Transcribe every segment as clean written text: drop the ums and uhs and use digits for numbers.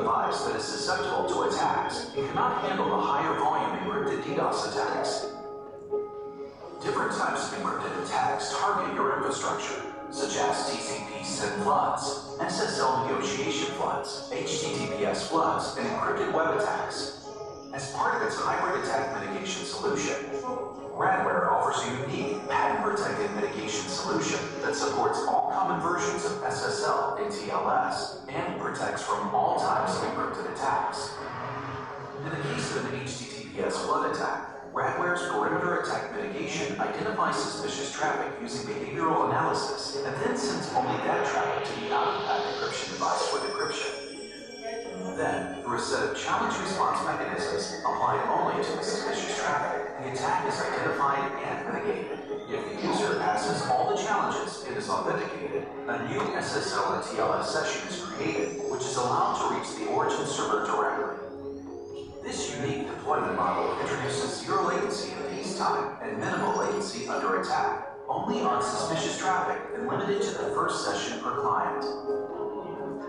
device that is susceptible to attacks and cannot handle the higher volume encrypted DDoS attacks. Different types of encrypted attacks target your infrastructure, such as TCP SYN floods, SSL negotiation floods, HTTPS floods, and encrypted web attacks. As part of its hybrid attack mitigation solution, Radware offers a unique patent-protected mitigation solution that supports all common versions of SSL and TLS and protects from all types of encrypted attacks. In the case of an HTTPS flood attack, Radware's perimeter attack mitigation identifies suspicious traffic using behavioral analysis and then sends only that traffic to the out-of-path encryption device for decryption. Then, through a set of challenge response mechanisms applied only to the suspicious traffic, the attack is identified and mitigated. If the user passes all the challenges and is authenticated, a new SSL and TLS session is created, which is allowed to reach the origin server directly. This unique deployment model introduces zero latency in peacetime and minimal latency under attack, only on suspicious traffic and limited to the first session per client.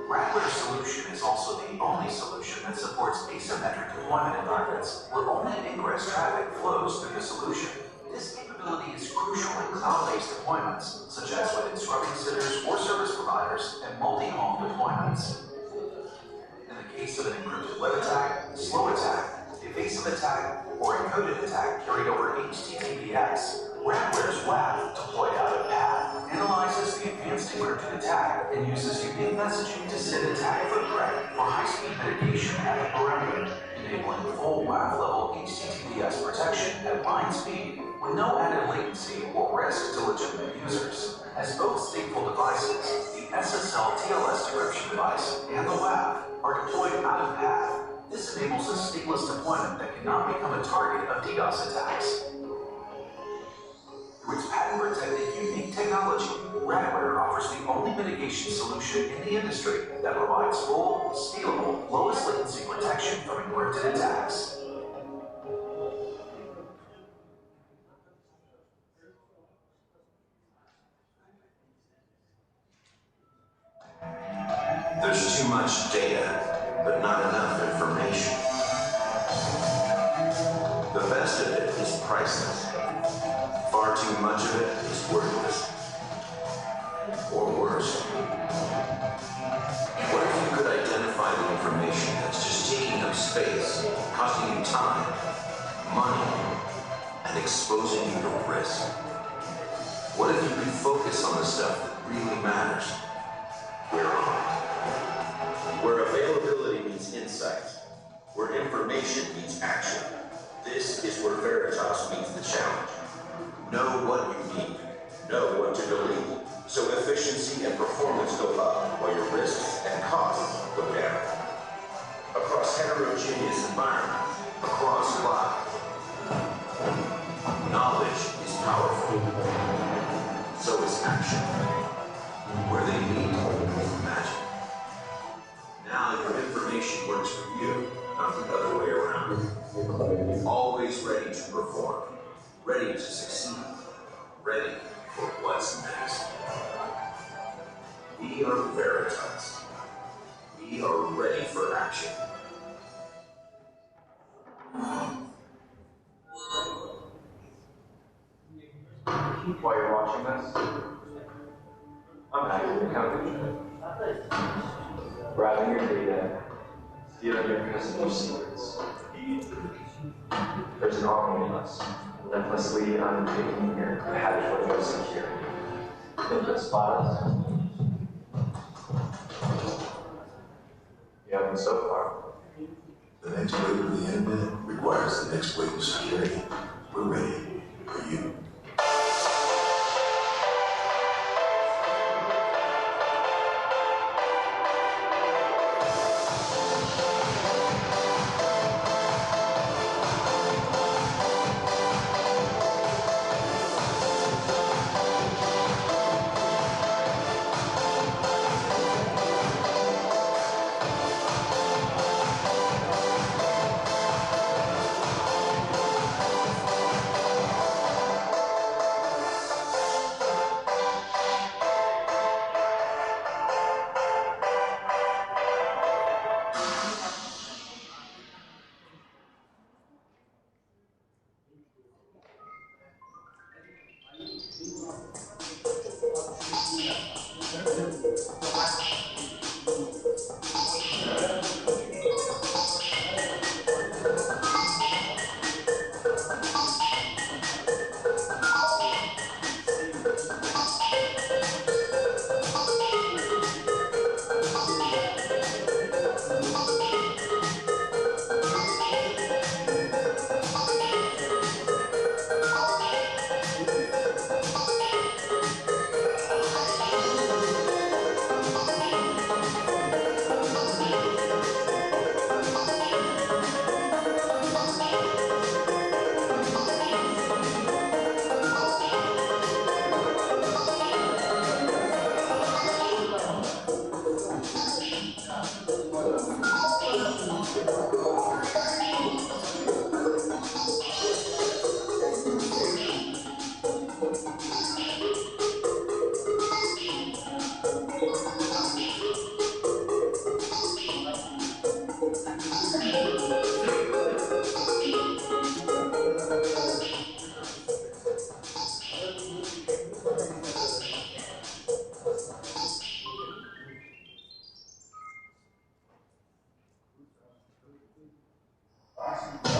Radware's solution is also the only solution that supports asymmetric deployment environments where only ingress traffic flows through the solution. This capability is crucial in cloud-based deployments, such as within scrubbing centers or service providers and multi-home deployments. In the case of an encrypted web attack, slow attack, evasive attack, or encoded attack carried over HTTPS, Radware's WAF, deployed out of path, analyzes the advanced encrypted attack and uses unique messaging to send attack for threat for high-speed mitigation at the perimeter, enabling full WAF-level HTTPS protection at line speed with no added latency or risk to legitimate users. As both stateful devices, the SSL TLS decryption device and the WAF are deployed out of path. This enables a stateless deployment that cannot become a target of DDoS attacks. Through its patent-protected unique technology, Radware offers the only mitigation solution in the industry that provides full, scalable, lowest latency protection from encrypted attacks. There's too much data, but not enough information. The best of it is priceless. Far too much of it is worthless. Or worse. What if you could identify the information that's just taking up space, costing you time, money, and exposing you to risk? What if you could focus on the stuff that really matters? Where availability meets insight, where information meets action, this is where Veritas meets the challenge. Know what you need, know what to delete, so efficiency and performance go up while your risks and costs go down. Across heterogeneous environments, across cloud, knowledge is powerful, so is action. Where they meet is magic. Now your information works for you, not the other way around. Always ready to perform, ready to succeed, ready for what's next. We are Veritas. We are ready for action. While you're watching this, I'm hacking your computer. Grabbing your data, stealing your customer secrets. There's an army of us, relentlessly undertaking your patchwork of security. Think the spots. You haven't so far. The next wave of the internet requires the next wave of security. We're ready for you.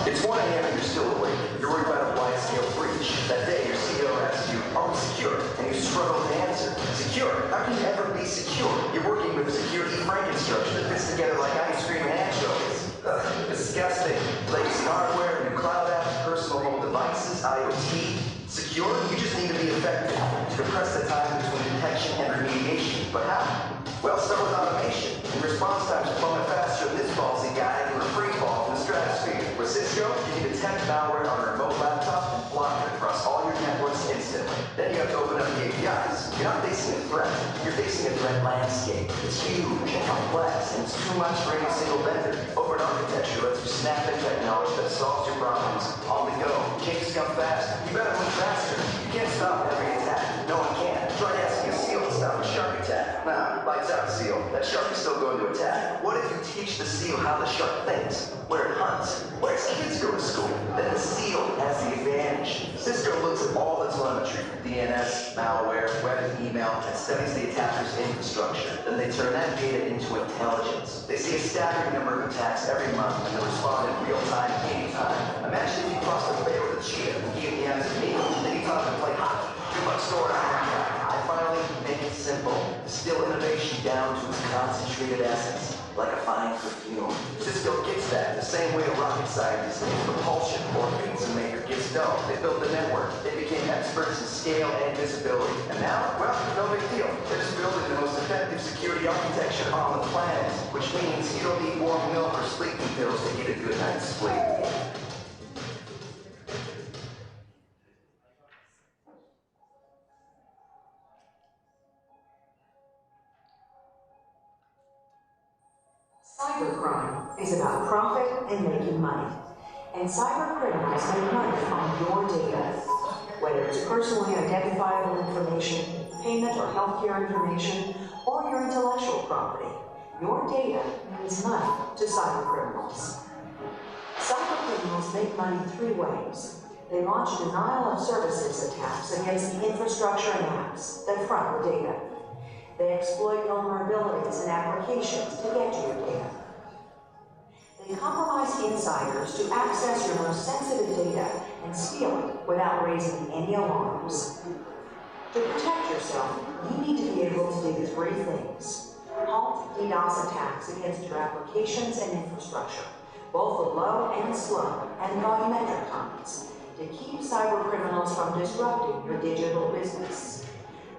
It's 1 a.m. and you're still awake. You're worried about a wide-scale breach. That day, your CEO asks you, "Are we secure?" And you struggle to answer. Secure? How can you ever be secure? You're working with a security Frankenstructure that fits together like ice cream and anchovies. Ugh, disgusting. Legacy hardware, new cloud apps, personal mobile devices, IoT. Secure? You just need to be effective to compress the time between detection and remediation. But how? Well, start with automation. And response times plummet faster than this ballsy guy for a free fall from the stratosphere. With Cisco, you can detect malware on a remote laptop and block it across all your networks instantly. Then you have to open up the APIs. You're not facing a threat. You're facing a threat landscape. It's huge and complex, and it's too much for any single vendor. Open architecture lets you snap in technology that solves your problems on the go. Changes come fast. You better move faster. You can't stop every attack. No one can. Try asking a SEAL to stop a shark attack. Nah, lights out, SEAL. That shark is still going to attack. What if you teach the SEAL how the shark thinks, where it hunts, where its kids go to school? Then the SEAL has the advantage. Cisco looks at all the telemetry, DNS, malware, web and email, and studies the attacker's infrastructure. Then they turn that data into intelligence. They see a staggering number of attacks every month and they respond in real time, anytime. Imagine if you crossed the bay with a cheetah and gave the hands of me, then you taught him to play hockey. Too much stored on I finally make it simple. Distill innovation down to its concentrated essence, like a fine perfume. Cisco gets that the same way a rocket scientist gets propulsion or a pizza maker gets dough. They built the network. They became experts in scale and visibility. And now, well, no big deal. They're just building the most effective security architecture on the planet, which means you don't need warm milk or sleeping pills to get a good night's sleep. Cybercrime is about profit and making money. And cyber criminals make money on your data. Whether it's personally identifiable information, payment or healthcare information, or your intellectual property, your data means money to cyber criminals. Cyber criminals make money 3 ways. They launch denial of services attacks against the infrastructure and apps that front the data. They exploit vulnerabilities in applications to get to your data. They compromise insiders to access your most sensitive data and steal it without raising any alarms. To protect yourself, you need to be able to do 3 things. Halt DDoS attacks against your applications and infrastructure, both the low and slow and volumetric kinds, to keep cyber criminals from disrupting your digital business.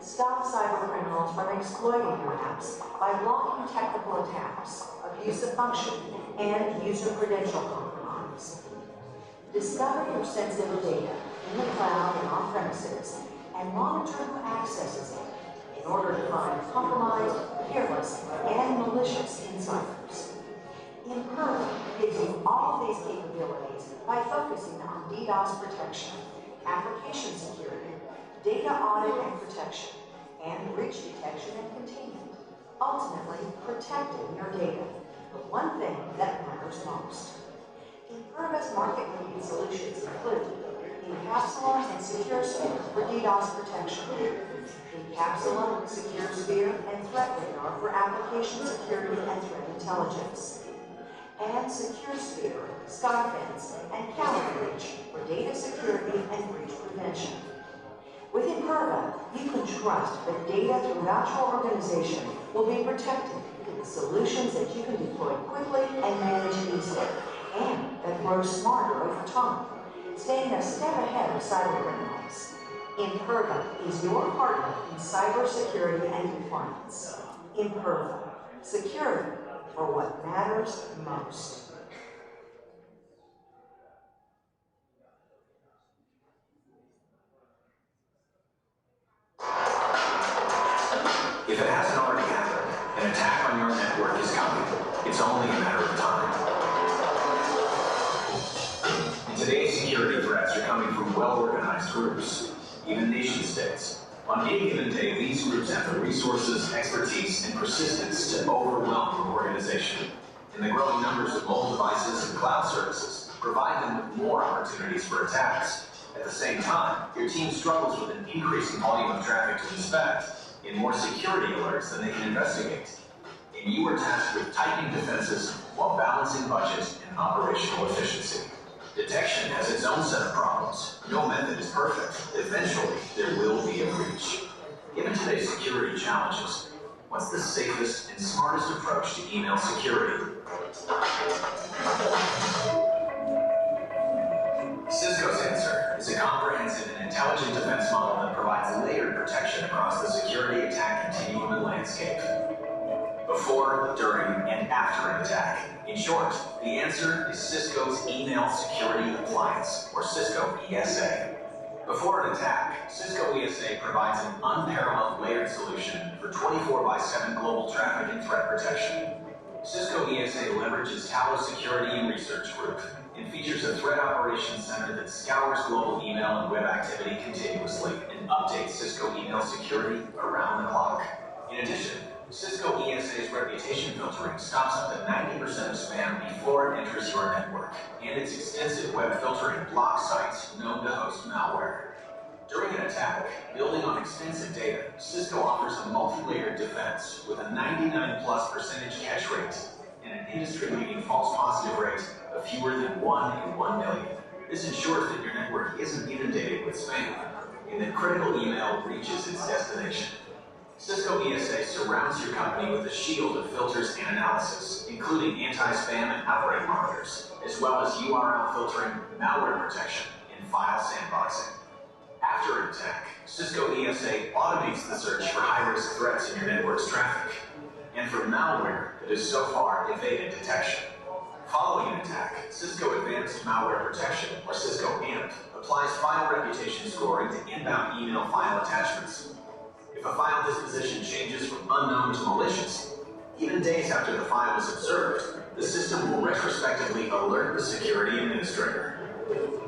Stop cyber criminals from exploiting your apps by blocking technical attacks, abuse of function, and user credential compromise. Discover your sensitive data in the cloud and on premises, and monitor who accesses it in order to find compromised, careless, and malicious insiders. Imperva gives you all of these capabilities by focusing on DDoS protection, application security, data audit and protection, and breach detection and containment, ultimately protecting your data, the one thing that matters most. Imperva's market-leading solutions include Incapsula and SecureSphere for DDoS protection, Incapsula, SecureSphere, and ThreatRadar for application security and threat intelligence, and SecureSphere, Skyfence, and CounterBreach for data security and breach prevention. With Imperva, you can trust that data throughout your organization will be protected with solutions that you can deploy quickly and manage easily, and that grow smarter over time, staying a step ahead of cyber criminals. Imperva is your partner in cybersecurity and compliance. Imperva, security for what matters most. If it hasn't already happened, an attack on your network is coming. It's only a matter of time. And today's security threats are coming from well-organized groups, even nation-states. On any given day, these groups have the resources, expertise, and persistence to overwhelm your organization. And the growing numbers of mobile devices and cloud services provide them with more opportunities for attacks. At the same time, your team struggles with an increasing volume of traffic to inspect, in more security alerts than they can investigate. And you are tasked with tightening defenses while balancing budget and operational efficiency. Detection has its own set of problems. No method is perfect. Eventually, there will be a breach. Given today's security challenges, what's the safest and smartest approach to email security? Cisco's answer is a comprehensive and intelligent defense model that provides layered protection across the security attack continuum and landscape. Before, during, and after an attack. In short, the answer is Cisco's Email Security Appliance, or Cisco ESA. Before an attack, Cisco ESA provides an unparalleled layered solution for 24/7 global traffic and threat protection. Cisco ESA leverages Talos Security and Research Group and features a threat operations center that scours global email and web activity continuously and updates Cisco email security around the clock. In addition, Cisco ESA's reputation filtering stops up to 90% of spam before it enters your network, and its extensive web filtering blocks sites known to host malware. During an attack, building on extensive data, Cisco offers a multi-layered defense with a 99+% catch rate and an industry-leading false positive rate of fewer than 1 in 1 million. This ensures that your network isn't inundated with spam and that critical email reaches its destination. Cisco ESA surrounds your company with a shield of filters and analysis, including anti-spam and outbreak monitors, as well as URL filtering, malware protection, and file sandboxing. After an attack, Cisco ESA automates the search for high-risk threats in your network's traffic, and for malware that has so far evaded detection. Following an attack, Cisco Advanced Malware Protection, or Cisco AMP, applies file reputation scoring to inbound email file attachments. If a file disposition changes from unknown to malicious, even days after the file is observed, the system will retrospectively alert the security administrator.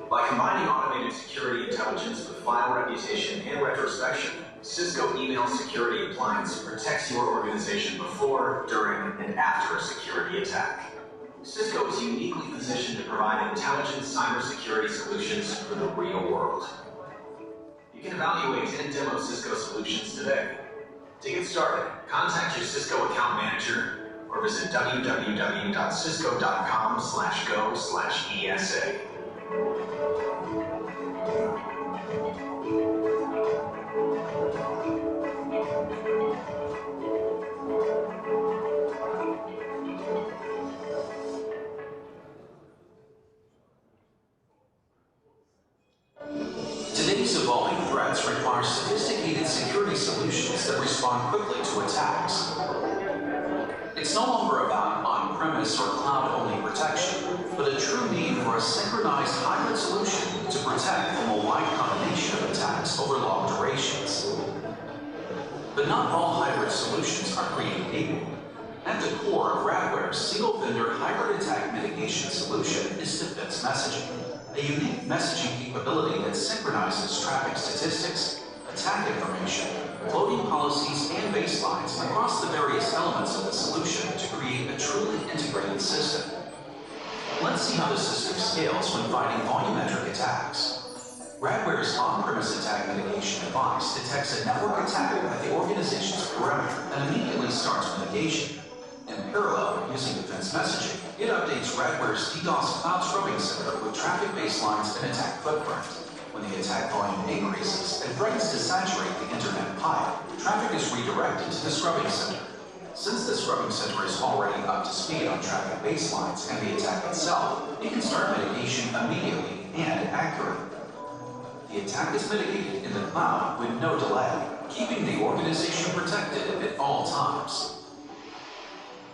By combining automated security intelligence with file reputation and retrospection, Cisco Email Security Appliance protects your organization before, during, and after a security attack. Cisco is uniquely positioned to provide intelligent cybersecurity solutions for the real world. You can evaluate and demo Cisco solutions today. To get started, contact your Cisco account manager or visit www.cisco.com/go/ESA. Today's evolving threats require sophisticated security solutions that respond quickly to attacks. It's no longer about on-premise or cloud-only protection, but a true need for a synchronized hybrid solution to protect from a wide combination of attacks over long durations. But not all hybrid solutions are created equal. At the core of Radware's single-vendor hybrid attack mitigation solution is defense messaging, a unique messaging capability that synchronizes traffic statistics, attack information, loading policies, and baselines across the various elements of the solution to create a truly integrated system. Let's see how the system scales when fighting volumetric attacks. Radware's on-premise attack mitigation device detects a network attack at the organization's perimeter and immediately starts mitigation. In parallel, using defense messaging, it updates Radware's DDoS Cloud Scrubbing Center with traffic baselines and attack footprint. When the attack volume increases and threatens to saturate the internet pipe, traffic is redirected to the Scrubbing Center. Since the Scrubbing Center is already up to speed on traffic baselines and the attack itself, it can start mitigation immediately and accurately. The attack is mitigated in the cloud with no delay, keeping the organization protected at all times.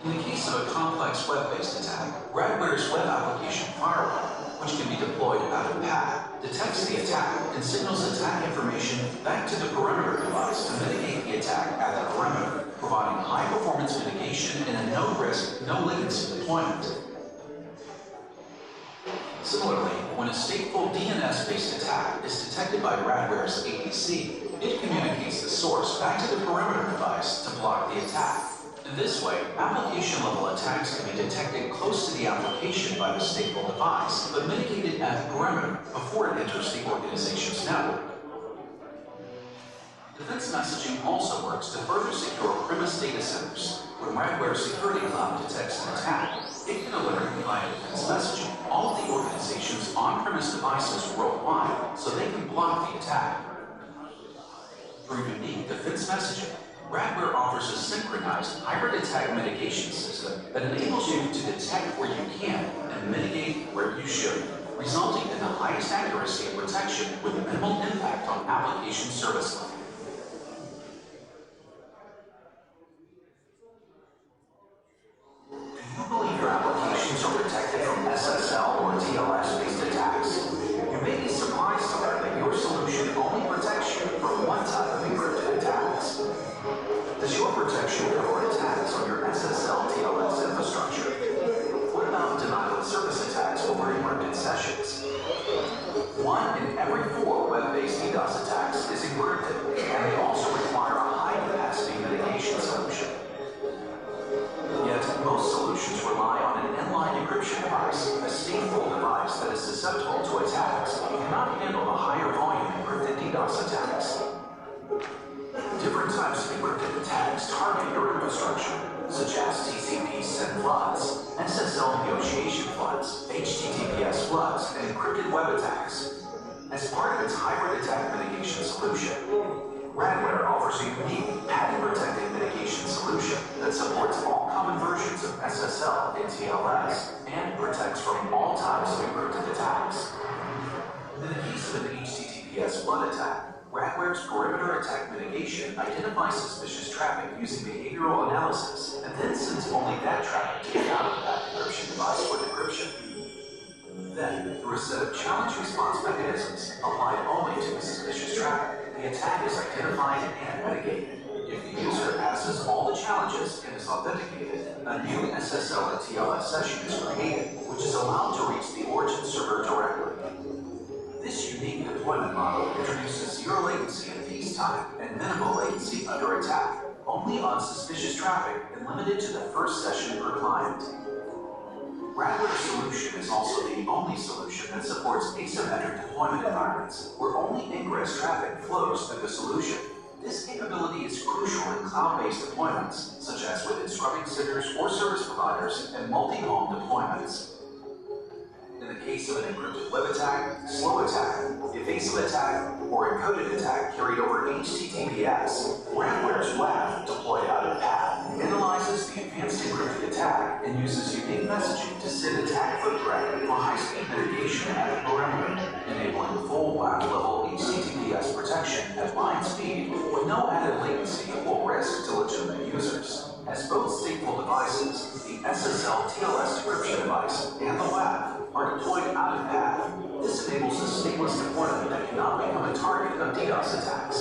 In the case of a complex web-based attack, Radware's web application firewall, which can be deployed out of PAD, detects the attack and signals attack information back to the perimeter device to mitigate the attack at the perimeter, providing high-performance mitigation and a no-risk, no-latency deployment. Similarly, when a stateful DNS-based attack is detected by Radware's APC, it communicates the source back to the perimeter device to block the attack. In this way, application-level attacks can be detected close to the application by the stateful device, but mitigated at the perimeter before it enters the organization's network. Defense messaging also works to further secure premise data centers. When Radware Security Cloud detects an attack, it can alert worldwide so they can block the attack. Through unique defense messaging, Radware offers a synchronized hybrid attack mitigation system that enables you to detect where you can and mitigate where you should, resulting in the highest accuracy and protection with minimal impact on application service level. Do you believe your applications are protected from SSL or TLS-based attacks? You may be surprised to learn that your solution only protects you from one type of encrypted attacks. Does your protection cover attacks on your SSL TLS infrastructure? What about denial of service attacks over encrypted sessions? 1 in every 4 web-based DDoS attacks is encrypted, and they also require a high-capacity mitigation solution. Yet, most solutions rely on an inline encryption device, a stateful device that is susceptible to attacks and cannot handle the higher volume encrypted DDoS attacks. Different types of encrypted attacks target your infrastructure, such as TCP send floods, SSL negotiation floods, HTTPS floods, and encrypted web attacks. As part of its hybrid attack mitigation solution, Radware offers a unique patent-protected mitigation solution that supports all common versions of SSL and TLS and protects from all types of encrypted attacks. In the case of an HTTPS flood attack, Radware's perimeter attack mitigation identifies suspicious traffic using behavioral analysis and then sends only that traffic to the out-of-path encryption device for decryption. Then, through a set of challenge response mechanisms applied only to the suspicious traffic, the attack is identified and mitigated. If the user passes all the challenges and is authenticated, a new SSL and TLS session is created, which is allowed to reach the origin server directly. This unique deployment model introduces zero latency in peacetime and minimal latency under attack, only on suspicious traffic and limited to the first session per client. Radware's solution is also the only solution that supports asymmetric deployment environments, where only ingress traffic flows through the solution. This capability is crucial in cloud-based deployments, such as within scrubbing centers or service providers and multi-home deployments. In the case of an encrypted web attack, slow attack, evasive attack, or encoded attack carried over HTTPS, Radware's WAF, deployed out of path, analyzes the advanced encrypted attack and uses unique messaging to send attack foot traffic for high-speed mitigation at the perimeter, enabling full WAF-level HTTPS protection at line speed with no added latency or risk to legitimate users. As both stateful devices, the SSL TLS decryption device and the WAF are deployed out of path. This enables a stateless deployment that cannot become a target of DDoS attacks.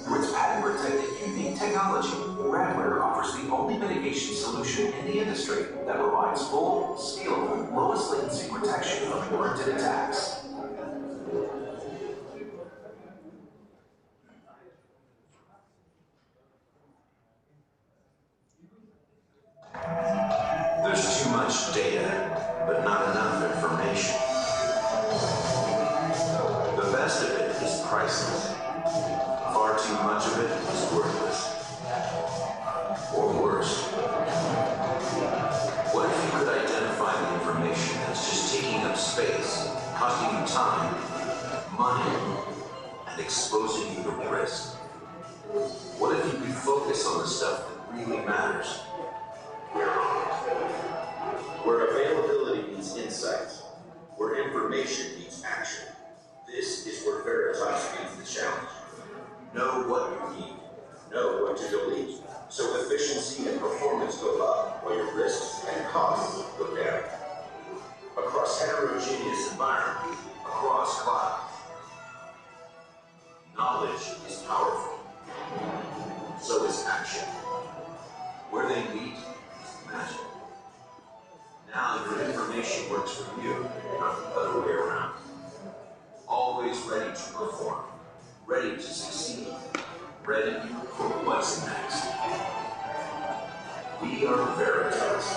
Through its patent-protected unique technology, Radware offers the only mitigation solution in the industry that provides full, scalable, lowest latency protection from encrypted attacks. There's too much data, but not enough information. The best of it is priceless. Far too much of it is worthless. Or worse. What if you could identify the information that's just taking up space, costing you time, money, and exposing you to risk? What if you could focus on the stuff that really matters? Where availability meets insight, where information meets action, this is where Veritas meets the challenge. Know what you need, know what to delete, so efficiency and performance go up while your risks and costs go down. Across heterogeneous environments, across clouds, knowledge is powerful. So is action. Where they meet is magic. Now your information works for you, not the other way around. Always ready to perform, ready to succeed, ready for what's next. We are Veritas.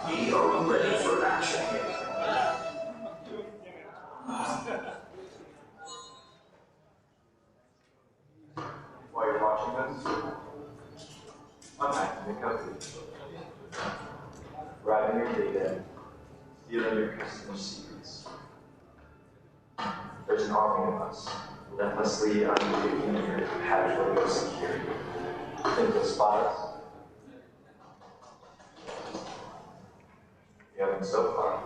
We are ready for action. While you're watching this, I'm hacking the code. Grabbing your data, stealing your customers' secrets, there's an army of us. Relentlessly unengineered, patchwork security. Think they'll spot us? You haven't so far.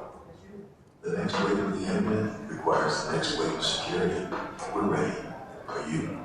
The next wave of the internet requires the next wave of security. We're ready. Are you?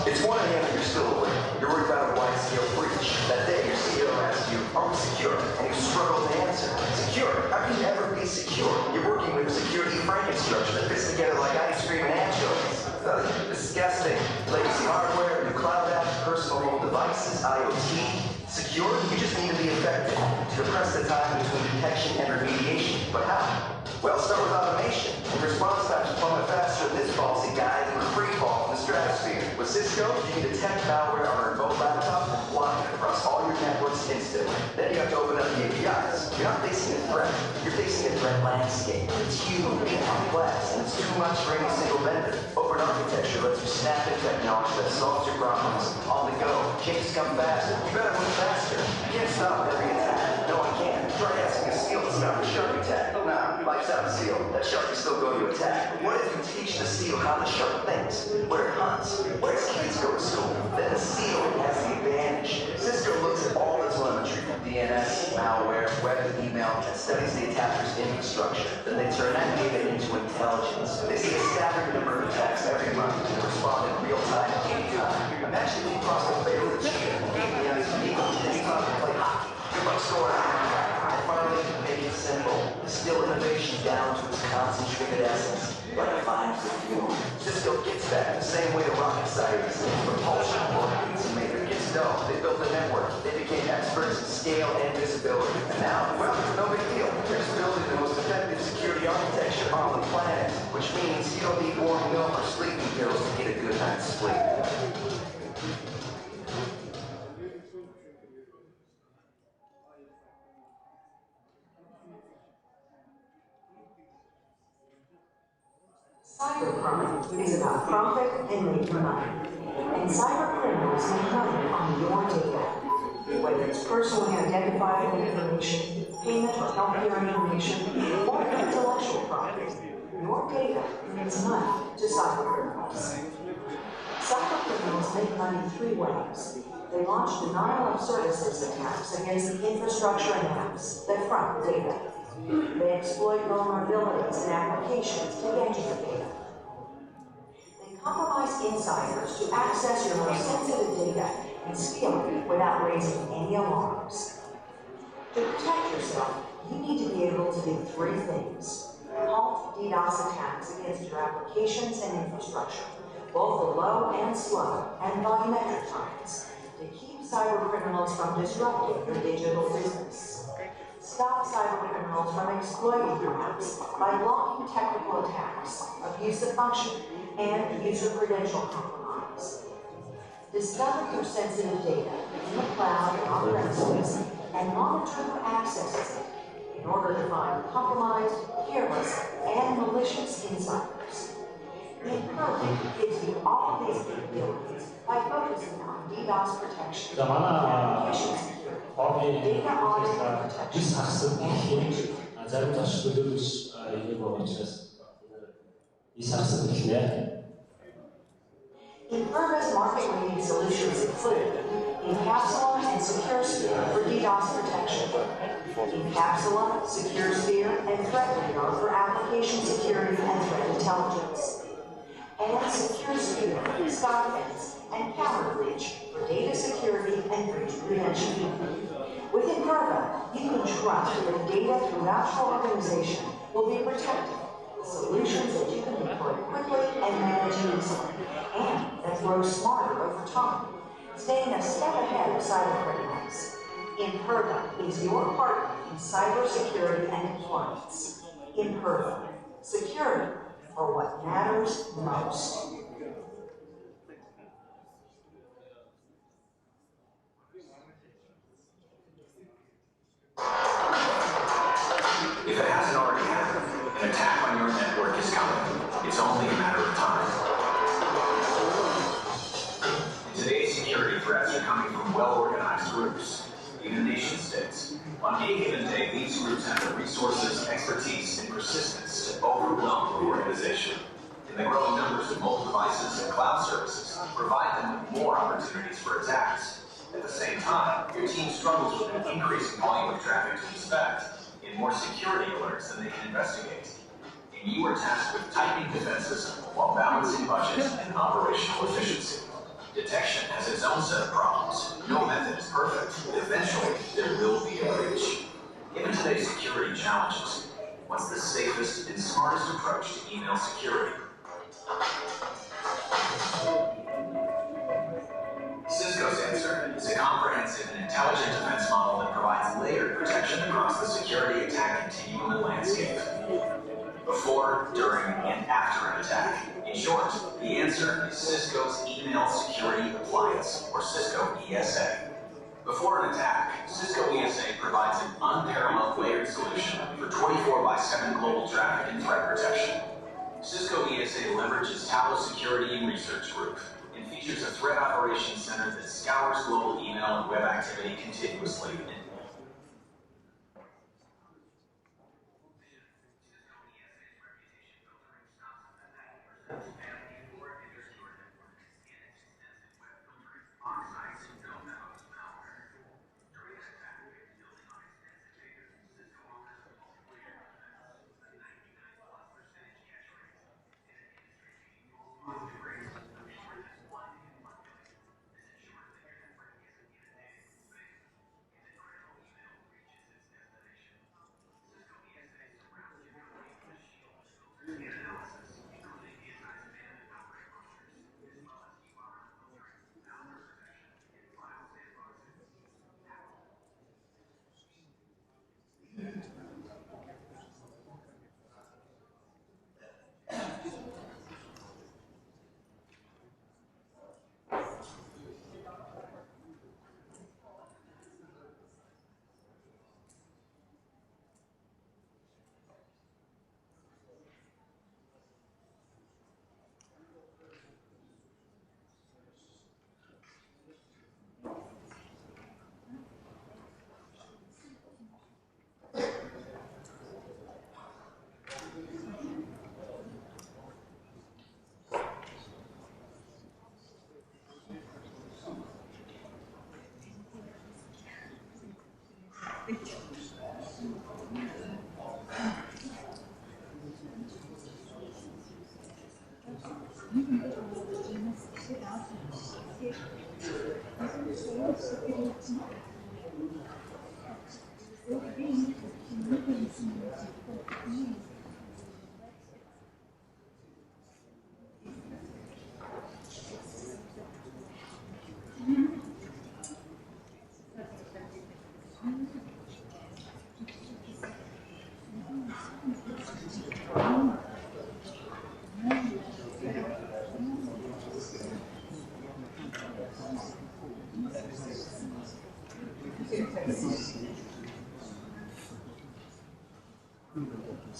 It's 1 a.m. and you're still awake. You're worried about a wide-scale breach. That day, your CEO asked you, "Are we secure?" And you struggle to answer. Secure? How can you ever be secure? You're working with a security infrastructure that fits together like ice cream and anchovies. Disgusting. Legacy hardware, new cloud apps, personal mobile devices, IoT. Secure? You just need to be effective. To compress the time between detection and remediation. But how? Well, start with automation. And response times plummet faster than this policy guide than a free fall from the stratosphere. With Cisco, you can detect malware on a remote laptop and blind it across all your networks instantly. Then you have to open up the APIs. You're not facing a threat. You're facing a threat landscape. It's huge and complex, and it's too much for any single vendor. Open architecture lets you snap in technology that solves your problems on the go. Changes come fast. You better move faster. You can't stop every attack. No one can. Try asking a seal to stop a shark attack. Nah, lights out, seal. That shark is still going to attack. What if you teach the seal how the shark thinks, where it hunts, where its kids go to school? Then the seal has the advantage. Cisco looks at all the telemetry from DNS, malware, web and email, and studies the attacker's infrastructure. Then they turn that data into intelligence. They see a staggering number of attacks every month and respond in real time, anytime. Imagine if you cross the fatal achievement, APIs unique, and you thought to play hockey. Good luck scoring. And finally, make it simple. Distill innovation down to its concentrated essence, like a fine perfume. Cisco gets that the same way the rocket scientists did propulsion or pizza maker gets dough. They built the network. They became experts in scale and visibility. And now, well, no big deal. They're just building the most effective security architecture on the planet, which means you don't need warm milk or sleeping pills to get a good night's sleep. Cybercrime is about profit and making money. And cyber criminals make money on your data. Whether it's personally identifiable information, payment or healthcare information, or intellectual property, your data means money to cyber criminals. Cyber criminals make money 3 ways. They launch denial of services attacks against the infrastructure and apps that front data. They exploit vulnerabilities in applications to get to your data. They compromise insiders to access your most sensitive data and steal it without raising any alarms. To protect yourself, you need to be able to do three things. Halt DDoS attacks against your applications and infrastructure, both the low and slow and volumetric times, to keep cybercriminals from disrupting your digital business. Stop cybercriminals from exploiting your apps by blocking technical attacks, abuse of function, and user credential compromise. Discover your sensitive data in the cloud and on premises, and monitor who accesses it in order to find compromised, careless, and malicious insiders. Imperva gives you all these capabilities by focusing on DDoS protection, application security, data audit and protection, and зарим зочдлууд ийм учраас ಈ сарсагчлаа. Imperva's market-leading solutions include Incapsula and SecureSphere for DDoS protection, Incapsula, SecureSphere, and ThreatRadar for application security and threat intelligence, and SecureSphere, Skyfence, and Counterbreach for data security and breach prevention. With Imperva, you can trust that data throughout your organization will be protected. Solutions that you can deploy quickly and manage easily, and that grow smarter over time, staying a step ahead of cybercriminals. Imperva is your partner in cybersecurity and compliance. Imperva, security for what matters most. If it hasn't already happened, an attack on your network is coming. It's only a matter of time. Today's security threats are coming from well-organized groups, even nation-states. On any given day, these groups have the resources, expertise, and persistence to overwhelm the organization. And the growing numbers of mobile devices and cloud services provide them with more opportunities for attacks. At the same time, your team struggles with an increasing volume of traffic to inspect and more security alerts than they can investigate. And you are tasked with tightening defenses while balancing budget and operational efficiency. Detection has its own set of problems. No method is perfect, but eventually there will be a breach. Given today's security challenges, what's the safest and smartest approach to email security? Cisco's answer is a comprehensive and intelligent defense model that provides layered protection across the security attack continuum and landscape. Before, during, and after an attack. In short, the answer is Cisco's Email Security Appliance, or Cisco ESA. Before an attack, Cisco ESA provides an unparalleled layered solution for 24/7 global traffic and threat protection. Cisco ESA leverages Talos Security and Research Group and features a threat operations center that scours global email and web activity continuously.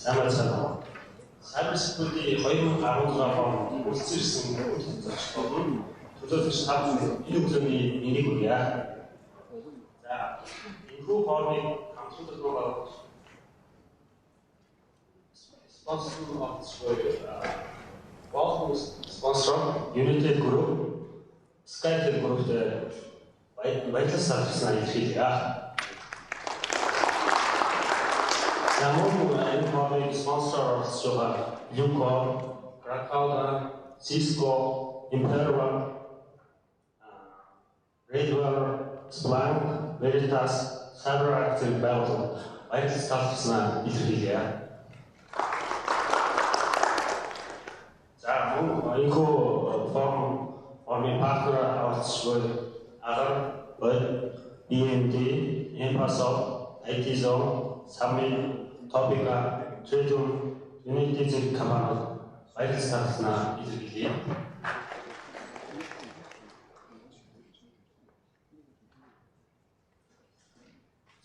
Сайн Cybersecurity 2016 он үлдсэн зочдод төлөөлөгч тав энэ өглөөний энийг хүргье. За, энэхүү формыг хамтлагч руу sponsor United Group, Skytel Group баярлалаа сарчсан илэрхийлье. Энэ формыг спонсор олж Unicor, Krakauer, Cisco, Imperial, Radware, Splunk, Veritas, CyberArk байгууллагууд баярлалаа сарчсан илэрхийлье. За, энэхүү формын партнер авалцгүй Agar, EMD, Empasoft, ITZone, Summit, Topica, Tritium, Unity зэрэг компаниуд баярлалаа сарчсан илэрхийлье.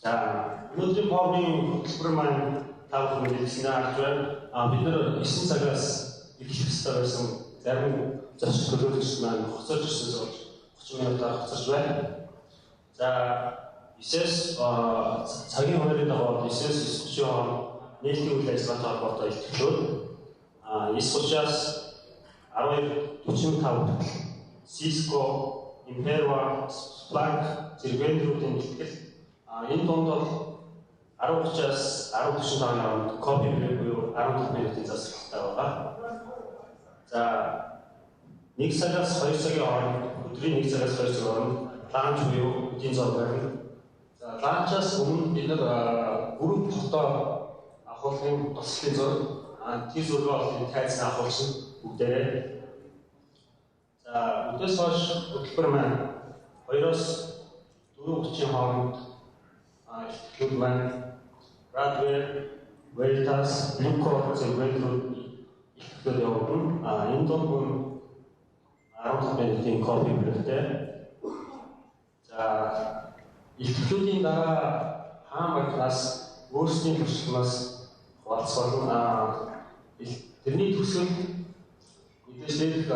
За, өнөөдрийн формын хөтөлбөр маань тав хүн хэлснээр харж байна. Бид нэр 9 цагаас эхлэх ёстой байсан зарим зочин төлөөлөгч маань хоцорч ирсэн 30 минутаар хоцорч байна. За, 9-с цагийн хуваарийг дагуулж 9-с 9:30 хооронд нийтийн үйл ажиллагаатай холбоотой ихтгэлүүд 9:30-аас 12:45 хүртэл Cisco, Imperial, Splunk зэрэг вендоруудын ихтгэл энэ донд бол 10:30-аас 10:45-ны хооронд copy break буюу 15 минутын засаглалтай байгаа. За, 1 цагаас 2 цагийн хооронд өдрийн 1 цагаас 2 цагийн хооронд ланч буюу эдийн засаг барина. За, ланчаас өмнө бид нар групп фото авахын туслахын зураг тэр зургийг тайзан авахулсан бүгдээрээ. За, өдөөс хойш хөтөлбөр маань 2-оос 4:30 хооронд ихтгэлүүд маань Radware, Veritas, Unicor зэрэг вендорууд ихтгэлүүд явуулна. Энэ донд 15 минутын copy breakтэй. За, ихтгэлүүдийн дараа хаамагнаас өөрсдийн туршлагаас хуваалцвал тэрний төсөл мэдээж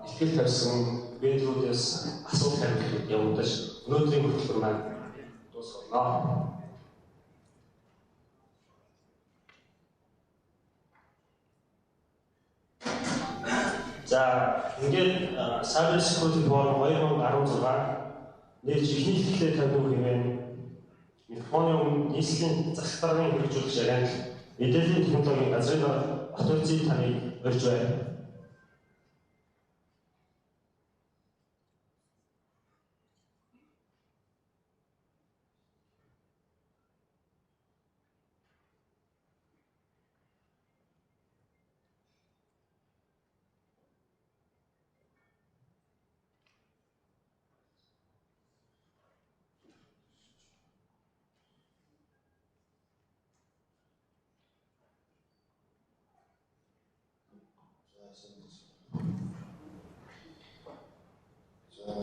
ихтгэл тавьсан вендоруудаас асуулт хариулт явуулж өнөөдрийн хөтөлбөр маань дуусгана. За, ингээд Cybersecurity Forum 2016 нээж ихний ихтэй тавьдаг хэмээн микрофоны өмнө нийслэлийн засаг даргын хэрэгжүүлэгч ярианд мэдээллийн технологийн газрын Батөрзийн таныг урьж байна.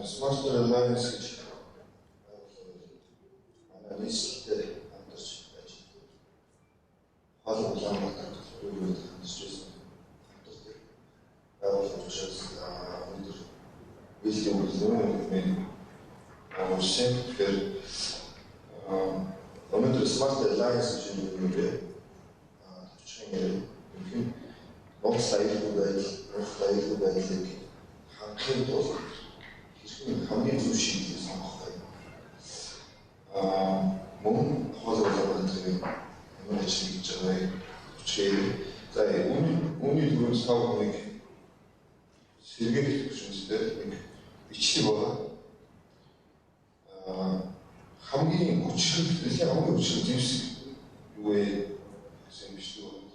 Smart Alliance гэж анализтэй хамтарч ажилладаг. Олон Улаанбаатар төлөвлөлт хамтарч байсан. Хамтардаг. Байгууллагч өндөр бэлтгэн үйлдвэрийн авсан. Тэгэхээр өнөөдөр Smart Alliance гэж юм төвчгийн юм. Нууц аюулгүй байдлыг хангахын тулд хамгийн зөв шийдэл сонгох байна. Мөн хоолой болгодог юм ажил хийж байгаа. За үүний дөрөв сав хүнийг сэргээх төвшөнтэй нэг бичлэг байгаа. Хамгийн хүчрэг дэлхийн хамгийн хүчрэг зэвсэг юу вэ гэсэн бичлэг байна.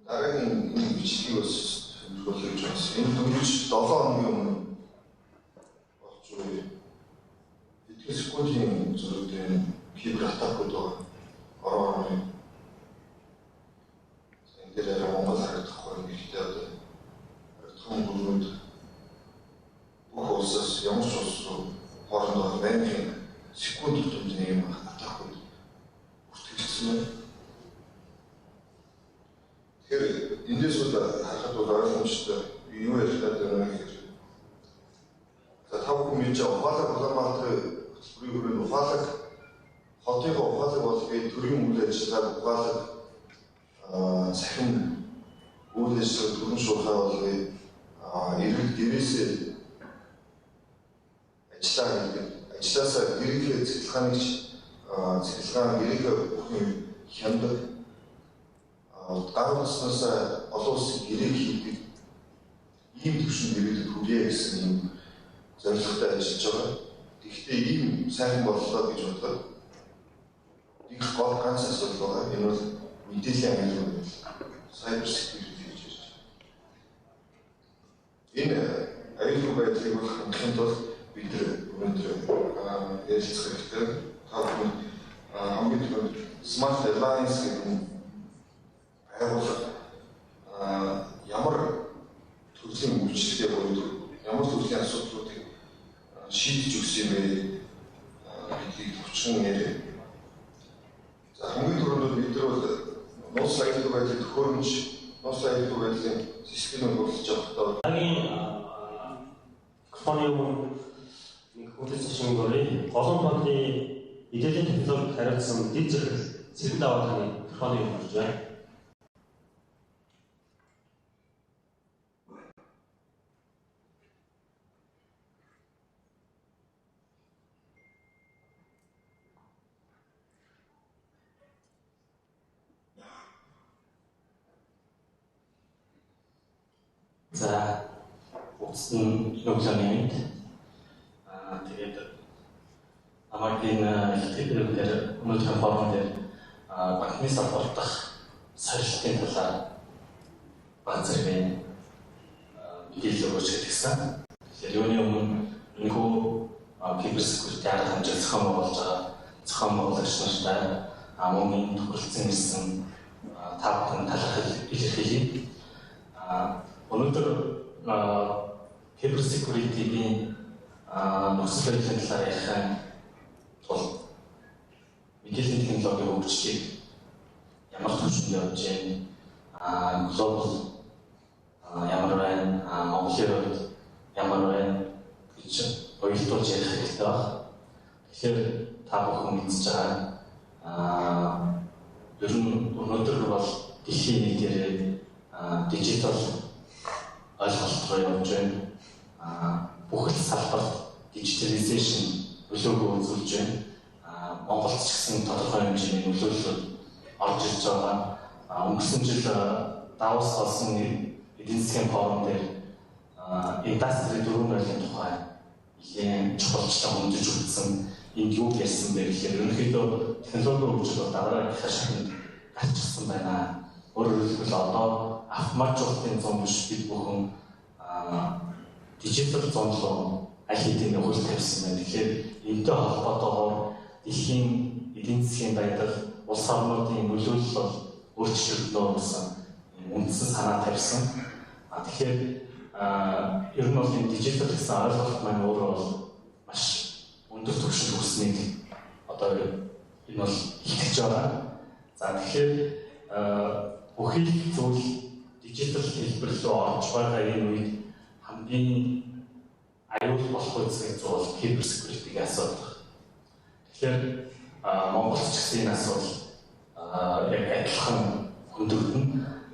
Дараагийн бичлэгийг бас сонирхолтой байсан. Энэ дөнгөж 7 хоногийн өмнө болж буй эдгээр секундын зөрүүтэй кибератакууд байгаа. Орооны энэ дээр Монгол харагдахгүй гэхдээ одоо харагдсан бүлгүүд бүх улсаас ямар ч улс руу хоорондоо байнгын секунд тутамд нэг юм атакууд бүртгэгдсэн байна. Тэгэхээр эндээс бол харахад бол ойлгомжтой юу ярих гэдэг нь гэхээр за тав хүн мэдээ ухаалаг Улаанбаатарын хөтөлбөрийн хүрээнд ухаалаг хотын ухаалаг болгоё төрийн үйл ажиллагаа ухаалаг цахим үйл ажиллагаа төрийн шуурхай болгоё эрэг дээрээсээ ажилласаа гэрээхээ цэцэлгаан гэрээхээ бүхэн хяндаг гар уснаас олон улсын гэрээг хийдэг ийм төвшин гэрээдэд хүрье гэсэн юм зорилготой ажиллаж байгаа. Гэхдээ ийм сайхан боллоо гэж бодоод нэг гол ганц асуудал байгаа. Энэ бол мэдээллийн ангилал байна. Cyber security гэж байна. Энэ аюулгүй байдлыг хангахын тулд бид өнөөдөр ярилцах хэрэгтэй. Та бүхэн хамгийн түрүүнд Smart Alliance гэдэг ямар төрлийн үйлчлэгээ буюу ямар төрлийн асуудлуудыг шийдэж өгсөн юм бэ гэдгийг төвчгөн ярив. За хамгийн түрүүнд бид нар бол нууц аюулгүй байдлын төхөөрөмж, нууц аюулгүй байдлын системийг хуралдаж явахдаа Компани нэг хүлээж авсан гөрий олон банкны мэдээллийн технологи хариуцсан дэд зэрэг цэгэн даваатны компани юм болж байна. За үгсэн өглөөний тэгээд намайг энэ хэлтгэлээр дээр өнөөдрийн форум дээр банкны салбартах сорилтын талаар баг зэргийн мэдээлэл өгөөч гэсэн. Тэгэхээр юуны өмнө энэхүү киберсекьюрити арга хэмжээ зохион байгуулагч нартай мөн энэ тохиролцсон ирсэн та бүхэн талархал илэрхийлье. Өнөөдөр киберсекьюритигийн нөхцөл байдлын талаар ярихын тулд мэдээллийн технологийн хөгжлийг ямар түвшинд явж байна, глобал ямар байна, Монголын хувьд ямар байна гэж ойлтуулж ярих хэрэгтэй байна. Тэгэхээр та бүхэн мэдж байгаа ер нь өнөөдөр бол дэлхийн нийтээр дижитал ойлголт руу явж байна. Бүх л салбарт digitalization нөлөөгөө үзүүлж байна. Монголд ч гэсэн тодорхой хэмжээний нөлөөлөл орж ирж байгаа. Өнгөрсөн жил Давос болсон эдийн засгийн форум дээр индастри 4.0-ийн тухай ихэн чухалчлан хөндөж өгсөн энд юу ярьсан бэ гэхээр ерөнхийдөө технологийн хөгжил бол дараа хашаанд гарчихсан байна. Өөрөөр хэлбэл одоо автоматжуулалтын зам биш бид бүхэн дижитал зам руу аль хэдийн хөл тавьсан байна. Тэгэхээр энэтэй холбоотойгоор дэлхийн эдийн засгийн байдал, улс орнуудын нөлөөлөл бол өөрчлөгдөнө гэсэн үндсэн санаа тавьсан. Тэгэхээр ер нь бол энэ дижитал гэсэн ойлголт маань өөрөө бол маш өндөр түвшинд хүрснийг одоо энэ бол илтгэж байгаа. За тэгэхээр бүхий зүйл дижитал хэлбэр рүү орж байгаа энэ үед хамгийн аюул болох үзэх зүйл киберсекьюритигийн асуудал. Тэгэхээр Монголд ч гэсэн энэ асуудал яг адилхан хөндөгдөн.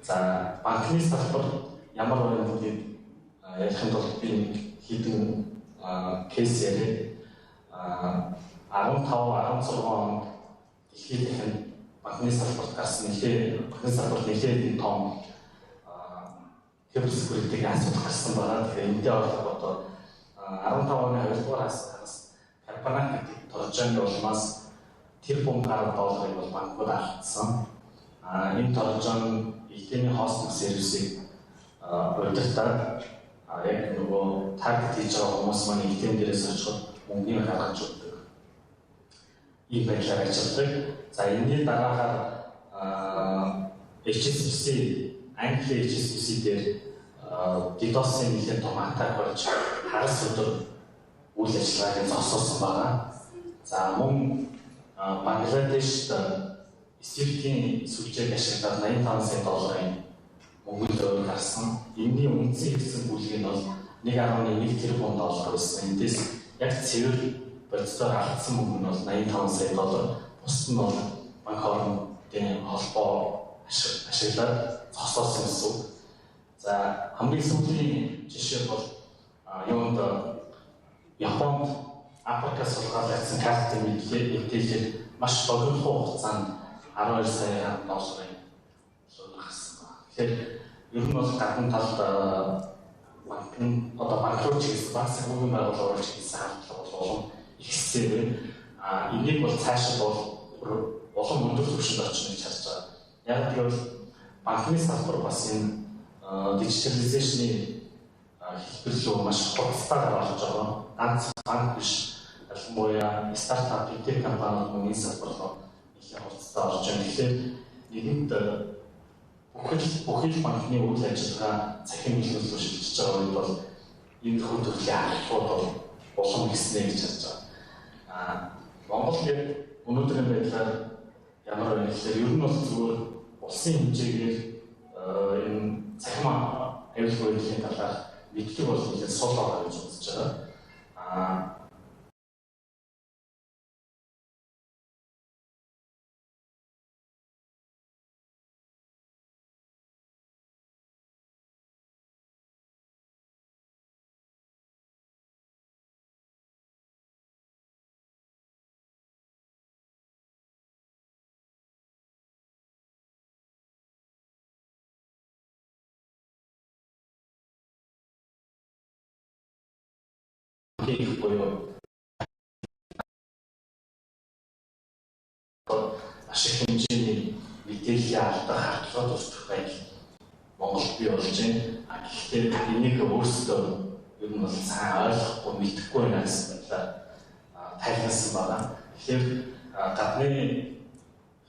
За банкны салбар ямар байна гэдгийг ярихын тулд би нэг хэдэн кейс яриа. 15-16 онд дэлхийд дахин банкны салбарт гарсан нэлээд том киберсекьюритигийн асуудал гарсан байгаа. Тэгэхээр энэтэй холбоотой 15 оны 2-р сараас Карпанак гэдэг торжооны улмаас тэрбум гаруй долларыг бол банкуд алдсан. Энэ торжоон эдийн хостинг сервисийг удирдах яг нөгөө таргет хийж байгаа хүмүүс маань эдийн дээрээс очиход мөнгөний гаргаж өгдөг. Ийм байдлаар ажилладаг. За энэний дараагаар HSBC, Англи HSBC дээр DDoS-ийн нэлээд том атак болж хагас өдөр үйл ажиллагааг зогсоосон байгаа. За мөн Бангладешт SWIFT-ийн сүлжээг ашиглаад 85 сая долларын мөнгөнд өөр гарсан. Энэний үндсэн хэрэгцээ бүлэг нь бол 1.1 тэрбум доллар байсан. Эндээс яг цэвэр бодисоор алдсан мөнгө нь бол 85 сая доллар. Бусд нь бол банк хоорондын холбоо ашиглаад зогсоосон гэсэн үг. За хамгийн сүүлийн жишээ бол юунд Японд Африкаас сулгаалагдсан картын мэдээлэл маш богино хугацаанд 12 сая долларын гарсан байна. Тэгэхээр ер нь бол гадна талд банк руу чиглэсэн банк санхүүгийн байгууллага руу чиглэсэн хандлага бол улам ихсээ байна. Энийг бол цаашаа бол улам өндөр түвшинд орчныг харж байгаа. Яг гэвэл банкны салбар бас энэ дижитализацийн хэлбэр рүү маш хурдтайгаар орж байгаа. Ганц банк биш, ялангуяа стартап финтех компаниуд мөн энэ салбар руу их хурдтай орж байна. Тэгэхээр нэгэнт бүхэл банкны үйл ажиллагаа цахим нөлөөлөлөөр шилжиж байгаа үед бол энэ хөл төрлийн аргалууд бол улам ихснэ гэж харж байгаа. Монгол яг өнөөдрийн байдлаар ямар байна гэхээр ер нь бол зүгээр улсын хэмжээгээр энэ цахим аюулгүй байдлын талаар мэддэг бол нэлээд сул байгаа гэж үзэж байгаа. банкны буюу маш их хэмжээний мэдээллийн алдар хардлагад устгах байдал Монголд бий болж байна. Гэхдээ энийг өөрсдөө ер нь бол сайн ойлгохгүй мэдэхгүй байна гэсэн байдлаар тайлбарласан байна. Тэгэхээр гадны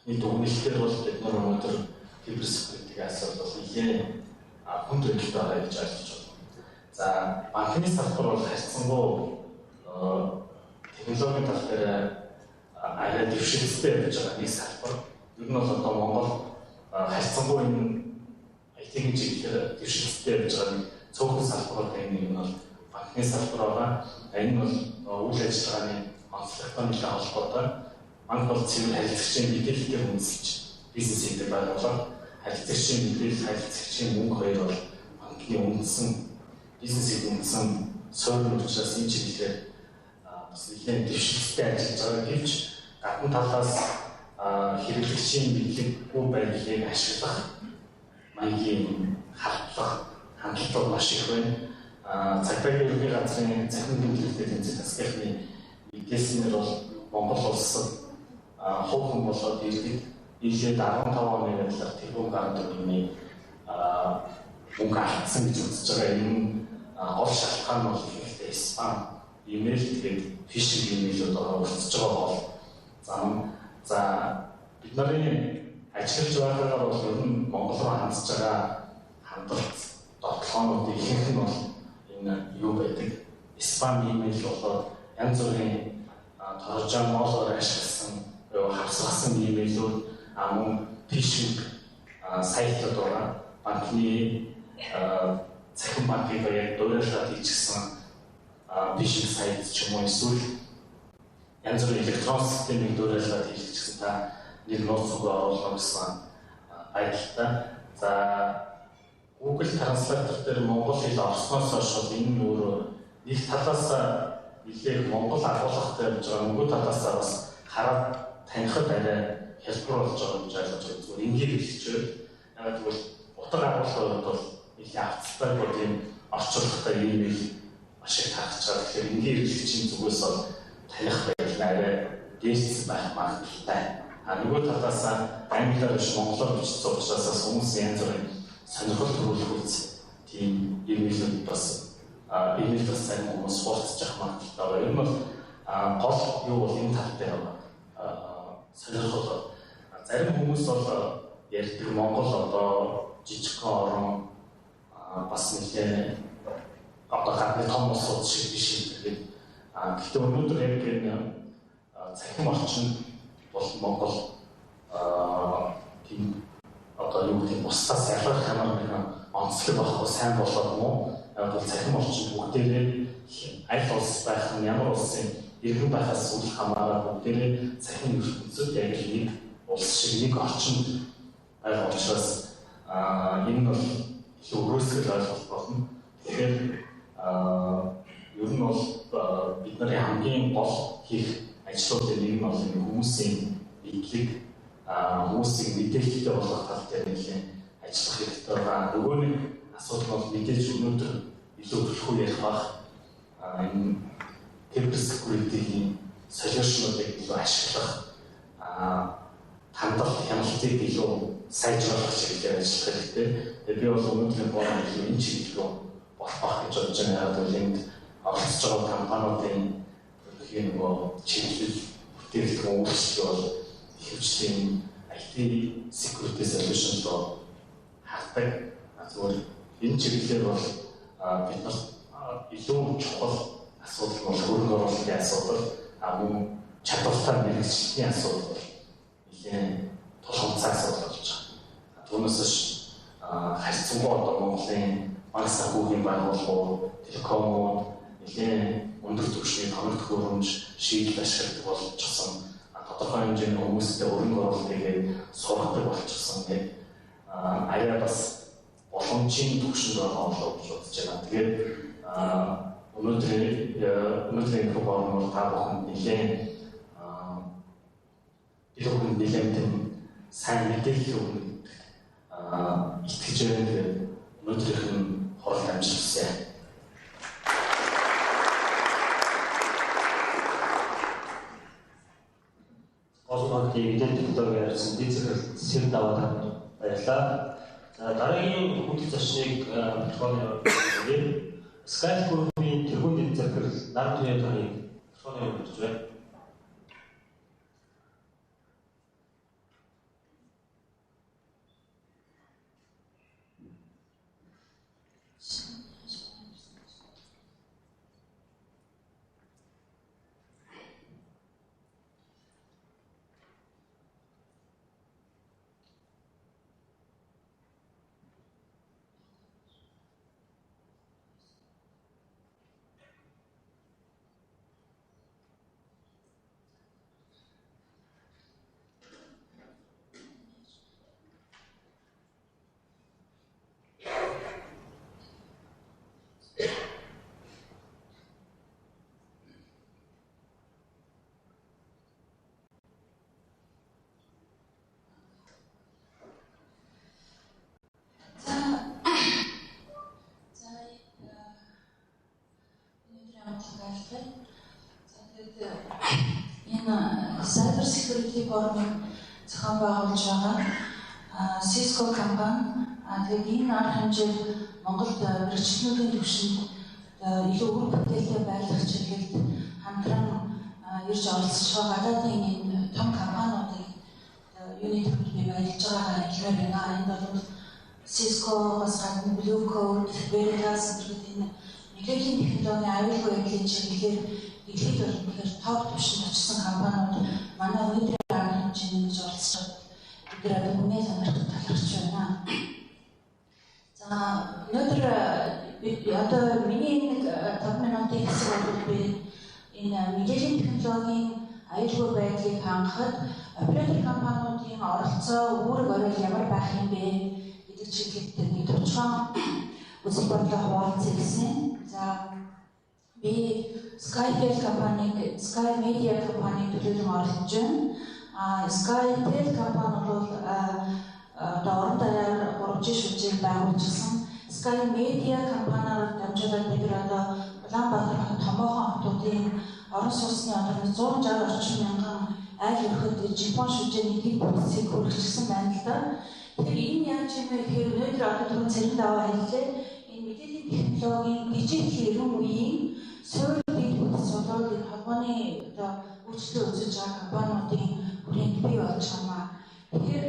дүгнэлтээр бол бид нар өнөөдөр киберсекьюритиг асуудал нэлээд хүнд төрөлтэй байгаа гэж ойлгож байна. За банкны салбар бол харьцангуй технологийн тал дээр арай дэвшилттэй байж байгаа нэг салбар. Ер нь бол одоо Монгол харьцангуй энэ IT-ийн чиглэлээр дэвшилттэй байж байгаа нэг цөөхөн салбарууд нэг нь бол банкны салбар байгаа. Энэ бол үйл ажиллагааны онцлогтой нэлээд холбоотой. Банк бол цэвэр харилцагчийн мэдээлэлээр үндэслэж бизнес хийдэг байгууллага. Харилцагчийн мэдээлэл, харилцагчийн мөнгө хоёр бол банкны үндсэн бизнесийн үндсэн суурь учраас энэ чиглэлээр бас нэлээд дэвшилттэй ажиллаж байгаа гэвч гадна талаас хэрэглэгчийн мэдлэггүй байдлыг ашиглах маягийн хандлага маш их байна. Цагдаагийн ерөнхий газрын захирал мэдлэгтэй тэмцэх засгийн мэдээлснээр бол Монгол улсад хуучин болоод иргэд нийлээд 15 оны байдлаар тэрбум гаруй төгрөгийн мөнгө алдсан гэж үзэж байгаа. Энэ гол шалтгаан бол ихэнхдээ спам, имэйл тэгээд фишинг имэйлүүд өрсөж байгаа бол за бид нарын ажиллаж байгаагаар бол ер нь Монгол руу хандж байгаа хандлт дотлоонууд ихэнх нь бол энэ юу байдаг? Спам имэйл болоод янз бүрийн торжон моолоор ашигласан хавсгасан имэйлүүд мөн фишинг сайтууд байгаа. Банкны цахим банкыг яг дуурашлаад хийчихсэн фишинг сайт ч юм уу эсвэл янз бүрийн электроник системийг дуурашлаад хийчихсэн та нэг нууц үг оруулах гэсэн байдалтай. За Google Translator дээр монгол хэл орсноос хойш энэ өөрөө нэг талаас нэлээд монгол агуулгатай болж байгаа, нөгөө талаас бас хараад танихад арай хэлбэр болж байгаа гэж ойлгож байна. Зүгээр энгийн хэлчихвэл яг тэгвэл утга агуулгын бол их авцтай бодгийн орчуулгатай имэйл маш их харагдаж байгаа. Тэгэхээр энгийн хэрэглэгчийн зүгээс бол таних байдал арай дээшсэн байх магадлалтай. Нөгөө талаас англиар биш монголоор бичсэн учраас хүмүүс янз бүрийн сонирхол төрүүлэх үс тийм имэйлүүд бас имэйл бас сайн хүмүүс хурцж авах магадлалтай. Энэ бол гол юу бол энэ тал дээр сонирхол. Зарим хүмүүс бол ярьдаг Монгол одоо жижигхэн орон бас нэлээд одоо гадны том улсууд шиг биш гэдэг. Гэхдээ өнөөдөр яг энэ цахим орчинд бол Монгол тийм одоо юу гэдэг бусдаас ялгах ямар нэгэн онцлог байхгүй сайн болоод мó яг бол цахим орчинд бүгдээрээ аль улс байх нь ямар улсын иргэн байхаас үл хамааран бүгдээрээ цахим ертөнцид яг нэг улс шиг нэг орчинд байх учраас энэ бол их өрөөсгөл ойлголт болно. Тэгэхээр ер нь бол бидний хамгийн гол хийх ажлуудын нэг нь бол хүмүүсийн мэдлэг, хүмүүсийг мэдээлэлтэй болгох тал дээр нэлээд ажиллах хэрэгтэй байгаа. Нөгөө нэг асуудал бол мэдээж өнөөдөр илүү төлхөө ярих бах энэ киберсекьюритийн солиушнуудыг илүү ашиглах хандлага хяналтыг илүү сайжруулах чиглэлээр ажиллах хэрэгтэй. Тэгээд би бол өнөөдрийн боорон илүү энэ чиглэл рүү болох гэж бодож байна. Яг л энд оролцож байгаа компаниудын нөгөө чиглэл бүтээлч үйлчлэл бол хөвчлийн IT security solution руу хатдаг. Зүгээр энэ чиглэлээр бол бид нар илүү чухал асуудал бол хөрөнгө оруулалтын асуудал, мөн чадвартай мэргэжилтийн асуудал нэлээд тулгымцсан асуудал болж байгаа. Түүнээс биш харьцангуй одоо Монголын банк санхүүгийн байгууллагууд, телекомууд нэлээд өндөр түвшний тоног төхөөрөмж шийдэл ашигладаг болчихсон. Тодорхой хэмжээний хүмүүстэй хөрөнгө оруулалтыг сургадаг болчихсон гэдэг арай бас боломжийн түвшинд байгаа гэж бодож байна. Тэгээд өнөөдрийн програм та бүхэнд нэлээд сайн мэдээлэл өгнө итгэж байна. Тэгээд өнөөдрийнх нь хурал амжилт хүсье. эдгээр технологи ярьсан дизелэр сэр даваад баярлалаа. За дараагийн хүнд зочныг микрофоны Skype Group-ийн тэргүүн захирал Нар Туяагийн микрофоны өргөж байна. Cyber Security Forum зохион байгуулж байгаа Cisco компани тэгээд энэ арга хэмжээ Монголд мэргэжлүүдийн түвшинд илүү үр бүтээлтэй байлгах чиглэлд хамтран ирж оролцож байгаа гадаадын энэ том компаниудыг юуны төвд бий байлгаж байгаа хэлмээр байна. Энд бол Cisco-гоос гадна Blue Code, Veritas гэдэг энэ мэдээллийн технологийн аюулгүй байдлын чиглэлээр дэлхийд болохоор топ түвшинд очсон компаниуд манай өнөөдрийн арга хэмжээнд оролцож бид үнэ сонирхол талархаж байна. За өнөөдөр одоо миний нэг 5 минутын хэсэг бол би энэ мэдээллийн технологийн аюулгүй байдлыг хангахад оператор компаниудын оролцоо үүрэг орол ямар байх юм бэ гэдэг чиглэлд нэг товчхон үзэл бодлоо хуваалцъя гэсэн. За би Sky Media компаниг төлөөлөн оролцож байна. Sky Tel компани бол одоо орон даяар 3 шүлжээг байгуулжсэн. Sky Media компаниар дамжуулаад бид одоо Улаанбаатар хот томоохон хотуудын орон сууцны одоо 160 орчим мянган айл өрхөд Жапон шүлжээний дэг бүсийг хөргөжсөн байна л да. Тэгэхээр энэ яаж юм бэ гэхээр өнөөдөр одоо түрүүн цэрэг даваа хэллээ. Энэ мэдээллийн технологийн дижитал эрүүн үеийн суурь дэг бүс болоод энэ холбооны одоо үйлчлэл үзэж байгаа компаниудын хүрээнд бий болж байгаа. Тэгэхээр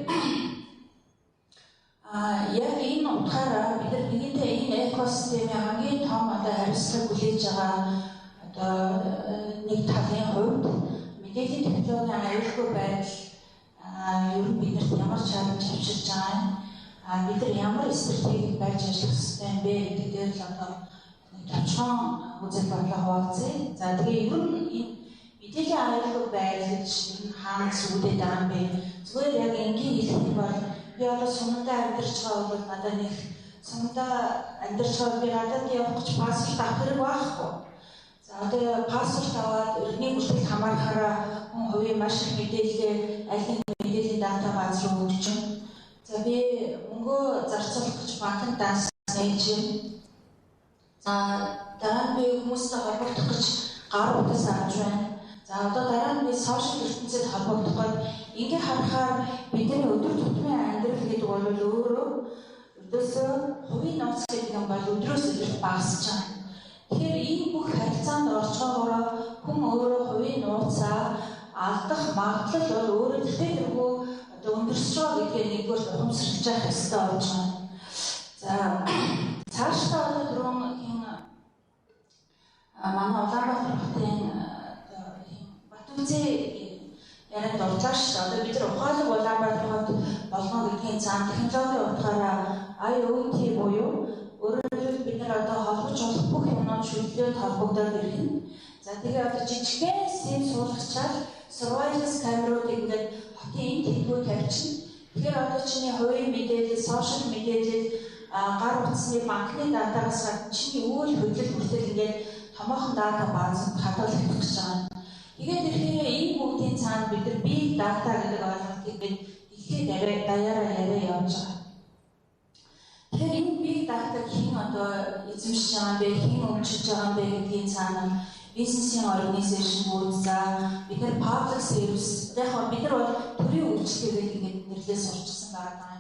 яг энэ утгаараа бид нар нэгэнтээ энэ экосистемийн хамгийн том одоо хариуцлага хүлээж байгаа одоо нэг талын хувьд мэдээллийн технологийн аюулгүй байдал ер нь биднэрт ямар чаленж авчирч байгаа бид нар ямар стратеги байж ажиллах хэрэгтэй юм бэ гэдэг дээр л одоо нэг товчхон үзэл бодлоо хуваалцъя. За тэгээ ер нь энэ мэдээллийн аюулгүй байдал гэж хаана сүлдээд байгаа юм бэ? Зүгээр яг энгийн хэлэх юм бол би одоо сумдаа амьдарч байгаа бол надад нэг сумдаа амьдарч байгаа би гадаад явах гэж паспорт авах хэрэг байхгүй. За одоо паспорт аваад өргөний бүртгэл хамаарахаараа хүн хувийн маш их мэдээлэл аль нэг мэдээллийн дата бааз руу өгч байна. За би мөнгө зарцуулах гэж банкнд данс нээж байна. За дараа нь би хүмүүстэй холбогдох гэж гар утас авч байна. За одоо дараа нь би сошиал ертөнцид холбогдох гээд ингээ харахаар бидний өдөр тутмын амьдрал гэдэг бол өөрөө өдөөсөө хувийн нууц гэдэг юм бол өдрөөс өдөрт багасж байгаа. Тэгэхээр энэ бүх харилцаанд орчгоогоор хүн өөрөө хувийн нууцаа алдах магадлал бол өөрөө тэрхүү одоо өндөрсөж байгаа гэдгээ нэггээр ухамсарлаж явах ёстой болж байна. За цаашдаа одоо түрүүн манай Улаанбаатар хотын Батүнзээ яриад дурдлаа шүү дээ. Одоо бид нар ухаалаг Улаанбаатар хот болно гэдгийн цаана технологийн утгаараа IoT буюу өөрөөр хэлбэл бид нар одоо холбож болох бүх юмнууд шүлжээд холбогдоод ирнэ. За тэгээ одоо жижигхэн SIM суулгачаар surveillance камерууд ингээд хотын энэ тэтгүү тавьчихна. Тэгэхээр одоо чиний хувийн мэдээлэл, сошиал мэдээлэл, гар утасны банкны датагаас гадна чиний үйл хөдлөл хүртэл ингээд томоохон дата баазд хадгалагдах гэж байгаа. Тэгээд ихээр энэ бүгдийн цаана бид нар big data гэдэг ойлголтыг дэлхийд даяараа яриа явуулж байгаа. Тэгэхээр энэ big data хийн одоо эзэмшиж байгаа юм бэ, хийн өмчилж байгаа юм бэ гэдгийн цаана бизнесийн организашнууд за бид нар public service яг бид нар бол төрийн үйлчлэгээ гэдэг нэрлээ сурчсан байгаа.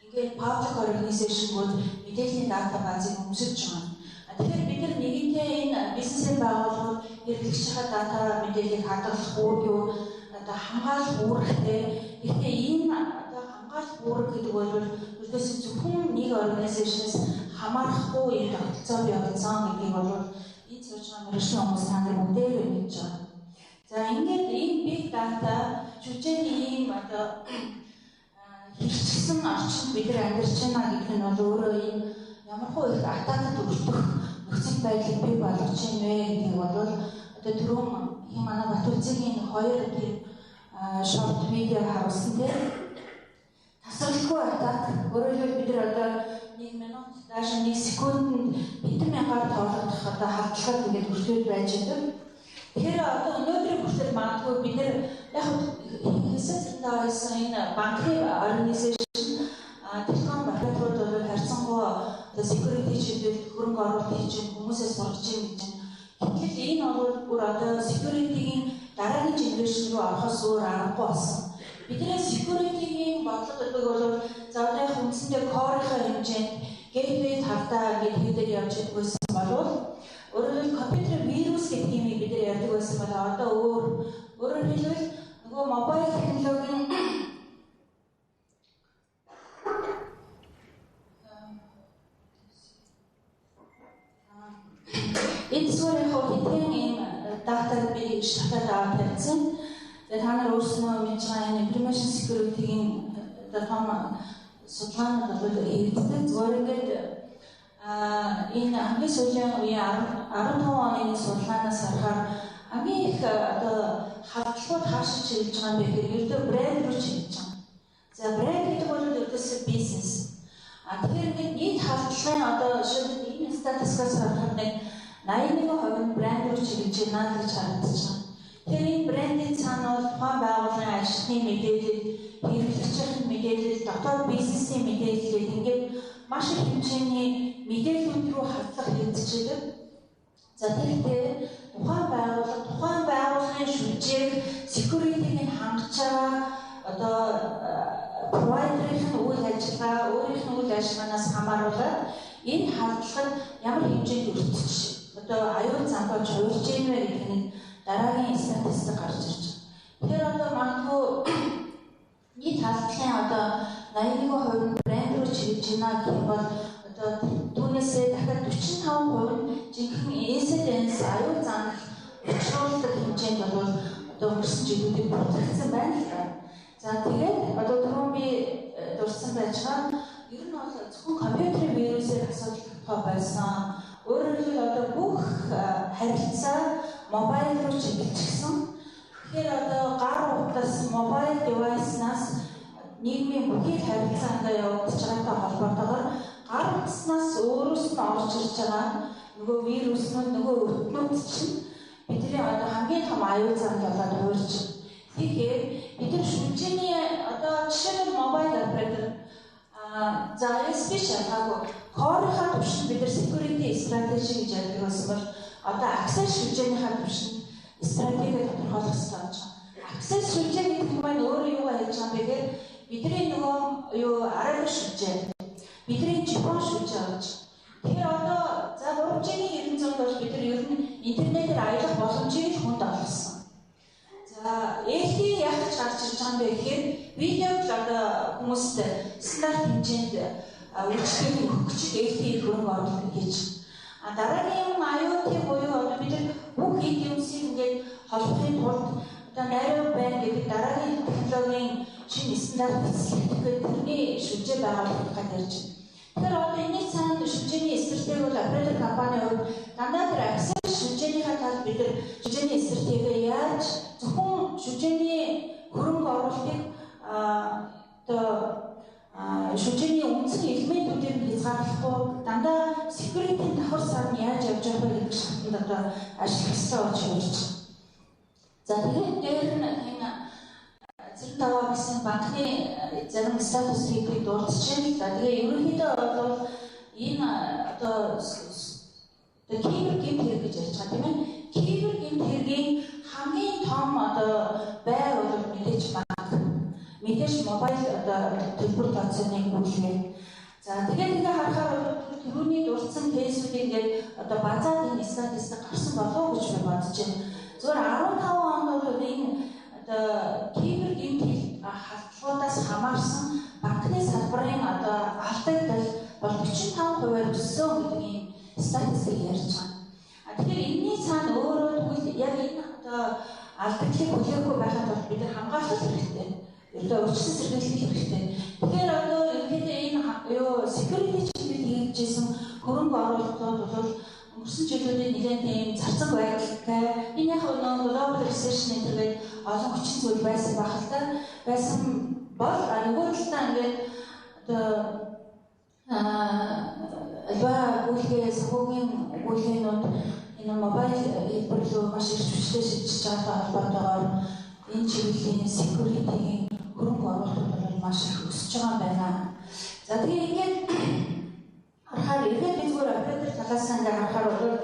Ингээд public organization-ууд мэдээллийн дата базыг өмсөж байгаа. Тэгэхээр бид нар нэгэнтээ энэ бизнесийн байгууллагууд хэрэглэж байгаа дата мэдээллийг хадгалах уу одоо хамгаалах үүрэгтэй. Гэхдээ энэ одоо хамгаалах үүрэг гэдэг бол ердөөсөө зөвхөн нэг организашнаас хамаарахгүй юм тогтолцоо явуулсан гэдгийг бол энэ зөвхөн мөрөшин хүмүүс та нар бүгдээр мэдж байгаа. За ингээд энэ big data жүжигний ийм одоо хэрэгжсэн орчинд бид нар амьдарч байна гэдэг нь бол өөрөө энэ ямар хөө их атакад өртөх нөхцөл байдлыг бий болгож байна вэ гэдгийг бол одоо түрүүн манай Батүрцгийн хоёр тийм short видео харуулсан тийм тасралтгүй атак өөрөөр бид нар одоо 1 минут даже 1 секундэд хэдэн мянгаар тоологдох одоо хавтлагад ингээд өртөж байж байгаа. Тэгэхээр одоо өнөөдрийн хүртэл магадгүй бид нар яг хэсэг зэндаасан энэ банкны организашн телеком операторууд бол харьцангуй одоо security чиглэлд хөрөнгө оруулалт хийж хүмүүсээс сургаж юм гэж байна. Гэтэл энэ бол бүр одоо security-гийн дараагийн генерашн руу орохоос өөр аргагүй болсон. Бидний security-гийн бодлого гэдэг бол за одоо яг үндсэндээ core-ийн хэмжээнд gateway тавтаа гэдэг хэдээр явж идэгсэн болов өөрөөр компьютер вирус гэдэг юм бид нар ярьдаг байсан бол одоо өөрөөр хэлбэл нөгөө мобайл технологийн энэ зүгээр хэдхэн юм датаг би шатаад аваад тавьсан. Тэгээд та нар өөрснөө мэдж байгаа энэ information security-гийн том судалгаанууд бол эргэлздэг. Зүгээр ингээд энэ хамгийн сүүлийн үеийн 15 оны судалгаанаас харахаар хамгийн их одоо хавтлагууд хаашаа чиглэж байгаа юм бэ гэхээр ердөө брэнд рүү чиглэж байгаа. За брэнд гэдэг бол ердөөсөө бизнес. Тэгэхээр ингээд нийт хавтлагын одоо шилдэг энэ статистикаас харахад нэг 81% нь брэнд рүү чиглэж байна гэж харагдаж байгаа. Тэгэхээр энэ брендийн цаана бол тухайн байгууллагын ажилтны мэдээлэл, хэрэглэгчийн мэдээлэл, дотоод бизнесийн мэдээлэл ингээд маш их хэмжээний мэдээллүүд рүү хавтлах хэрэгжижээ. За тэгэхээр тухайн байгууллагын шүлжээг security-г хангаж байгаа одоо provider-ийн үйл ажиллагаа, өөрийнх нь үйл ажиллагаанаас хамааруулаад энэ хавтлагад ямар хэмжээнд өртөж одоо аюул замбаж хуурж ийм вэ гэдэг нь дараагийн статистик гарч ирж байна. Тэгэхээр одоо магадгүй нийт хавтлагын одоо 81% нь брэнд рүү чиглэж байна гэх юм бол одоо түүнээсээ дахиад 45% нь жинхэнэ incidence аюул замбал учруулдаг хэмжээнд бол одоо өнгөрсөн жилүүдэд бүртгэгдсэн байна л да. За тэгээд одоо түрүүн би дурдсан байж байгаа ер нь бол зөвхөн компьютерийн вирусээр асуудал байсан. Өөрөөр хэлбэл одоо бүх харилцаа мобайл руу чиглэжсэн. Тэгэхээр одоо гар утас мобайл девайснаас нийгмийн бүхий харилцаанд явагдаж байгаатай холбоотойгоор гар утаснаас өөрөөс нь орж ирж байгаа нөгөө вируснууд нөгөө өртнүүд чинь бидний одоо хамгийн том аюул замд болоод хуурж байна. Тэгэхээр бид нар шүлжээний одоо жишээ нь мобайл оператор за спешиал хаагүй core-ийн төвшөнд бид нар security strategy гэж ярьдаг байсан бол одоо access шүлжээнийхээ төвшөнд стратеги тодорхойлох хэрэгтэй болж байгаа. Access шүлжээ гэдэг нь маань өөрөө юу хийж байгаа юм бэ гэхээр бидний нөгөө юу араб шүлжээ, бидний жипон шүлжээ болж. Тэгэхээр одоо за 3G-ийн 900 бол бид нар ер нь интернетээр аялах боломжийг хүнд олгосон. За LTE яг ч гарч ирж байгаа юм бэ гэхээр видеог одоо хүмүүст стандарт хэмжээнд үйлчлэгийг өгөх гэж LTE хөрөнгө оруулалт хийж байгаа. Дараагийн юм IoT буюу одоо бид нар бүх эд юмсыг ингээд холбохын тулд одоо narrowband гэдэг дараагийн технологийн шинэ стандарт эзлэхэд тэрний шүлжээ байгуулах гэж ярьж байна. Тэгэхээр одоо энэ цаана шүлжээний стратеги бол оператор компани хувьд дандаа тэр access шүлжээнийхээ талд бид нар шүлжээний стратеги яаж зөвхөн шүлжээний хөрөнгө оруулалтыг одоо шүлжээний үндсэн элементүүдээр хязгаарлахгүй дандаа security-ийн давхар сар нь яаж явж байгаа вэ гэдэг шалтгаанд одоо ажиллах ёстой болж байна. За тэгээд дээр нь энэ зэрэг таваа гэсэн банкны зарим статус хийхийг дурдж байна. Тэгээ ерөнхийдөө бол энэ одоо кибер гэмт хэрэг гэж ярьж байгаа тийм ээ. Кибер гэмт хэргийн хамгийн том одоо байр бол мэдээж банк. Мэдээж мобайл одоо төлбөр процентыг бүлгээ. За тэгээд харахаар бол түрүүний дурдсан кейсүүд ингээд одоо базаад энэ статистик гарсан болов уу гэж би бодож байна. Зөвхөн 15 онд бол энэ одоо кибер гэмт халдлагуудаас хамаарсан банкны салбарын одоо алдагдал бол 45% өссөн гэдгийг статистик ярьж байна. Тэгэхээр энэний цаана өөрөө тэгвэл яг энэ одоо алдагдлыг хүлээхгүй байхад бол бид хамгаалах хэрэгтэй. Ердөө урьдчилан сэргийлэх хэрэгтэй. Тэгэхээр одоо ерөнхийдөө энэ security чиглэл хийжсэн хөрөнгө оруулалтууд бол өнгөрсөн жилүүдэд нэлээд тийм зарцан байдалтай. Энэ яг global recession гэдэг олон хүчин зүйл байсан байх л да. Байсан бол нөгөө талаа ингээд одоо альва гүйлгээ санхүүгийн гүйлгээнүүд энэ мобайл хэлбэрлүү маш их хүчтэй шилжиж байгаа холбоотойгоор энэ чиглэлийн security-ийн хөрөнгө оруулалт бол маш их өсөж байгаа юм байна. За тэгээ ингээд харахаар эргээд зүгээр оператор талаас нь харахаар бол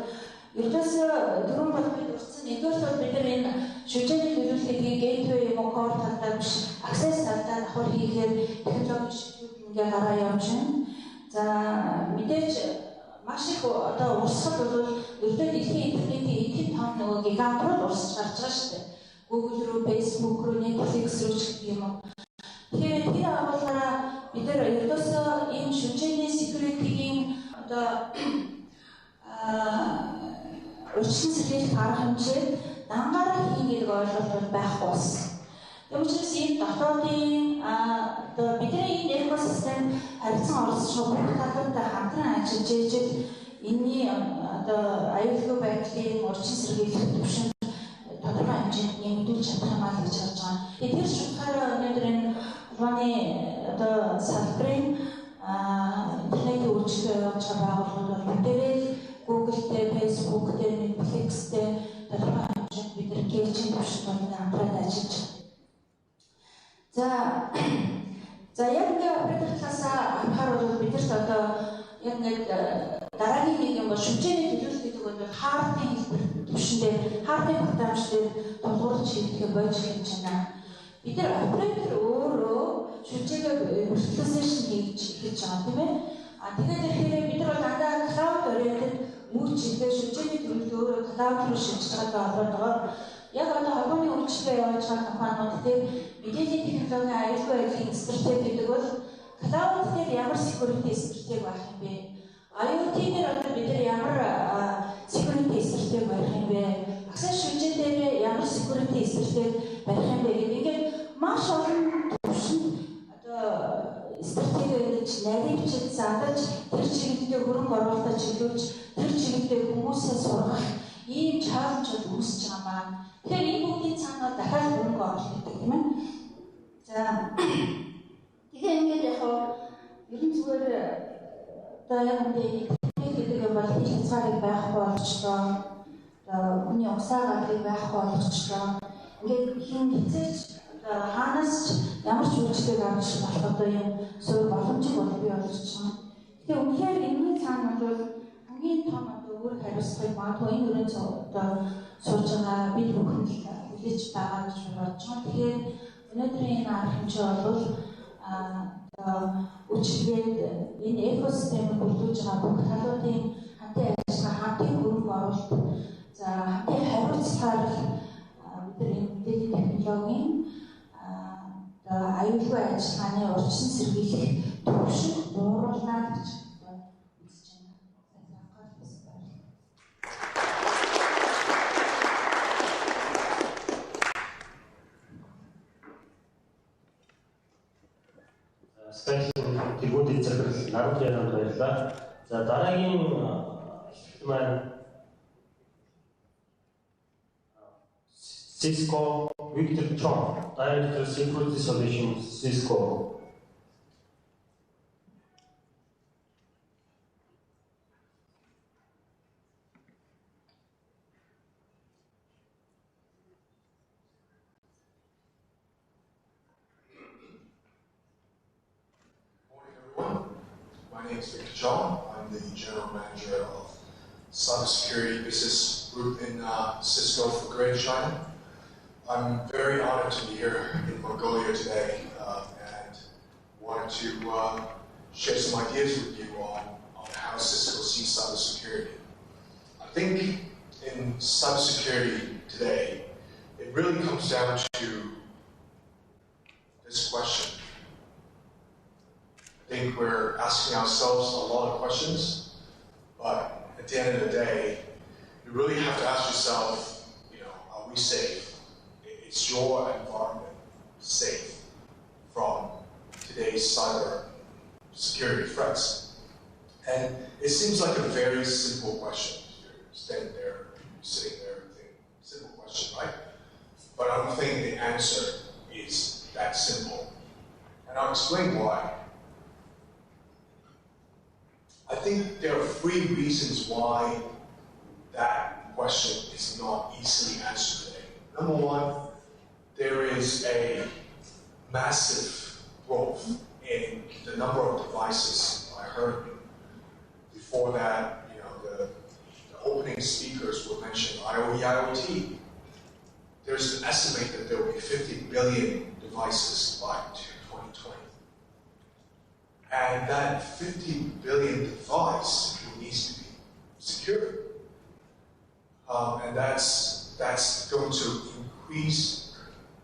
ердөөсөө дөрөв бол бид урьдсан нэгдүгээр бол бид нар энэ шүлжээний төлөвлөлтийн gateway юм уу core талдаа биш access талдаа давхар хийхээр технологи шилжүүлэлт ингээ гараа явж байна. За мэдээж маш их одоо урсгал бол ердөө дэлхийн интернетийн эдийн том нөгөө гигант руу урсж гарч байгаа шүү дээ. Google руу, Facebook руу, Netflix руу ч гэх юм уу. Тэгэхээр тэр агуулгаараа бид нар ердөөсөө энэ шүлжээний security-ийн одоо урьдчилан сэргийлэх арга хэмжээ дангаараа хийн гэдэг ойлголт бол байхгүй болсон. Тэгм учраас энэ дотоодын одоо бидний энэ экосистем харилцан оролцох бүх талуудтай хамтран ажиллаж ижил энэний одоо аюулгүй байдлын урьдчилан сэргийлэх төвшин тодорхой хэмжээнд нэмэгдүүлж чадах юм аа гэж харж байгаа. Тэгээд тэр шалтгаалаа өнөөдөр энэ Улааны одоо салбарын интернетийн үйлчлэл явуулж байгаа байгууллагууд бол бүгдээрээ Google-тэй, Facebook-тэй, Netflix-тэй тодорхой хэмжээнд бид нар гэлжийн төвшин болны хамтран ажиллаж байна. За яг ингээд оператор талаасаа харахаар бол бидэрт одоо яг ингээд дараагийн нэг юм бол шүлжээний төлөвлөлт гэдэг бол хаалтын хэлбэр төвшөндөө хаалтын багтаамжтай тулгуурлаж хийх болж хийж байна. Бид нар оператор өөрөө шүлжээгээ virtualization хийж байгаа тийм ээ. Тэгээд ихээр бид нар бол дандаа cloud oriented мөн чиглэл шүлжээний төлөвлөлт өөрөө cloud руу шилжиж байгаатай холбоотойгоор яг одоо холбооны үйлчлэл явуулж байгаа компаниуд дээр мэдээллийн технологийн аюулгүй байдлын стратеги гэдэг бол cloud дээр ямар security стратеги байх юм бэ? IoT дээр одоо бид нар ямар security стратеги байх юм бэ? Access шүлжээ дээр ямар security стратеги байх юм бэ гэдэг ингээд маш олон төвшөнд одоо стратеги гэж нарийвчилж задаж тэр чиглэлдээ хөрөнгө оруулалтаа чиглүүлж тэр чиглэлдээ хүмүүсээ сургах ийм чаленжууд үүсэж байгаа маань. Тэгэхээр энэ бүгдийн цаанаа дахиад хөрөнгө оруулалт гэдэг юм аа. За тэгэхээр ингээд яг ерөн зүгээр одоо яг үндэ гэдэг юм бол хэл цаарыг байхгүй болгочлоо. Одоо хүний усаа гадрыг байхгүй болгочлоо. Ингээд хин хизээч одоо хаанаас ч ямар ч үйлчлэг авч болох одоо юм суурь боломжийг бол бий болгож байгаа. Тэгэхээр үнэхээр энэний цаана бол хамгийн том одоо өөр хариуцлага магадгүй энэ өрөөнд одоо сууж байгаа бид бүхэн хүлээж байгаа гэж бодож байгаа. Тэгэхээр өнөөдрийн энэ арга хэмжээ бол одоо үйлчлэгээд энэ экосистемийг бүрдүүлж байгаа бүх талуудын хамтын ажиллагаа, хамтын хөрөнгө оруулалт, за хамтын хариуцлагаар бид энэ мэдээллийн технологийн одоо аюулгүй ажиллагааны урьдчилан сэргийлэх төвшин бууруулна гэж үзэж байна. Специал тэргүүдийн захирал Наран Янанд баярлалаа. За дараагийн хэлбэл маань Cisco Victor Chong, Director Security Solutions, Cisco. My name is Victor Chong. I'm the General Manager of cybersecurity business group in Cisco for Greater China. I'm very honored to be here in Mongolia today and wanted to share some ideas with you on how Cisco sees cybersecurity. I think in cybersecurity today, it really comes down to this question. I think we're asking ourselves a lot of questions, but at the end of the day, you really have to ask yourself, are we safe? Is your environment safe from today's cyber security threats? And it seems like a very simple question. You're sitting there, and think, simple question, right? But I don't think the answer is that simple. And I'll explain why. I think there are 3 reasons why that question is not easily answered today. Number 1, there is a massive growth in the number of devices. I heard before that, the opening speakers will mention IoT. There's an estimate that there will be 50 billion devices by 2020. And that 50 billion device needs to be secure. And that's going to increase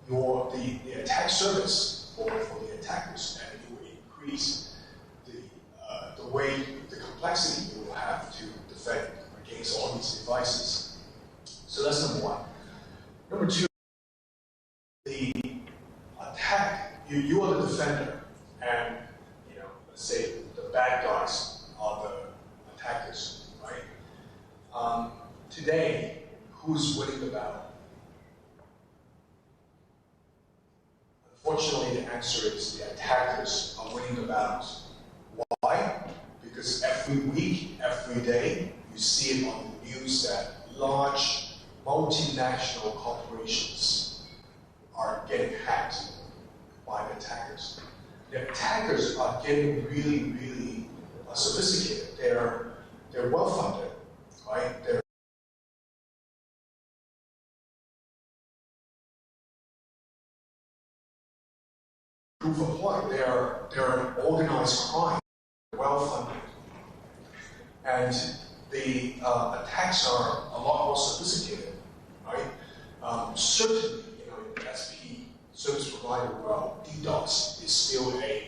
the attack surface for the attackers, and it will increase the complexity you will have to defend against all these devices. So that's number 1. Number 2, the attack, you are the defender, and let's say the bad guys are the attackers, right? Today, who's winning the battle? Unfortunately, the answer is the attackers are winning the battles. Why? Because every week, every day, you see it on the news that large multinational corporations are getting hacked by the attackers. The attackers are getting really, really sophisticated. They're well funded, right? They're proof of point. They're an organized crime, well funded, and the attacks are a lot more sophisticated, right? Certainly, in the SP service provider world, DDoS is still a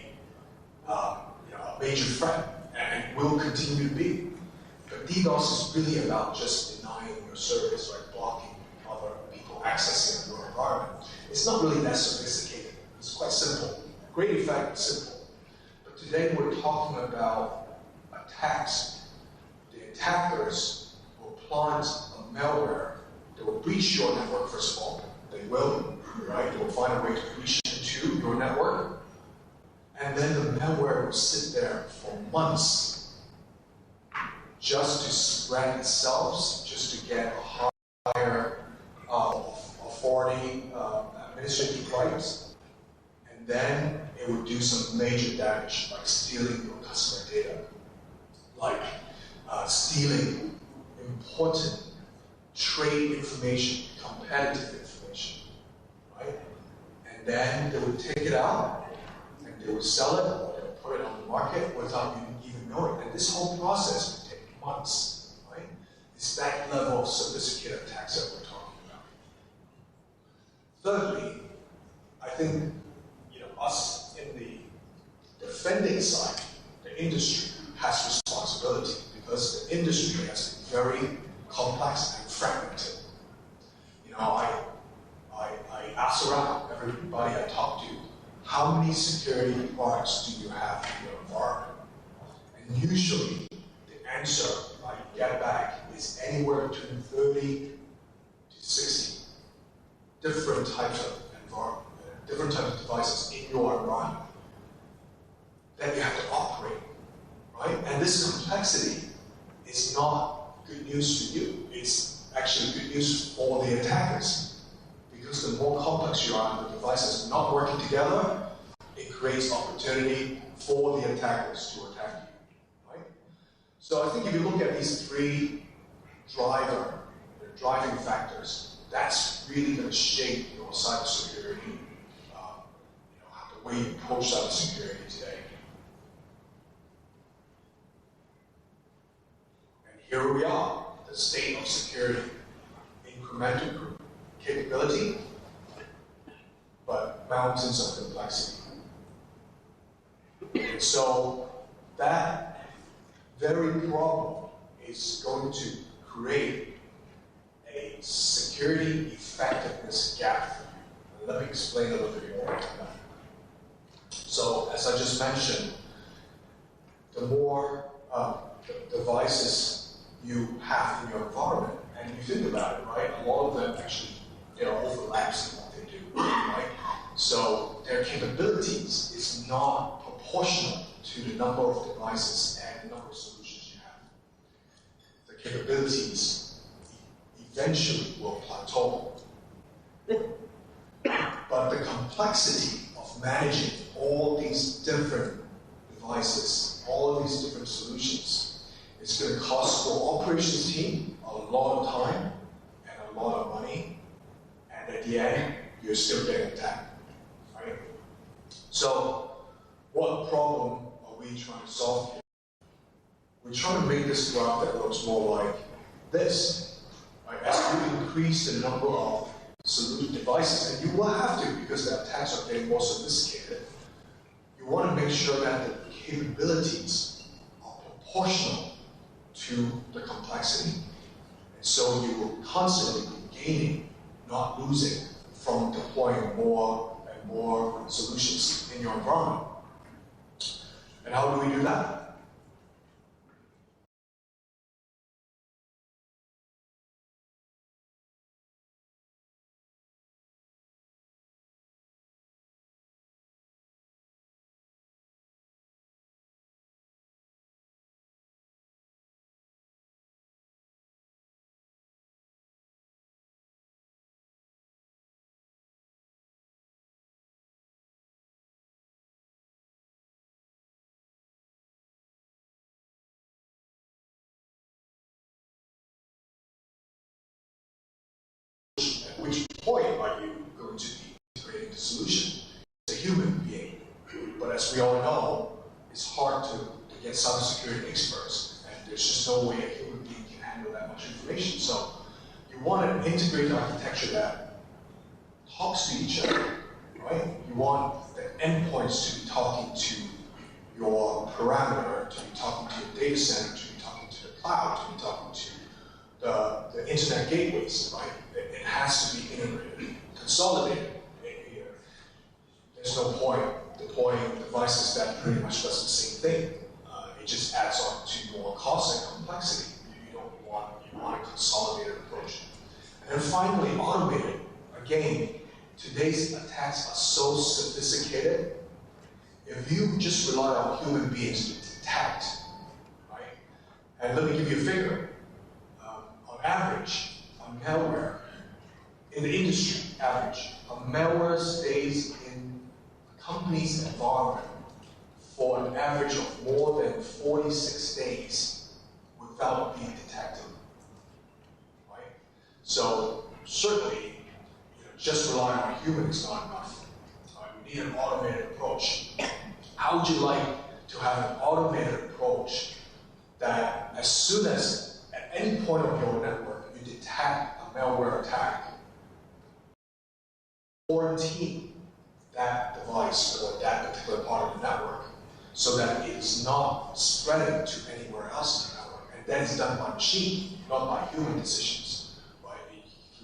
major threat, and it will continue to be. But DDoS is really about just denying your service, right? Blocking other people accessing your environment. It's not really that sophisticated. It's quite simple. Great effect, simple. But today we're talking about attacks. The attackers will plant a malware. They will breach your network, first of all. They will, right? They will find a way to breach into your network. And then the malware will sit there for months just to spread itself, just to get a higher authority, administrative rights. And then it would do some major damage, like stealing your customer data, like stealing important trade information, competitive information, right? And then they would take it out, and they would sell it, or they would put it on the market without even knowing. And this whole process would take months, right? It's that level of sophisticated attacks that we're talking about. Thirdly, I think us in the defending side, the industry has responsibility, because the industry has been very complex and fragmented. I ask around everybody I talk to, how many security products do you have in your environment? And usually, the answer I get back is anywhere between 30 to 60 different types of environment, different types of devices in your environment that you have to operate, right? And this complexity is not good news for you. It's actually good news for the attackers, because the more complex you are, the devices not working together, it creates opportunity for the attackers to attack you, right? So I think if you look at these 3 driving factors, that's really going to shape your cybersecurity, the way you approach cybersecurity today. And here we are, the state of security. Incremental capability, but mountains of complexity. And so that very problem is going to create a security effectiveness gap for you. And let me explain a little bit more about that. So as I just mentioned, the more devices you have in your environment, and you think about it, right? A lot of them actually, overlaps in what they do, right? So their capabilities is not proportional to the number of devices and the number of solutions you have. The capabilities eventually will plateau. But the complexity of managing all these different devices, all of these different solutions, it's going to cost your operations team a lot of time and a lot of money, and at the end, you're still getting attacked, right? So, what problem are we trying to solve here? We're trying to make this graph that looks more like this, right? As you increase the number of solution devices, and you will have to because the attacks are getting more sophisticated, you want to make sure that the capabilities are proportional to the complexity. And so you will constantly be gaining, not losing, from deploying more and more solutions in your environment. And how do we do that? At which point are you going to be integrating the solution? It's a human being. But as we all know, it's hard to get cybersecurity experts, and there's just no way a human being can handle that much information. So you want an integrated architecture that talks to each other, right? You want the endpoints to be talking to your parameter, to be talking to your data center, to be talking to the cloud, to be talking to the internet gateways, right? It has to be integrated, consolidated. There's no point deploying devices that pretty much does the same thing. It just adds on to more cost and complexity. You want a consolidated approach. And then finally, automated. Again, today's attacks are so sophisticated. If you just rely on human beings to detect, right? And let me give you a figure. On average, a malware, in the industry average, a malware stays in a company's environment for an average of more than 46 days without being detected, right? So certainly, just relying on a human is not enough. We need an automated approach. How would you like to have an automated approach that as soon as, at any point of your network, you detect a malware attack, quarantine that device or that particular part of the network so that it is not spreading to anywhere else in the network. And that is done by machine, not by human decisions. Right?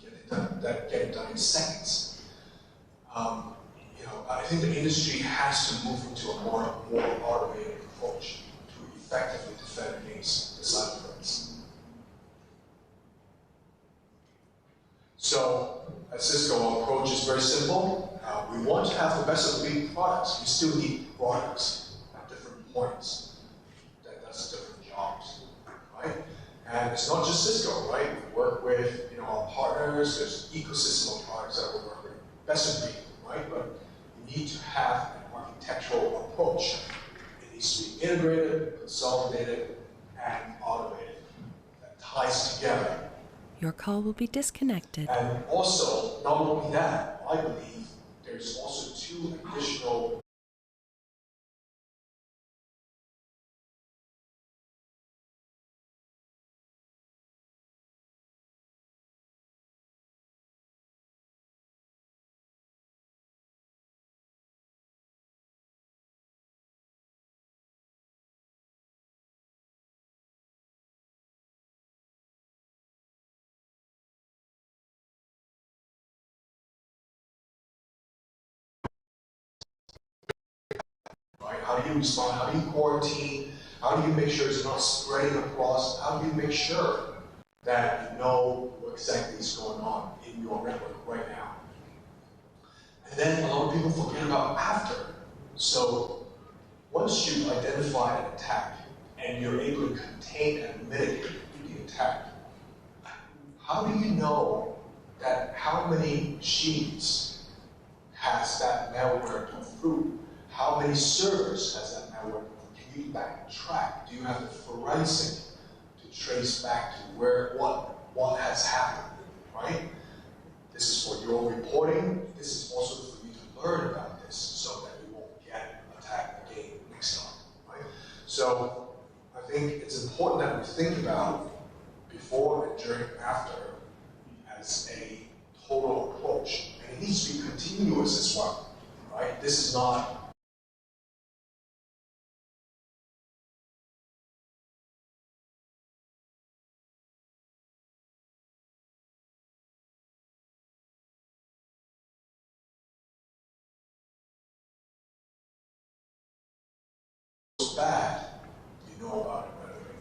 You can get it done in seconds. I think the industry has to move into a more automated approach to effectively defend against the cyber threats. So at Cisco, our approach is very simple. We want to have the best of breed products. We still need products at different points that does different jobs, right? And it's not just Cisco, right? We work with our partners. There's an ecosystem of products that we work with. Best of breed, right? But you need to have an architectural approach. It needs to be integrated, consolidated, and automated. That ties together. Your call will be disconnected. And also, not only that, I believe there's also 2 additional right? How do you respond? How do you quarantine? How do you make sure it's not spreading across? How do you make sure that you know what exactly is going on in your network right now? And then a lot of people forget about after. So once you identify an attack and you're able to contain and mitigate the attack, how do you know that how many machines has that malware come through? How many servers has that malware? Can you backtrack? Do you have the forensic to trace back to what has happened, right? This is for your reporting. This is also for you to learn about this so that you won't get attacked again next time, right? So I think it's important that we think about before and during and after as a total approach. And it needs to be continuous as well, right? This is not bad, you know about it right away.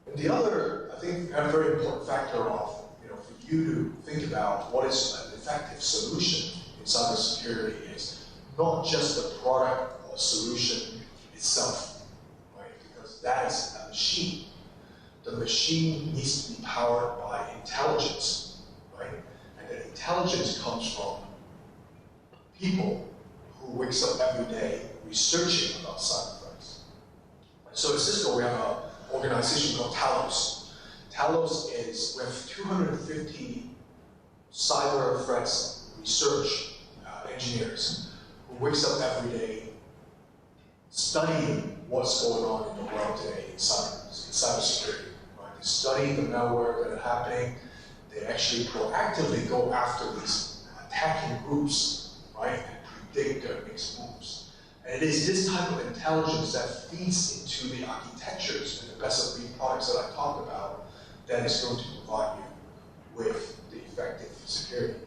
And the other, I think, a very important factor of, for you to think about what is an effective solution in cybersecurity is not just the product or solution itself, right? Because that is a machine. The machine needs to be powered by intelligence, right? And the intelligence comes from people who wakes up every day researching about cyber threats. So at Cisco, we have an organization called Talos. Talos is, we have 250 cyber threats research engineers who wakes up every day studying what's going on in the world today in cybersecurity. Right? They study the malware that are happening. They actually proactively go after these attacking groups, right? Predict their next moves. And it is this type of intelligence that feeds into the architectures and the best-of-breed products that I talked about that is going to provide you with the effective security.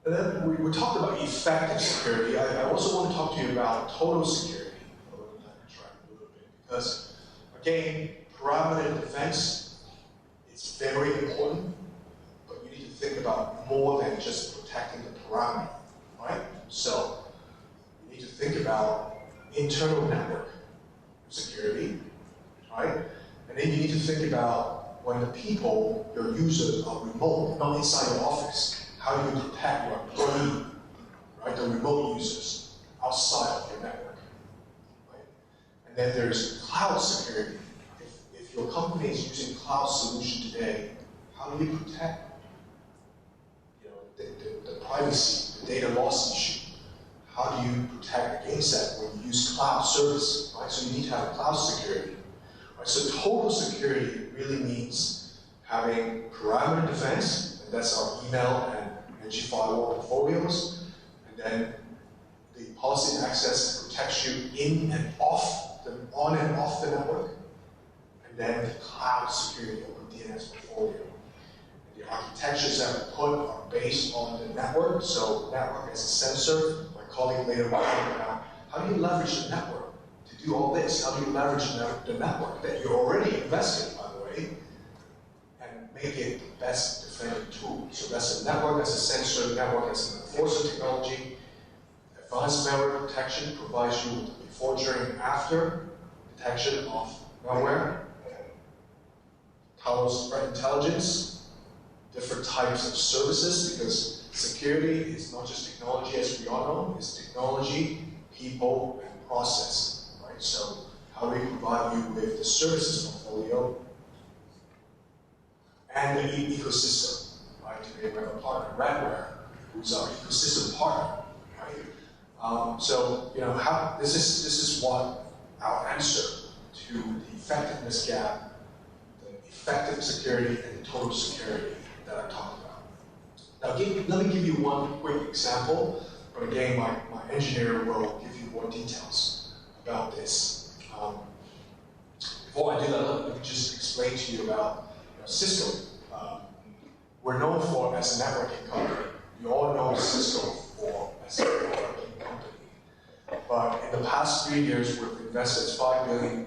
And then we talked about effective security. I also want to talk to you about total security. I'm going to track a little bit because, again, perimeter defense is very important. Think about more than just protecting the perimeter, right? So you need to think about internal network security, right? And then you need to think about when the people, your users, are remote, not inside your office. How do you protect your employee, right? The remote users outside of your network, right? And then there's cloud security. If your company is using cloud solution today, how do you protect the privacy, the data loss issue? How do you protect against that when you use cloud service, right? So you need to have cloud security, right? So total security really means having perimeter defense, and that's our email and energy firewall portfolios, and then the policy and access protects you in and off, on and off the network, and then the cloud security open DNS portfolio. The architectures that we put are based on the network, so network as a sensor. My colleague later will talk about how do you leverage the network to do all this? How do you leverage the network that you're already invested in, by the way, and make it the best defending tool? So that's the network as a sensor, network as an enforcer technology. Advanced malware protection provides you with the before, during, and after detection of malware. Talos threat intelligence. Different types of services, because security is not just technology as we all know, it's technology people, and process, right? So how do we provide you with the services portfolio and the ecosystem, right? Today we have a partner, Radware, who's our ecosystem partner, right? So this is what our answer to the effectiveness gap, the effective security, and the total security that I talked about. Now, let me give you one quick example, but again, my engineer will give you more details about this. Before I do that, let me just explain to you about Cisco. We're known as a networking company. You all know Cisco as a networking company. But in the past 3 years, we've invested $5 billion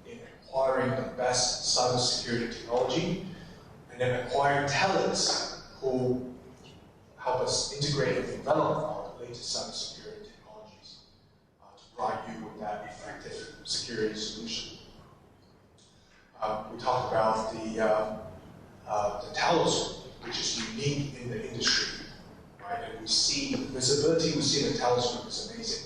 in acquiring the best cybersecurity technology, and then acquiring talents who help us integrate and develop our latest cybersecurity technologies to provide you with that effective security solution. We talked about the Talos, which is unique in the industry, right? And we see the visibility we see in the Talos Group is amazing.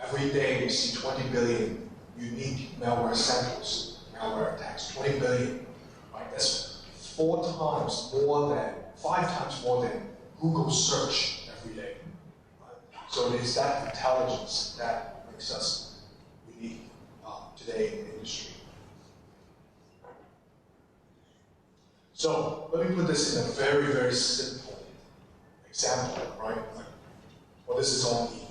Every day we see 20 billion unique malware samples, malware attacks, 20 billion, right? That's 5 times more than Google search every day, right? So it is that intelligence that makes us unique today in the industry. So let me put this in a very, very simple example, right? Like what does this all mean?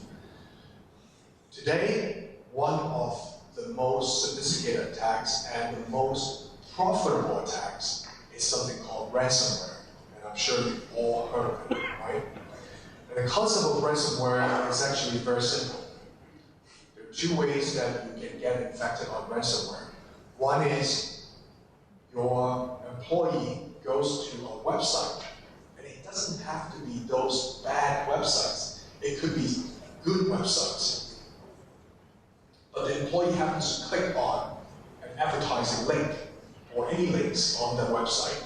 Today, one of the most sophisticated attacks and the most profitable attacks is something called ransomware. And I'm sure you've all heard of it, right? And the concept of ransomware is actually very simple. There are 2 ways that you can get infected on ransomware. One is your employee goes to a website, and it doesn't have to be those bad websites. It could be good websites. But the employee happens to click on an advertising link or any links on the website,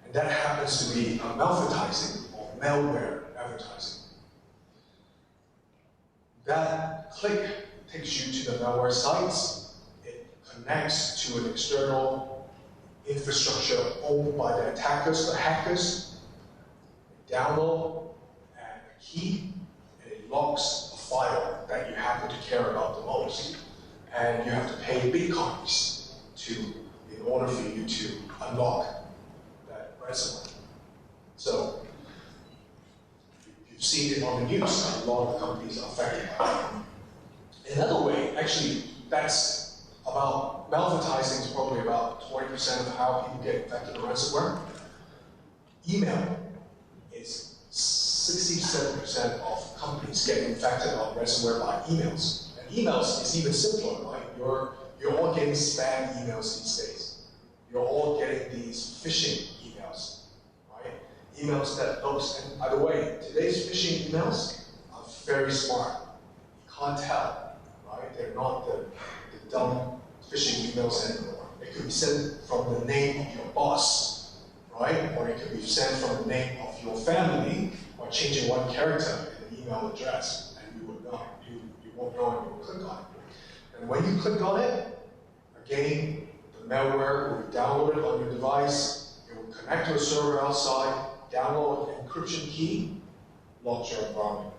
and that happens to be a malvertising or malware advertising. That click takes you to the malware sites. It connects to an external infrastructure owned by the attackers, the hackers. They download a key, and it locks a file that you happen to care about the most. And you have to pay bitcoins in order for you to unlock that ransomware. So you've seen it on the news. A lot of companies are affected by it. Another way, actually, that's about malvertising is probably about 20% of how people get infected with ransomware. Email is 67% of companies get infected on ransomware by emails. And emails is even simpler, right? You're all getting spam emails these days. You're all getting these phishing emails, right? Emails that looks, and by the way, today's phishing emails are very smart. You can't tell, right? They're not the dumb phishing emails anymore. It could be sent from the name of your boss, right? Or it could be sent from the name of your family, or changing one character in the email address, and you would know. You won't know and you'll click on it. And when you click on it, again, the malware will be downloaded on your device. It will connect to a server outside, download an encryption key, launch your environment.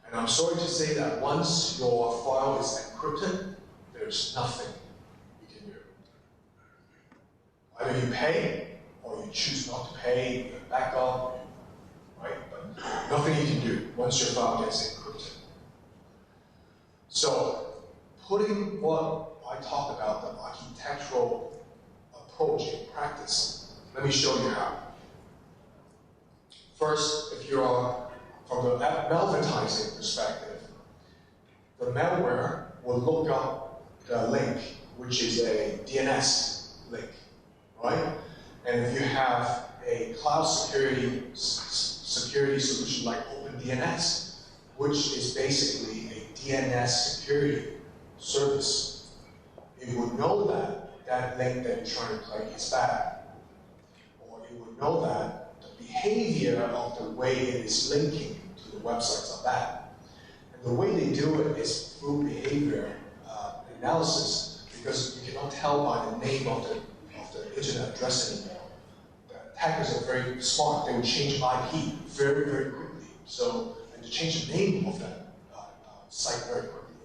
And I'm sorry to say that once your file is encrypted, there's nothing you can do. Either you pay, or you choose not to pay, you back up, right? But nothing you can do once your file gets encrypted. So, putting what I talked about, the architectural approach in practice, let me show you how. First, if you're from the malvertising perspective, the malware will look up the link, which is a DNS link, right? And if you have a cloud security solution like OpenDNS, which is basically a DNS security service, it would know that that link that you're trying to click is bad. Or it would know that the behavior of the way it is linking to the websites are bad. And the way they do it is through behavior analysis, because you cannot tell by the name of the internet address anymore. The hackers are very smart. They will change IP very, very quickly. So, and to change the name of that site very quickly.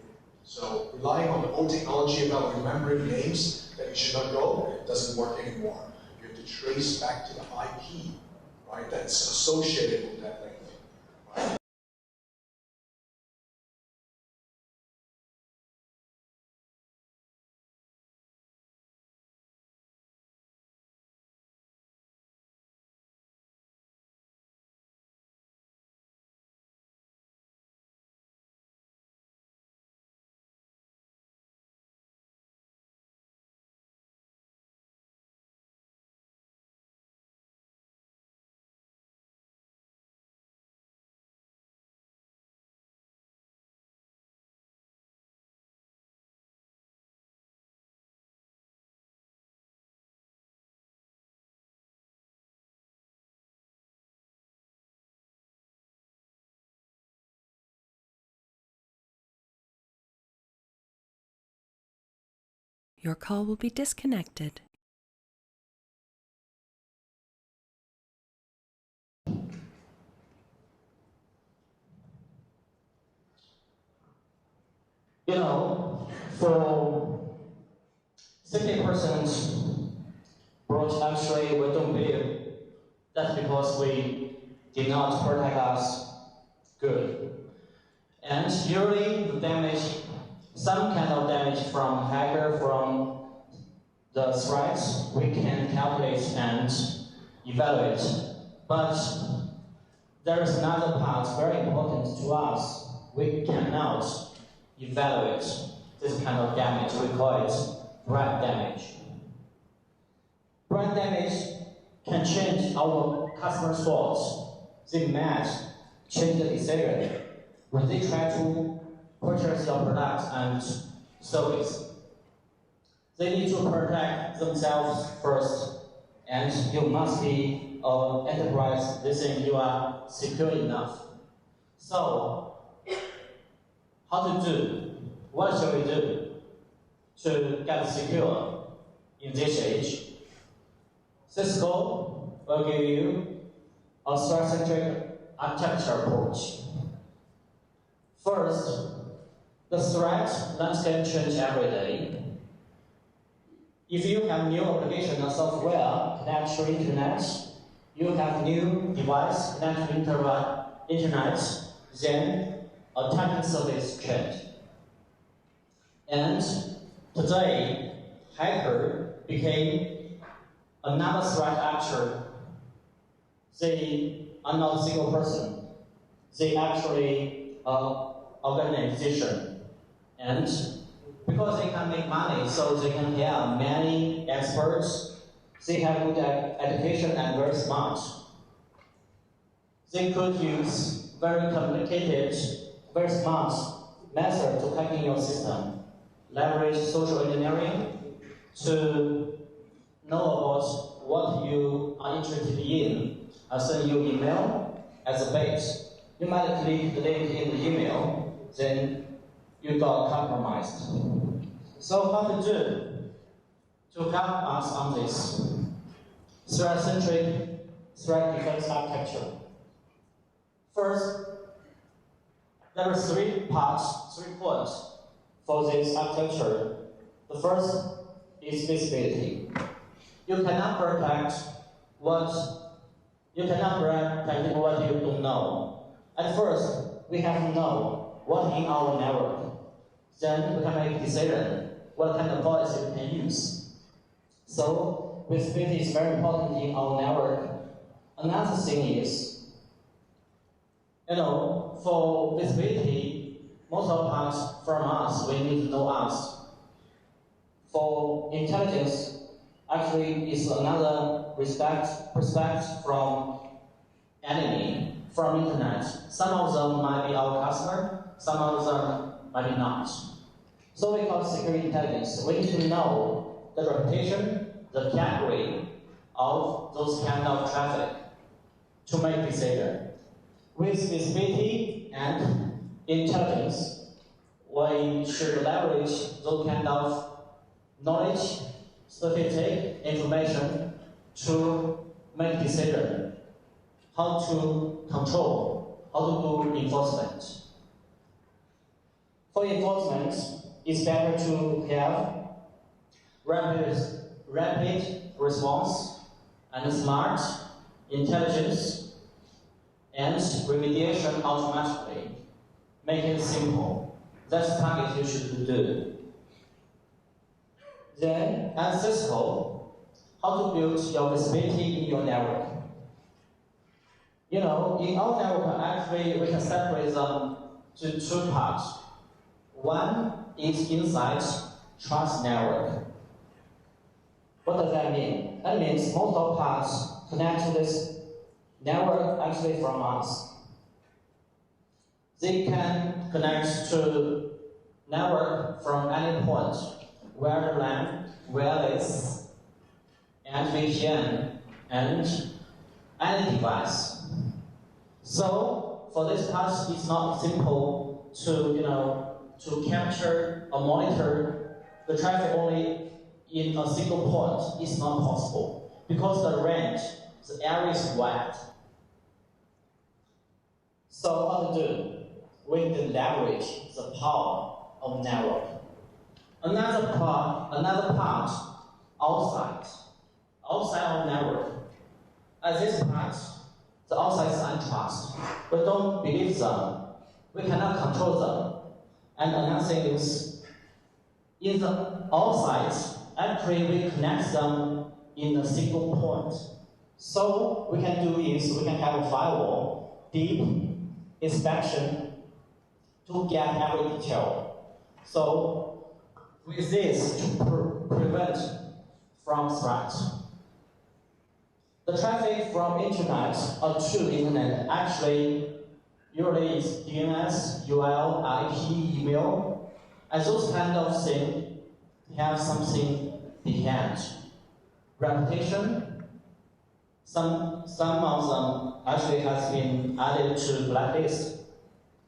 So relying on the old technology about remembering names that you should not go, it doesn't work anymore. You have to trace back to the IP, right, that's associated with that link. Right? Your call will be disconnected. You know, for 60% brought actually we don't believe that's because we did not protect us good. And usually the damage, some kind of damage from hacker, from the threats, we can calculate and evaluate. But there is another part very important to us. We cannot evaluate this kind of damage. We call it brand damage. Brand damage can change our customers' thoughts. They might change the decision when they try to purchase your product and service. They need to protect themselves first, and you must be an enterprise. They think you are secure enough. So, how to do? What shall we do to get secure in this age? Cisco will give you a threat-centric architecture approach. First, the threat landscape changes every day. If you have new application or software connect to internet, you have new device connect to internet, then attacking service change. And today, hacker became another threat actor. They are not a single person. They actually are organization. And because they can make money, so they can hire many experts. They have good education and very smart. They could use very complicated, very smart method to hacking your system. Leverage social engineering to know about what you are interested in. I send you email as a base. You might click the link in the email, then you got compromised. So how to do to help us on this threat-centric threat defense architecture? First, there are 3 points for this architecture. The first is visibility. You cannot protect what you don't know. At first, we have to know what in our network. Then we can make a decision what kind of policy we can use. So visibility is very important in our network. Another thing is, for visibility, most of us from us, we need to know us. For intelligence, actually is another perspective from enemy, from internet. Some of them might be our customer, some of them might be not. So we call security intelligence. We need to know the reputation, the category of those kind of traffic to make decision. With visibility and intelligence, we should leverage those kind of knowledge, statistic, information to make decision, how to control, how to do enforcement. For enforcement, it's better to have rapid response and smart intelligence and remediation automatically. Make it simple. That's the target you should do. Then, at Cisco, how to build your visibility in your network. You know, in our network, actually, we can separate them to two parts. One is inside trust network. What does that mean? That means most of parts connect to this network actually from us. They can connect to network from any point, where the LAN, wireless, and VPN, and any device. So for this part, it's not simple to capture or monitor the traffic only in a single point. It's not possible because the range, the area is wide. So what to do? We need to leverage the power of network. Another part outside of network. At this part, the outside is untrust. We don't believe them. We cannot control them. And another thing is, in the outside, actually we connect them in a single point. So we can do is we can have a firewall, deep inspection to get every detail. So with this to prevent from threat. The traffic from internet or to internet actually usually is DNS, URL, IP, email, and those kind of things have something behind. Reputation, some of them actually has been added to blacklist.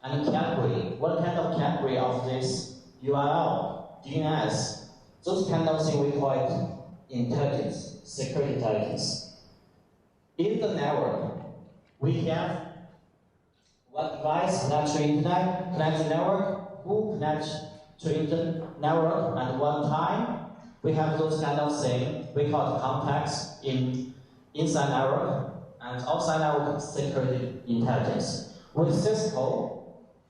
And category, what kind of category of this URL, DNS, those kind of things we call it intelligence, security intelligence. In the network, we have what device connects to internet, connects to network, who connects to internet network at one time. We have those kind of things, we call it context inside network and outside network security intelligence. With Cisco,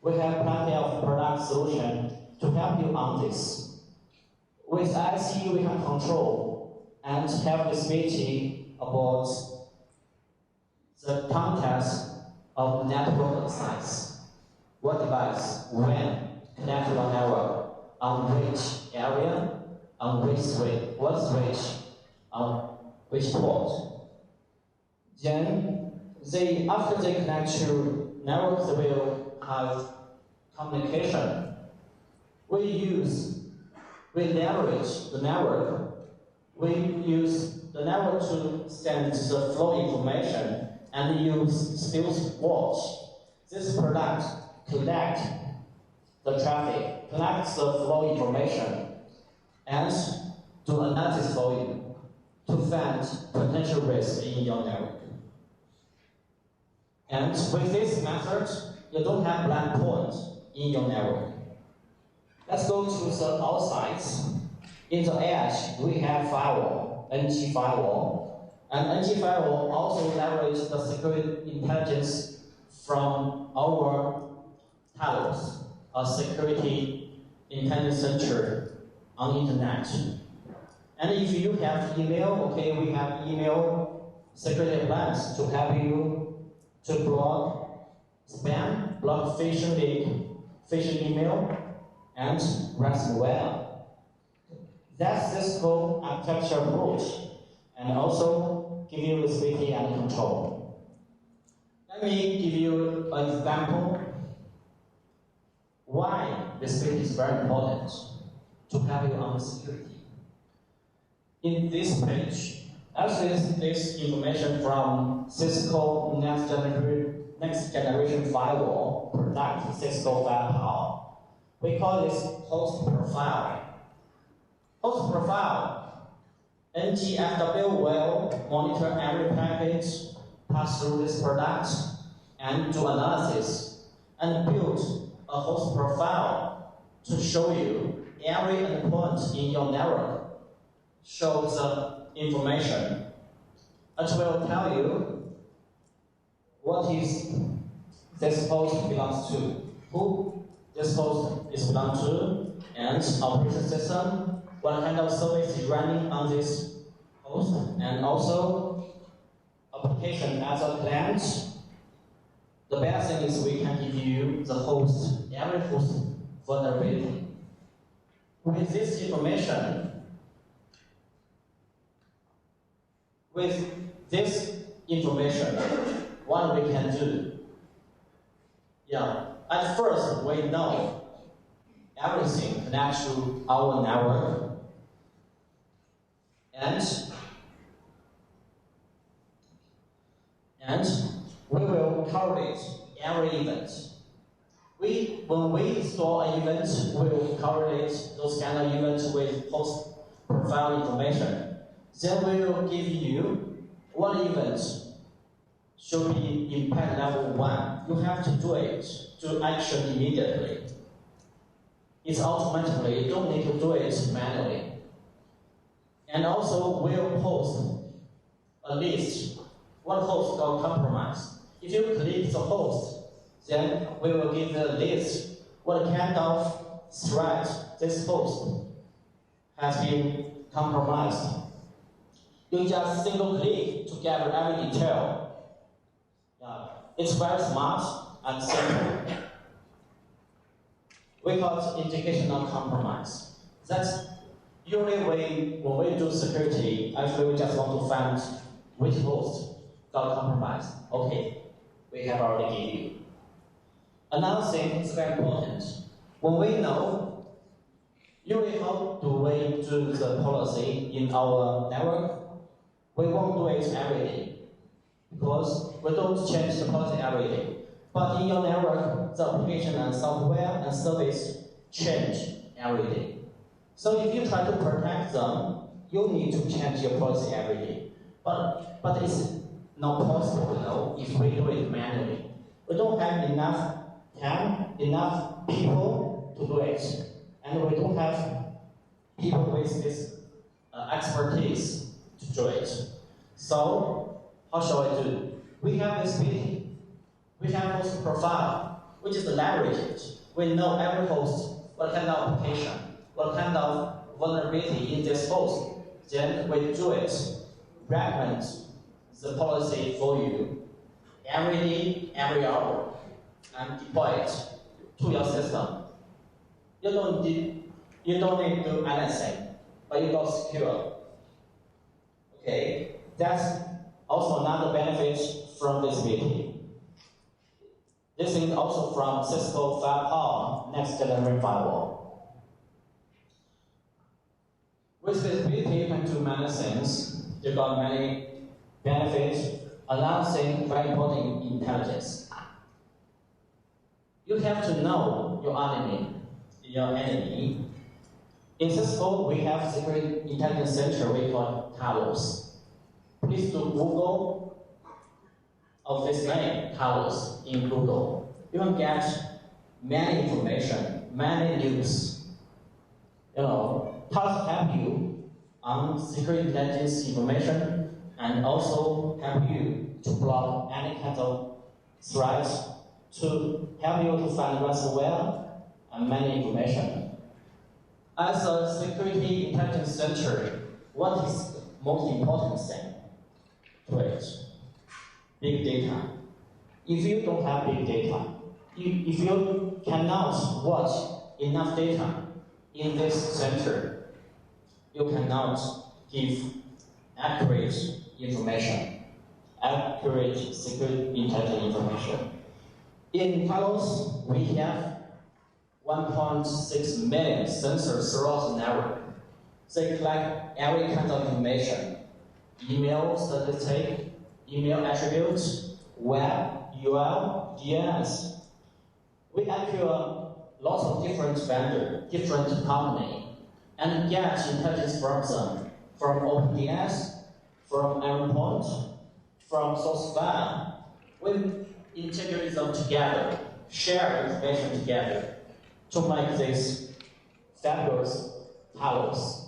we have plenty of product solution to help you on this. With ISU, we can control and have visibility about the context of network size. What device, when, connect to your network, on which area, on which switch, what switch, on which port. Then, after they connect to network, they will have communication. We leverage the network. We use the network to send the flow information and use Spills Watch. This product collects the traffic, collects the flow information, and do analysis for you to find potential risk in your network. And with this method, you don't have blank points in your network. Let's go to the outside. In the edge, we have firewall, NG firewall. And NG firewall also leverages the security intelligence from our Talos, a security intelligence center on the internet. And if you have email, okay, we have email security plans to help you to block spam, block phishing link, phishing email, and ransomware. That's Cisco architecture approach, and also give you visibility and control. Let me give you an example why visibility is very important to help you on security. In this page, actually this information from Cisco next next generation firewall product, Cisco Firewall. We call this host profile. Host profile, NGFW will monitor every packet pass through this product and do analysis and build a host profile to show you every endpoint in your network shows the information. It will tell you what is this host belongs to, who this host is belong to, and operation system, what kind of service is running on this host, and also application as a client. The best thing is we can give you the host, every host vulnerability. With this information, what we can do? At first, we know everything connects to our network, and we will correlate every event. When we store an event, we will correlate those kind of events with host profile information. Then we will give you what event should be impact level 1. You have to do it to action immediately. It's automatically, you don't need to do it manually. And also we'll post a list, what host got compromised. If you click the host, then we will give the list what kind of threat this host has been compromised. You just single click to gather every detail. It's very smart and simple. We call it indication compromise. That's usually when we do security, actually we just want to find which host got compromised. Okay, we have already given you. Another thing is very important. When we know, usually how do we do the policy in our network? We won't do it every day because we don't change the policy every day. But in your network, the application and software and service change every day. So if you try to protect them, you need to change your policy every day. But it's not possible, if we do it manually. We don't have enough time, enough people to do it. And we don't have people with this expertise to do it. So, how shall I do? We have this meeting. We have host profile. We just leverage it. We know every host, what kind of application, what kind of vulnerability in this host. Then we do it, recommend the policy for you every day, every hour, and deploy it to your system. You don't need to do anything, but you got secure. Okay, that's also another benefit from this meeting. This is also from Cisco Firewall, next generation firewall. With this meeting, you can do many things. You got many benefits. Another thing, very important, intelligence. You have to know your enemy. In Cisco, we have security intelligence center we call Talos. Please do Google of this name, Talos, in Google. You will get many information, many news. Talos help you on security intelligence information and also help you to block any kind of threats, to help you to find ransomware and many information. As a security intelligence center, what is the most important thing to it? Big data. If you don't have big data, if you cannot watch enough data in this center, you cannot give accurate information, accurate security intelligence information. In Talos, we have 1.6 million sensors throughout the network. They collect every kind of information: email statistic, email attributes, web UL, GS. We acquire lots of different vendors, different companies, and get intelligence from them, from OpenDS, from Endpoint, from SourceWeb. We integrate them together, share information together to make this fabulous Talos.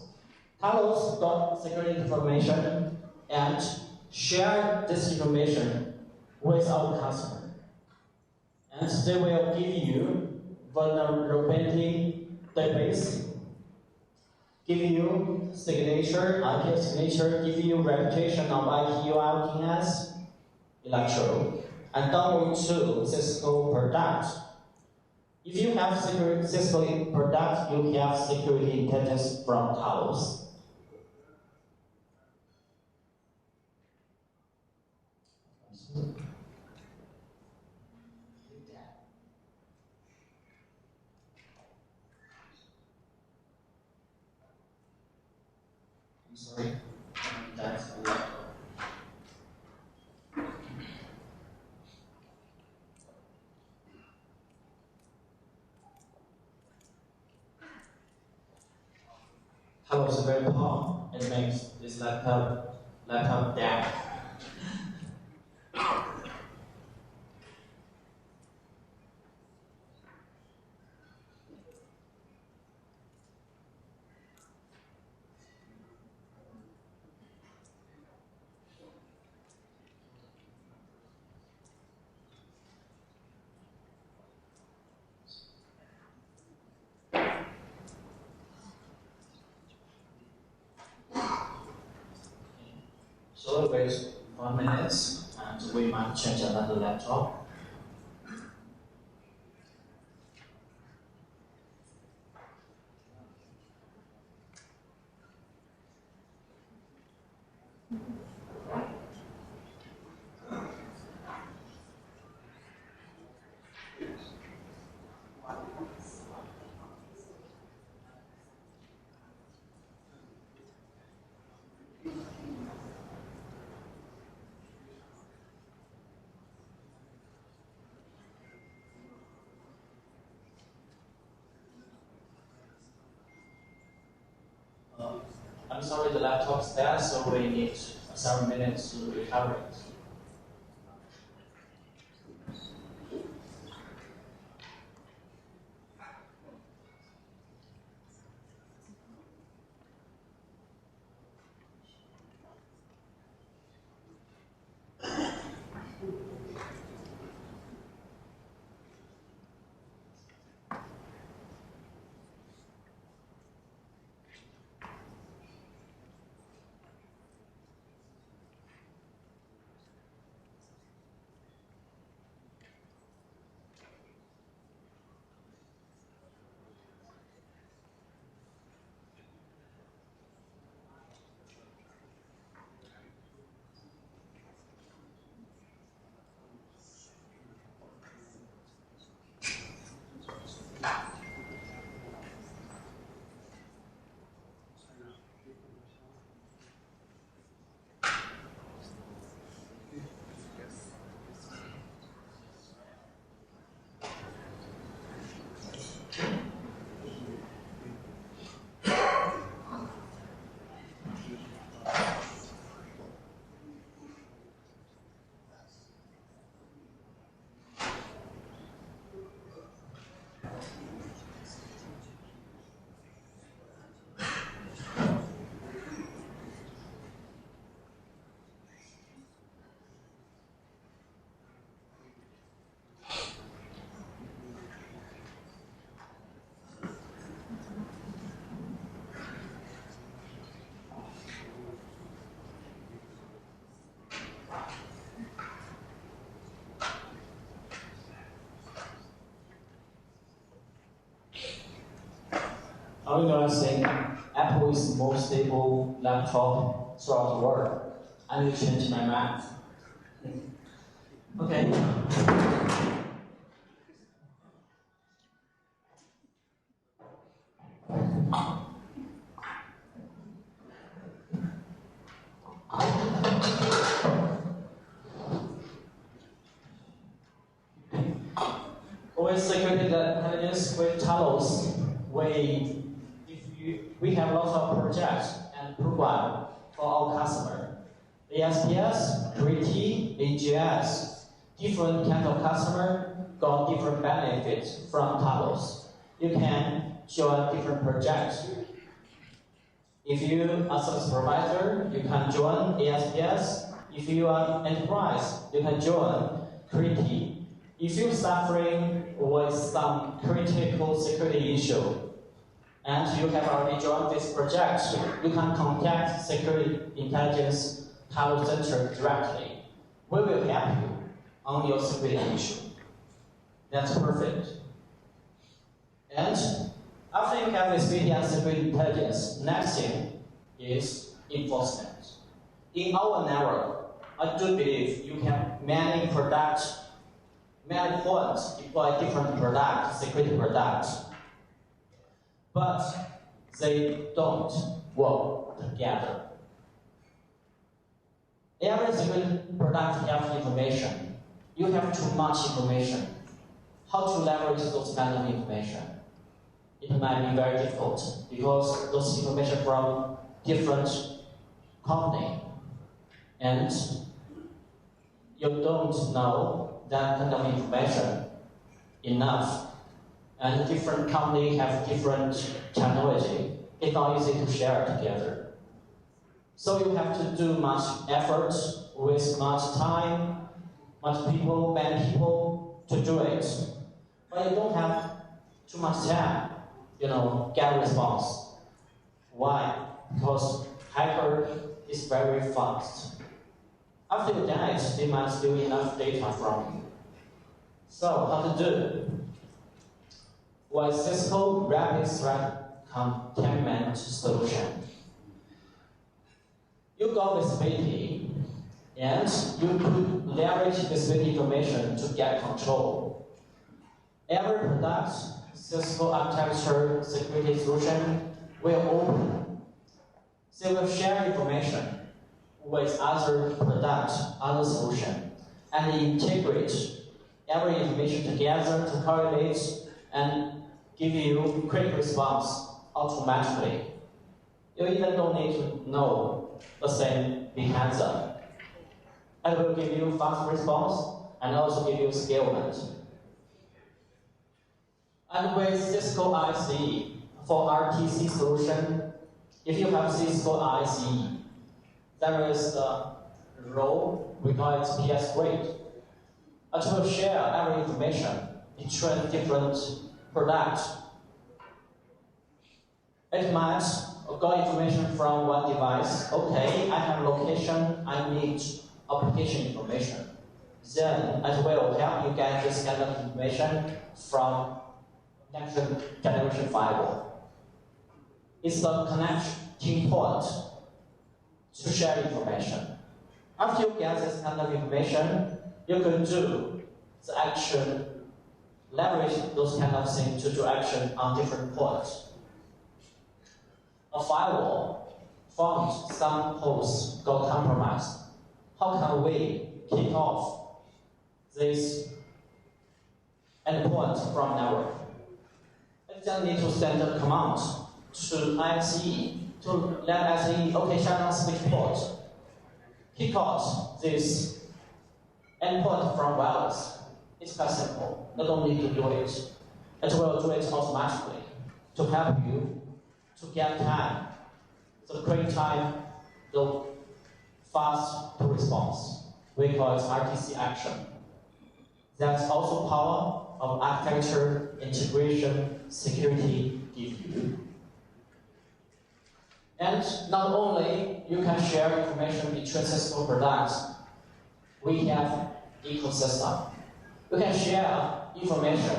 Talos got security information and share this information with our customer. And they will give you vulnerability database, give you signature, IP signature, give you reputation of IP UIDNS, Electro, and download to Cisco product. If you have Cisco product, you have security intelligence from Talos. I'm sorry, that's a laptop. Talos is very powerful. It makes this laptop dead. So wait 1 minute, and we might change another laptop. I'm sorry, the laptop's dead, so we need several minutes to recover it. How do I think Apple is the most stable laptop throughout the world? I will change my mind. Okay. with security intelligence, with Talos, we have lots of projects and program for our customer. ASPS, Gritty, AGS, different kind of customer got different benefits from Talos. You can join different projects. If you are a service provider, you can join ASPS. If you are enterprise, you can join Gritty. If you're suffering with some critical security issue, and you have already joined this project, you can contact Security Intelligence Talos Center directly. We will help you on your security issue. That's perfect. And after you have visibility and security intelligence, next thing is enforcement. In our network, I do believe you have many products, many points deploy different products, security products, but they don't work together. Every security product has information. You have too much information. How to leverage those kind of information? It might be very difficult because those information from different company, and you don't know that kind of information enough, and different companies have different technology. It's not easy to share together. So you have to do much effort, waste much time, many people to do it. But you don't have too much time, get a response. Why? Because hacker is very fast. After you done it, they might steal enough data from you. So how to do? With Cisco Rapid Threat Containment Solution, you got visibility, and you could leverage visibility information to get control. Every product, Cisco architecture security solution will open. They will share information with other products, other solution, and integrate every information together to correlate and give you quick response automatically. You even don't need to know the same behind them. And will give you fast response and also give you scalability. And with Cisco ISE for RTC solution, if you have Cisco ISE, there is a role we call it PS grade. It will share every information between different products. It might got information from one device. Okay, I have location, I need application information. Then it will help you get this kind of information from next generation firewall. It's the connecting point to share information. After you get this kind of information, you can do the action, leverage those kind of things to do action on different points. A firewall found some hosts got compromised. How can we kick off this endpoint from network? It just need to send a command to ISE to let ISE, okay, shut down switch port. Kick out this endpoint from wireless. It's quite simple. You don't need to do it. It will do it automatically to help you to get time, the quick time, the fast to response. We call it RTC action. That's also power of architecture, integration, security give you. And not only you can share information between Cisco products, we have ecosystem. You can share information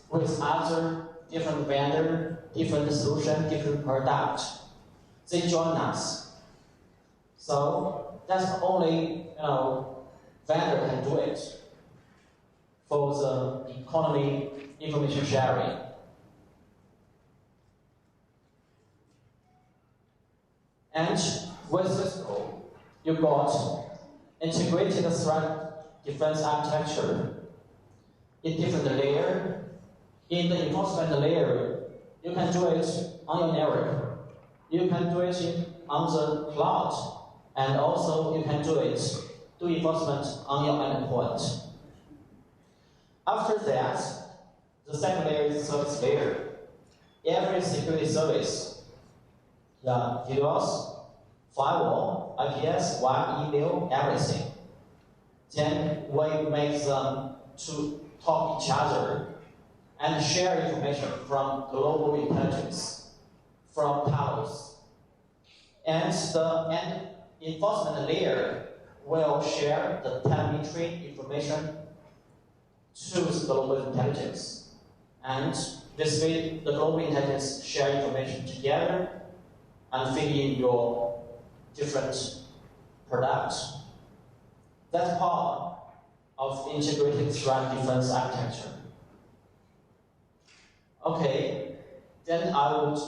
with other different vendor, different solution, different product. They join us. So that's only vendor can do it for the economy information sharing. And with Cisco, you got integrated threat defense architecture. in different layer. In the enforcement layer, you can do it on your network. You can do it on the cloud, and also you can do enforcement on your endpoint. After that, the second layer is the service layer. Every security service, DDoS, firewall, IPS, web, email, everything. Then we make them to talk each other and share information from global intelligence, from towers. And the enforcement layer will share the telemetry information to the global intelligence. And this way, the global intelligence share information together and feed in your different products. That's part of integrated threat defense architecture. Okay, then I would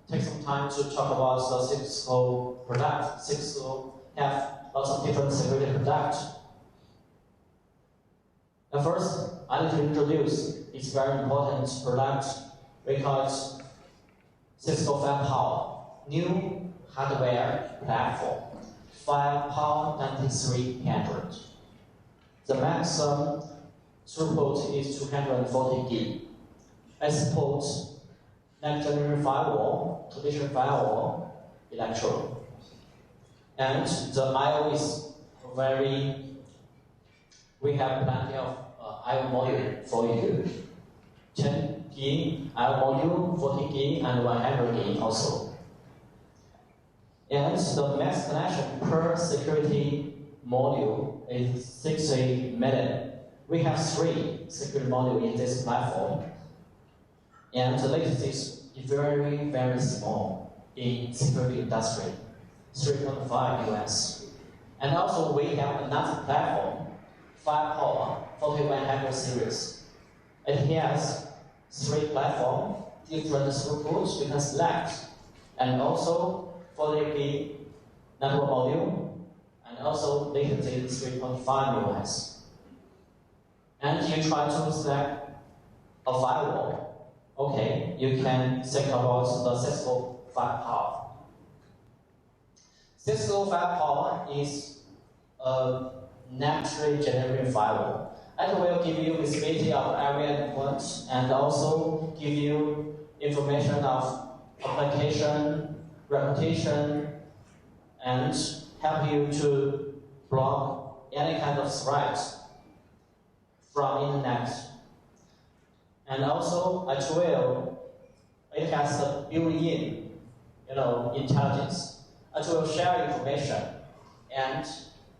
take some time to talk about the Cisco product. Cisco have lots of different security products. And first, I need to introduce its very important product. We call it Cisco Firepower, new hardware platform, Firepower 9300. The maximum throughput is 240 gig. I support next generation firewall, traditional firewall, electro. And the I/O is we have plenty of I/O module for you. 10 gig I/O module, 40 gig, and 100 gig also. And the max connection per security module is 60 million. We have 3 security modules in this platform. And the latency is very, very small in security industry, 3.5 US. And also we have another platform, Firepower 4100 series. It has 3 platforms, different throughputs you can select, and also 40 gig network module, and also latency 3.5 US. And you try to select a firewall. Okay, you can think about the Cisco Firepower. Cisco Firepower is a naturally generated firewall. It will give you visibility of every endpoint and also give you information of application, reputation, and help you to block any kind of threat from internet. And also, it has a built-in, intelligence. It will share information and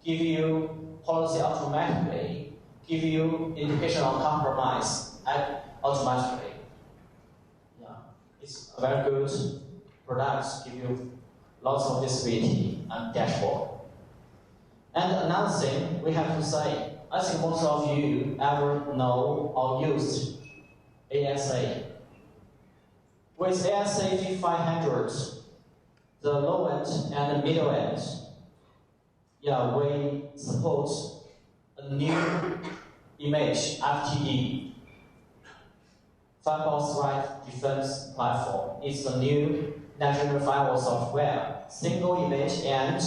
give you policy automatically, give you indication of compromise automatically. Yeah, it's a very good product, give you lots of visibility and dashboard. And another thing we have to say, I think most of you ever know or used ASA. With ASA 5500, the low end and the middle end, we support a new image FTD, Firepower Threat Defense Platform. It's a new national firewall software, single image, and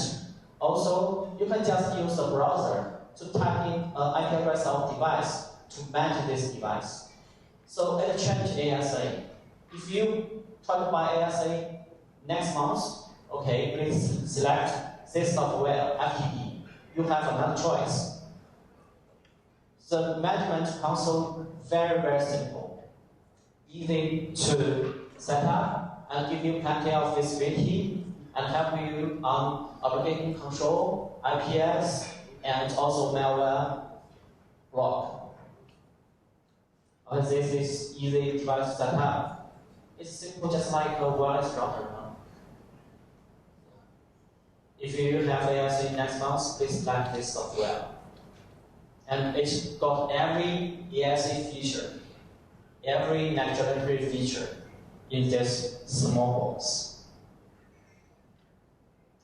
also you can just use the browser to type in an IP address of device to manage this device. So it changed ASA. If you try to buy ASA next month, okay, please select this software, FTD. You have another choice. The management console, very, very simple. Easy to set up and give you plenty of visibility and help you on application control, IPS, and also malware block. This is easy device to set up. It's simple, just like a wireless router. If you have ASA next month, please select this software. And it's got every ASA feature, every next generation feature in this small box.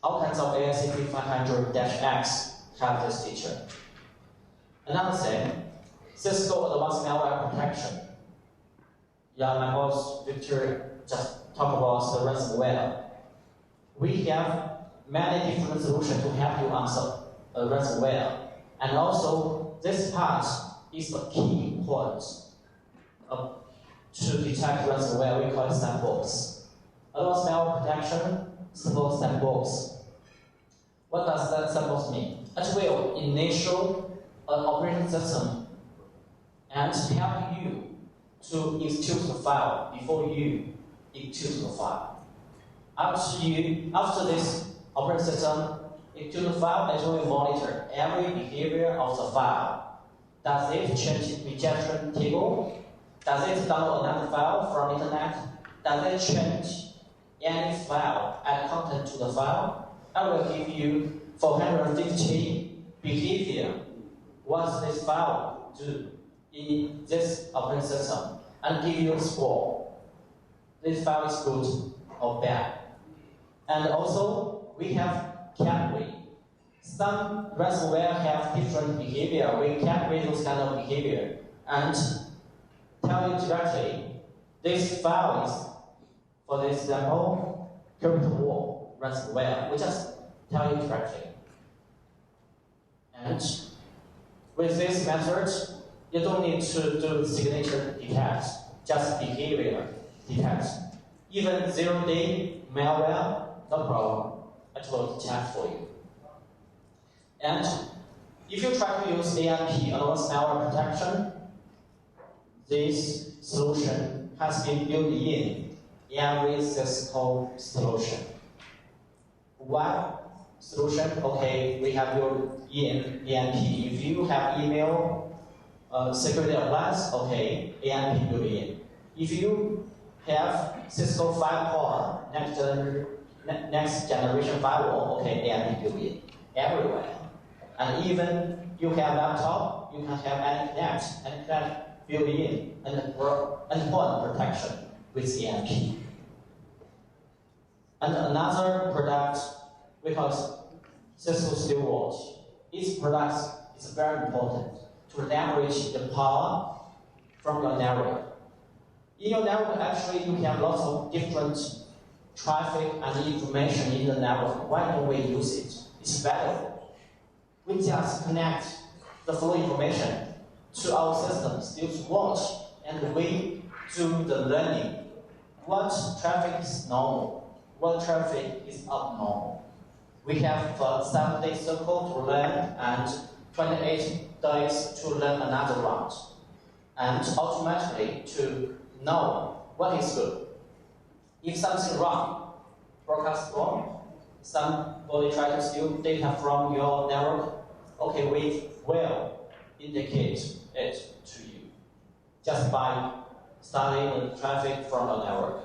All kinds of ASA 5500-X have this feature. Another thing, Cisco Advanced Malware Protection. Yeah, my boss Victor just talked about the ransomware. We have many different solutions to help you answer ransomware, and also this part is the key point to detect ransomware. We call it sandbox. Advanced malware protection supports sandbox. What does that sandbox mean? It will initial an operating system and help you to execute the file before you execute the file. After this operating system execute the file, it will monitor every behavior of the file. Does it change rejection table? Does it download another file from internet? Does it change any file add content to the file? I will give you 450 behavior. What this file do in this operating system, and give you a score. This file is good or bad. And also, we have category. Some ransomware have different behavior. We categorize those kind of behavior and tell you directly, this file is, for this example, crypto war ransomware. We just tell you directly. And with this method, you don't need to do signature detect, just behavior detect. Even 0-day malware, no problem, it will detect for you. And if you try to use AMP, Advanced Malware Protection, this solution has been built in every Cisco solution. One solution, okay, we have built in AMP. If you have email security appliance, okay, AMP built in. If you have Cisco Firewall, next generation firewall, okay, AMP built in everywhere. And even you have laptop, you can have AnyConnect built in, and endpoint protection with AMP. And another product we call Cisco Stewardship. Its product is very important to leverage the power from your network. In your network, actually, you have lots of different traffic and information in the network. Why don't we use it? It's valuable. We just connect the flow information to our system, still watch, and we do the learning. What traffic is normal? What traffic is abnormal? We have 7-day cycle to learn and 28 days to learn another round. And automatically to know what is good. If something wrong, broadcast wrong, somebody try to steal data from your network, okay, we will indicate it to you just by studying the traffic from the network.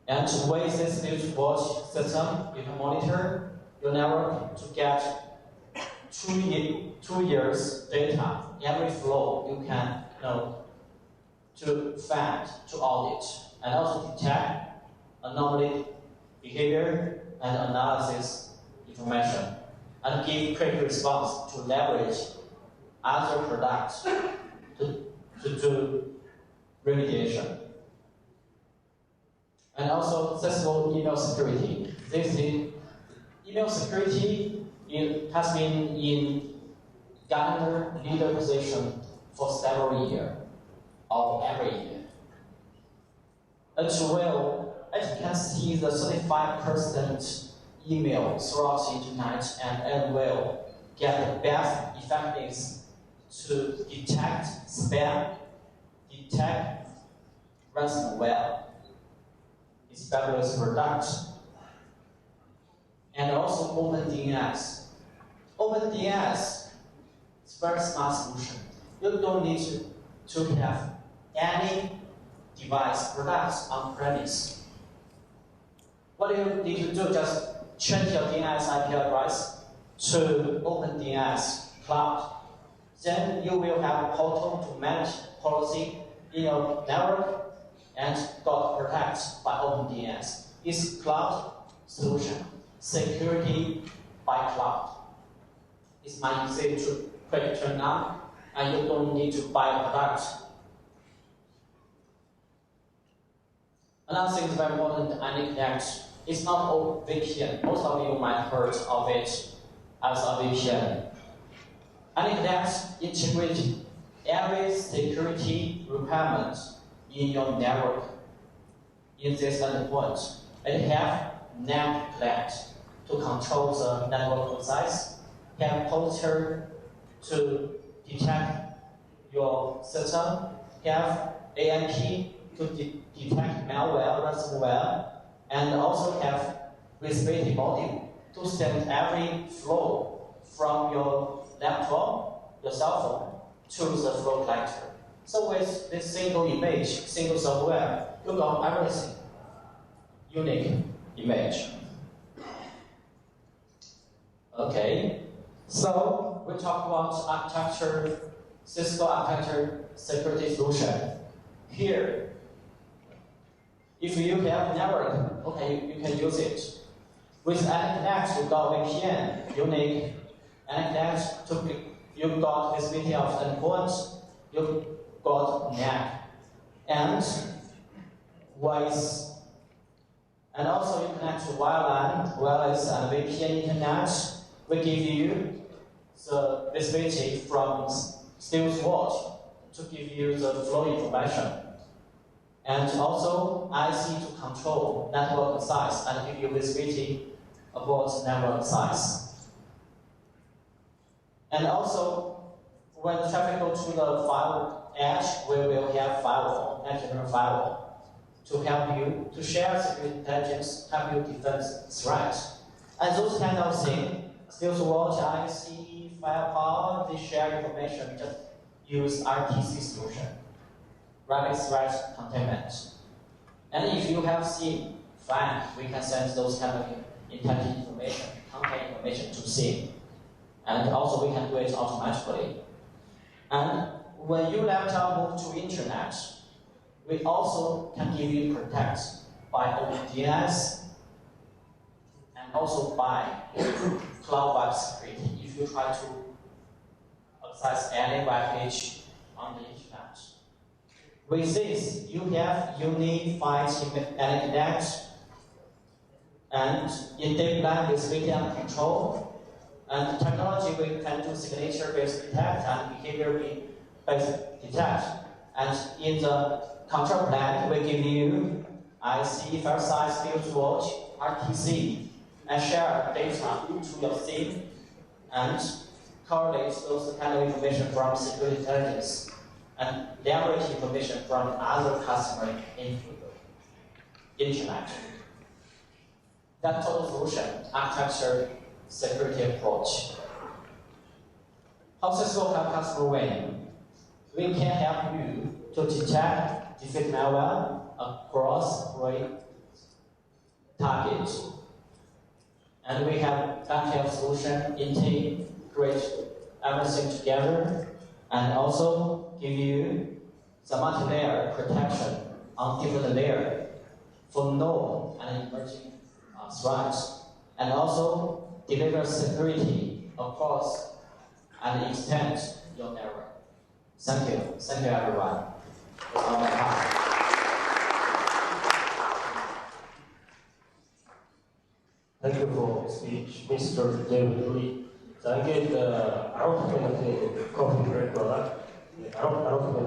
And with this watch system, you can monitor your network to get 2 years data. Every flow you can know to find, to audit, and also detect anomaly behavior and analysis information, and give quick response to leverage other products to do remediation. And also Cisco email security. This is email security. It has been in Gartner leader position for several years, or every year. As well, as you can see, the 35% email throughout the internet, and it will get the best effectiveness to detect spam, detect ransomware. It's fabulous product. And also OpenDNS. OpenDNS is a very smart solution. You don't need to have any device products on premise. What you need to do, just change your DNS IP address to OpenDNS cloud. Then you will have a portal to manage policy in your network and got protected by OpenDNS. It's cloud solution, security by cloud. It's my easy to quick turn on and you don't need to buy a product. Another thing is very important, AnyConnect. It's not all VPN. Most of you might have heard of it as a VPN. AnyConnect integrates every security requirement in your network in this endpoint. It have NetConnect to control the network size, have pointer to detect your system, have AMP to detect malware, ransomware, and also have visibility module to send every flow from your laptop, your cell phone, to the flow collector. So with this single image, single software, you got everything. Unique image. Okay, so we talk about architecture, Cisco architecture security solution. Here, if you have network, okay, you can use it. With AnyConnect, you got VPN, unique. AnyConnect, you got visibility of endpoints, you got NAC, and voice. And also you connect to wireline, wireless, and VPN internet. We give you the visibility from SteelSword to give you the flow information. And also IC to control network size and give you visibility about network size. And also, when traffic goes to the firewall edge, we will have firewall, external firewall, to help you to share security intelligence, help you defend threats. And those kind of things, SteelSword, IC, Firepower, they share information, just use RTC solution. Rapid threat containment. And if you have SIEM, fine, we can send those kind of intelligent information, content information to SIEM. And also we can do it automatically. And when your laptop moves to internet, we also can give you protect by OpenDNS and also by cloud web security if you try to access any web page on the internet. With this, you have unified AnyConnect and in-depth line visibility and control. And technology, we can do signature-based detect and behavior-based detect. And in the control plan, we give you IC, file size, SteelSword, RTC, and share data to your SIEM and correlate those kind of information from security intelligence and leverage information from other customers in internet. That total solution, architecture, security approach. How Cisco help customer win? We can help you to detect, defeat malware across great targets. And we have plenty of solution, integrate everything together, and also give you the multi-layer protection on different layers for known and emerging threats, and also deliver security across and extend your network. Thank you. Thank you, everyone. On my part. Thank you for speech, Mr. David Lee. So I get out of coffee break product. out of the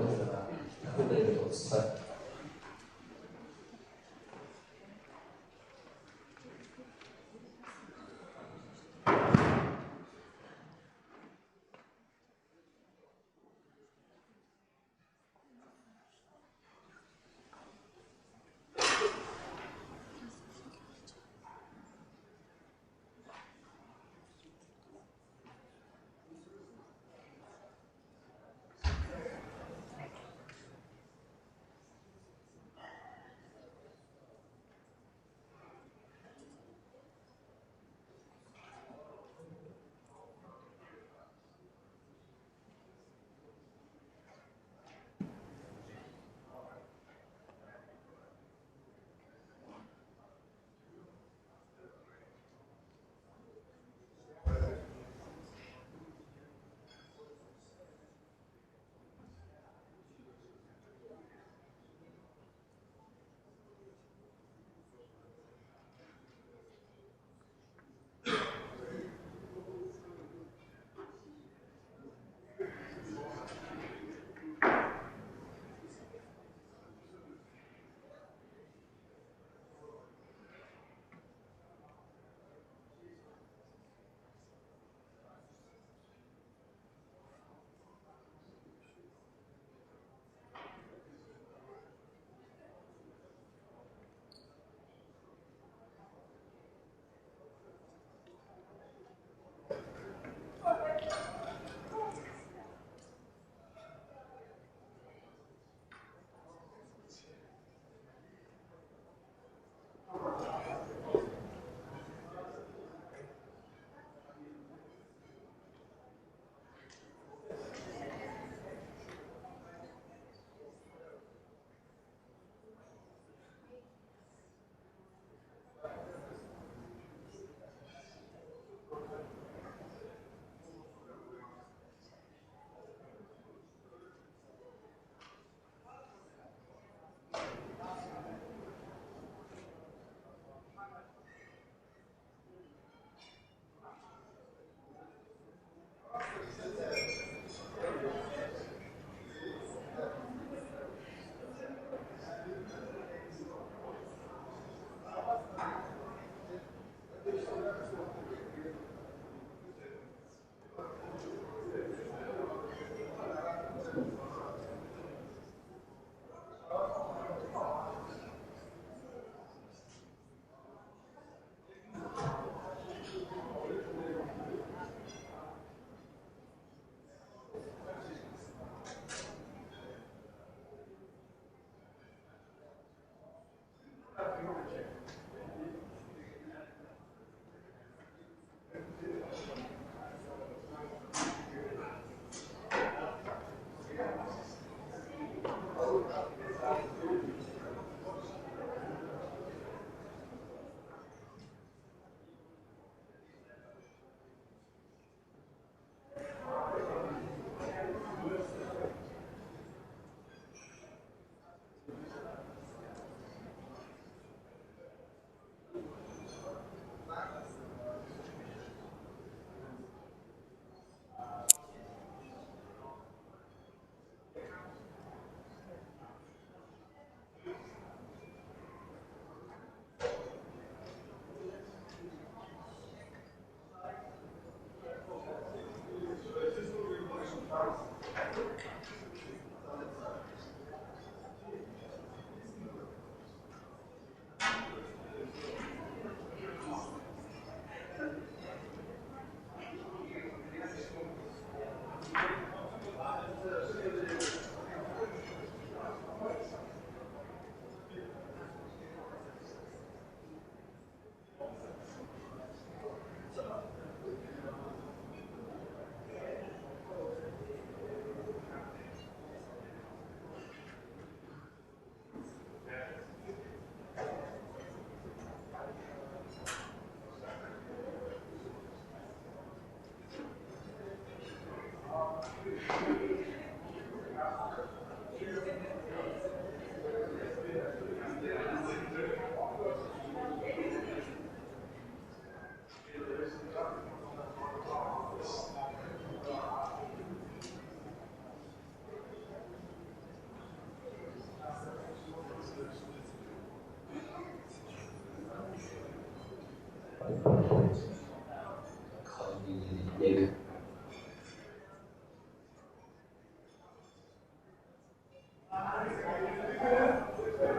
Test,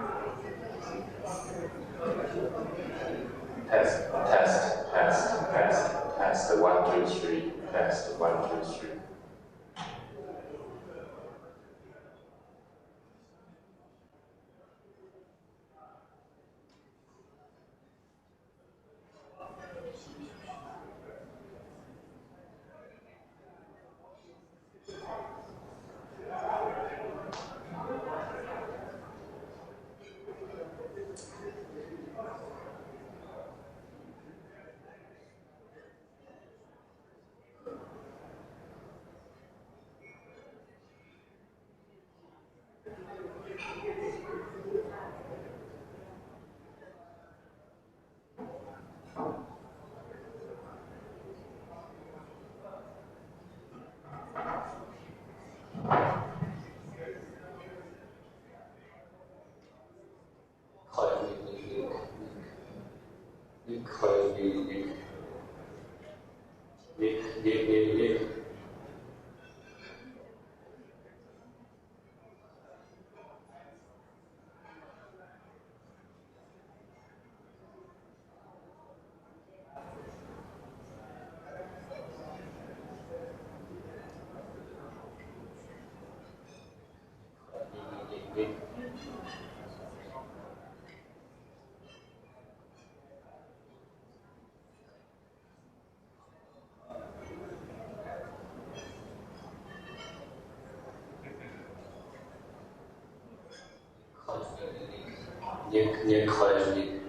1, 2, 3, test, 1, 2, 3. Nie kolejny.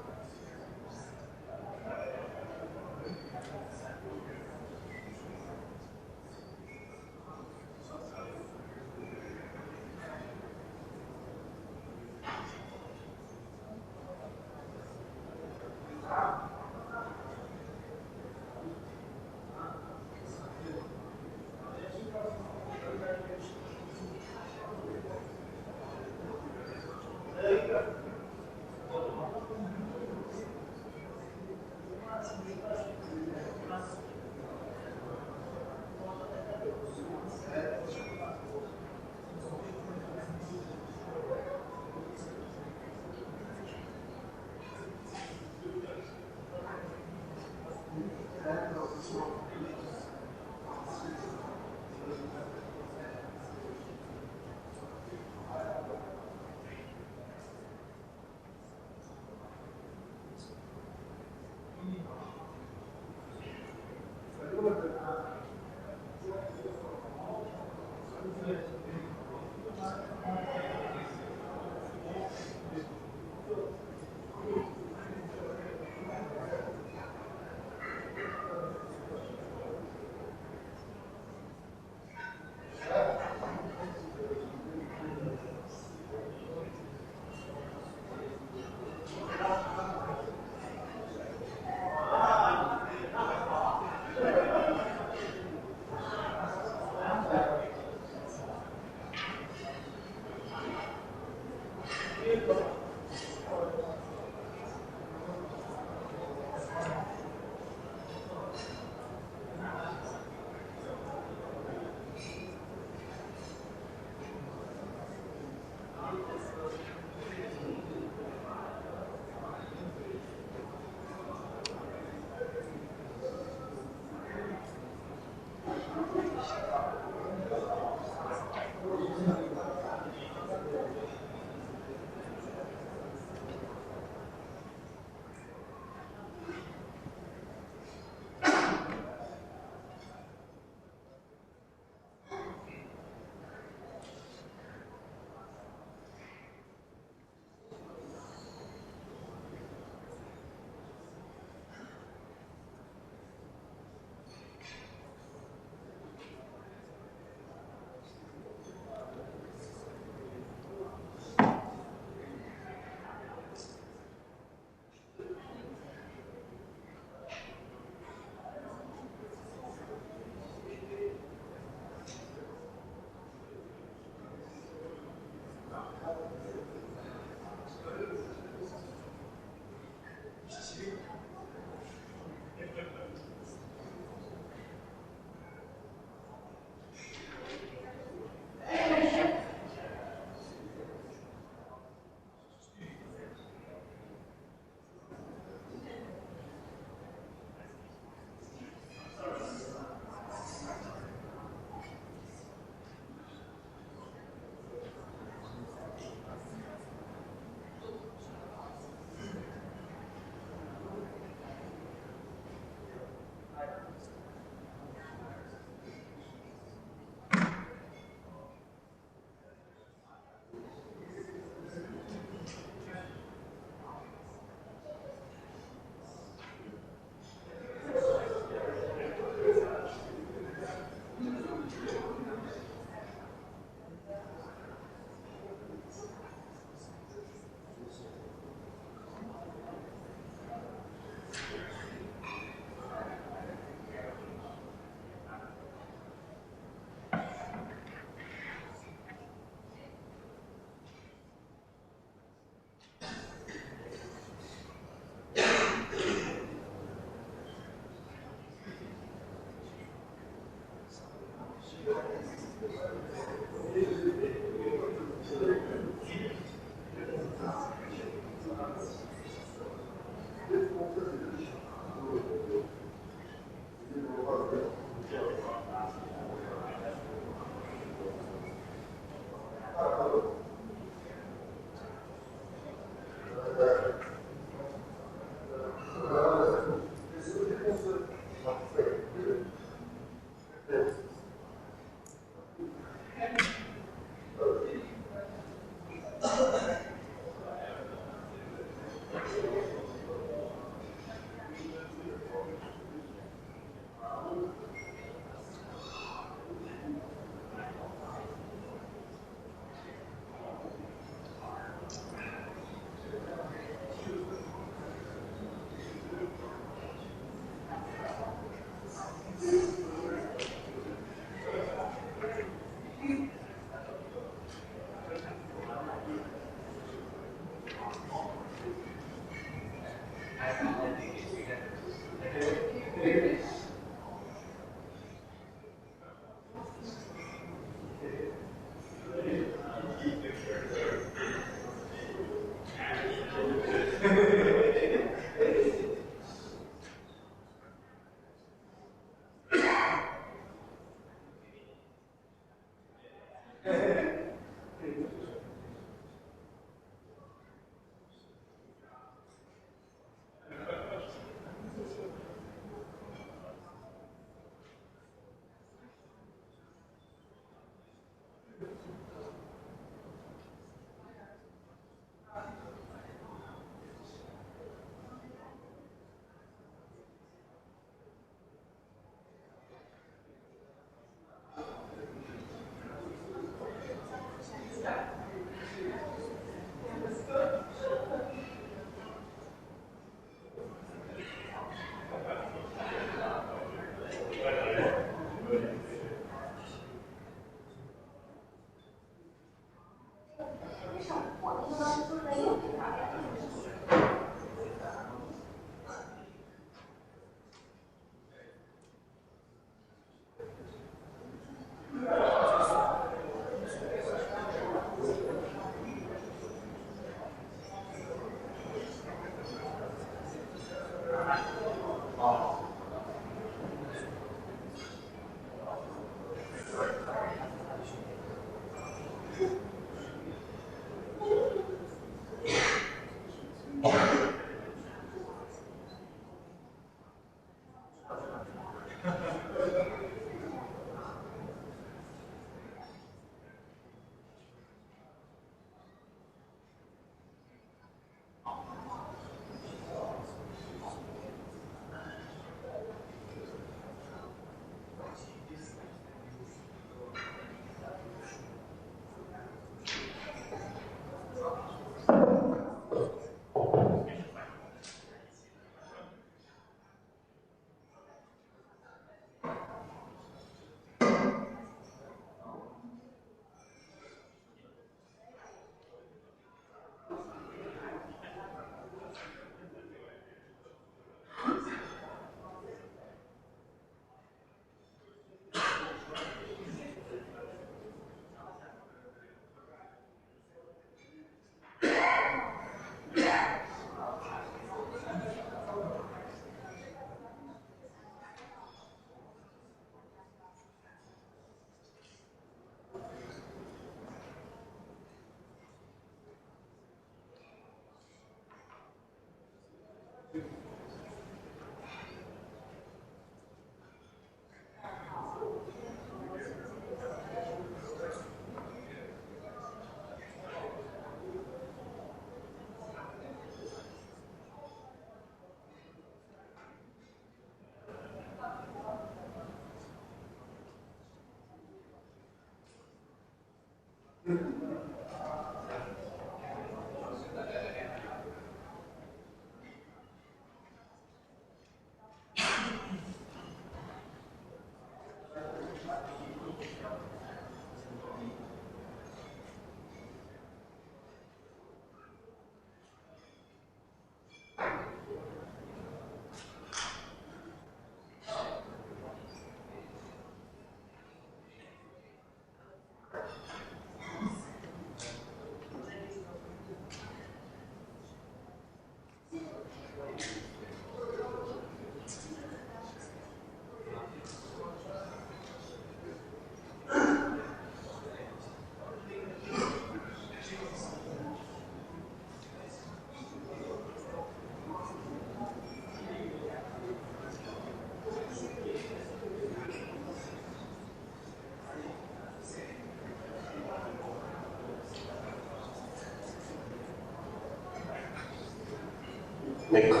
1, 2.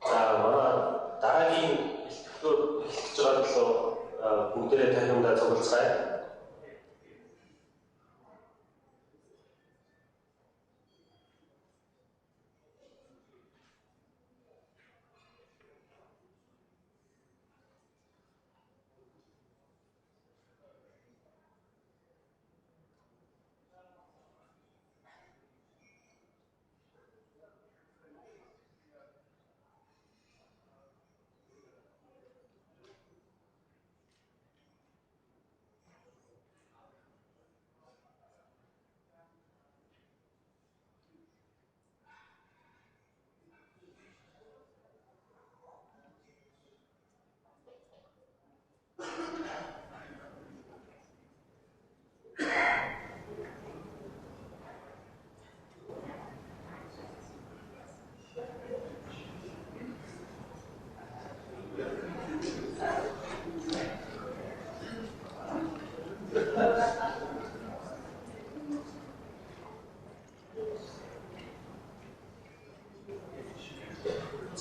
자, манай дараагийн эхлэлүүд эхэлж байгаа төлөө бүгдээрээ танилцуулаад цуглацгаая.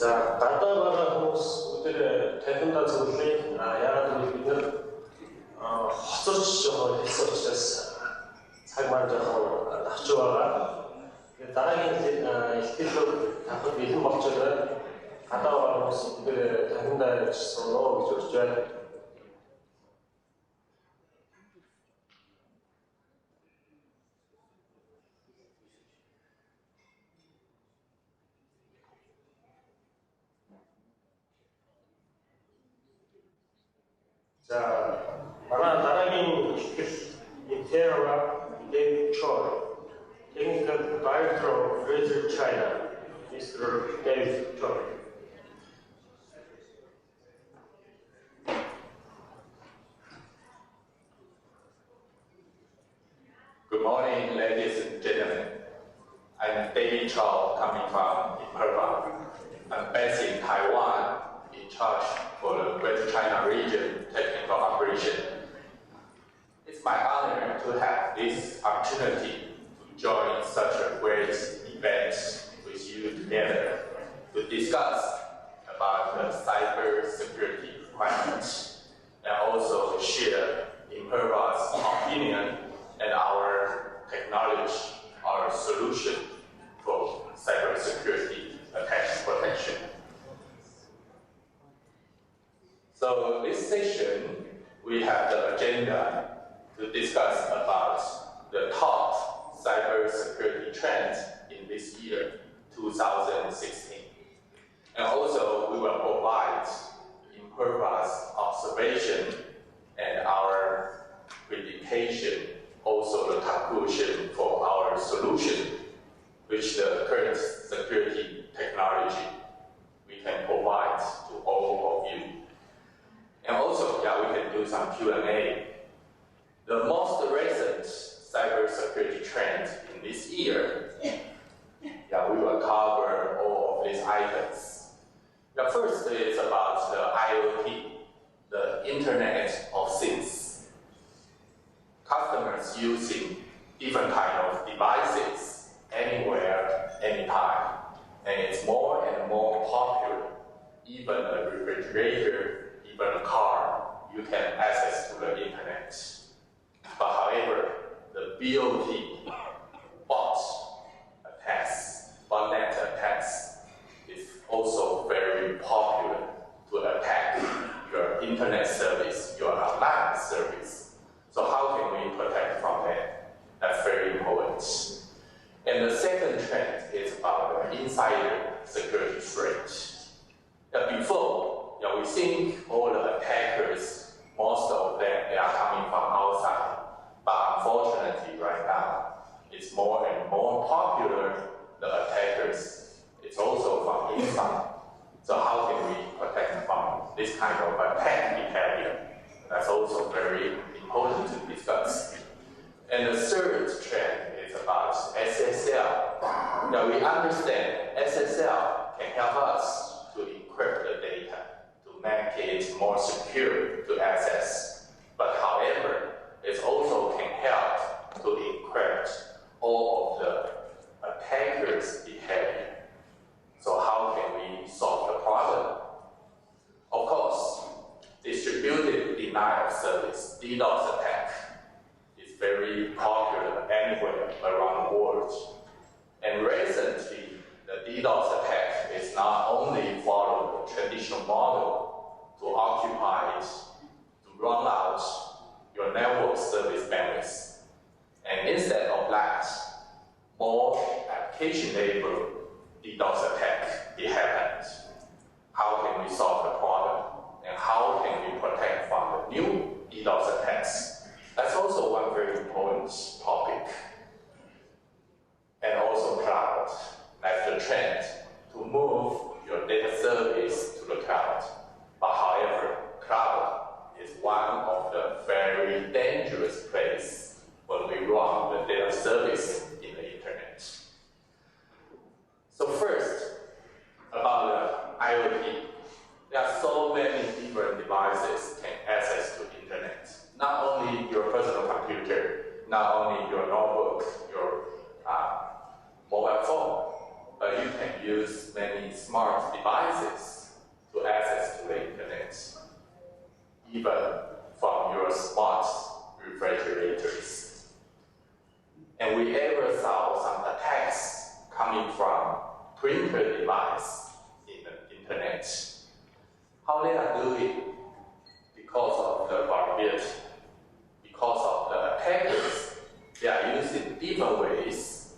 За, гадаа байгаа хүмүүс бүгдээ танхимдаа зөвлөе. Яагаад гэвэл бид нэр хоцорч жоохон хэлсэн учраас цаг маань жоохон давчуу байгаа. Тэгээд дараагийн ихтгэл тавхад бэлэн болчиход байна. Гадаа байгаа хүмүүс бүгдээ танхимдаа явж сууно гэж урьж байна. 자, 나라민 Intera David Choi, Technical Director of Greater China, Mr. David Choi. Good morning, ladies and gentlemen. I'm David Chao, coming from Imperva. I'm based in Taiwan, in charge for the Greater China region technical operation. It's my honor to have this opportunity to join such a great event with you together to discuss about the cyber security requirements and also share Imperva's opinion and our technology, our solution for cybersecurity attack protection. So this session, we have the agenda to discuss about the top cybersecurity trends in this year, 2016. And also, we will provide Imperva's observation and our prediction, also the conclusion for our solution, which the current security technology we can provide to all of you. And also, we can do some Q&A. The most recent cybersecurity trend in this year, we will cover all of these items. The first is about the IoT, the Internet of Things. Customers using different kind of devices anywhere, anytime, and it's more and more popular. Even a refrigerator, even a car, you can access to the internet. But however, the bot attacks, botnet attacks, is also very popular to attack your internet service, your online service. So how can we protect from that? That's very important. And the second trend is about the insider security threat. Before, we think all the attackers, most of them, they are coming from outside. But unfortunately, right now, it's more and more popular, the attackers, it's also from inside. So how can we protect from this kind of attack behavior? That's also very important to discuss. And the third trend is about SSL. Now we understand SSL can help us to encrypt the data, to make it more secure to access. But however, it also can help to encrypt all of the attackers' behavior. So how can we solve the problem? Of course, distributed denial of service, DDoS attack, is very popular anywhere around the world. And recently, the DDoS attack is not only follow the traditional model to occupy it, to run out your network service bandwidth. And instead of that, more application-level DDoS attack happened. How can we solve the problem? And how can we protect from the new DDoS attacks? That's also one very important topic. And also cloud. That's the trend to move your data service to the cloud. But however, cloud is one of the very dangerous places when we run the data service in the internet. So first, about the IoT. There are so many different devices can access to the internet. Not only your personal computer, not only your notebook, your mobile phone, but you can use many smart devices to access to the internet, even from your smart refrigerators. And we ever saw some attacks coming from printer device in the internet. How they are doing? Because of the vulnerability, because of the attackers, they are using different ways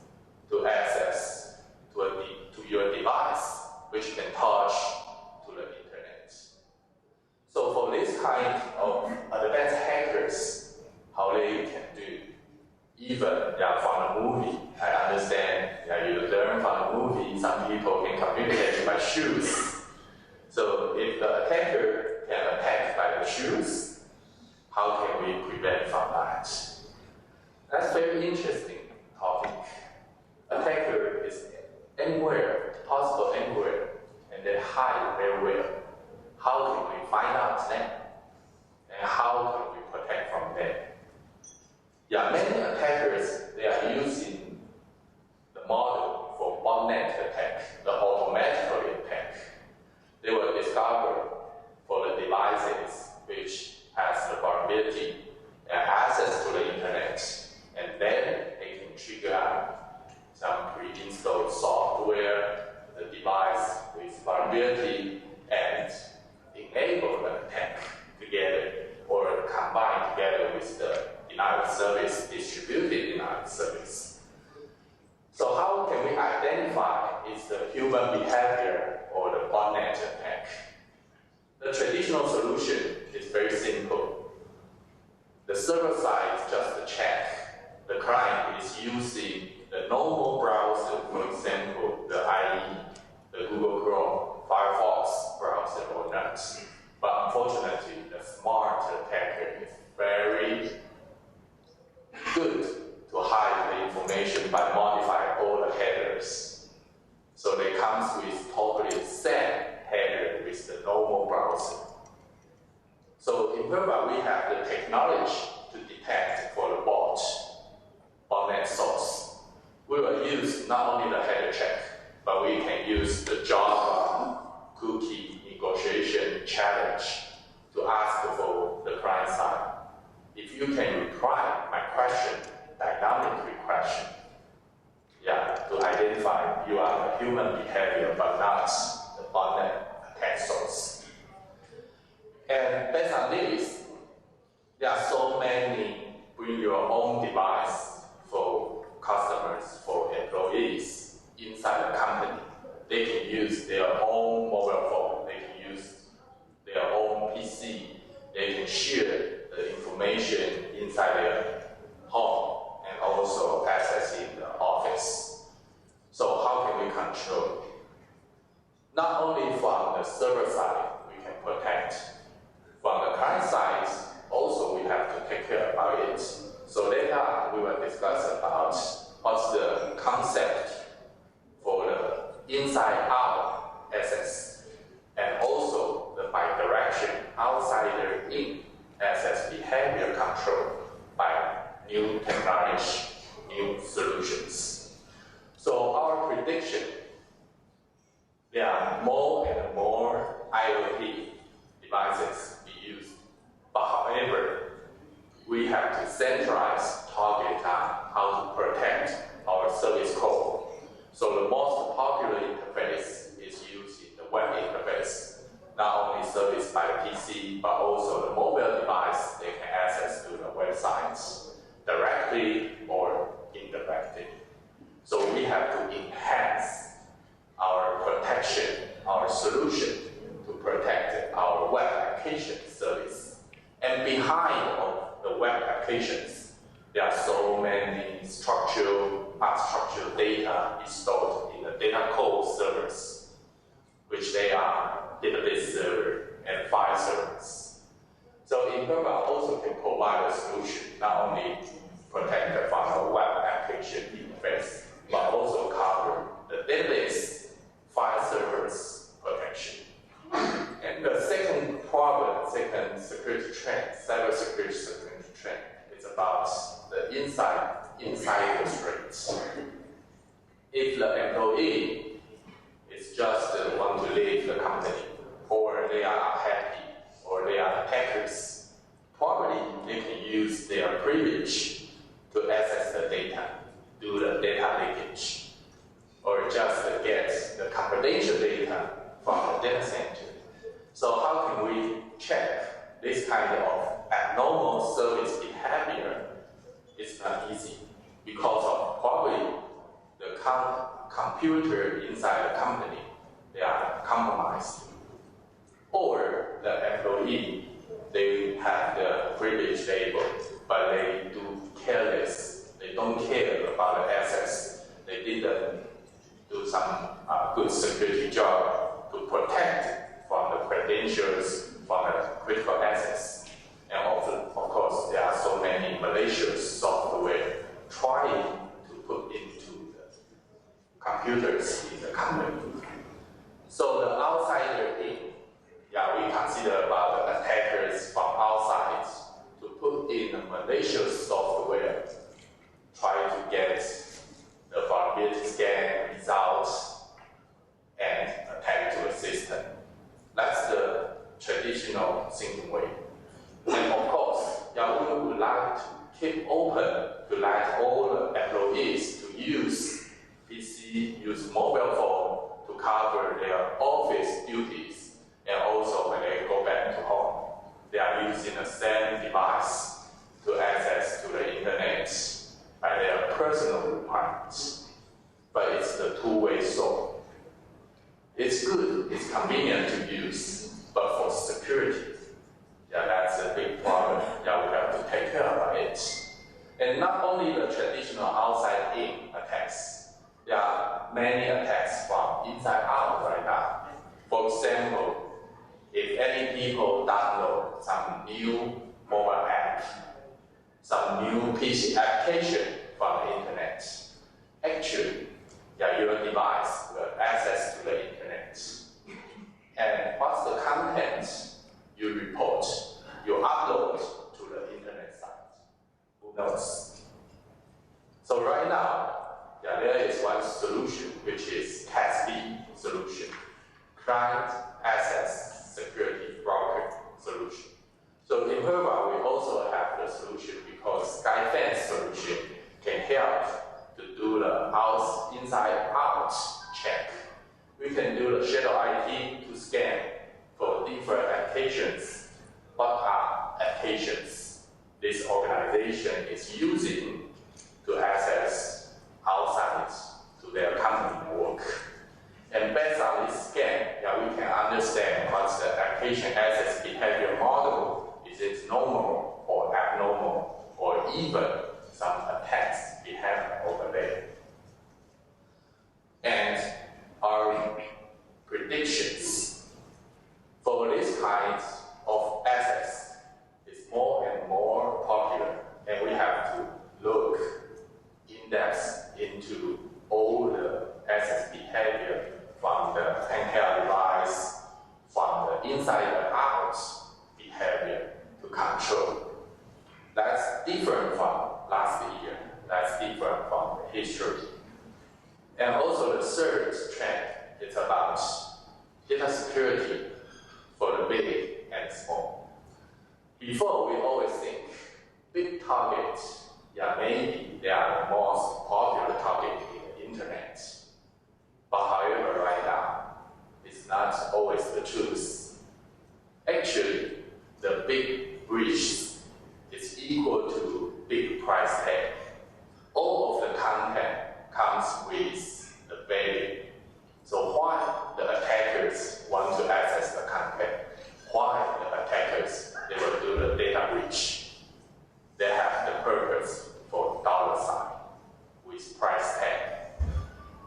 to access to your device, which can touch to the internet. So for this kind of shoes. So if the attacker can attack by the shoes, how can we prevent from that? That's very interesting topic. Attacker is anywhere, possible anywhere, and they hide very well. How can we find out them? And how can we protect from them? Yeah, many attackers, they are using the model for botnet attack, the automatically attack. They will discover for the devices which has the vulnerability and access to the internet, and then they can trigger out some pre-installed software, the device with vulnerability, and enable the attack together or combine together with the denial service, distributed denial service. So how can we identify is the human behavior or the botnet attack? The traditional solution is very simple. The server side is just a check. The client is using the normal browser, for example, the IE, the Google Chrome, Firefox browser or not. But unfortunately, the smart attacker is very good to hide the information by modifying all the headers. So they comes with totally same header with the normal browser. So in Imperva, we have the technology to detect for the botnet source. We will use not only the header check, but we can use the Java cookie negotiation challenge to ask for the client side. If you can reply my question, dynamically question, to identify you are the human behavior, but not the botnet attack source. And based on this, there are so many bring your own device for customers, for employees inside the company. They can use their own mobile phone, they can use their own PC, they can share the information inside their home and also accessing the office. So how can we control? Not only from the server side, we can protect. From the client side, also we have to take care about it. So later we will discuss about what's the concept for the inside-out access, and also the bidirection outsider-in access behavior control by new technology, new solutions. So our prediction, there are more and more IoT devices be used. But however, we have to centralize target on how to protect our service code. So the most popular interface is used in the web interface. Not only serviced by the PC, but also the mobile device, they can access to the websites directly or indirectly. So we have to enhance our protection, our solution to protect our web application service. And behind all the web applications, there are so many structural, unstructured data stored in the data code servers, which they are database server and file servers. So Imperva also can provide a solution, not only protect from the web application interface, but also cover the database file servers protection. And the second problem, second security trend, cybersecurity security trend, is about the insider threats. If the employee is just want to leave the company, or they are unhappy, or they are attackers, probably they can use their privilege to access the data, do the data leakage, or just get the confidential data from the data center. So how can we check this kind of abnormal service behavior? It's not easy because of probably the computer inside the company, they are compromised. Or the employee, they have the privilege label, but they do careless. They don't care about the access. They didn't do some good security job to protect from the credentials, from the critical access. And also, of course, there are so many malicious software trying to put into the computers in the company. So the outsider in, we consider about the attackers from outside to put in the malicious software, try to get the vulnerability scan results and attack to the system. That's the traditional thinking way. And of course, we would like to keep open to let all the employees to use PC, use mobile phone to cover their office duties, and also when they go back to home, they are using the same device to access to the internet by their personal requirements. But it's the two-way sword. It's good, it's convenient to use, but for security, that's a big problem. We have to take care of it. And not only the traditional outside-in attacks, there are many attacks from inside-out right now. For example, if any people download some new mobile app, some new PC application from the internet, actually, your device will access to the internet. And what's the content you report, you upload to the internet site? Who knows? So right now, there is one solution, which is CASB solution, Client Access Security Broker solution. So in Herba, we also have the solution because Skyfence solution can help to do the inside-out check. We can do the shadow IT to scan for different applications. What are applications this organization is using to access outside to their company work? And based on this scan, we can understand what's the application access behavior model. Is it normal or abnormal, or even some attacks behavior over there? And our predictions for this kind of access is more and more popular, and we have to look in depth into all the access behavior from the handheld device, from the inside and out behavior to control. That's different from last year. That's different from the history. And also the third trend is about data security for the big and small. Before, we always think big targets, maybe they are the most popular target in the internet. But however, right now, it's not always the truth. Actually, the big breach is equal to big price tag. All of the content comes with the value. So why the attackers want to access the content? Why the attackers, they will do the data breach? They have the purpose for dollar sign with price tag.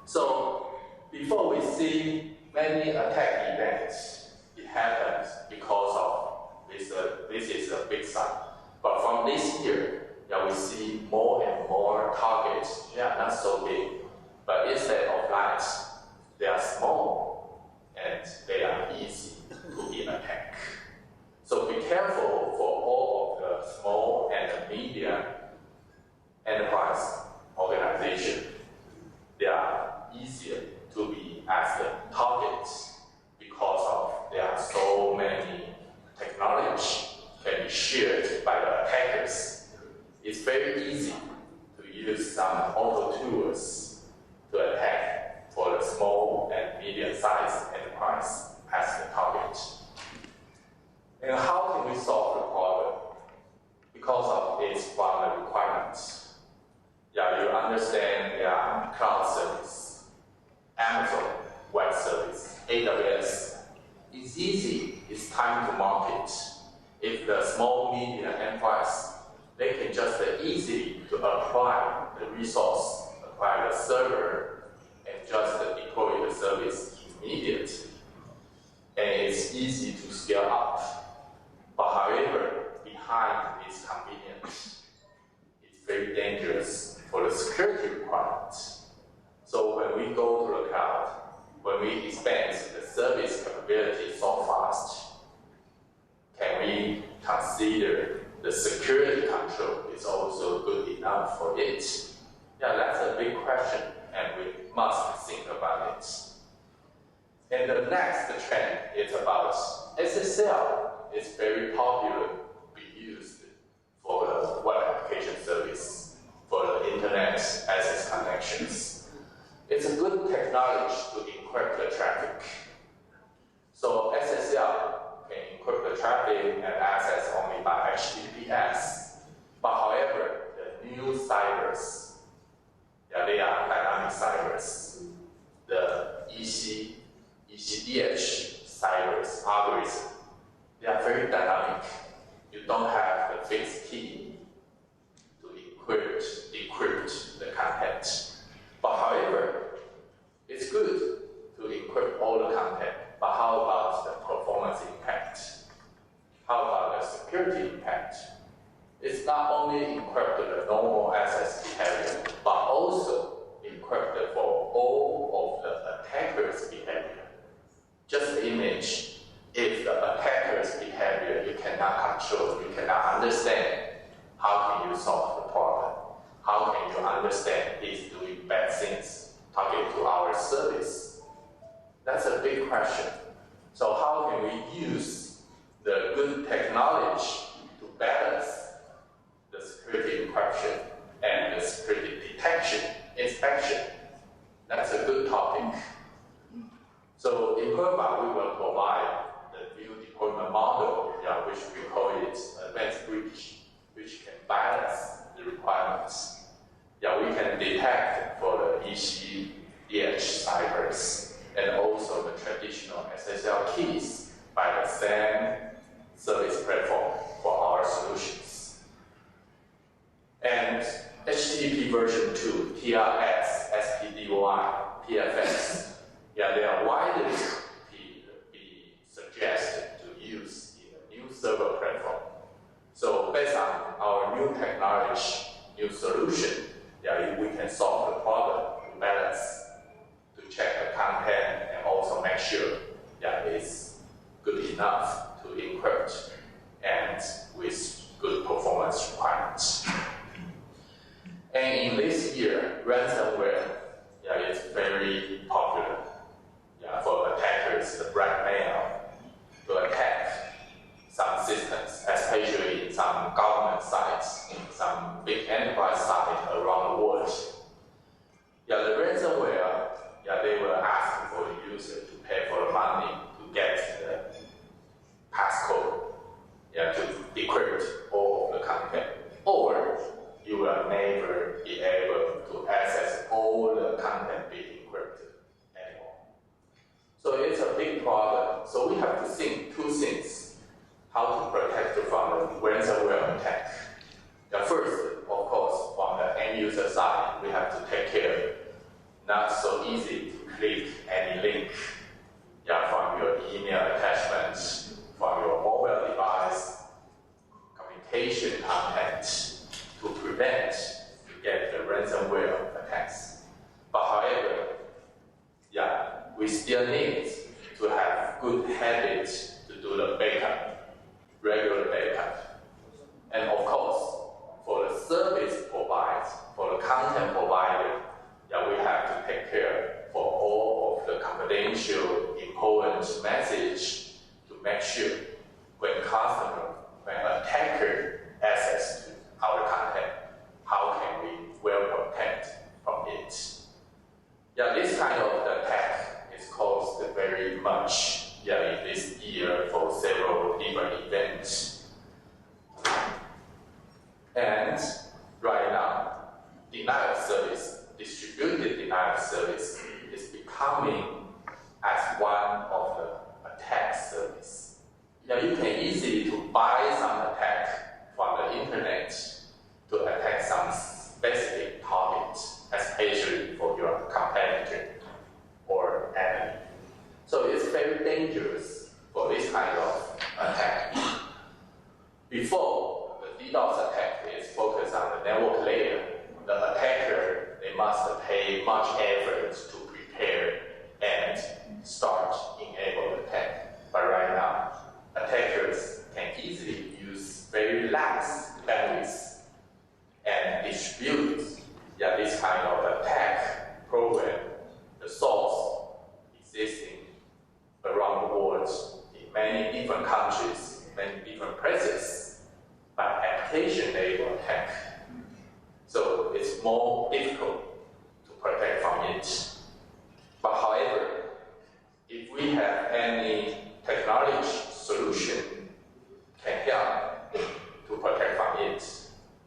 So before we see many attack events, it happens because of this is a big sign. But from this year, we see more and more targets. They are not so big, but instead of that, they are small and they are easy to be attacked. So be careful for all of the small and the medium enterprise organization. They are easier to be as the targets because of there are so many technology can be shared by the attackers. It's very easy to use some auto tools to attack for the small and medium-sized enterprise as the target. And how can we solve the problem? Because of its from the requirements. You understand cloud service, Amazon Web Service, AWS. It's easy, it's time to market. If the small, medium enterprise, they can just easily to apply the resource, apply the server, and just deploy the service immediately. easy to scale up, but however, behind its convenience, it's very dangerous for the security requirements. So when we go to the cloud, when we expand the service capability so fast, can we consider the security control is also good enough for it? Yeah, that's a big question, and we must think about it. And the next trend is about SSL. It's very popular, be used for the web application service, for the internet access connections. It's a good technology to encrypt the traffic. So SSL can encrypt the traffic and access only by HTTPS. But however, the new cybers, they are dynamic cybers. The ECDH cybers algorithm, they are very dynamic. You don't have the fixed key to decrypt the content. But however, it's good to encrypt all the content, but how about the performance impact? How about the security impact? It's not only encrypted the normal access behavior, but also encrypted for all of the attacker's behavior. Just image, if the attacker's behavior you cannot control, you cannot understand, how can you solve the problem? How can you understand he's doing bad things, targeted to our service? That's a big question. So how can we use the good technology to balance the security encryption and the security detection, inspection? That's a good topic. So in PERMA, we will provide the new deployment model, which we call it Advanced Bridge, which can balance the requirements. We can detect for the ECDH cybers and also the traditional SSL keys by the same service platform for our solutions. And HTTP version 2, TLS, SPDY, PFS, they are widely be suggested to use in a new server platform. So based on our new technology, new solution, we can solve the problem to balance, to check the content, and also make sure it's good enough to encrypt and with good performance requirements. And in this year, ransomware is very popular for attackers, the blackmail, to attack some systems, especially in some government sites, in some big enterprise sites around the world. The ransomware, they were asking for the user to pay for the money to get the passcode, to decrypt all of the content, or you will never be able to access all the content being encrypted anymore. So it's a big problem. So we have to think two things: how to protect from the ransomware attack. First, of course, from the end user side, we have to take care. Not so easy to click any link from your email attachments, from your mobile device, communication content, to prevent to get the ransomware attacks. But however, we still need to have good habits to do the backup, regular backup. And of course, for the service provider, for the content provider, we have to take care for all of the confidential, important message to make sure when attacker access to our content, how can we well protect from it? This kind of attack is caused very much in this year for several different events. And right now, denial of service, distributed denial of service is becoming as one of the attack service. You can easily to buy some attack from the internet to attack some specific target, especially for your competitor or enemy. So it's very dangerous for this kind of attack. Before, the DDoS attack is focused on the network layer. The attacker, they must pay much effort to prepare and start enable the attack. But right now, attackers can easily use very lax bandwidth and distribute this kind of attack program, the source existing around the world in many different countries, many different places, by application-level attack. So it's more difficult to protect from it. But however, if we have any technology solution can help to protect from it,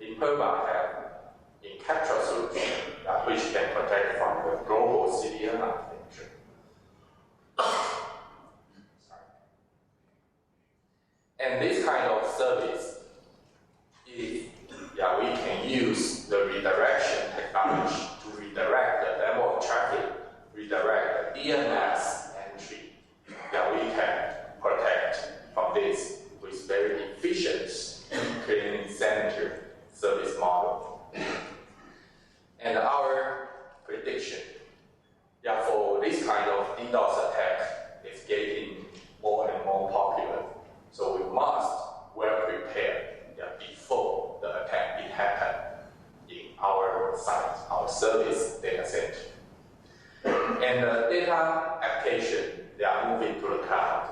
Imperva have Encapture solution which can protect from the global CDN architecture. And this kind of service, we can use the redirection technology to redirect the network traffic, redirect the DNS entry. We can protect from this with very efficient cleaning center service model. And our prediction, for this kind of DDoS attack is getting more and more popular. So we must well prepare before the attack it happen in our site, our service data center. And the data application, they are moving to the cloud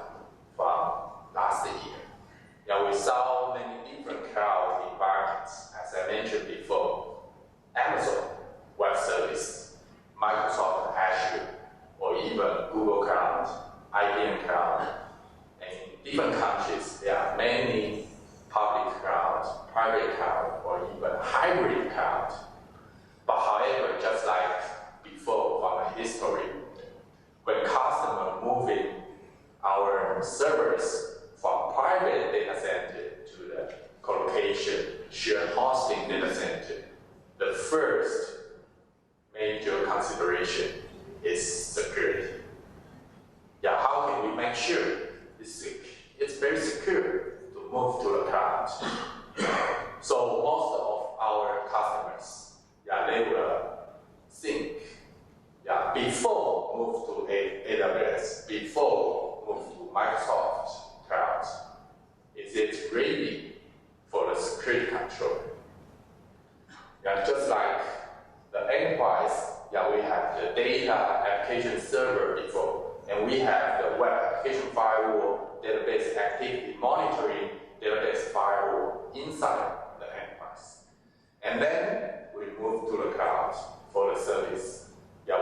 from last year. We saw many different cloud environments, as I mentioned before. Amazon Web Service, Microsoft Azure, or even Google Cloud, IBM Cloud. And in different countries, there are many public cloud, private cloud, or even hybrid cloud. But however, just like before from the history, when customers moving our servers from private data center to the colocation, shared hosting data center, the first major consideration is security. How can we make sure it's very secure to move to the cloud? So most of our customers, they will think, before move to AWS, before move to Microsoft Cloud, is it ready for the security control? Just like the enterprise, we have the data application server before, and we have the web application firewall, database activity monitoring, database firewall inside the enterprise. And then we move to the cloud for the service. We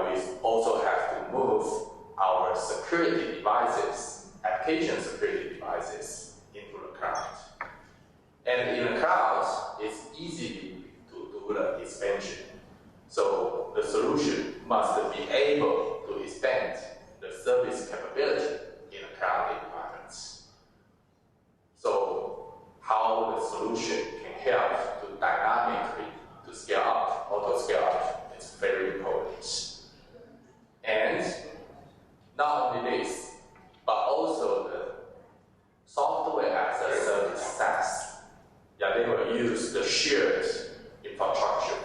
also have to move our security devices, application security devices, into the cloud. And in the cloud, it's easy to do the expansion. So the solution must be able to expand the service capability in a cloud environment. So how the solution can help to dynamically to scale up, auto scale up, is very important. And not only this, but also the software as a service SaaS. They will use the shared infrastructure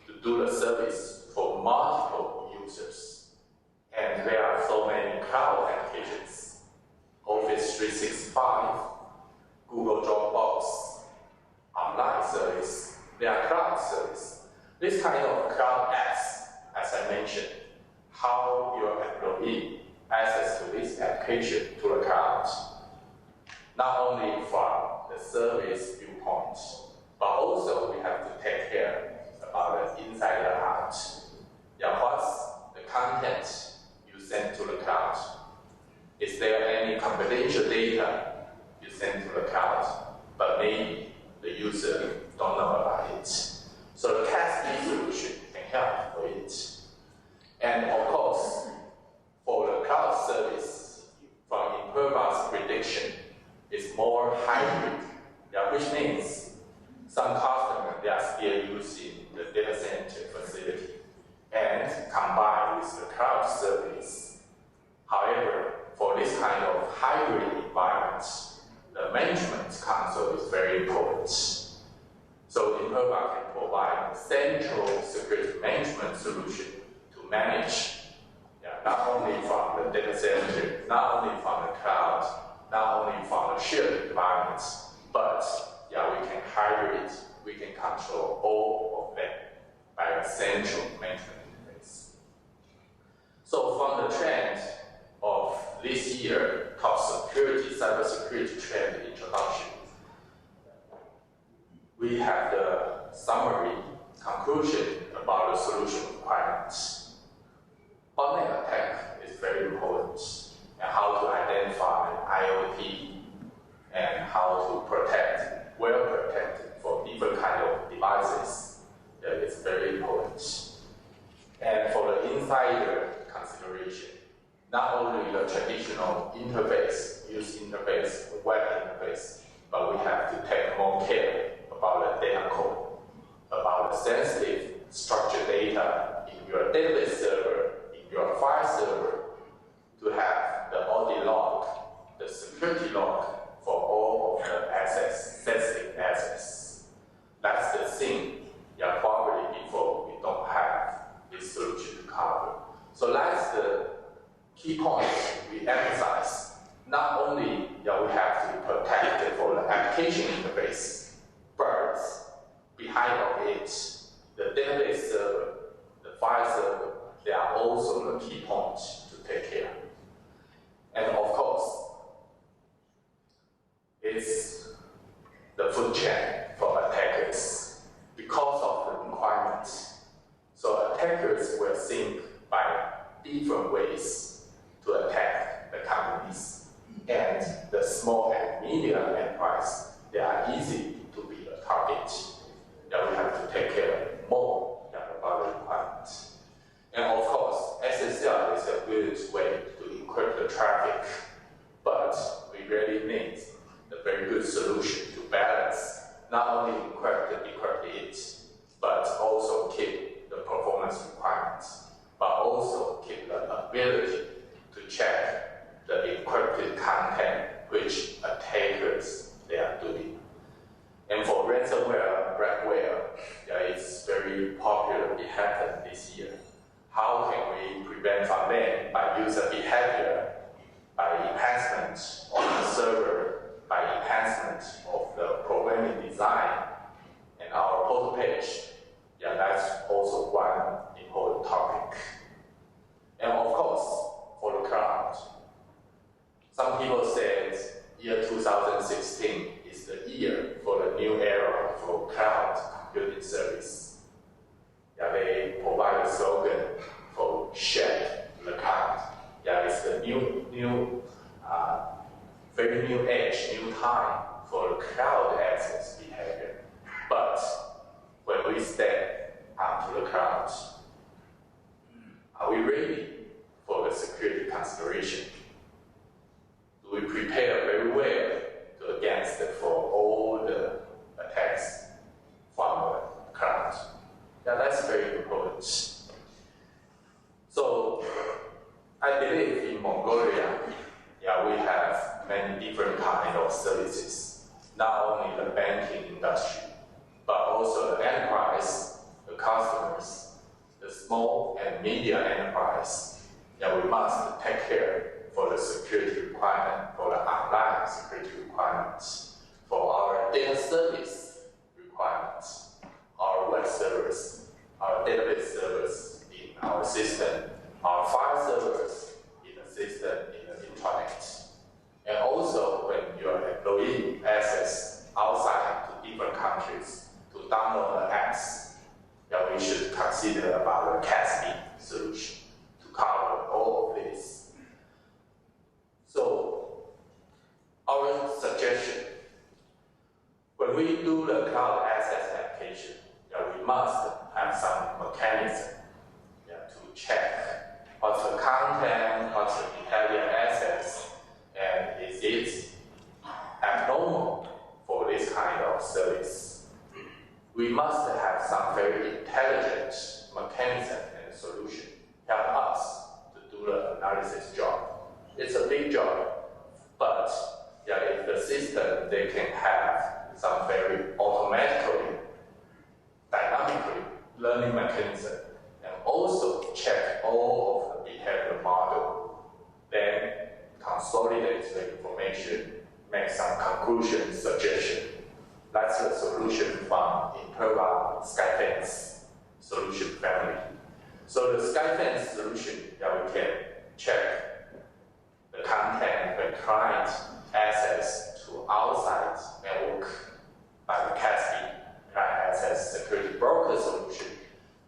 to do the service for multiple users. And there are so many cloud applications, Office 365, Google Dropbox, online service, they are cloud service. This kind of cloud apps, as I mentioned, how your employee access to this application to the cloud, not only from the service viewpoint, but also we have to take care about the inside and out. What's the content you send to the cloud? Is there any confidential data you send to the cloud, but maybe the user don't know about it? So the CASB solution can help with it. And of course, for the cloud service, from Imperva's prediction, is more hybrid, which means some customers, they are still using the data center facility and combined with the cloud service. However, for this kind of hybrid data center, not only from the cloud, not only from the shared environments, but we can hybrid, we can control all of them by a central maintenance interface. So from the trend of this year, top security, cybersecurity trend introduction, we have the summary conclusion about the solution requirements. Botnet attack is very important, and how to identify IoT and how to protect, well protected for different kind of devices. That is very important. And for the insider consideration, not only the traditional interface, user interface, web interface, but we have to take more care about the data code, about the sensitive structured data in your database server, in your file server, to have the audit log, the security log for all of the assets, sensitive assets. That's the thing, probably before we don't have this solution to cover. So that's the key point we emphasize. Not only we have to protect it for the application interface, but behind of it, the database server, the file server, they are also the key points to take care. And of course, it's the food chain for attackers because of the requirements. So attackers will think by different ways to attack the companies. And the small and medium enterprise, they are easy to be a target. That we have to take care more about the requirements. And of course, SSL is a good way to encrypt the traffic, but we really need a very good solution to balance, not only decrypt it, but also keep the performance requirements, but also keep the ability to check the encrypted content which attackers they are doing. And for ransomware, blackmail, it's very popular. It happened this year. How can we prevent from them by user behavior, by enhancement of the server, by enhancement of the programming design, and our portal page? That's also one important topic. And of course, for the cloud, some people said year 2016 is the year for the new era for cloud computing service. They provide a slogan for share the cloud. It's the very new age, new time for the cloud access behavior. But when we step onto the cloud, are we ready for the security consideration? Do we prepare very well against it for all the attacks from the cloud? That's very important. So I believe in Mongolia, we have many different kinds of services, not only the banking industry, but also the enterprise, the customers, the small and medium enterprise. We must take care for the security requirement, for the online security requirements, for our data service requirements, our web servers, our database servers in our system, our file servers in the system, in the intranet. And also when your employee access outside to different countries to download the apps, we should consider about the CASB solution to cover all of this. So our suggestion, when we do the cloud access application, we must have some mechanism to check what's the content, what's the behavior access, and is it abnormal for this kind of service. We must have some very intelligent mechanism and solution help us to do the analysis job. It's a big job, but if the system, they can have some very automatically, dynamically learning mechanism, and also check all of the behavior model, then some conclusion suggestion. That's the solution from Imperva Skyfence solution family. So the Skyfence solution, we can check the content when client access to outside network by the CASB, client access security broker solution.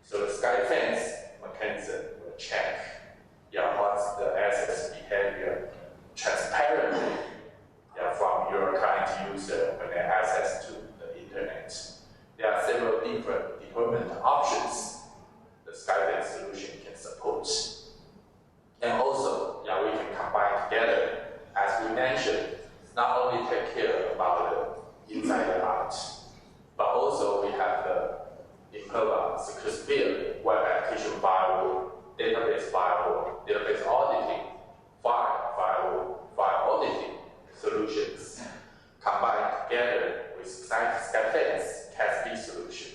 So the Skyfence mechanism will check what's the access behavior transparently from your client user when they access to the internet. There are several different deployment options the Skyfence solution can support. And also, we can combine together, as we mentioned, not only take care about the inside and out, but also we have the Imperva SecureSphere web application firewall, database firewall, database auditing, firewall, file auditing solutions combined together with Skyfence CASB solution.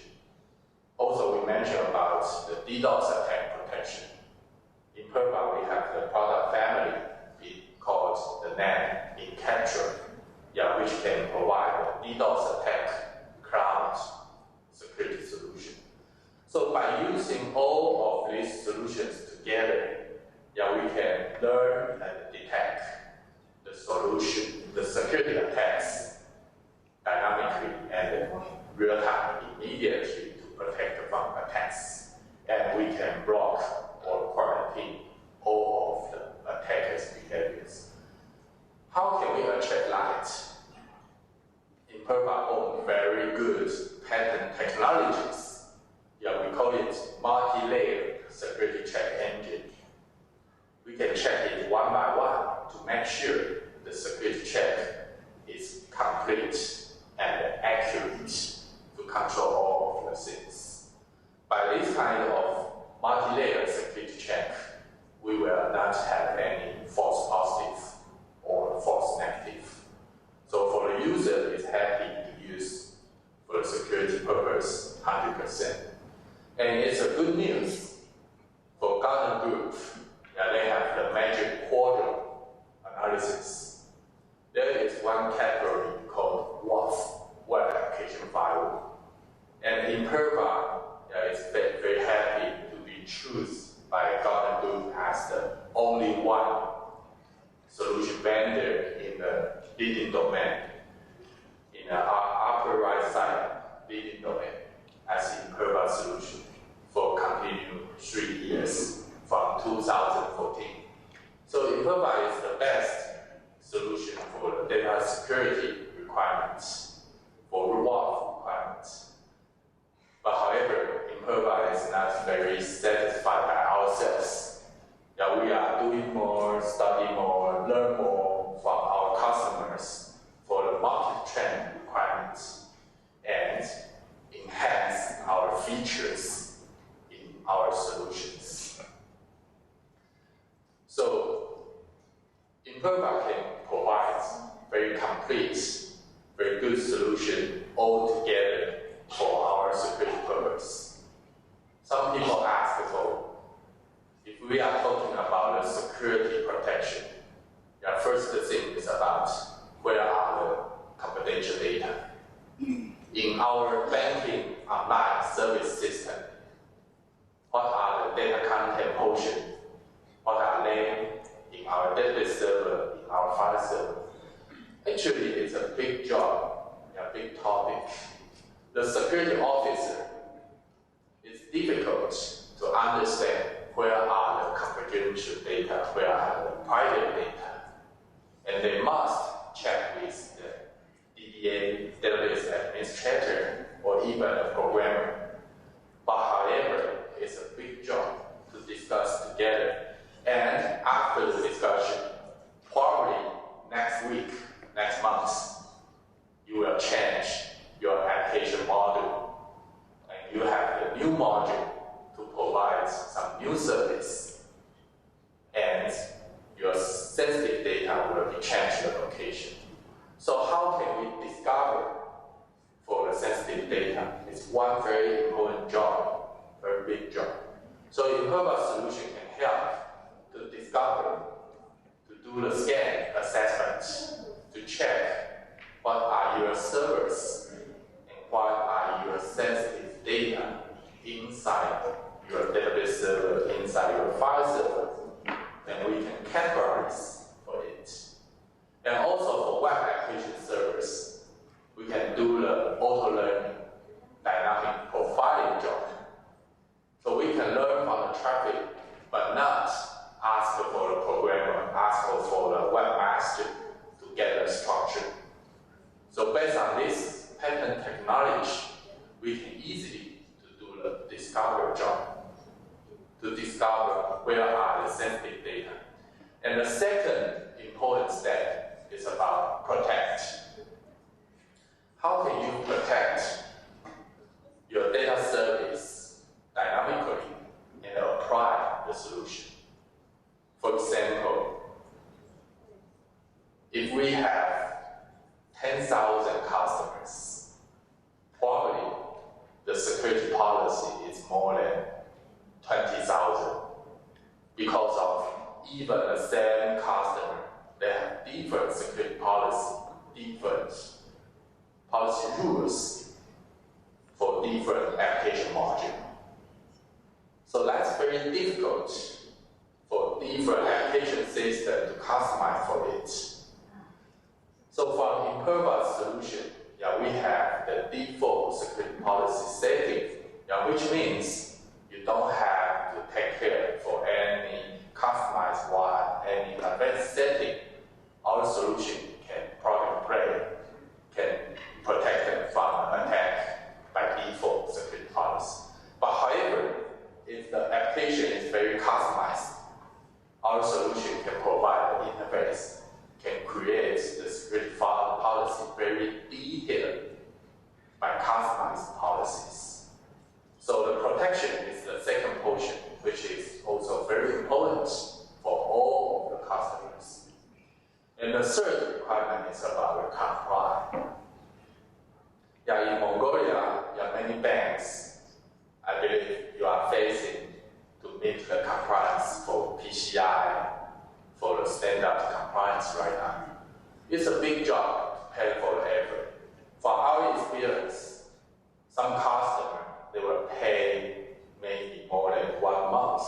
Also, we mentioned about the DDoS attack protection. In Imperva, we have the product family called the NAND Encapture, which can provide a DDoS attack cloud security solution. So by using all of these solutions together, we can learn and detect the solution, the security attacks dynamically and real time, immediately to protect from attacks. And we can block or quarantine all of the attackers' behaviors. How can we achieve that? Imperva owns very good patent technologies. We call it multi-layer security check engine. We can check it one by one to make sure the security check is complete and accurate to control all of the things. By this kind of multi-layer security check, we will not have any false positive or false negative. So for the user, it's happy to use for the security purpose 100%. And it's a good news for Gartner Group. They have the Magic Quadrant analysis. There is one category called WAF, Web Application Firewall. And Imperva is very happy to be chosen by Gartner Group as the only one solution vendor in the leading domain, in the upper right side leading domain as Imperva solution for continued 3 years from 2014. So Imperva is the best solution for the data security requirements, for WAF requirements. But however, Imperva is not very satisfied by ourselves. We are doing more, study more, learn more from our customers for the market trend requirements and enhance our features in our solutions. So, Imperva can provide very complete, very good solution all together for our security purpose. Some people ask, if we are talking about the security protection, first thing is about where are the confidential data. In our banking online service system, what are the data content portion? What are they in our database server, in our file server? Actually, it's a big job, a big topic. The security officer, it's difficult to understand where are the confidential data, where are the private data. And they must check with the DBA, database administrator, or even a programmer. But however, it's a big job to discuss together. And after the discussion, probably next week, next month, you will change your application model. And you have the new module to provide some new service. And your sensitive data will be changed the location. So how can we discover for the sensitive data? It's one very important job, very big job. So Imperva solution can help to discover, to do the scan assessment, to check categories for it. And also for web application servers, we can do the auto-learning dynamic profiling job. So we can learn from the traffic, but not ask for the programmer, ask for the webmaster to get the structure. So based on this pattern technology, we can easily do the discovery job, to discover where are the sensitive data. And the second important step is about protect. How can you protect your data service dynamically and apply the solution? For example, if we have 10,000 customers, probably the security policy is more than 20,000 because of even the same customer, they have different security policy, different policy rules for different application module. So that's very difficult for different application systems to customize for it. So for an Imperva solution, we have the default security policy setting, which means you don't have to take care for any customized one, any advanced setting. Our solution can plug and play, can protect them from attack by default security policy. But however, if the application is very customized, our solution can provide the interface, can create the security policy very detailed by customized policies. So the protection is the second portion, which is also very important for all of the customers. And the third requirement is about the compliance. In Mongolia, many banks, I believe you are facing to meet the compliance for PCI, for the standard compliance right now. It's a big job to pay for the effort. From our experience, some customers, they will pay maybe more than 1 month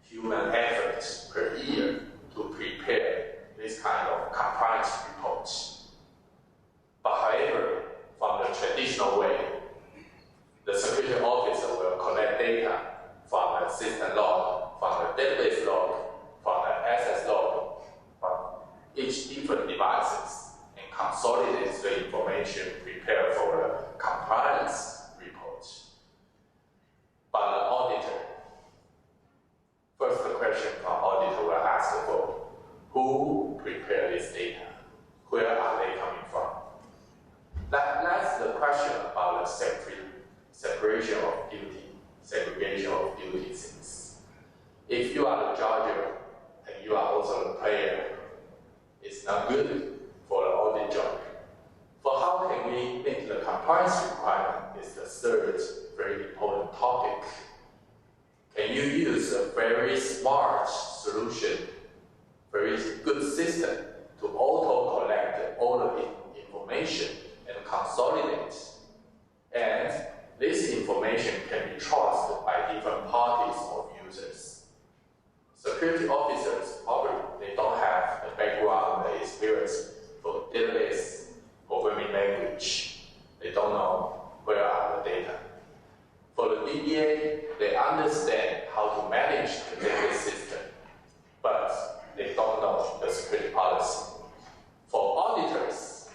human effort per year to prepare this kind of compliance reports. But however, from the traditional way, the security officer will collect data from the system log, from the database log, from the access log, from each different devices, and consolidate the information prepared for the compliance report. But the auditor, first the question from auditor will ask for who prepared this data, where are they coming from? That's the question about the separation of duty, segregation of duty things. If you are the judge and you are also the player, it's not good for the audit job. For how can we meet the compliance requirement is the third very important topic. Can you use a very smart solution, very good system to auto-collect all the information and consolidate? And this information can be trusted by different parties or users. Security officers probably they don't have the background, the experience for database programming language. They don't know where are the data. For the DBA, they understand how to manage the database system, but they don't know the security policy. For auditors,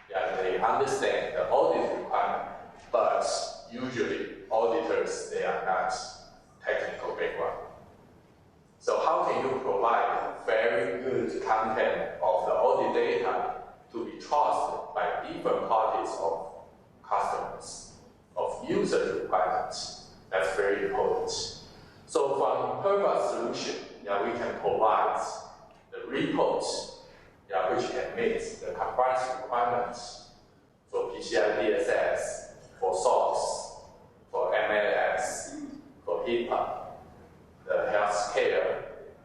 they understand the audit requirement, but usually auditors, they are not technical background. So how can you provide very good content of the audit data to be trusted by different parties of customers, of user requirements? That's very important. So from Imperva solution, we can provide the reports which can meet the compliance requirements for PCI DSS, for SOX, for MLS, for HIPAA, the healthcare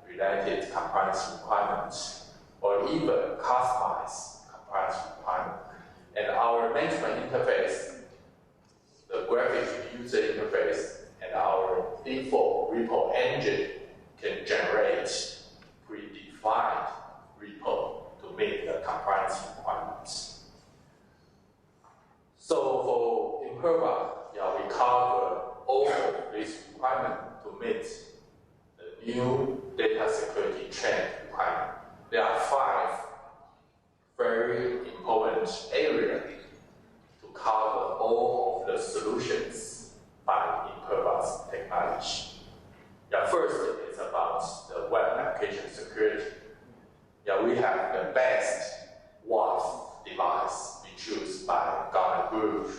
related compliance requirements, or even customized compliance requirements. And our management interface, the graphic user interface, and our default report engine can generate pretty data security trend requirement. There are 5 very important areas to cover all of the solutions by Imperva's technology. First is about the web application security. We have the best WAF device we choose by Gartner Group,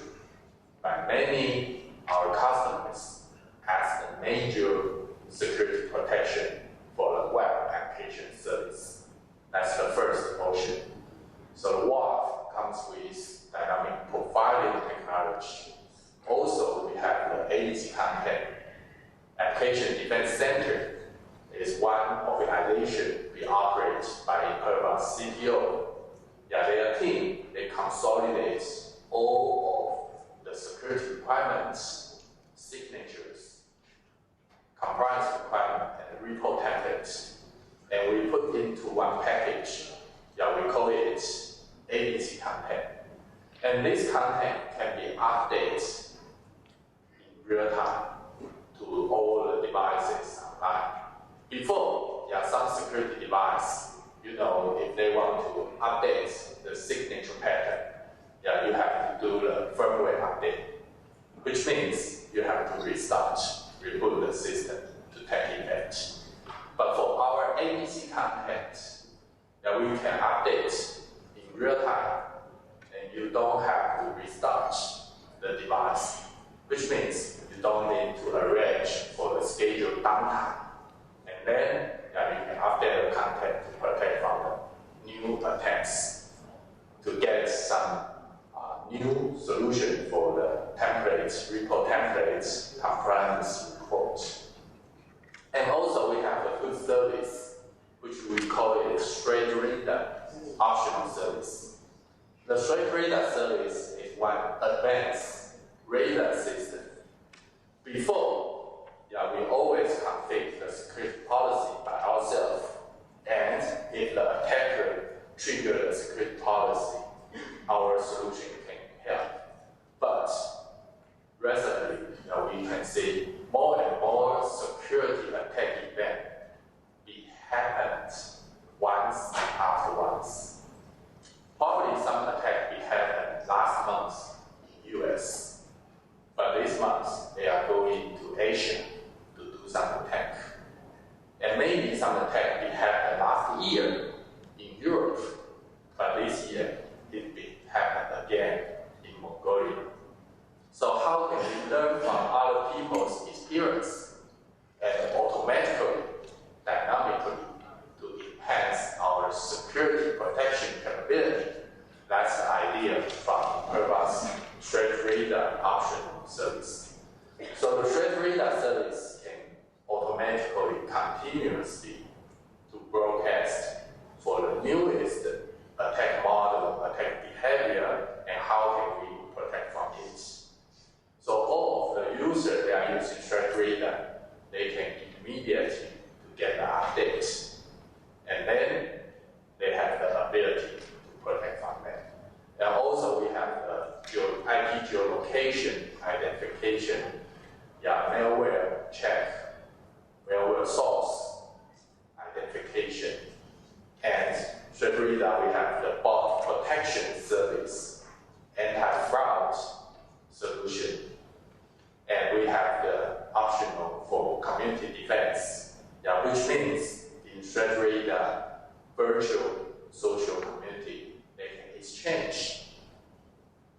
by many our customers as the major security protection for the web application service. That's the first portion. So the WAF comes with dynamic profiling technology. Also, we have the ADC content. Application Defense Center is one organization we operate by Imperva's CTO. Their team, they consolidate all of the security requirements, signatures, compliance requirements, and repo templates, and we put into one package. We call it ADC content. And this content can be updated in real time to all the devices online. Before, some security device, if they want to update the signature pattern, you have to do the firmware update, which means you have to reboot the system to take effect. But for our ADC content, we can update in real time, and you don't have to restart the device, which means you don't need to arrange for the scheduled downtime. And then you can update the content to protect from the new attacks, to get some new solution for the templates, repo templates, compliance reports. And also we have a good service, which we call it Threat Reader optional service. The Threat Reader service is one advanced radar system. Before, we always configure the security policy by ourselves, and if the attacker triggers the security policy, our solution can help. But recently, we can see more and more security attack events happened once after once. Probably some attack happened last month in US, but this month they are going to Asia to do some attack. And maybe some attack happened last year in Europe, but this year it happened again in Mongolia. So how can we learn from other people's experience and automatically, dynamically, to enhance our security protection capability? That's the idea from Imperva's Threat Reader optional service. So the Threat Reader service can automatically, continuously to broadcast for the newest attack model, attack behavior, and how can we protect from it. So all of the users that are using Threat Reader, they can immediately to get the updates, and then they have the ability to protect from them. And also we have the IP geolocation identification, malware check, malware source identification, and Threat Reader, we have the bot protection service, anti-fraud solution, and we have the optional for community defense, which means in Threat Reader virtual social community, they can exchange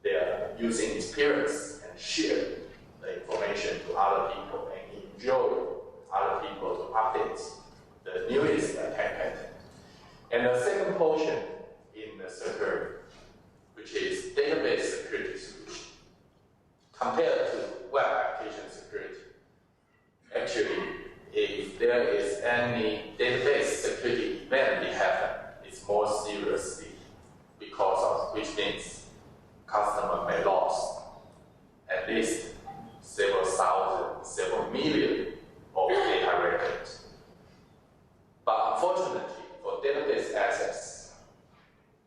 their using experience and share the information to other people and enjoy other people to update the newest attack pattern. And the second portion in the security, which is database security solution. Compared to web application security, actually, if there is any database security event that happen, it's more seriously because of which means customer may lose at least several thousand, several million of data records. But unfortunately, for database access,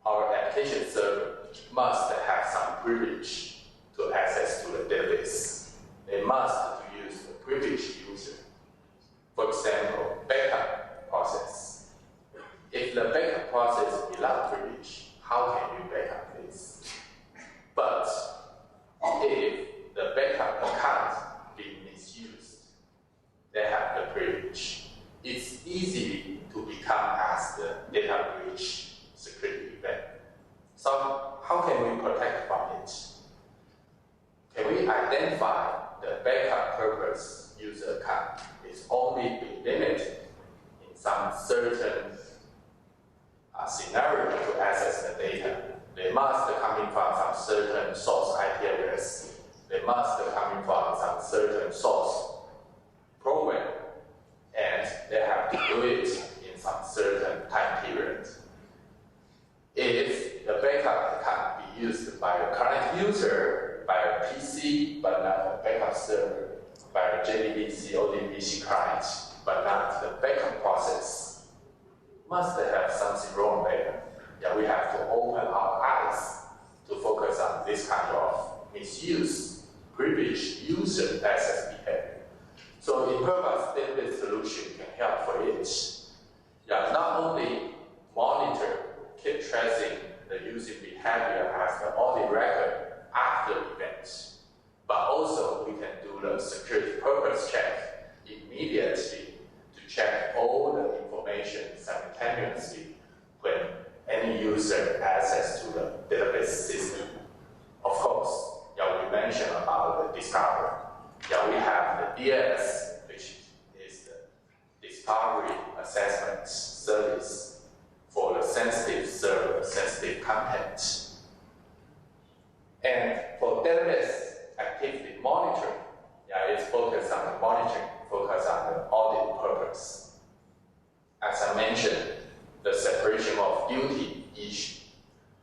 our application server must have some privilege to access to the database. They must use the privileged user. For example, backup process. they must come from some certain source program, and they have to do it in some certain time period. If the backup can be used by a current user, by a PC, but not a backup server, by a JDBC or DBC client, but not the backup process, must have something wrong there. Yeah, we have to open our eyes to focus on this kind of misuse, privileged user access behavior. So Imperva's database solution can help for it. Yeah, not only monitor, keep tracing the user behavior as the audit record after events, but also we can do the security purpose check immediately to check all the information simultaneously when any user access to the database system. Of course, yeah, we mentioned about the discovery. Yeah, we have the DS, which is the discovery assessment service for the sensitive server, sensitive content. And for database activity monitoring, yeah, it's focused on the monitoring, focused on the audit purpose. As I mentioned, the separation of duty issue.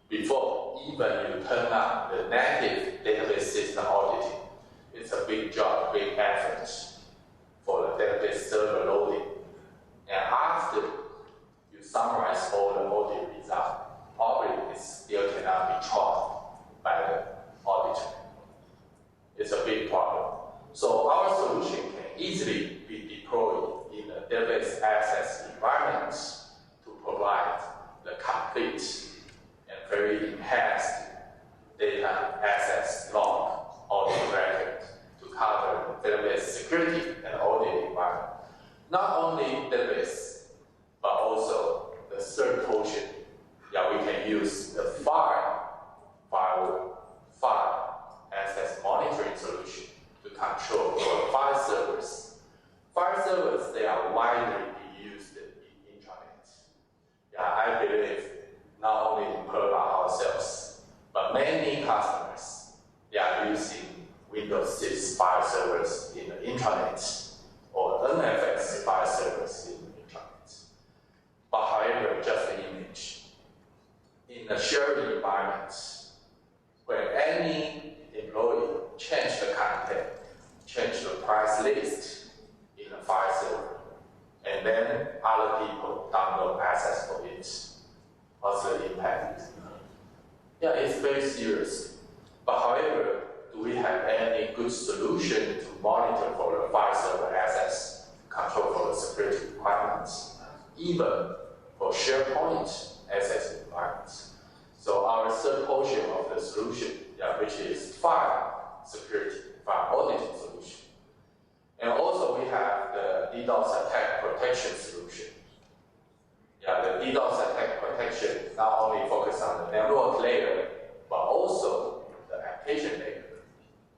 Before even you turn on the native database system auditing, it's a big job, big effort for the database server loading. And after you summarize all the audit results, probably it still cannot be tracked by the auditor. It's a big problem. So our solution can easily be deployed in a database access environment to provide the complete and very enhanced data access log audit record to cover the database security and audit environment. Not only database, but also the third portion. Yeah, we can use the file access monitoring solution to control our file servers. File servers, they are widely used in intranet. Yeah, I believe not only in Imperva ourselves, but many customers, they are using Windows 6 file servers in the intranet or NFS file servers in the intranet. But however, just the image. In a shared environment, where any employee change the content, change the price list in a file server, and then other people download access for it, what's the impact? Yeah, it's very serious. But however, do we have any good solution to monitor for the file server access, control for the security requirements, even for SharePoint access requirements? So our third portion of the solution, yeah, which is file security, file auditing solution. And also we have the DDoS attack protection solution. Yeah, the DDoS attack protection not only focus on the network layer, but also the application layer.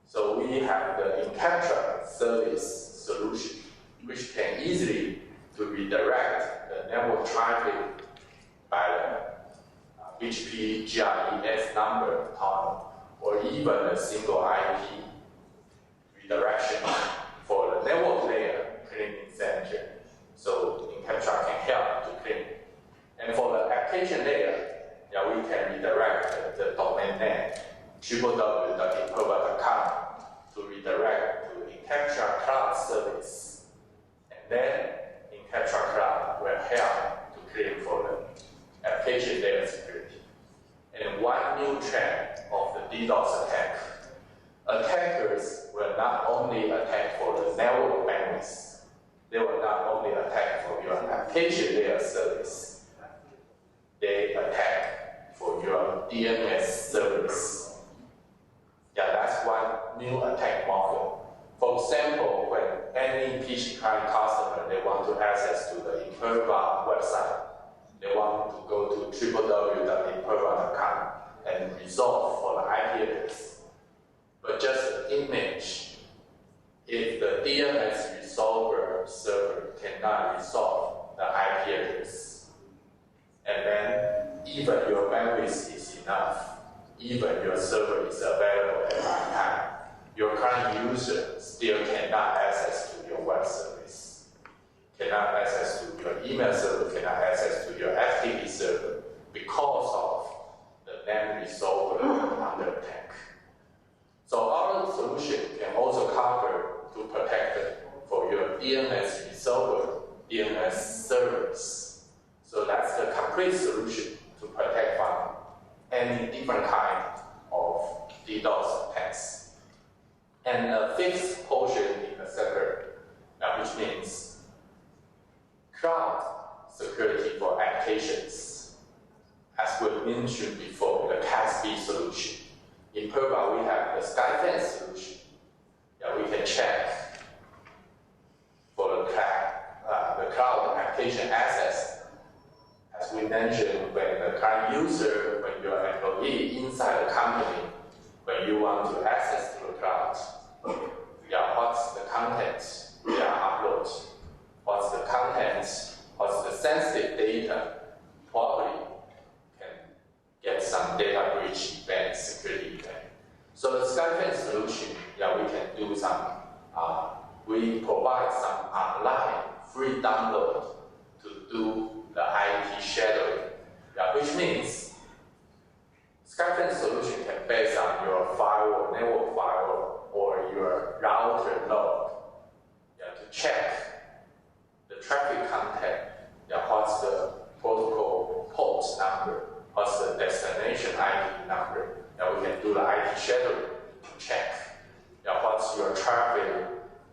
So we have the Incaptra service solution, which can easily to redirect the network traffic by the BGP GRES number tunnel, or even a single IP redirection for the network layer cleaning center. So Incaptra can help to clean. And for the application layer, yeah, we can redirect the domain name www.imperva.com to redirect to Incaptra Cloud service. And then Incaptra Cloud will help to clean for the application layer security. And one new trend of the DDoS attack, attackers will not only attack for the network bandwidth, they will not only attack for your application layer service, they attack for your DNS service. Yeah, that's one new attack model. For example, when any PC client customer, they want to access to the Imperva website, they want to go to www.imperva.com and resolve for the IP address. But just an image, if the DNS resolver server cannot resolve the IP address, and then even your bandwidth is enough, even your server is available at that time, your current user still cannot access to your web service, cannot access to your email server, cannot access to your FTP server because of the NAND resolver under attack. So our solution can also cover to protect for your DNS resolver, DNS servers. So that's the complete solution to protect from any different kind of DDoS attacks. And a fifth portion in the sector, which means cloud security for applications. As we mentioned before, the CASB solution. In Imperva, we have the Skyfence solution. We can check for the cloud application access. As we mentioned, when the current user, when you're an employee inside the company, when you want to access to the cloud, what's the content upload? What's the content? What's the sensitive data? Probably can get some data breach event, security event. So the Skyfence solution, we can do some, we provide some online free download to do the IP shadowing, which means Skyfence solution can base on your firewall, network firewall, or your router log to check the traffic content. What's the protocol port number? What's the destination IP number? We can do the IP shadowing to check. What's your traffic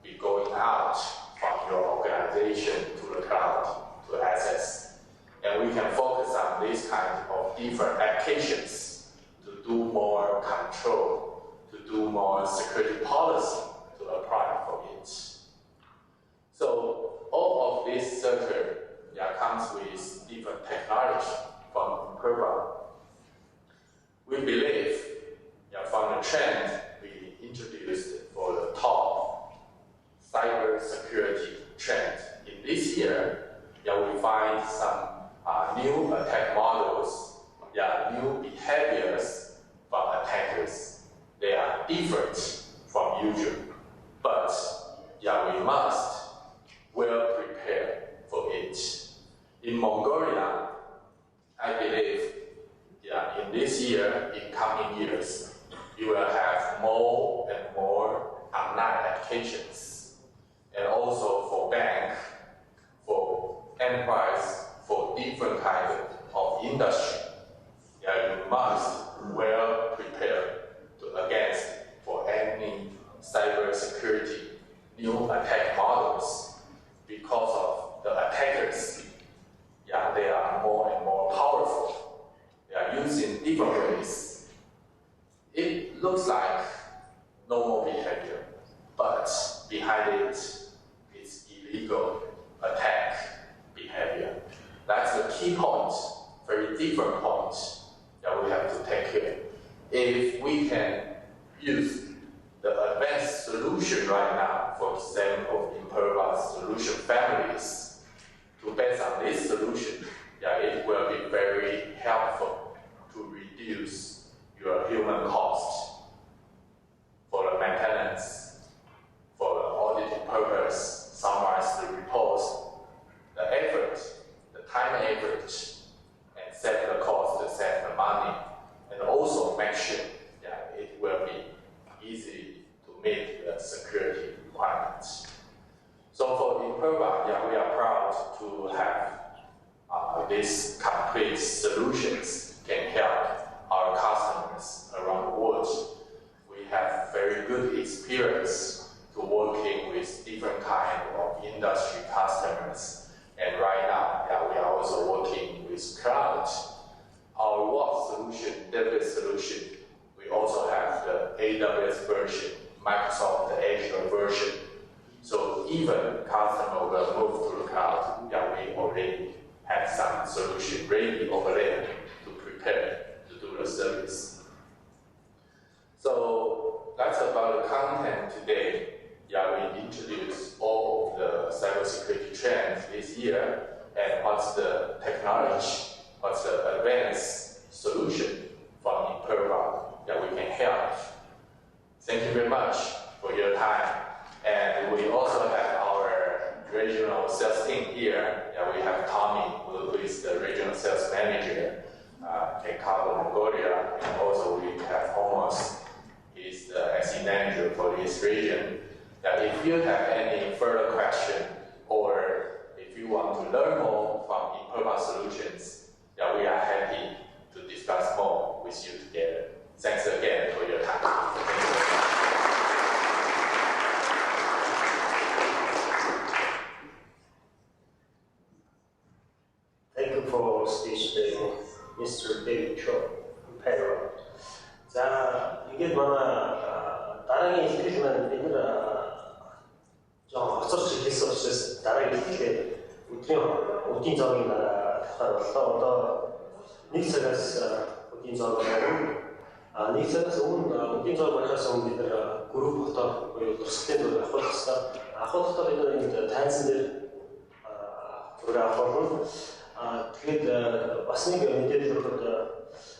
be going out from your organization to the cloud to access? And we can focus on these kinds of different applications to do more control, to do more security policy to apply for it. So all of this sector comes with different technology from Imperva. We believe from the trend we introduced for the top cyber security trend in this year, we find some new attack models, new behaviors from attackers. They are different from usual, but we must well prepare for it. In Mongolia, I believe, in this year, in coming years, you will have more and more online applications, and also for bank, for enterprise, for different kinds of industry. You must well prepare against for any cyber security new attack models because of the attackers. They are more and more powerful. They are used in different ways. It looks like normal behavior, but behind it is illegal attack behavior. That's the key point, very different point that we have to take care. If we can use the advanced solution right now, for example, Imperva's solution families, to base on this solution, it will be very helpful to reduce your human cost for the maintenance, for the auditing purpose, summarize the reports, the effort, the time effort, and save the cost, save the money, and also make sure it will be easy to meet the security requirements. So for Imperva, we are proud to have these complete solutions can help our customers around the world. We have very good experience to working with different kind of industry customers. And right now, we are also working with cloud. Our WAF solution, database solution, we also have the AWS version, Microsoft Azure version. So even customer will move to the cloud, we already have some solution ready over there to prepare to do the service. So that's about the content today. We introduced all of the cybersecurity trends this year and what's the technology, what's the advanced solution from Imperva that we can help. Thank you you very much for your time. And we also have our regional sales team here. Yeah, we have Tommy, who is the regional sales manager in Cabo Mongolia. And also we have Homos, he's the SE manager for this region. That if you have any further question or if you want to learn more from Imperva Solutions, yeah, we are happy to discuss more with you together. Thanks again for your time. Thank you for speech today, Mr. David Cho from Pedro. 자, 이게 나랑이 시키지만 얘들 좀 어쩌지 했었어. 나랑이 시키게 우tin 적인 나라 어떤 닉스가 우tin 적은 닉스에서 온 우tin 적을 가서 얘들 그룹부터 스탠드를 하고서 아호스터 얘들 단신들 우리가 하고 тэгээд бас нэг мэдээлэл өгөхөд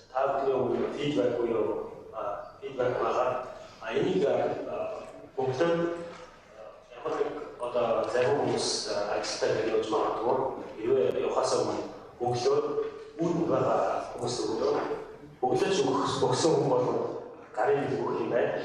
та бүхний фидбек буюу фидбек байгаа. Энийг бүгд ямар нэг одоо зарим хүмүүс ажилтаа гэж магадгүй хэрвээ явахаас өмнө өглөө үүдэн байгаа хүмүүст өгөө өглөөч өгсөн хүн бол гарын өгөх юм байна.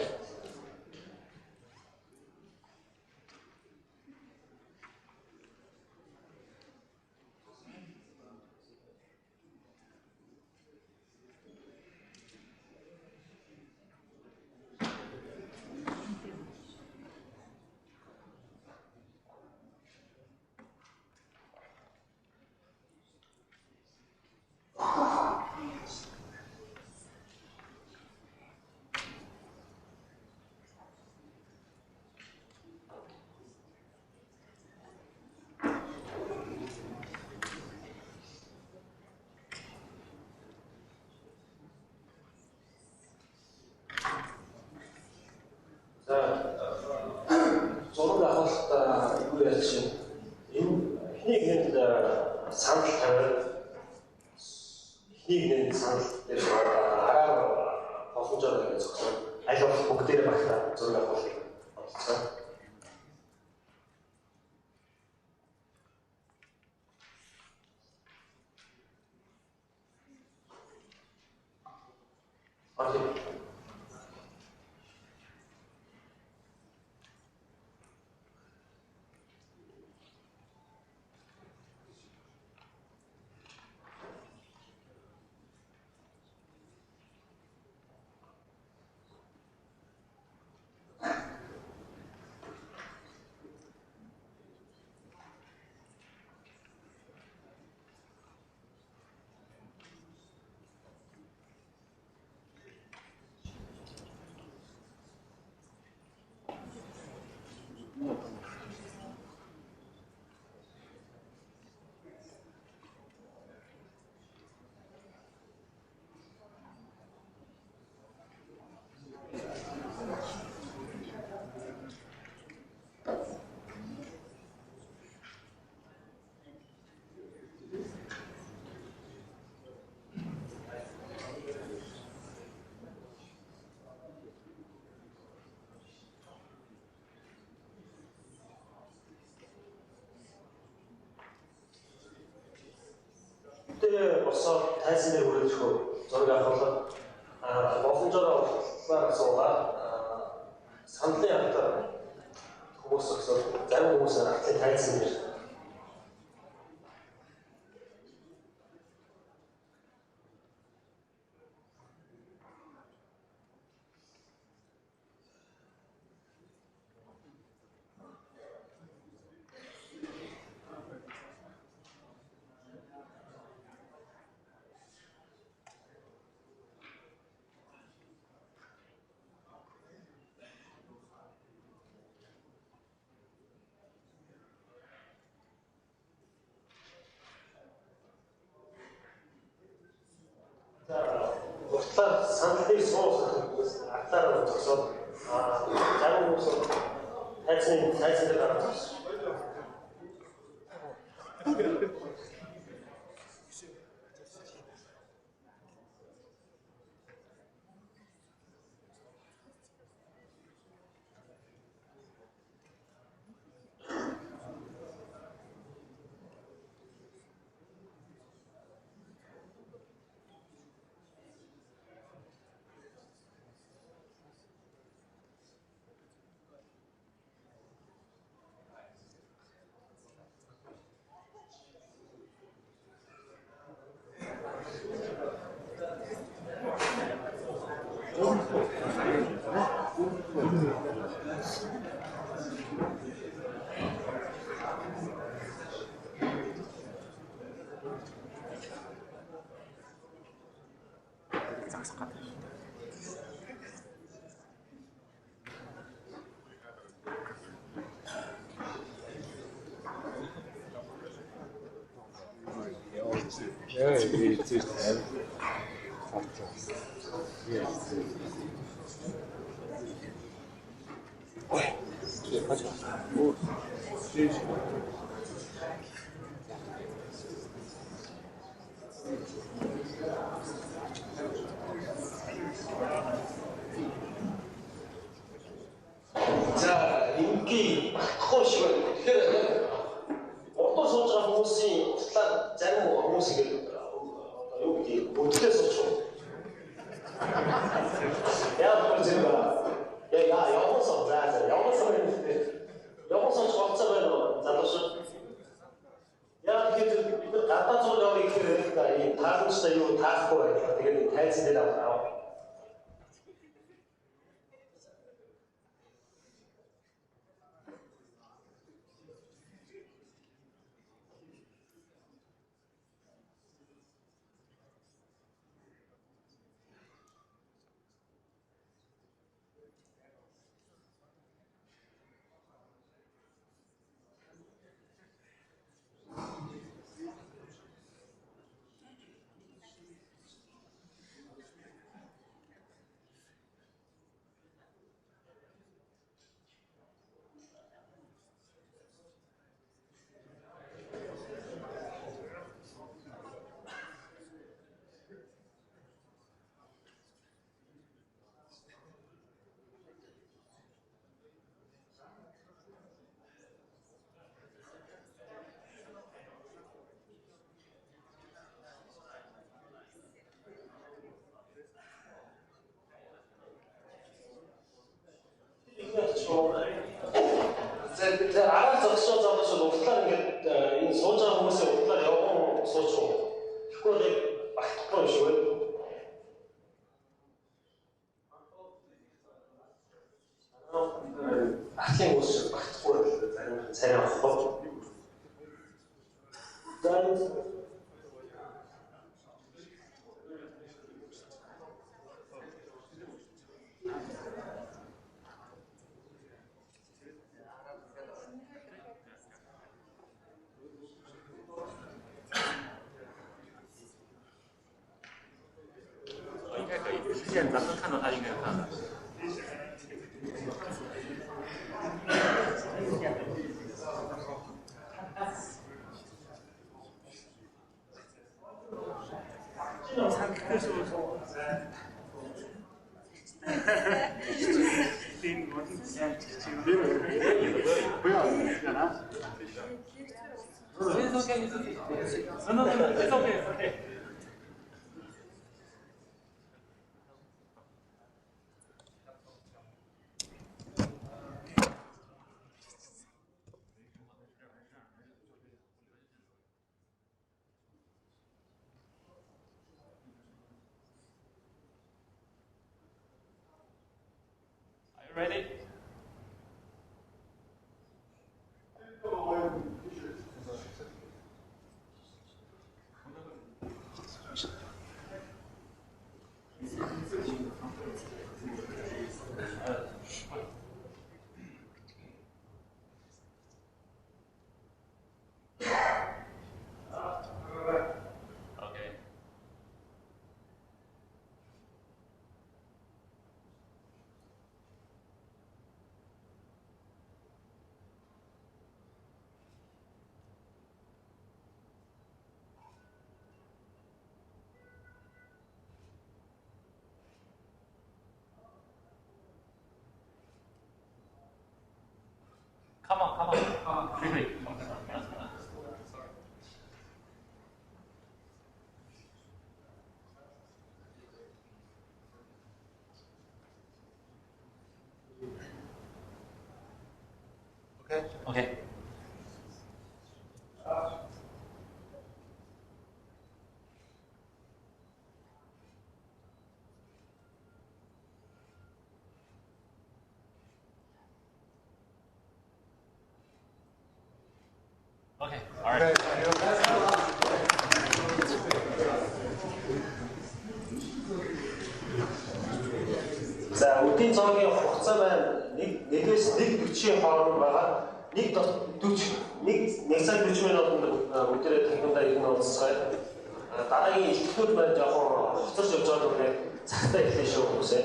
그때 벌써 단신에 오르고 저희가 벌써 머슴저라고 말해서 산대였다 고모스서 잘못 고모스는 앞에 단신을 산들이 서서 악다라고 쳐서 작은 곳으로 단신을 가는 자, 인기 코식은 어떻게 해야 되나? 어떤 소주가 хүмүүс이 일단 짧은 хүмүүс이 여기 어떻게 소주? 야, 보지마. 야, 영어서 자, 영어서 수업자별로 자도서. 야, 이게 갖다 줘 이렇게 되니까 이 다른 수다 이거 다 갖고 와야 되겠네. 대지대라고 나와. 알아서 수업자부터 못하는 게 이 소자 хүмүүс의 못하는 영어 소초 그거를 막 보여주고 학생 모습을 막 보여주고 재량 수업 Ready? Come on. Quickly. Okay. Okay, all right. Эдийн засгийн хугацаа маань 1-ээс 1:40 хооронд байгаа. 1 цаг 40 минутанд бүгдээрээ танхимдаа ирнэ уулзцгаая. Дараагийн илтгэхүүд маань жоохон хоцорч явж байгаа нь цагтаа эхлэе шүү хүмүүсээ.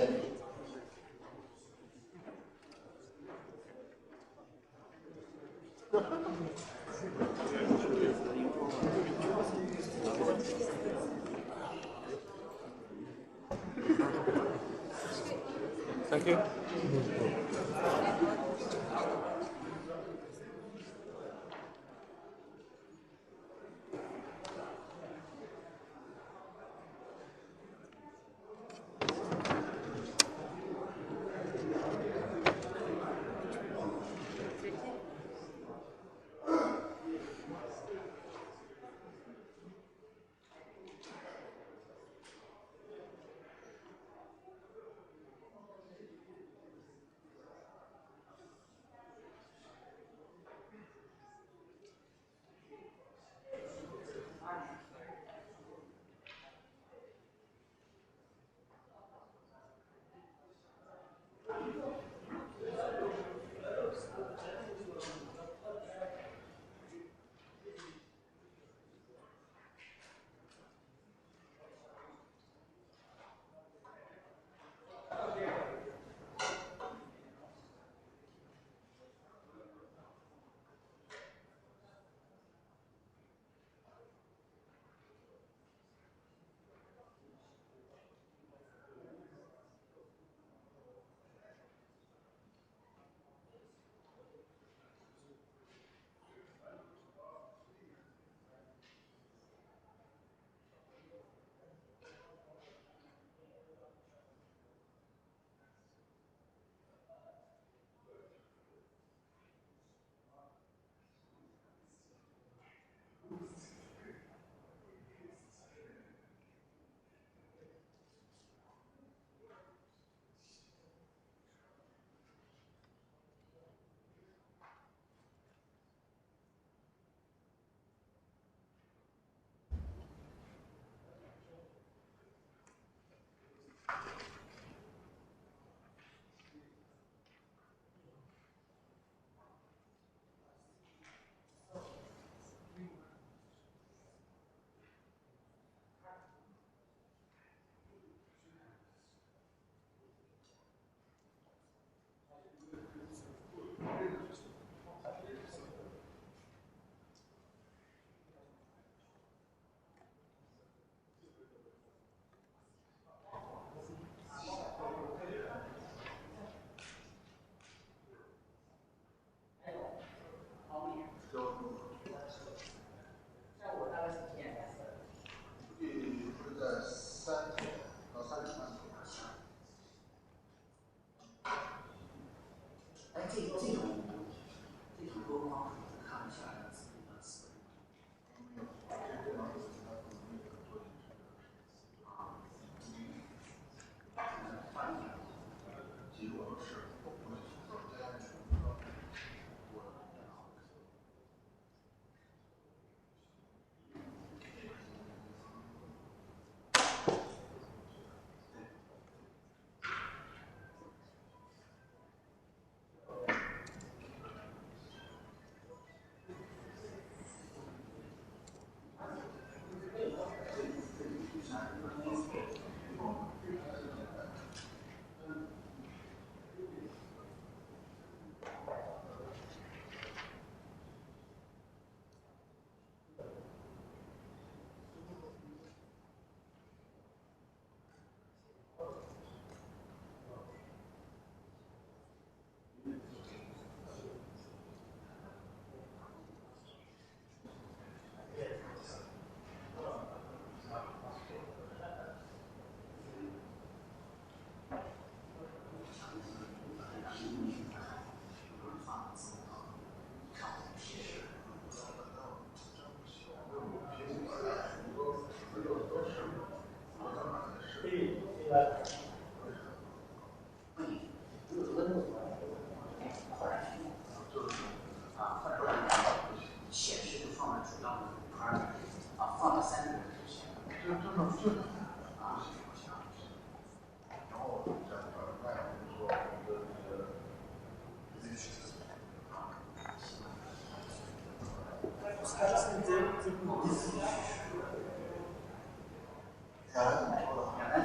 Thank you.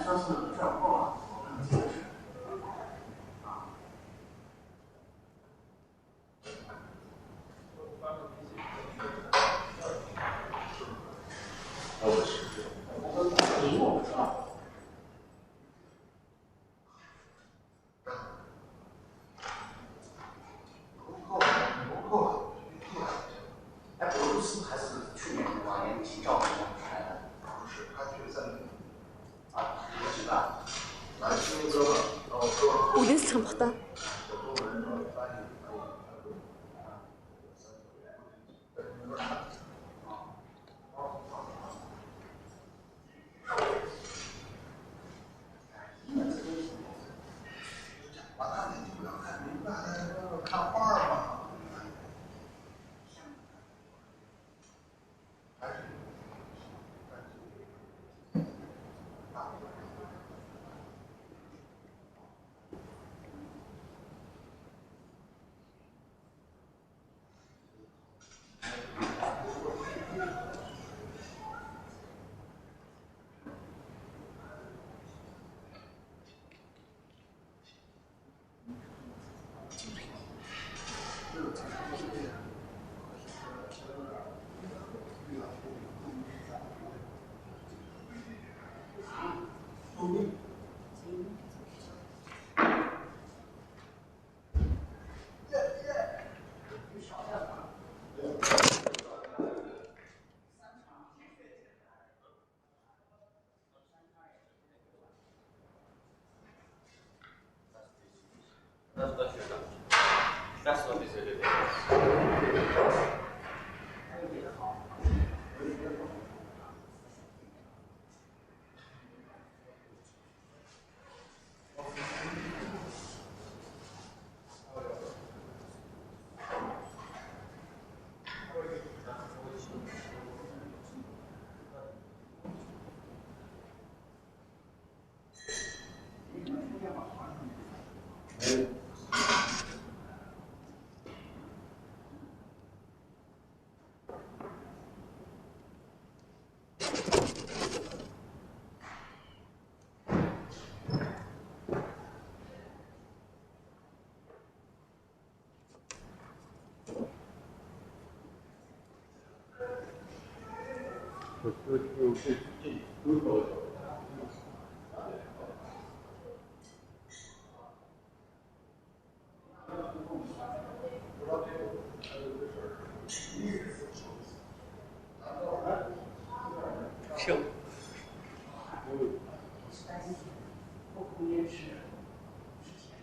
说是转货，就是。哎，俄罗斯还是去年往年提照片出来的。不是，他决赛啊，一个吧。来新哥们，然后说。어디서 잡았다? That's what this is.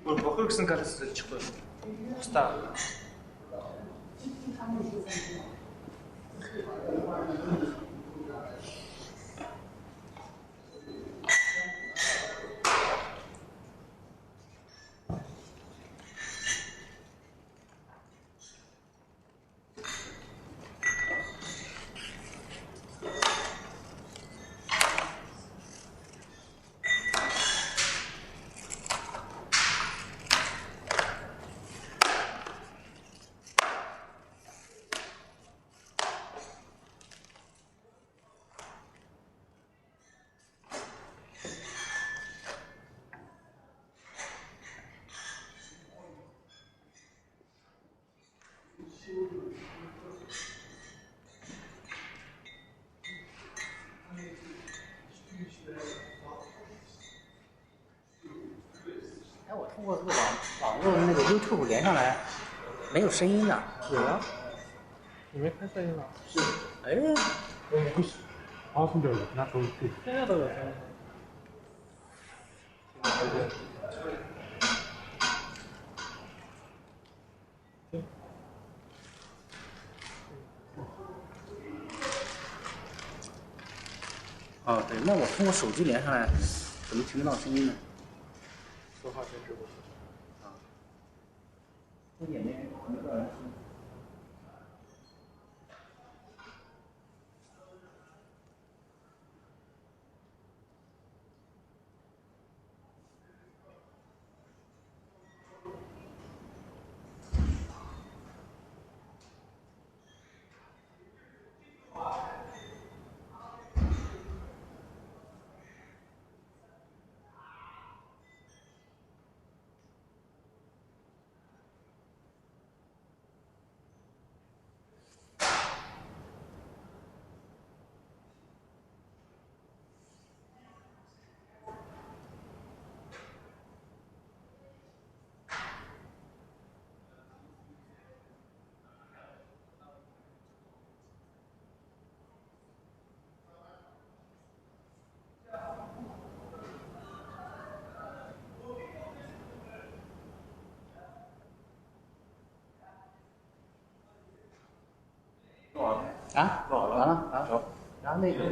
뭘 먹을 것은 가르쳐 주고 스타.哎，我通过这个网络的那个 YouTube 连上来，没有声音的。有啊，你没开声音了？是。哎。不是。啊，听着了，那都对。现在都有声音。哦，对，那我通过手机连上来，怎么听不到声音呢？说话先直播。啊。这也没个人听。啊，完了啊，然后那个。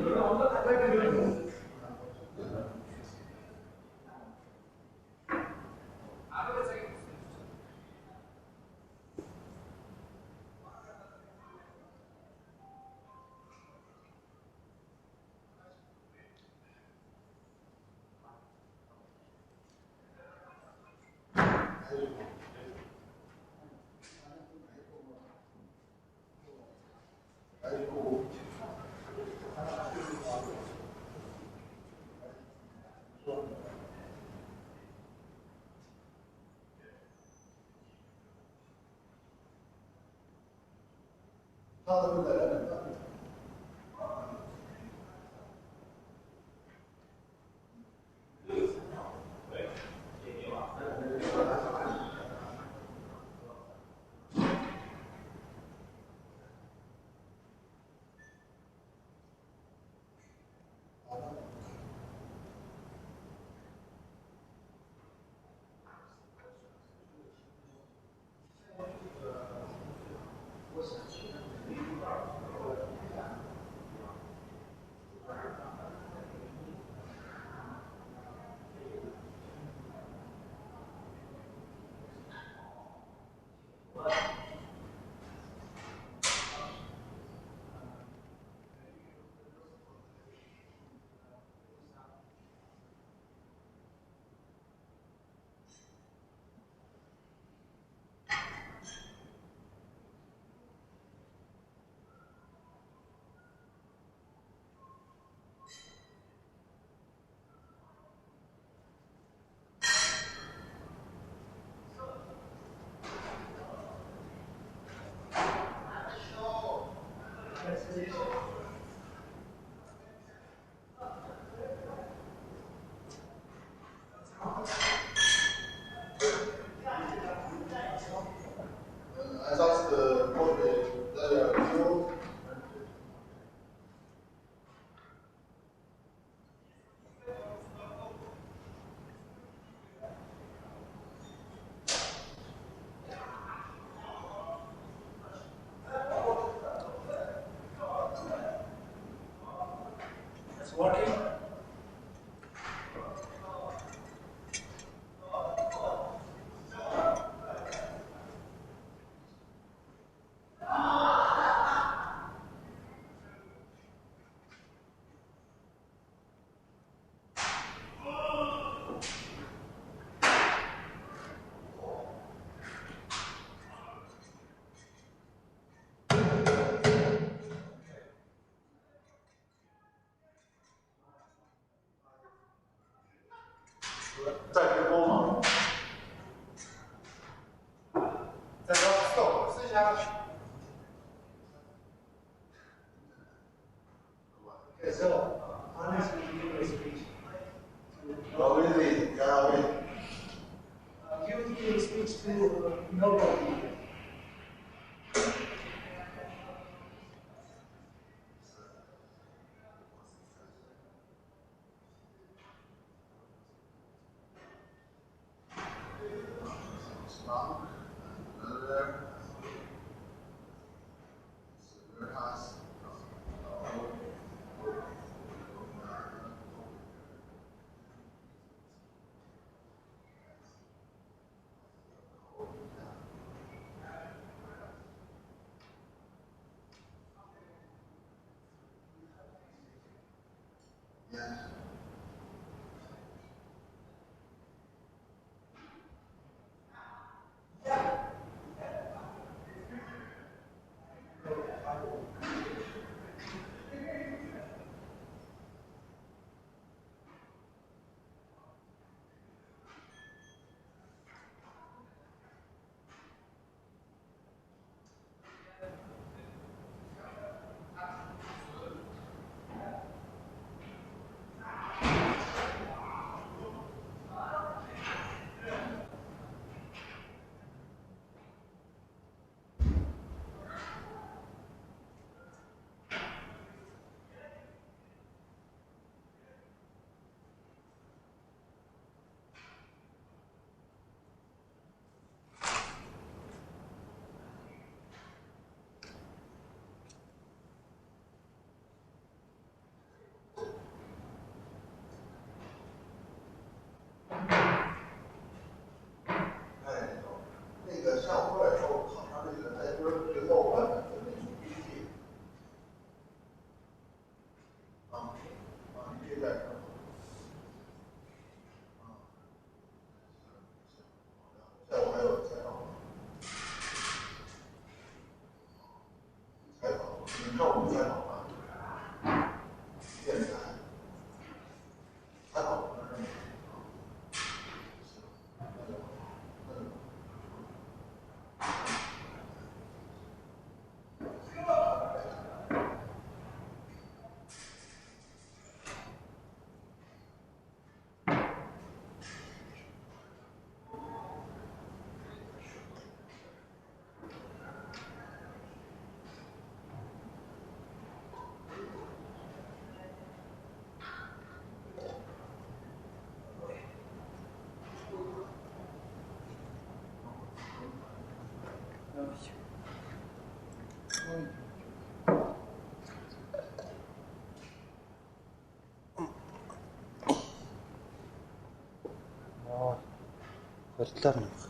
Баярлалаа.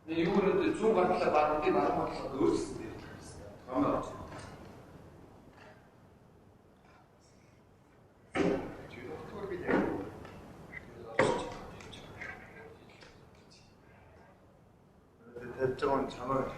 이거는 좋은 것 같아 봤는데 나는 것 같아 넣었을 때. 아마. 대정은 장을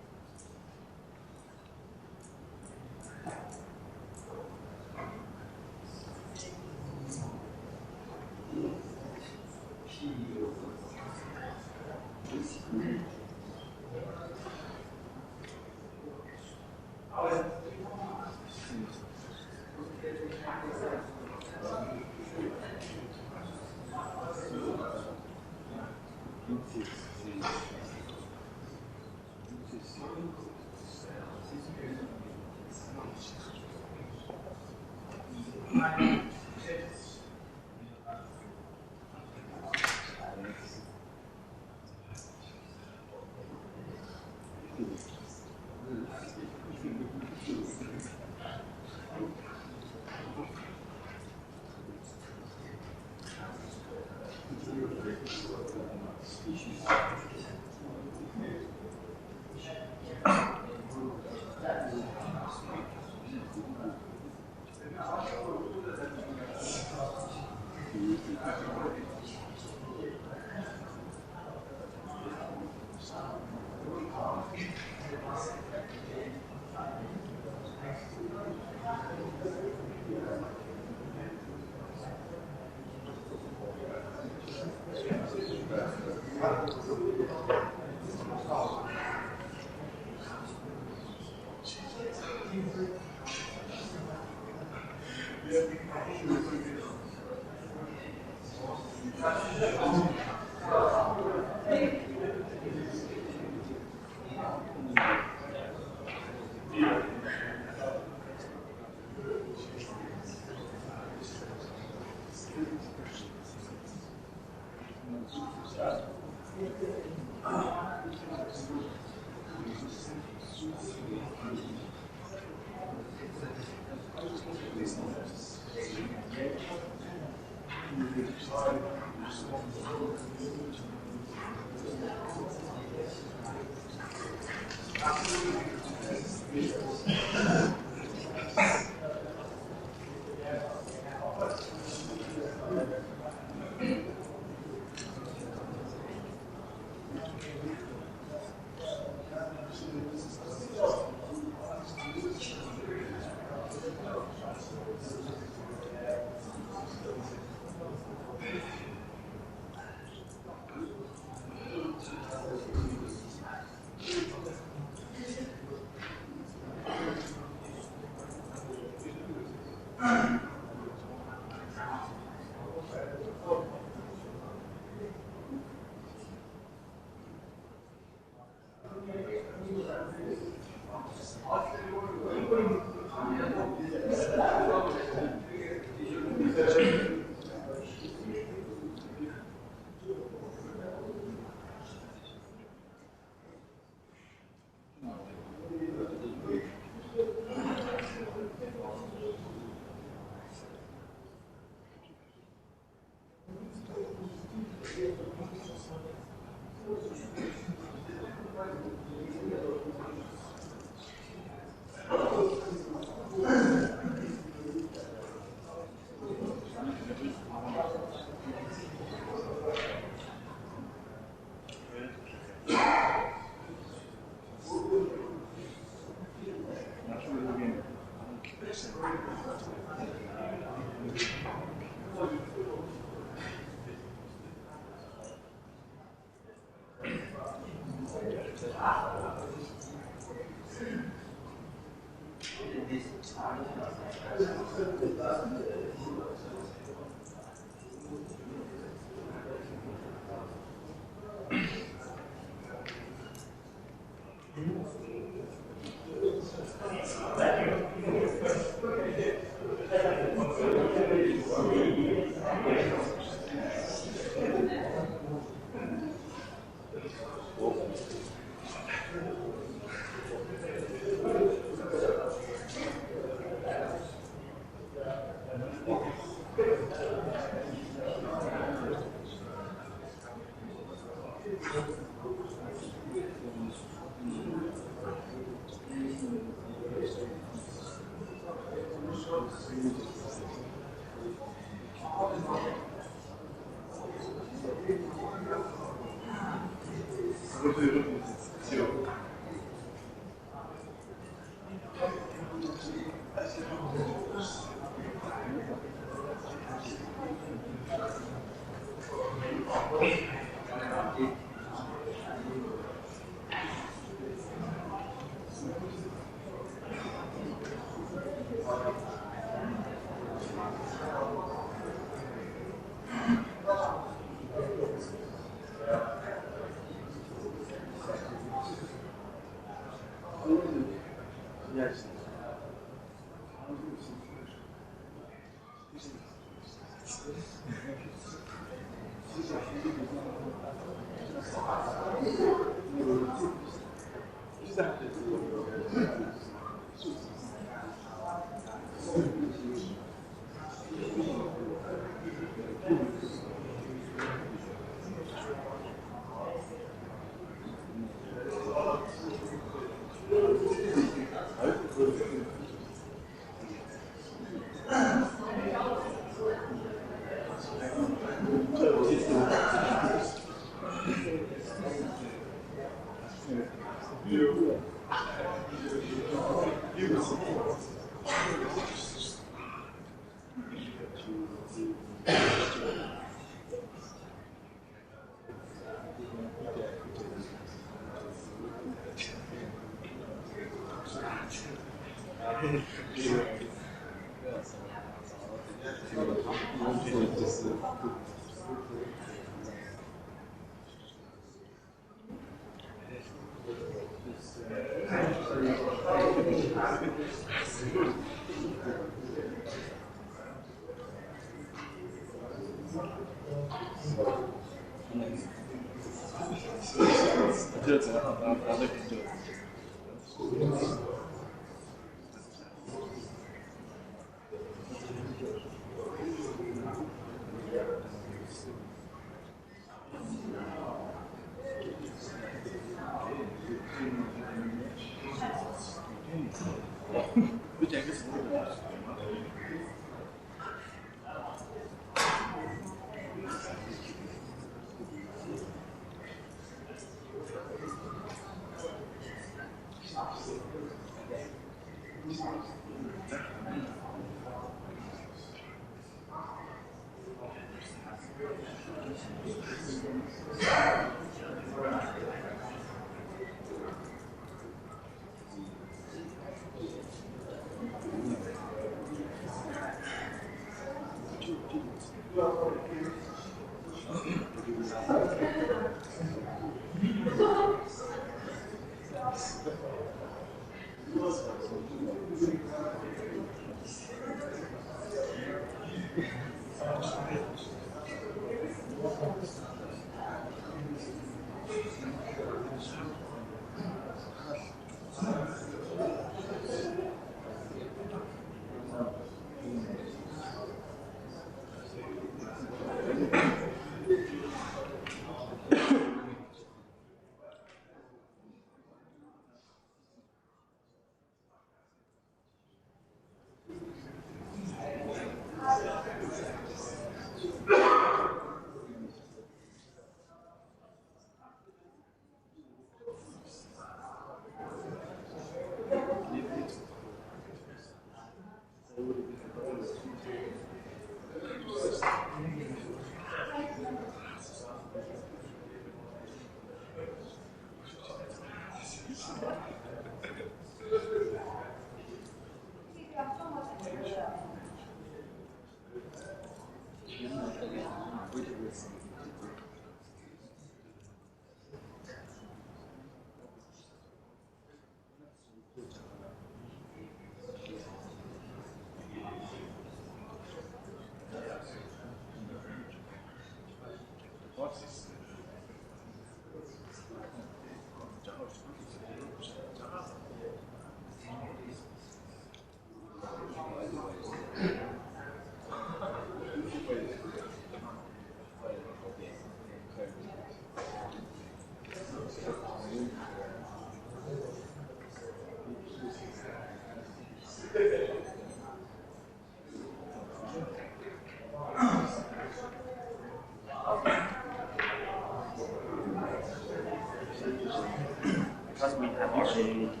technology.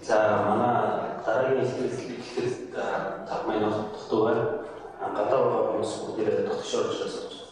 За манай дараагийн хэлбэрэд тавмын тогтвол гадаа байгаа хүмүүс бүгдээ тогтшоор ажиллаж байна.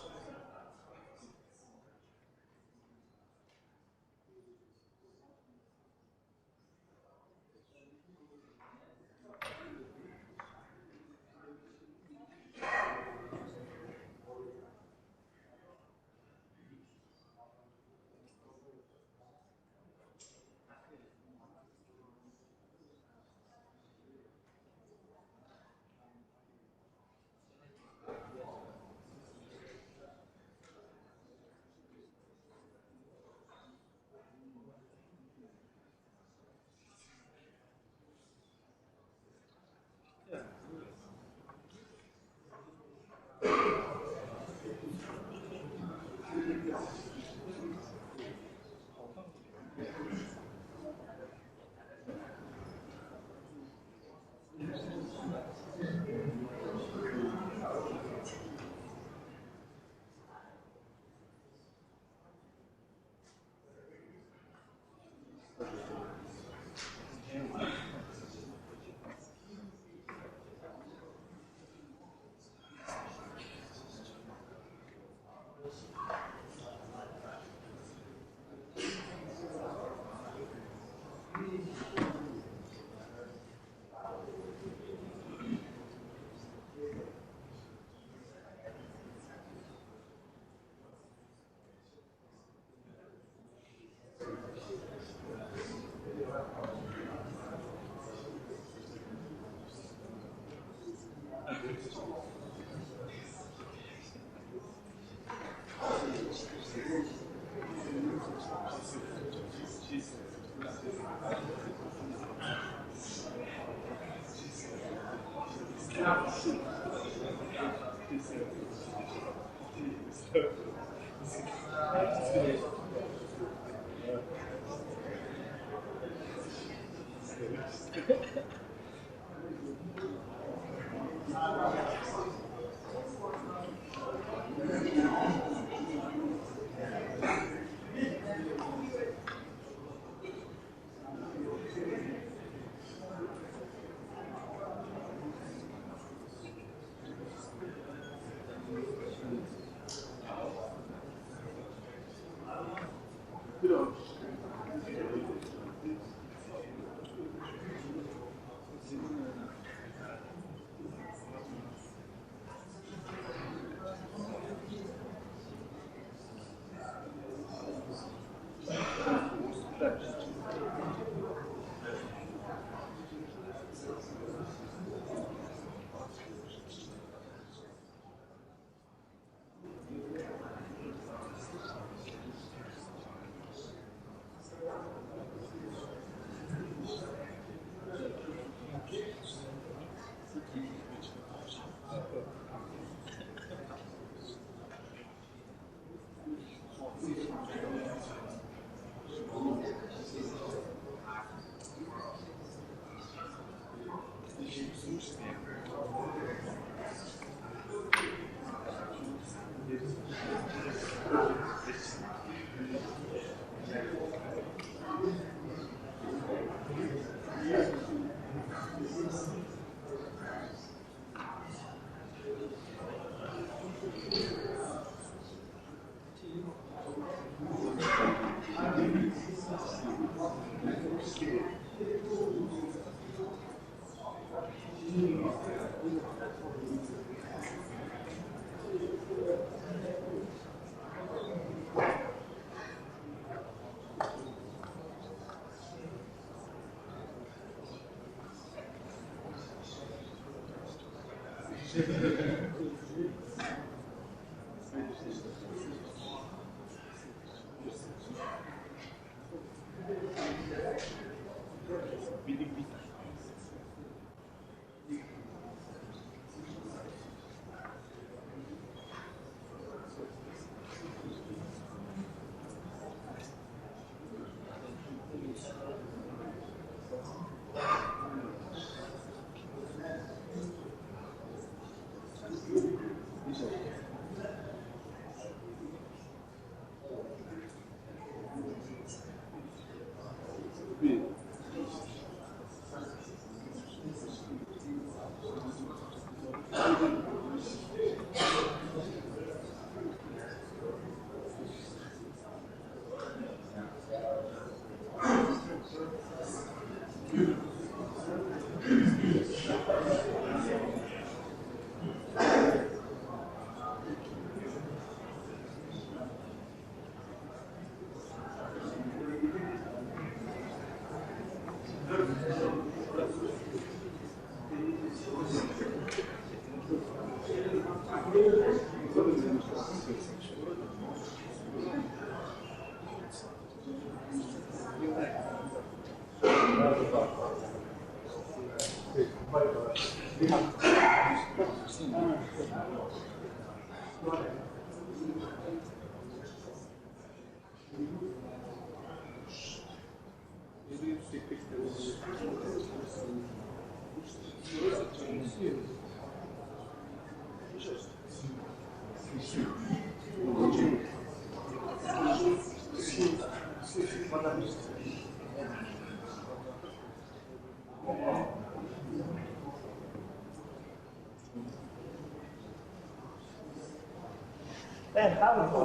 Ben, calma, pô.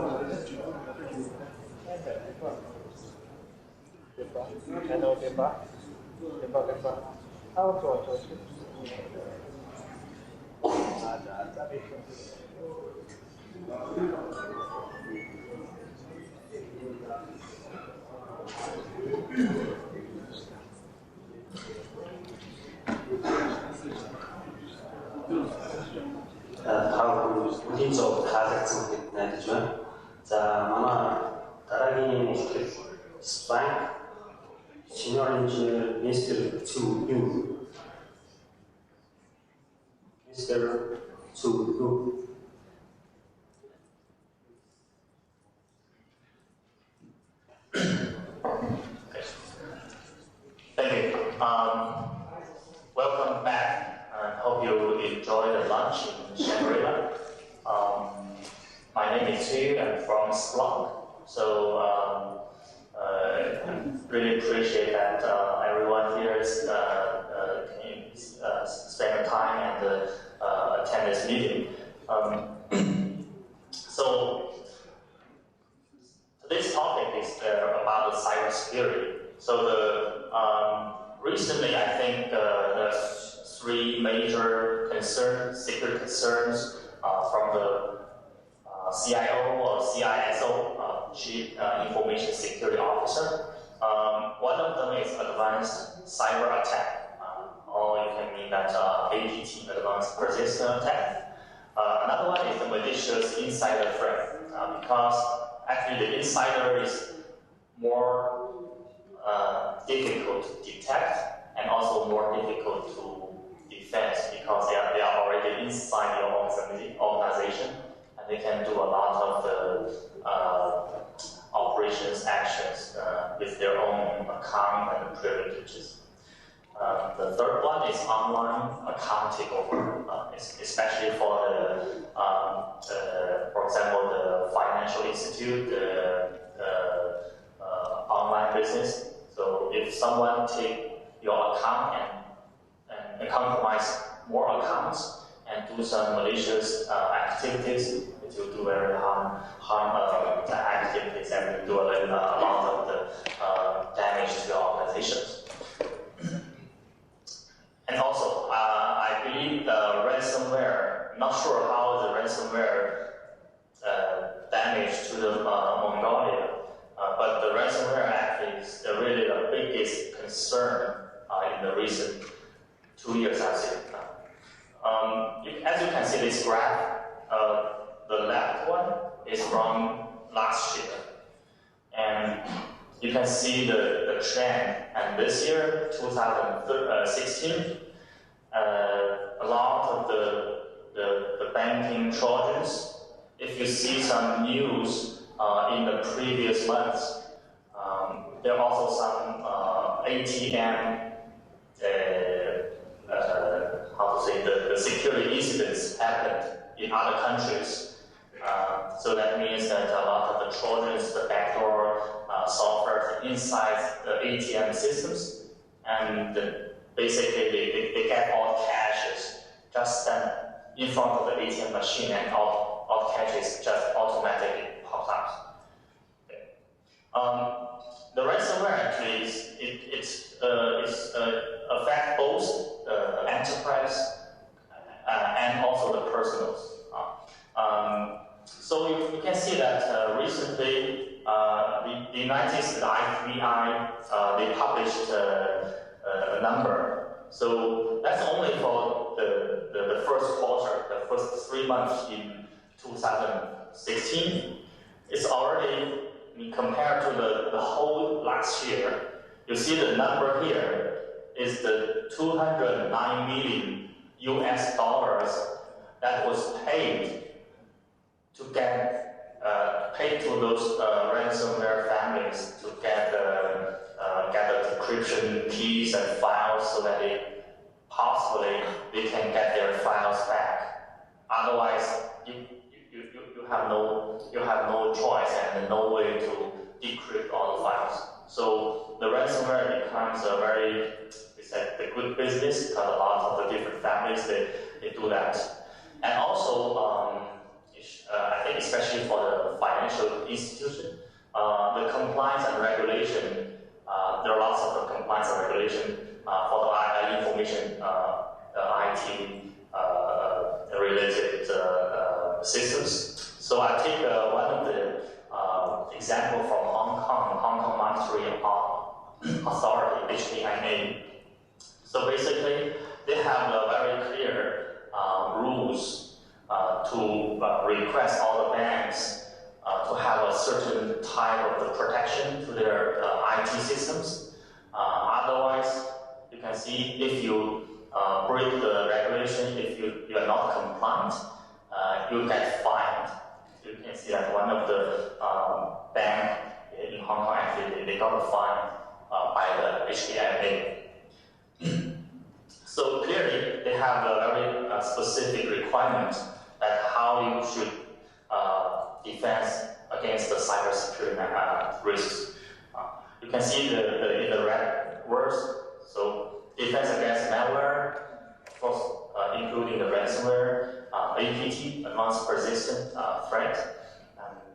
다음 우진적 다작성 найдаж. За манай дараагийн Spank Senior Engineer Mr. Chu. Thank you. Welcome back. I hope you enjoy the lunch in Shangri-La. My name is Chu. I'm from Splunk. So I really appreciate that everyone here is spend the time and attend this meeting. So today's topic is about the cybersecurity. So recently, I think there's three major security concerns from the CIO or CISO, Chief Information Security Officer. One of them is advanced cyber attack, or you can mean that APT, advanced persistent attack. Another one is the malicious insider threat, because actually the insider is more difficult to detect and also more difficult to defend because they are already inside your organization and they can do a lot of the operations actions with their own account and privileges. The third one is online account takeover, especially for for example, the financial institute, online business. So if someone take your account and compromise more accounts and do some malicious activities, it will do very harm activities and do a lot of the damage to your organizations. And also, I believe the ransomware, not sure how the ransomware damage to the Mongolia, but the ransomware actually is really the biggest concern in the recent 2 years, I think. As you can see this graph, the left one is from last year. And you can see the trend. And this year, 2016, a lot of the banking trojans, if you see some news in the previous months, there are also some ATM, the security incidents happened in other countries. So that means that a lot of the trojans, the backdoor software inside the ATM systems, and basically they get all caches just stand in front of the ATM machine, and all caches just automatically pops up. Okay. The ransomware actually affect both the enterprise and also the personals. So you can see that recently the United States, the FBI, they published a number. So that's only for the first quarter, the first 3 months in 2016. It's already, compared to the whole last year, you see the number here is the $209 million US that was paid to get paid to those ransomware families to get the decryption keys and files so that they can get their files back. Otherwise, you have no choice and no way to decrypt all the files. So the ransomware becomes a good business because a lot of the different families they do that. And also, I think especially for the financial institution, the compliance and regulation, there are lots of the compliance and regulation for the information IT related systems. So I take one of the example from Hong Kong Monetary Authority, HKMA. So basically, they have a very clear rules to request all the banks to have a certain type of the protection to their IT systems. Otherwise, you can see if you break the regulation, if you are not compliant, you get fined. You can see that one of the bank in Hong Kong actually they got a fine by the HKMA. So clearly, they have a very specific requirement that how you should defend against the cybersecurity risks. You can see in the red words. So defense against malware, of course, including the ransomware, APT, advanced persistent threat,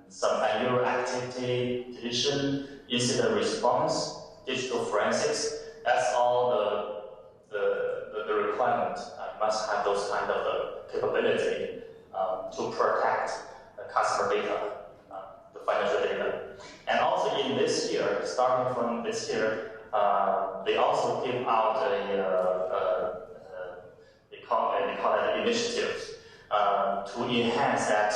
some manual activity detection, incident response, digital forensics. That's all the requirement. Must have those kind of capability to protect the customer data, the financial data. And also in this year, starting from this year, they also give out they call it initiatives to enhance that.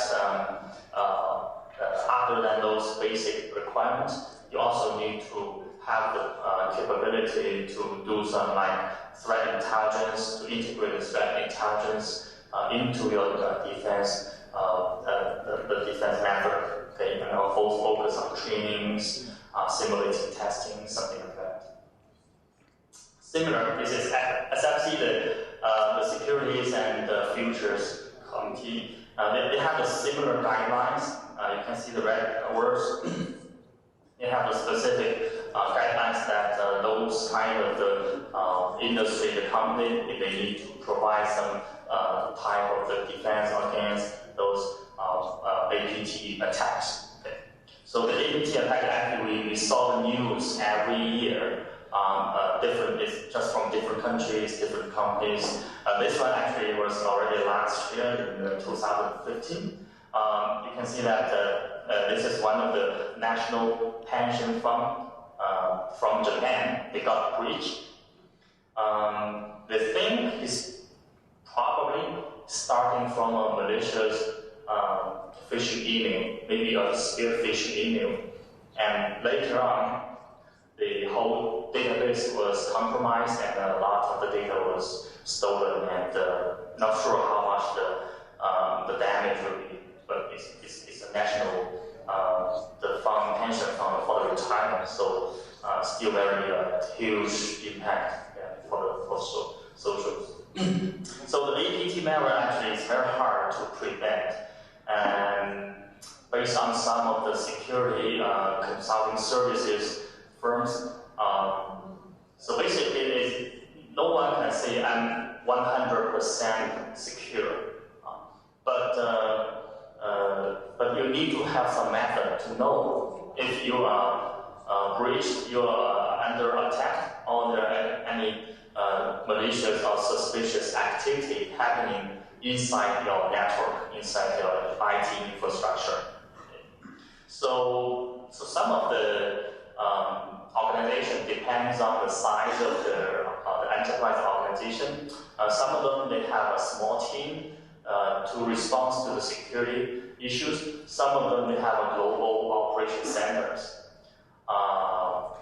Other than those basic requirements, you also need to have the capability to do some like threat intelligence, to integrate the threat intelligence into your defense, the defense method. Okay, focus on trainings, simulating testing, something like that. similar. This is SFC, the Securities and Futures Committee. They have the similar guidelines. You can see the red words. They have the specific guidelines that those kind of the industry, the company, they need to provide some type of the defense against those APT attacks. Okay. So the APT attack, actually, we saw the news every year. It's just from different countries, different companies. This one actually was already last year in 2015. You can see that this is one of the national pension fund from Japan. They got breached. The thing is probably starting from a malicious phishing email, maybe a spear phishing email, and later on, the whole database was compromised and a lot of the data was stolen, and not sure how much the damage will be, but it's a national the fund, pension fund for the retirement, so still very huge impact for socials. So the APT malware actually is very hard to prevent, and based on some of the security consulting services firms. So basically, no one can say I'm 100% secure, but you need to have some method to know if you are breached, you are under attack, or there are any malicious or suspicious activity happening inside your network, inside your IT infrastructure. So some of the organization depends on the size of the enterprise organization. Some of them, they have a small team to respond to the security issues. Some of them, they have a global operation centers.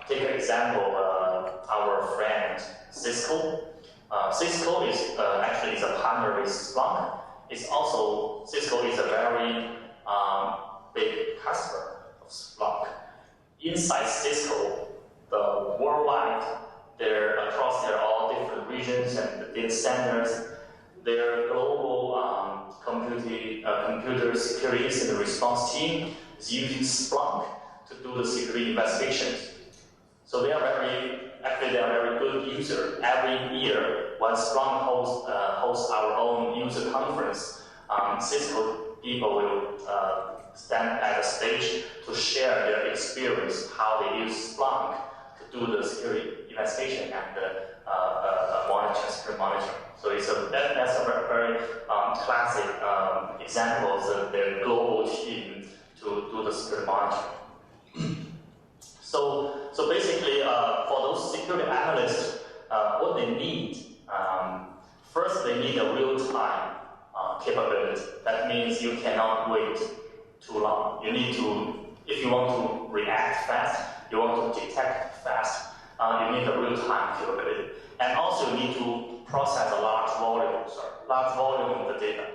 Take an example, our friend Cisco. Cisco is actually is a partner with Splunk. Cisco is a very big customer of Splunk. Inside Cisco, the worldwide, across all different regions and data centers, their global computer security incident response team is using Splunk to do the security investigations. So they are very good user. Every year, when Splunk hosts our own user conference, Cisco people will stand at the stage to share their experience, how they use Splunk to do the security investigation and security monitoring. So that's a very classic example of their global team to do the security monitoring. So basically, for those security analysts, what they need, first they need a real-time capability. That means you cannot wait too long. You need to, if you want to react fast, you want to detect fast, you need a real-time capability. And also you need to process a large volume of the data,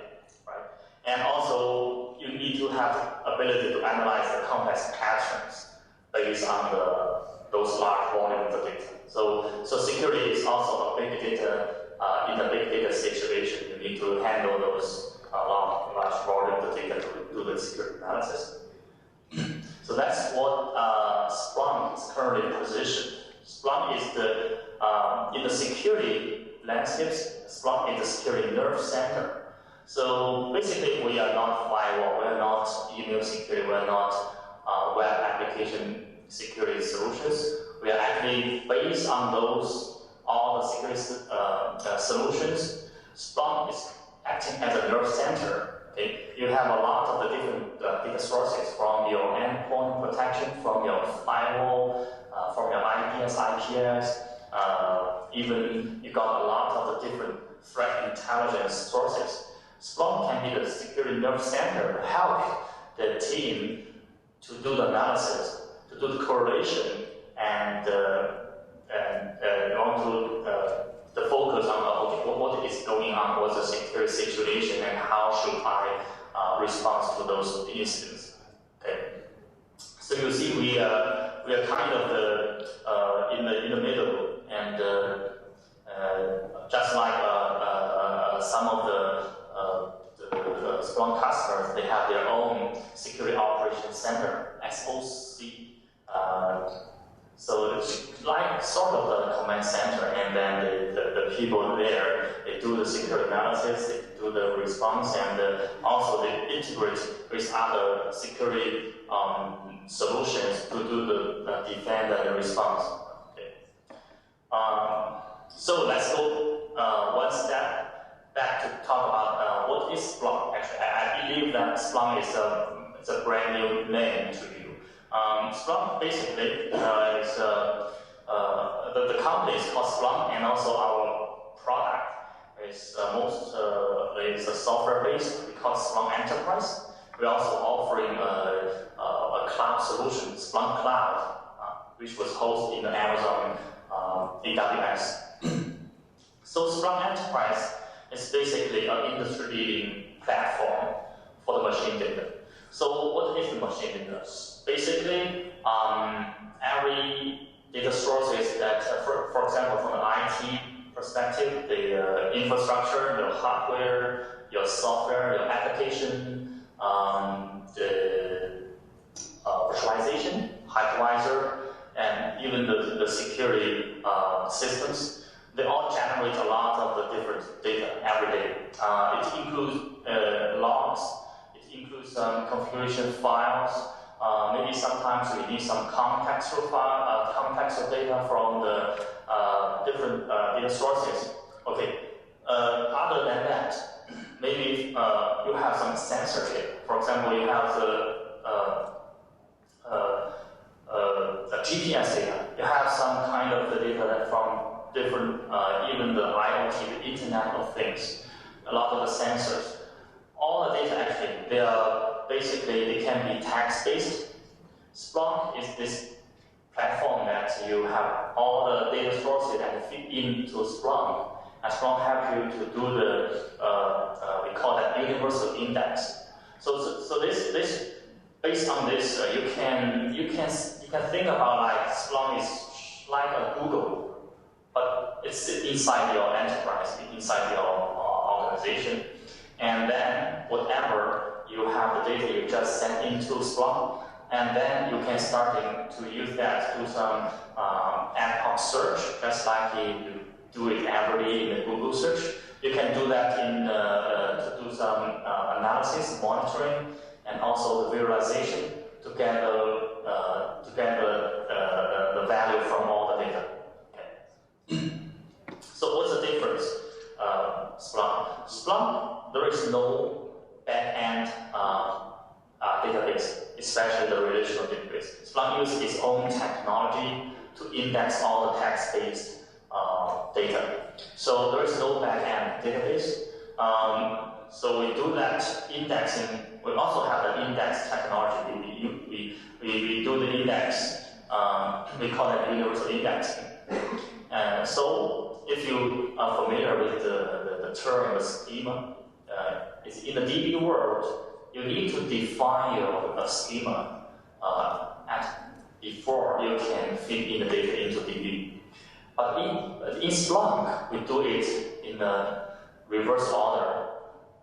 right? And also you need to have ability to analyze the complex patterns based on those large volumes of data. So security is also a big data, in a big data situation, you need to handle those large volumes of data to do the security analysis. So that's what Splunk is currently positioned. Splunk is in the security landscapes, Splunk is the security nerve center. So basically, we are not firewall, we are not email security, we are not web application security solutions. We are actually based on all the security solutions. Splunk is acting as a nerve center. Okay? You have a lot of the different data sources from your endpoint protection, from your firewall, from your IPS, IPS, even you got a lot of the different threat intelligence sources. Splunk can be the security nerve center to help the team to do the analysis, to do the correlation, and want to focus on what is going on, what's the security situation, and how should I respond to those incidents. Okay. So you see, we are kind of in the middle, and just like some of the Splunk customers, they have their own security operations center, SOC. So it's like sort of the command center, and then the people there, they do the security analysis, they do the response, and also they integrate with other security solutions to do the defend and the response. Okay. So let's go one step back to talk about what is Splunk. Actually, I believe that Splunk is a brand new name to you. Splunk basically is the company is called Splunk, and also our product is is a software based. We call it Splunk Enterprise. We're also offering a cloud solution, Splunk Cloud, which was hosted in the Amazon AWS. So Splunk Enterprise is basically an industry-leading platform for the machine data. So what is the machine data? Basically, every data sources that, for example, from an IT perspective, the infrastructure, your hardware, your software, your application, the virtualization, hypervisor, and even the security systems, they all generate a lot of the different data every day. It includes logs, it includes some configuration files, maybe sometimes we need some contextual data from the different data sources. Okay. Other than that, maybe you have some sensor data. For example, you have the GPS data. You have some kind of the data that from different, even the IoT, the Internet of Things, a lot of the sensors. All the data actually, they can be text-based. Splunk is this platform that you have all the data sources that fit into Splunk, and Splunk helps you to do the we call that universal index. So this based on this, you can think about like Splunk is like a Google, but it's inside your enterprise, inside your organization, and then whatever you have the data you just send into Splunk, and then you can start to use that to do some ad hoc search, just like you do it every day in the Google search. You can do that to do some analysis, monitoring, and also the visualization to get the value from all the data. Okay. So what's the difference? Splunk, there is no back-end database, especially the relational database. Splunk uses its own technology to index all the text-based data. So there is no back-end database. So we do that indexing. We also have the index technology. We do the index. We call it universal indexing. So if you are familiar with the term schema, it's in the DB world, you need to define your schema before you can fit in the data into DB. But in Splunk, we do it in the reverse order.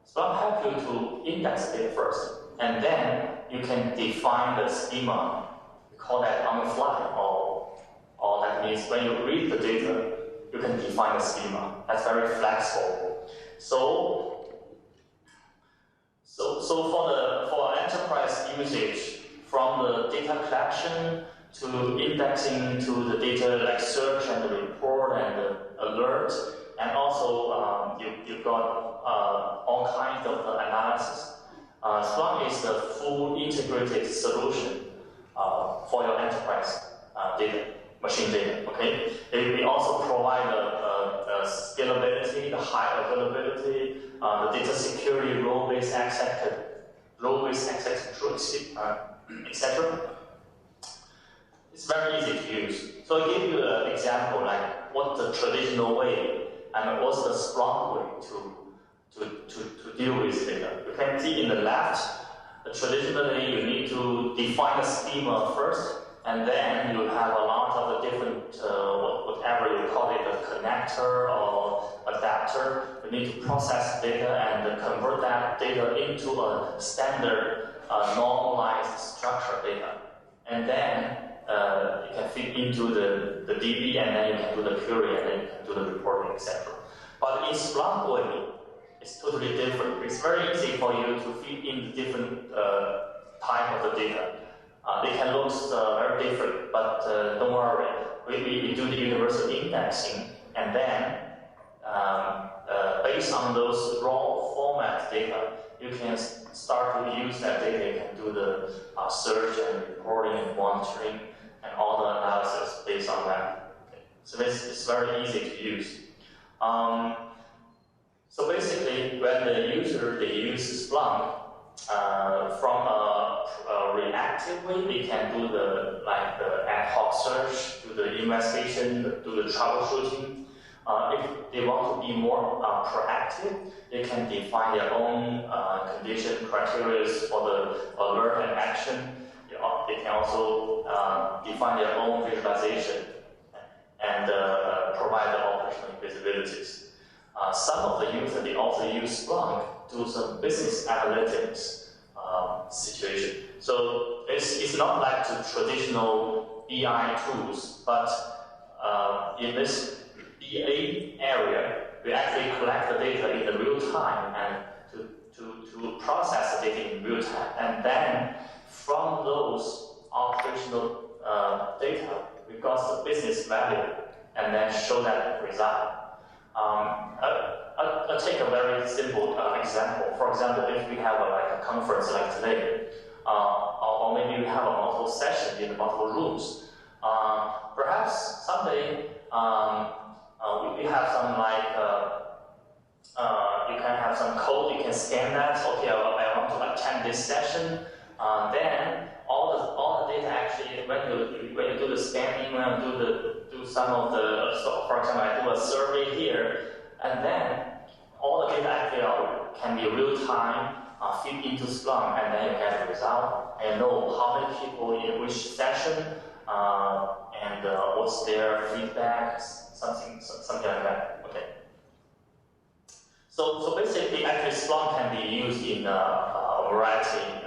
Splunk helps you to index the data first, and then you can define the schema. We call that on the fly, or that means when you read the data, you can define the schema. That's very flexible. So for enterprise usage, from the data collection to indexing to the data like search and the report and the alert, and also you've got all kinds of analysis. Splunk is the full integrated solution for your enterprise data, machine data. Okay, we also provide the scalability, the high availability, the data security, role-based access control, etc. It's very easy to use. So I give you an example, like what the traditional way and what's the Splunk way to deal with data. You can see in the left, traditionally you need to define a schema first, and then you have a lot of the different, whatever you call it, a connector or adapter. You need to process data and convert that data into a standard normalized structured data. And then you can fit into the DB, and then you can do the query, and then you can do the reporting, etc. But in Splunk way, it's totally different. It's very easy for you to fit in the different type of the data. They can look very different, but don't worry. We do the universal indexing, and then based on those raw format data, you can start to use that data. You can do the search and reporting and monitoring and all the analysis based on that. So it's very easy to use. So basically, when the user they use Splunk from a reactive way, they can do the ad hoc search, do the investigation, do the troubleshooting. If they want to be more proactive, they can define their own condition criteria for the alert and action. They can also define their own visualization and provide the operational visibilities. Some of the users, they also use Splunk to do some business analytics situation. So it's not like the traditional BI tools, but in this BA area, we actually collect the data in the real time and to process the data in real time. And then from those operational data, we got the business value and then show that result. I'll take a very simple example. For example, if we have a conference like today, or maybe we have a multiple session in multiple rooms, perhaps someday we have some you can have some code, you can scan that. Okay, I want to attend this session. Then all the data actually, when you do the scanning, when you do some of the, so for example, I do a survey here, and then all the data actually can be real time, feed into Splunk, and then you get the result, and know how many people in which session, and what's their feedback, something like that. Okay. So basically, actually, Splunk can be used in a variety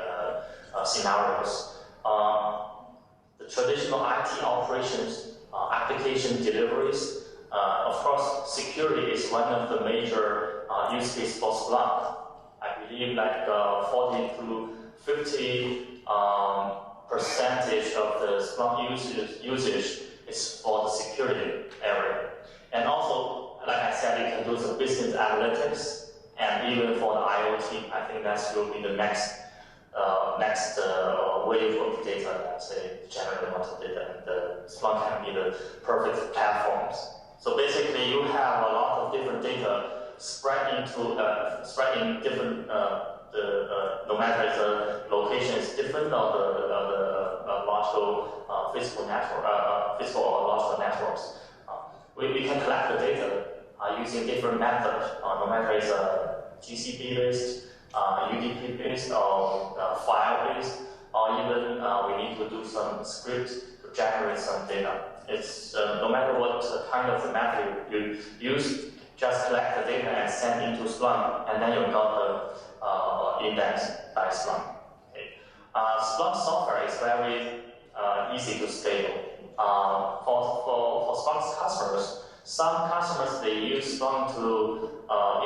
scenarios. The traditional IT operations, application deliveries, of course, security is one of the major use cases for Splunk. I believe 40 to 50% of the Splunk usage is for the security area. And also, like I said, you can do some business analytics, and even for the IoT, I think that will be the next wave of data, let's say, generate a lot of data, and Splunk can be the perfect platforms. So basically, you have a lot of different data spread in different, no matter if the location is different or the logical physical network, physical or logical networks. We can collect the data using different methods, no matter it's GCP based, UDP based, or file based, or even we need to do some script to generate some data. It's no matter what kind of the method you use, just collect the data and send into Splunk, and then you got the index by Splunk. Okay. Splunk software is very easy to scale. For Splunk's customers, some customers they use Splunk to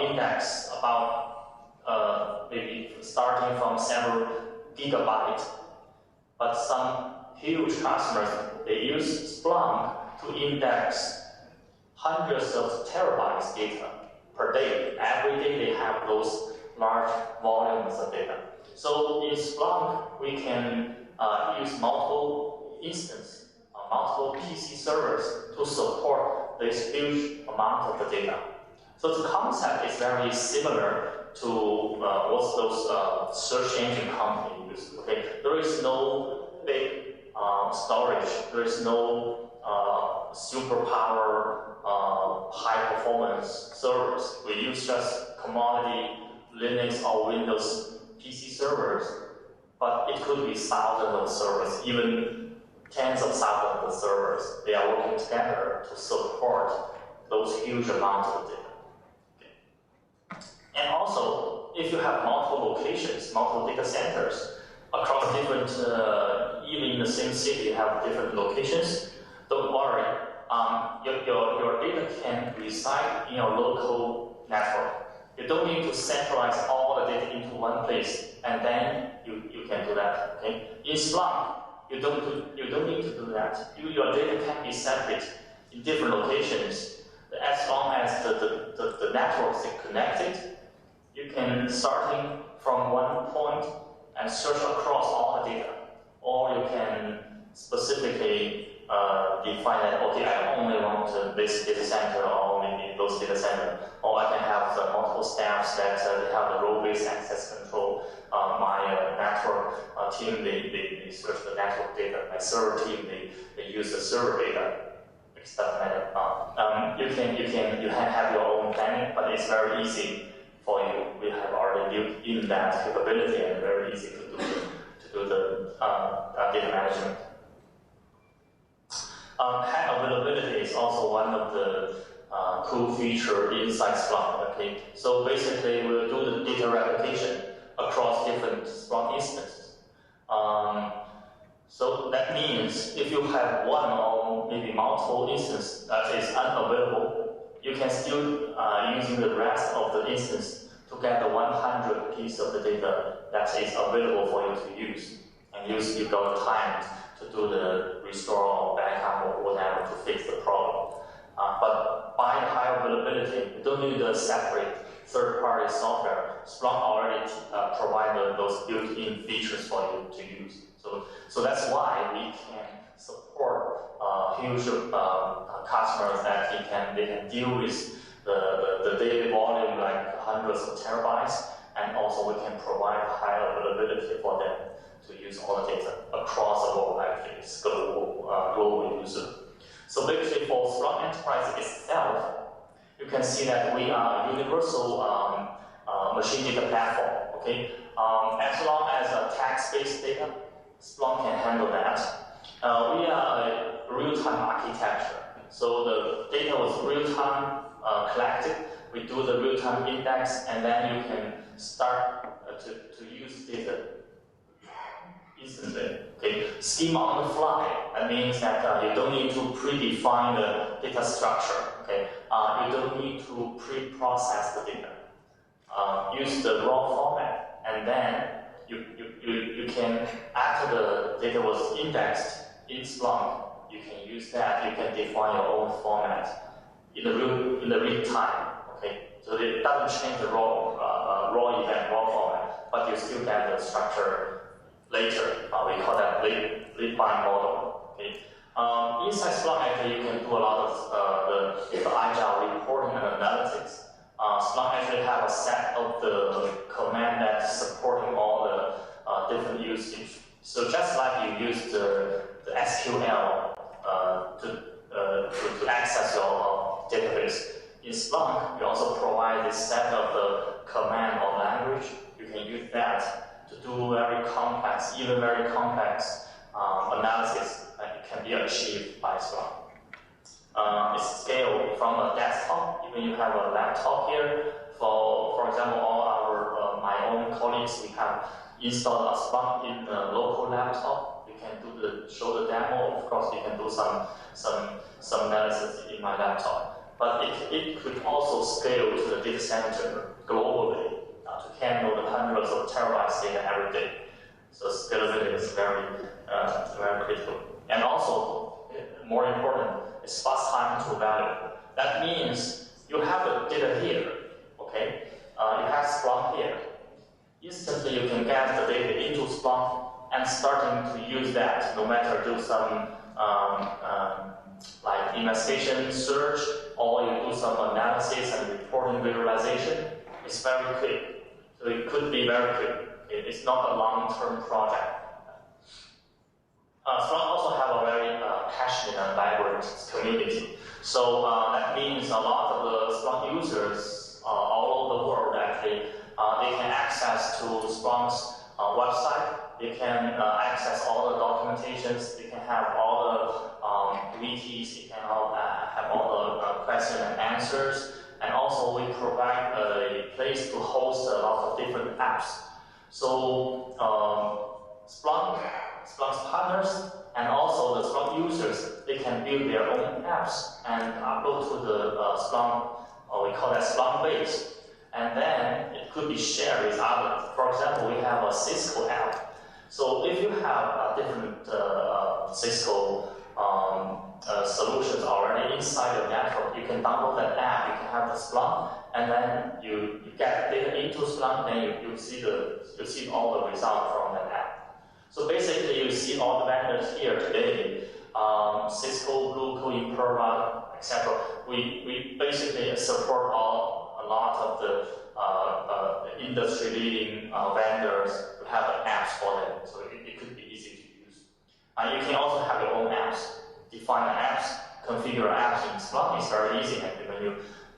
index about maybe starting from several gigabytes, but some huge customers they use Splunk to index hundreds of terabytes data per day. Every day they have those large volumes of data. So in Splunk, we can use multiple instances, multiple PC servers to support this huge amount of the data. So the concept is very similar to what those search engine companies use. Okay, there is no big storage. There is no superpower, high performance servers. We use just commodity Linux or Windows PC servers, but it could be thousands of servers, even tens of thousands of servers. They are working together to support those huge amounts of data. Okay. And also, if you have multiple locations, multiple data centers across different, even in the same city, have different locations, don't worry. Your data can reside in your local network. You don't need to centralize all the data into one place, and then you can do that. Okay? In Splunk, you don't need to do that. Your data can be separate in different locations. As long as the networks are connected, you can starting from one point and search across all the data, or you can specifically define that, okay, I only want this data center or maybe those data center, or I can have the multiple staffs that they have the role-based access control. My network team, they search the network data. My server team, they use the server data. It doesn't matter. You can have your own planning, but it's very easy for you. We have already built in that capability, and very easy to do the data management. High availability is also one of the cool features inside Splunk. Okay, so basically we'll do the data replication across different Splunk instances. So that means if you have one or maybe multiple instances that is unavailable, you can still using the rest of the instance to get the 100 piece of the data that is available for you to use, and use your time to do the restore or backup or whatever to fix the problem. But by the high availability, you don't need a separate third-party software. Splunk already provide those built-in features for you to use. So that's why we can support huge customers that they can deal with the daily volume like hundreds of terabytes, and also we can provide high availability for them to use all the data across the world, actually, it's global user. So basically for Splunk Enterprise itself, you can see that we are a universal machine data platform, okay? As long as text-based data, Splunk can handle that. We are a real-time architecture. So the data was real-time collected. We do the real-time index, and then you can start to use data instantly. Okay, schema on the fly. That means that you don't need to predefine the data structure. Okay, you don't need to pre-process the data. Use the raw format, and then you can, after the data was indexed in Splunk, you can use that. You can define your own format in the real time. Okay, so it doesn't change the raw event, raw format, but you still get the structure later. We call that late bind model. Okay. Inside Splunk, actually, you can do a lot of the agile reporting and analytics. Splunk actually have a set of the command that's supporting all the different usage. So just like you use the SQL to access your database, in Splunk, you also provide this set of the command or language. You can use that to do very complex, even very complex analysis that can be achieved by Splunk. It's scaled from a desktop. Even you have a laptop here. For example, all our my own colleagues, we have installed a Splunk in a local laptop. You can show the demo. Of course, you can do some analysis in my laptop. But it could also scale to the data center globally to handle the hundreds of terabytes data every day. So scalability is very critical. And also, more important, is fast time to value. That means you have the data here, okay? You have Splunk here. Instantly, you can get the data into Splunk and starting to use that, no matter do some like investigation search, or you do some analysis and reporting visualization. It's very quick. So it could be very quick. It's not a long-term project. Splunk also have a very passionate and vibrant community. So that means a lot of the Splunk users all over the world actually, they can access to Splunk's website You can access all the documentations. You can have all the wikis. You can have all the questions and answers. And also, we provide a place to host a lot of different apps. So Splunk's partners and also the Splunk users, they can build their own apps and upload to the Splunk, or we call that Splunk base. And then it could be shared with others. For example, we have a Cisco app. So if you have different Cisco solutions already inside your network, you can download that app, you can have the Splunk, and then you get data into Splunk, then you see all the results from that app. So basically, you see all the vendors here today, Cisco, Blueco, Imperva, etc. We basically support a lot of the industry-leading vendors to have apps for them, so it could be easy to use. You can also have your own apps, define the apps, configure apps in Splunk. It's very easy. Actually, when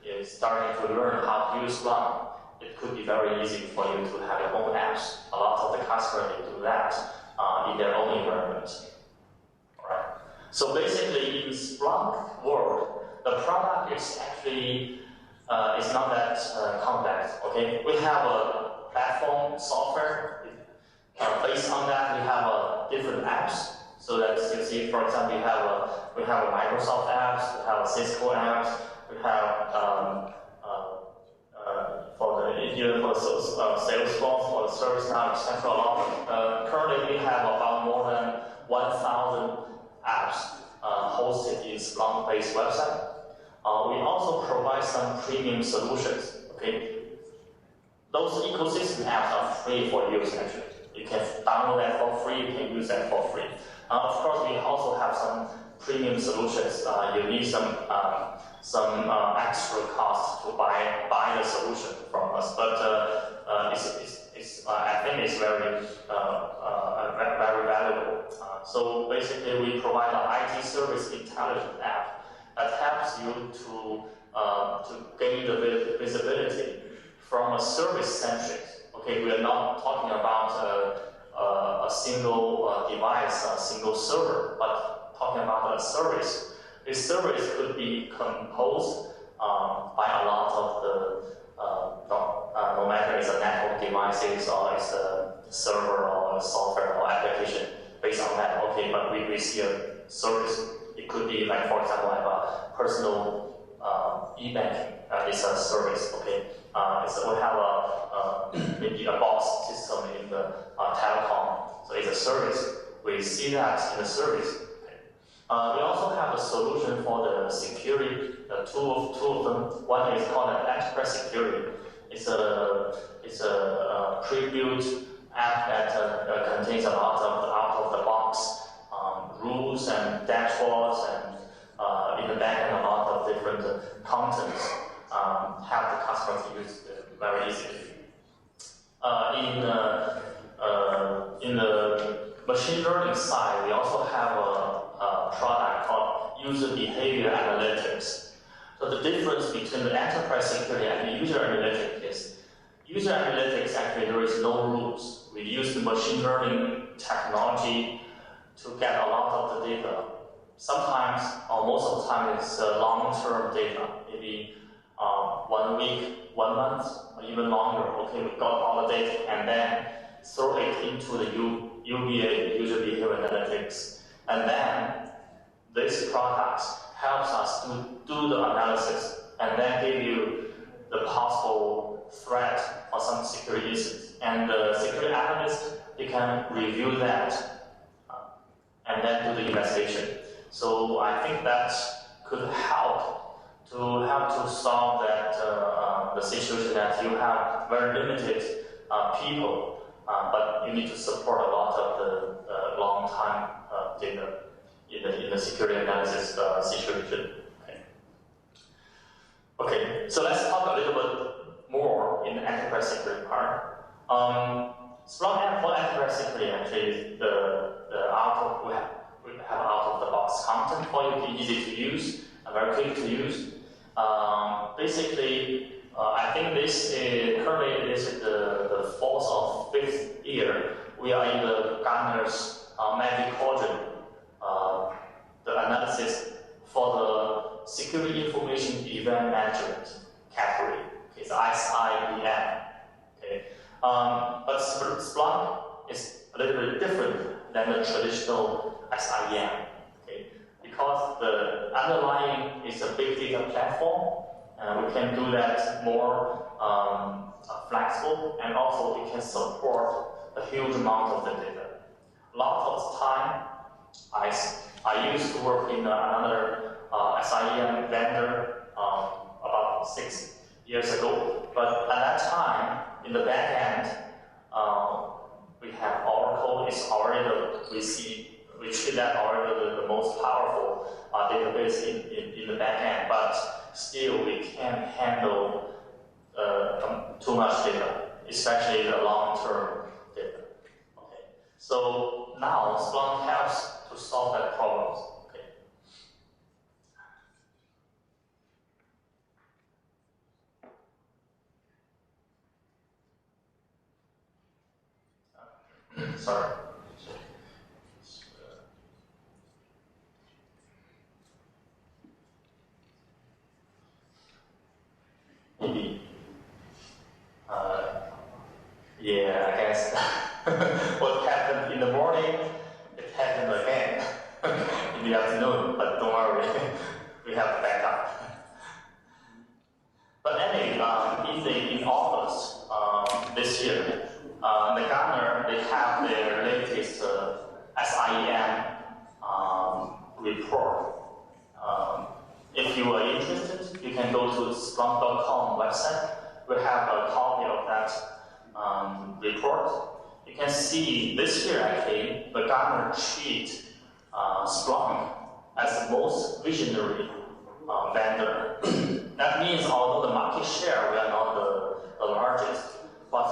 you're starting to learn how to use Splunk, it could be very easy for you to have your own apps. A lot of the customers they do that in their own environment. Alright. So basically, in Splunk world, the product is actually it's not that complex. Okay, we have a platform software. Based on that, we have different apps. So that you see, for example, we have a Microsoft apps, we have a Cisco apps, we have for Salesforce, for the ServiceNow, etc. Currently, we have about more than 1,000 apps hosted in Splunk-based website. We also provide some premium solutions. Okay, those ecosystem apps are free for use. Actually, you can download that for free. You can use that for free. Of course, we also have some premium solutions. You need some extra cost to buy the solution from us, but I think it's very valuable. So basically, we provide an IT service intelligence app that helps you to gain the visibility from a service-centric. Okay, we are not talking about a single device, a single server, but talking about a service. A service could be composed by a lot of the, no matter it's a network devices or it's a server or a software or application based on that. Okay, but we see a service. It could be like, for example, I have a personal e-banking. It's a service. Okay, so we have maybe a box system in the telecom. So it's a service. We see that in the service. We also have a solution for the security. Two of them. One is called an enterprise security. It's a pre-built app that contains a lot of out-of-the-box rules and dashboards, and in the back end a lot of different contents. Have the customer to use very easily. In the machine learning side, we also have a product called user behavior analytics. So the difference between the enterprise security and the user analytics is user analytics actually there is no rules. We use the machine learning technology to get a lot of the data. Sometimes, or most of the time, it's long-term data, maybe 1 week, 1 month, or even longer. Okay, we got all the data and then throw it into the UBA, user behavior analytics, and then this product helps us to do the analysis and then give you the possible threat or some security incident. And the security analyst, they can review that and then do the investigation. So I think that could help to solve that the situation that you have very limited people, but you need to support a lot of the long time data in the security analysis situation. Okay, so let's talk a little bit more in the enterprise security part. Splunk app for enterprise security actually is we have out-of-the-box content for you, easy to use, and very quick to use. Basically, I think this is currently this is the 4th or 5th year we are in the But Splunk is a little bit different than the traditional SIEM, okay? Because the underlying is a big data platform, and we can do that more flexible, and also we can support a huge amount of the data. A lot of time, I used to work in another SIEM vendor about 6 years ago, but at that time, in the back end, we have Oracle. It's already we treat that already the most powerful database in the back end, but still we can't handle too much data, especially the long-term data. Okay. So now Splunk helps to solve that problem. Okay. Sorry. Maybe. Yeah, I guess what happened in the morning, it happened again in the afternoon, but don't worry, we have backup. But anyway, in August this year, the Gartner, they have their latest SIEM report. If you are interested, you can go to Splunk.com website. We have a copy of that report. You can see this year, actually, the Gartner treat Splunk as the most visionary vendor. That means, although the market share we are not the largest, but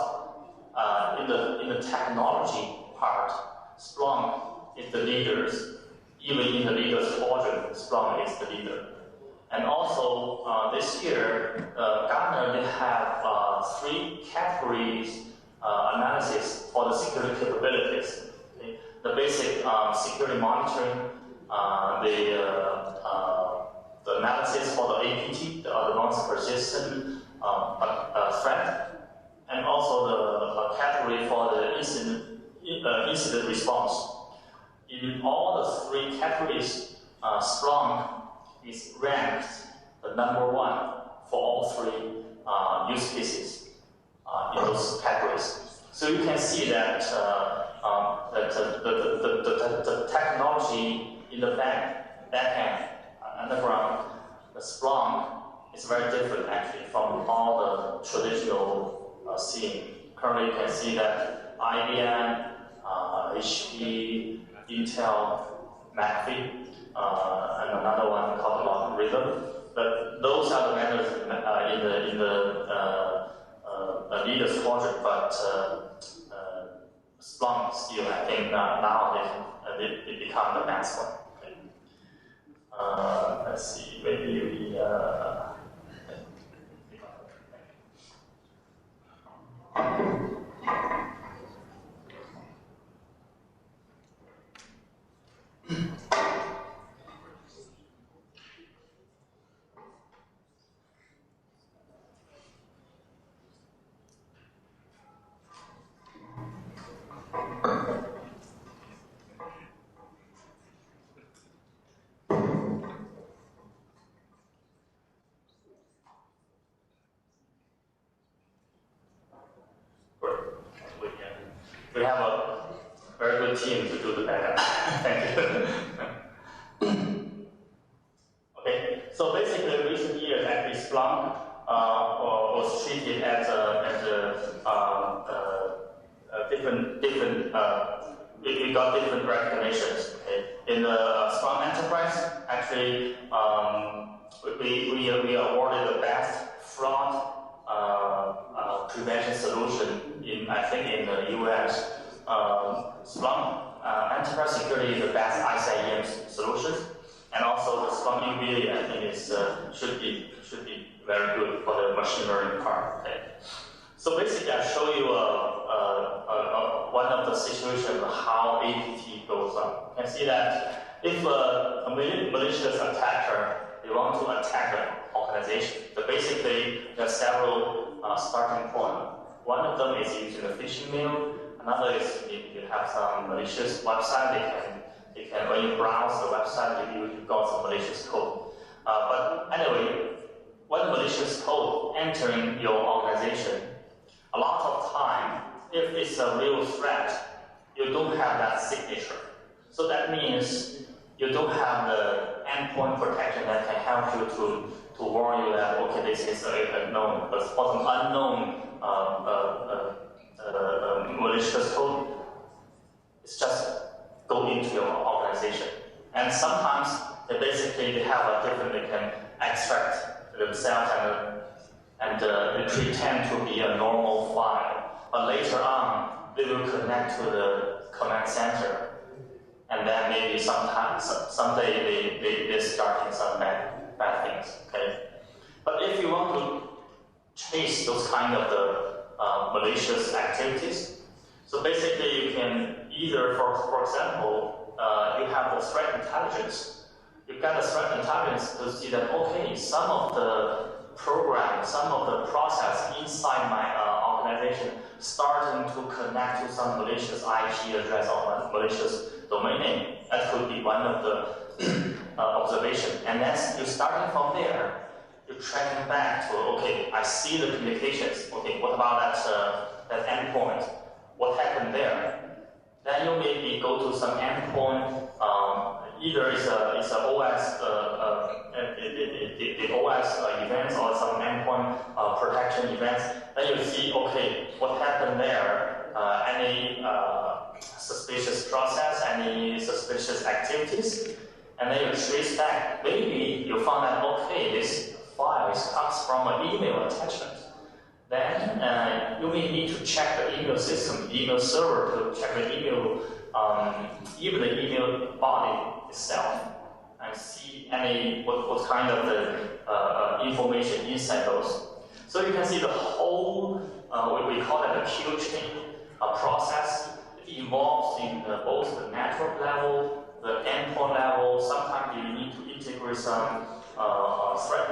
in the technology part, Splunk is the leaders. Even in the leaders quadrant, Splunk is the leader. And also, this year, Gartner, they have 3 categories analysis for the security capabilities. Okay? The basic security monitoring, the analysis for the APT, the advanced persistent threat, and also the category for the incident response. In all the 3 categories, Splunk is ranked the #1 for all 3 use cases in those categories. So you can see that the technology in the back end, underground, the Splunk is very different actually from all the traditional scene. Currently, you can see that IBM, HP, Intel, McAfee, and another one called Logarithm. But those are the vendors in the leaders quadrant. But Splunk still, I think, now they become the next one. Okay. Let's see, maybe we. We have a very good team to do the backup. Thank you. Okay, so basically, in recent years, actually, Splunk was treated as a different. We got different recognitions. Okay? In the Splunk Enterprise, actually, we awarded the best fraud prevention solution in the US. Splunk Enterprise Security is the best ICIEM solution, and also the Splunk UBA I think should be very good for the machine learning part. Okay. So basically, I show you one of the situations how APT goes on. You can see that if a malicious attacker they want to attack an organization, so basically there are several starting points. One of them is using the phishing mail. Another is if you have some malicious website, they can when you browse the website, you got some malicious code. But anyway, when malicious code entering your organization, a lot of time, if it's a real threat, you don't have that signature. So that means you don't have the endpoint protection that can help you to warn you that, okay, this is a known, but for some unknown malicious code, it's just go into your organization. And sometimes they have a different, they can extract themselves and pretend to be a normal file. But later on, they will connect to the command center. And then maybe someday they're starting some bad things, okay? But if you want to chase those kind of the malicious activities, so basically you can either, for example, you have the threat intelligence. You get the threat intelligence to see that, okay, some of the program, some of the process inside my organization starting to connect to some malicious IP address or malicious domain name. That could be one of the observation. And then you're starting from there, you're tracking back to, okay, I see the communications. Okay, what about that endpoint? What happened there? Then you maybe go to some endpoint, either it's a OS, the OS events or some endpoint protection events. Then you see, okay, what happened there? Any suspicious process, any suspicious activities, and then you trace back. Maybe you found that, okay, this file comes from an email attachment. Then you may need to check the email system, email server to check the email, even the email body itself, and see what kind of the information inside those. So you can see the whole, we call it a kill chain process. It involves in both the network level, the endpoint level. Sometimes you need to integrate some threat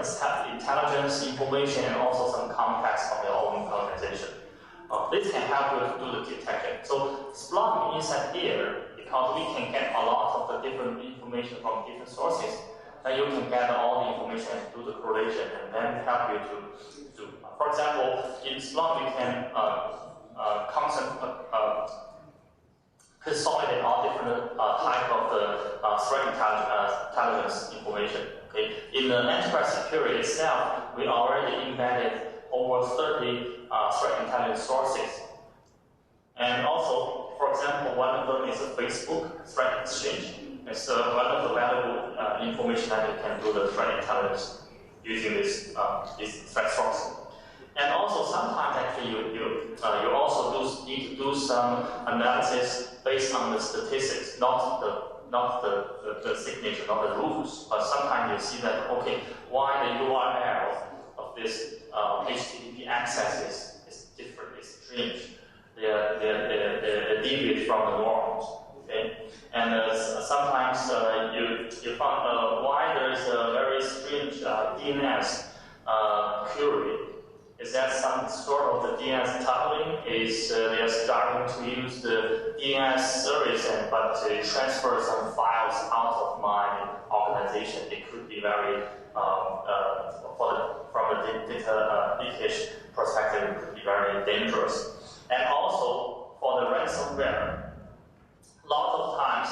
intelligence information and also some context from your own organization. This can help you to do the detection. So Splunk inside here, because we can get a lot of the different information from different sources, then you can gather all the information and do the correlation and then help you to do. For example, in Splunk we can consolidate all different type of the threat intelligence information. Okay, in the enterprise security itself, we already embedded over 30 threat intelligence sources. And also, for example, one of them is a Facebook threat exchange. It's one of the valuable information that you can do the threat intelligence using this threat source. And also, sometimes actually you also need to do some analysis based on the statistics, not the signature, not the rules. But sometimes you see that, okay, why the URL of this HTTP access is different, it's strange. They're deviate from the norms. Okay, and sometimes you found why there is a very strange DNS query. Is that some sort of the DNS tunneling? Is they are starting to use the DNS service, but to transfer some files out of my organization? It could be very, from a data leakage perspective, it could be very dangerous. And also for the ransomware, a lot of times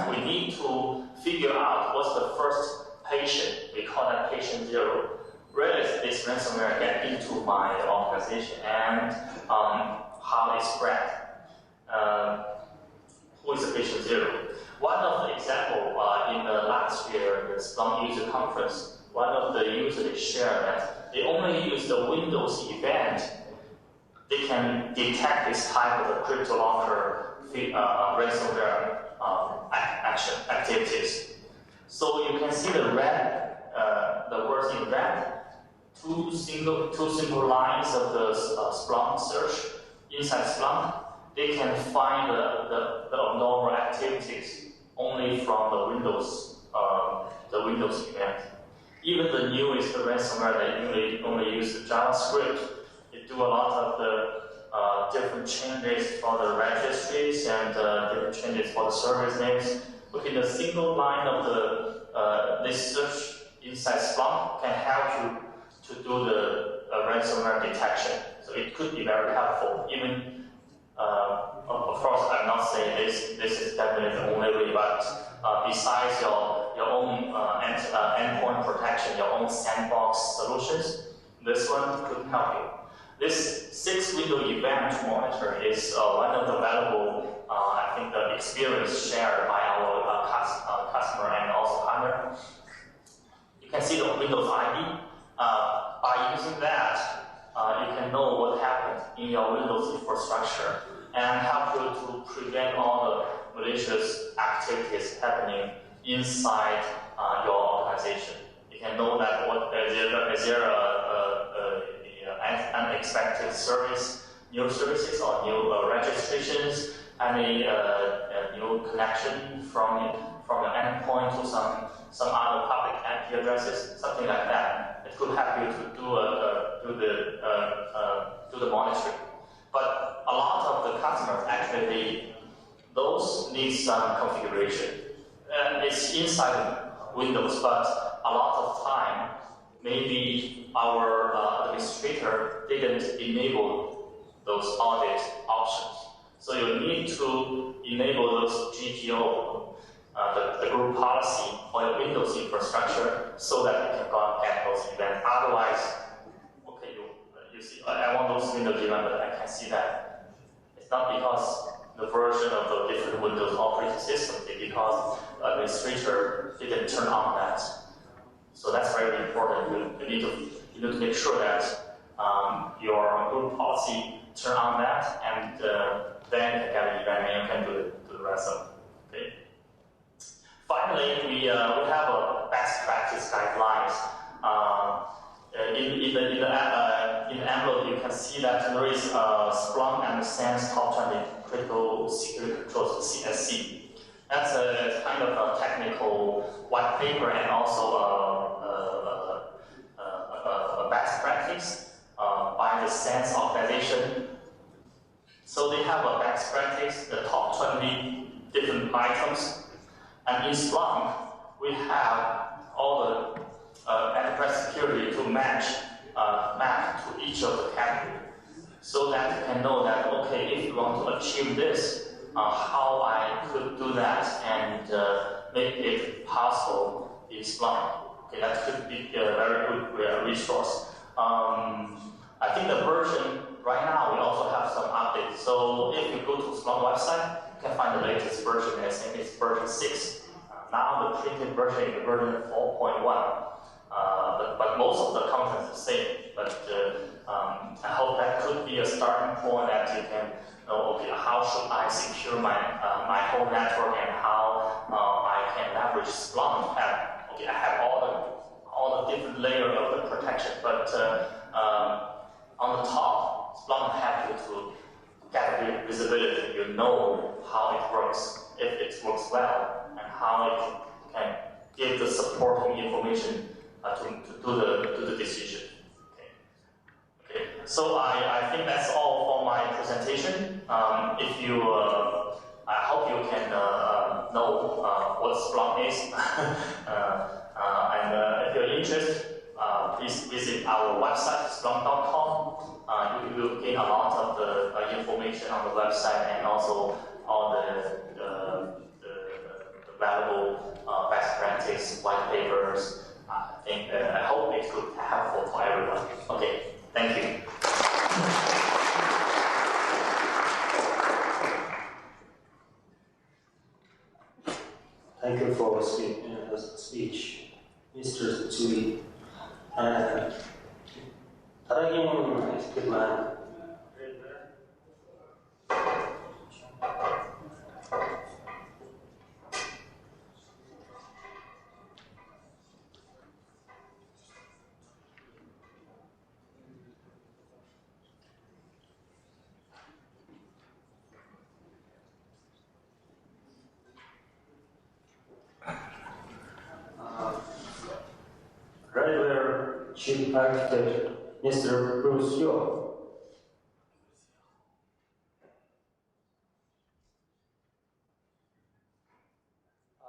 we need to figure out what's the first patient. We call that patient 0. Where is this ransomware get into my organization and how it spread? Who is the patient 0? One of the example in the last year, the Splunk user conference, one of the users shared that they only use the Windows event. They can detect this type of the CryptoLocker ransomware activities. So you can see the red, the words in red. Two simple lines of the Splunk search inside Splunk. They can find the abnormal activities only from the Windows event. Even the newest ransomware that only use the JavaScript. It do a lot of different changes for the registries and different changes for the service names. Okay, the single line of the this search inside Splunk can help you to do the ransomware detection. So it could be very helpful. Even of course, I'm not saying this is definitely the only way, but besides your own endpoint protection, your own sandbox solutions, this one could help you. This 6-window event monitor is one of the valuable, I think, the experience shared by our customer and also partner. You can see the Windows ID. By using that, you can know what happened in your Windows infrastructure and help you to prevent all the malicious activities happening inside your organization. You can know that is there unexpected new services or new registrations, any new connection from your endpoint to some other public IP addresses, something like that. It could help you to do the monitoring. But a lot of the customers actually those need some configuration. It's inside Windows, but a lot of time maybe our administrator didn't enable those audit options. So you need to enable those GPO, the group policy for your Windows infrastructure, so that you can go and get those events. Otherwise, okay, you see, I want those Windows events, but I can't see that. It's not because the version of the different Windows operating system, it's because the administrator didn't turn on that. So that's very important. You need to make sure that your group policy turn on that, and then you can get an event and you can do the rest of it. Okay. Finally, we have a best practice guidelines. In the envelope, you can see that there is Splunk and SANS Top 20 Critical Security Controls, CSC. That's a kind of a technical white paper and also a best practice by the SANS organization. So they have a best practice, the top 20 different items. And in Splunk, we have all the enterprise security to map to each of the categories, so that you can know that, okay, if you want to achieve this, how I could do that and make it possible in Splunk. Okay, that could be a very good resource. I think the version right now we also have some updates. So if you go to Splunk website, you can find the latest version. I think it's version 6. Now the printed version is version 4.1. But most of the content is the same. But I hope that could be a starting point that you can know, okay, how should I secure my whole network and how I can leverage Splunk. Okay, I have all the different layers of the protection, but on the top, Splunk helps you to get visibility. You know how it works, if it works well, and how it can give the supporting information to do the decision. Okay. So I think that's all for my presentation. If you, I hope you can know what Splunk is, and if you're interested, please visit our website, splunk.com. You will gain a lot of the information on the website and also all the valuable best practice white papers. I hope it could be helpful for everyone. Okay, thank you. Thank you for the speech, Mr. Tsui. Дорогие эксперты, Chief Architect Mr. Bruce Yeo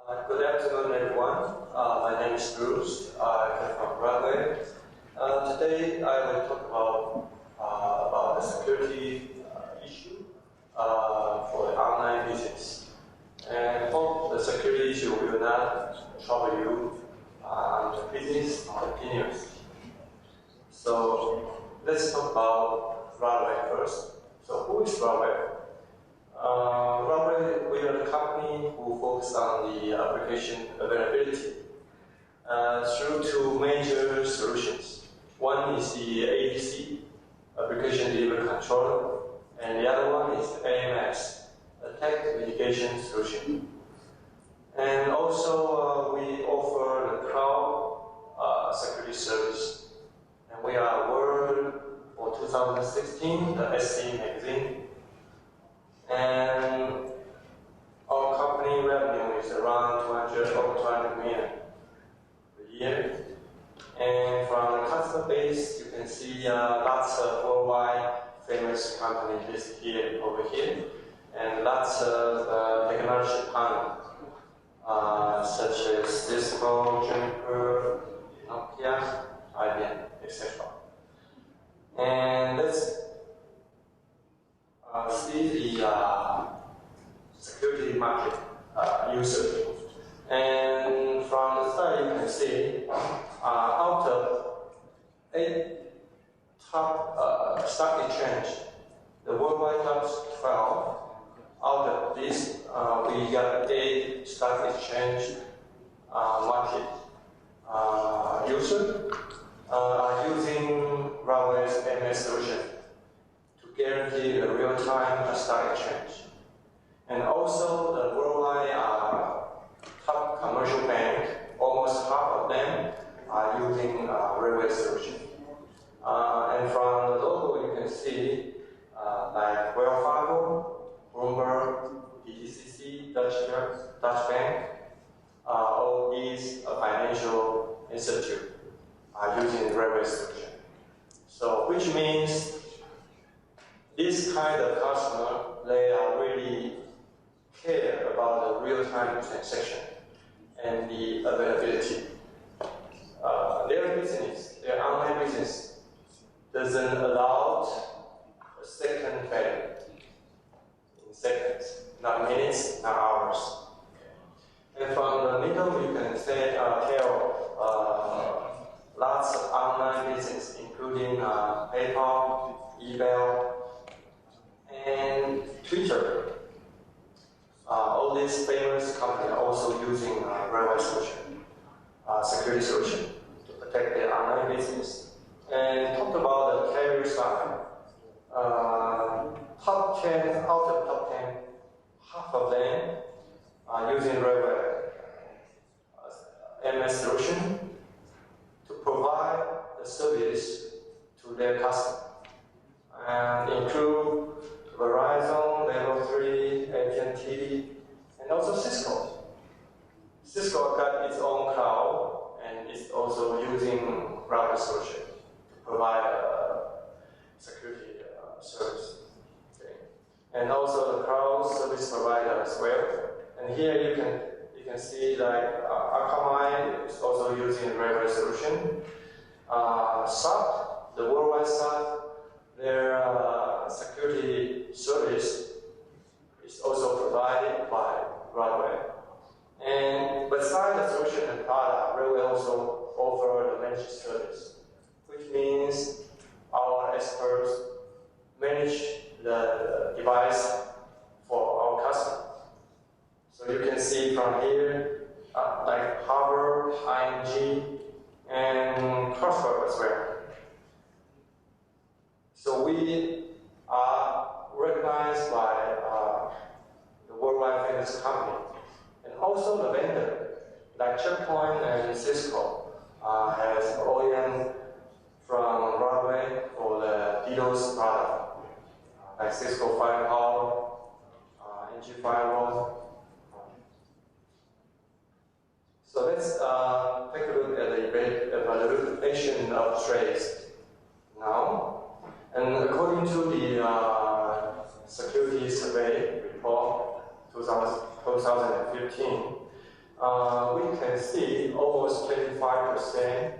Good afternoon, everyone. My name is Bruce. I come from Broadway. Today, I will talk about the security issue for the online business. And hope the security issue will not trouble you and the business continues. So let's talk about Broadway first. So who is Broadway? Broadway, we are the company who focuses on the application availability through two major solutions. One is the ADC, Application Delivery Controller, and the other one is AMS, Attack Mitigation Solution. And also we offer the cloud security service. And we are awarded for 2016, the SC magazine. And our company revenue is around 200 million a year. And from the customer base, you can see lots of worldwide famous companies listed here, over here, and lots of technology partners, such as Cisco, Juniper, Nokia, IBM, etc. And let's see the security market user. And from the slide, you can see out of 8 top stock exchange, the worldwide top 12, out of this, we got 8 stock exchange market users using Broadway's AMS solution to guarantee the real-time stock exchange. And also the worldwide top commercial bank, almost half of them are using Broadway solution. And from the logo you can see like Wells Fargo, Bloomberg, DTCC, Dutch Bank, all these financial institutes are using Broadway solution. So which means this kind of customer, they are really care about the real-time transaction and the availability. Their business, their online business, doesn't allow a second failure in seconds, not minutes, not hours. And from the middle, you can tell lots of online business, including PayPal, eBay, and Twitter. All these famous companies are also using Broadway solution, security solution, to protect their online business. And talk about the carrier side. Top 10, out of top 10, half of them are using Broadway MS solution to provide the service to their customers, and include Verizon, Level 3, AT&T, and also Cisco. Cisco got its own cloud and is also using Broadway solution to provide security service. Okay. And also the cloud service provider as well. And here you can see like Akamai is also using Broadway solution. SAP, the worldwide SAP, their security service is also provided by Broadway. And beside the solution and product, Broadway also offer the managed service, which means our experts manage the device for our customers. So you can see from here, like Harvard, ING, and Carlsberg as well. So we are recognized by the worldwide famous company, and also the vendor, like Checkpoint and Cisco, has OEM from Broadway for the DDoS product, like Cisco Firepower, NG Firewall. So let's take a look at the evaluation of trades now. And according to the Security Survey Report 2015, we can see almost 25%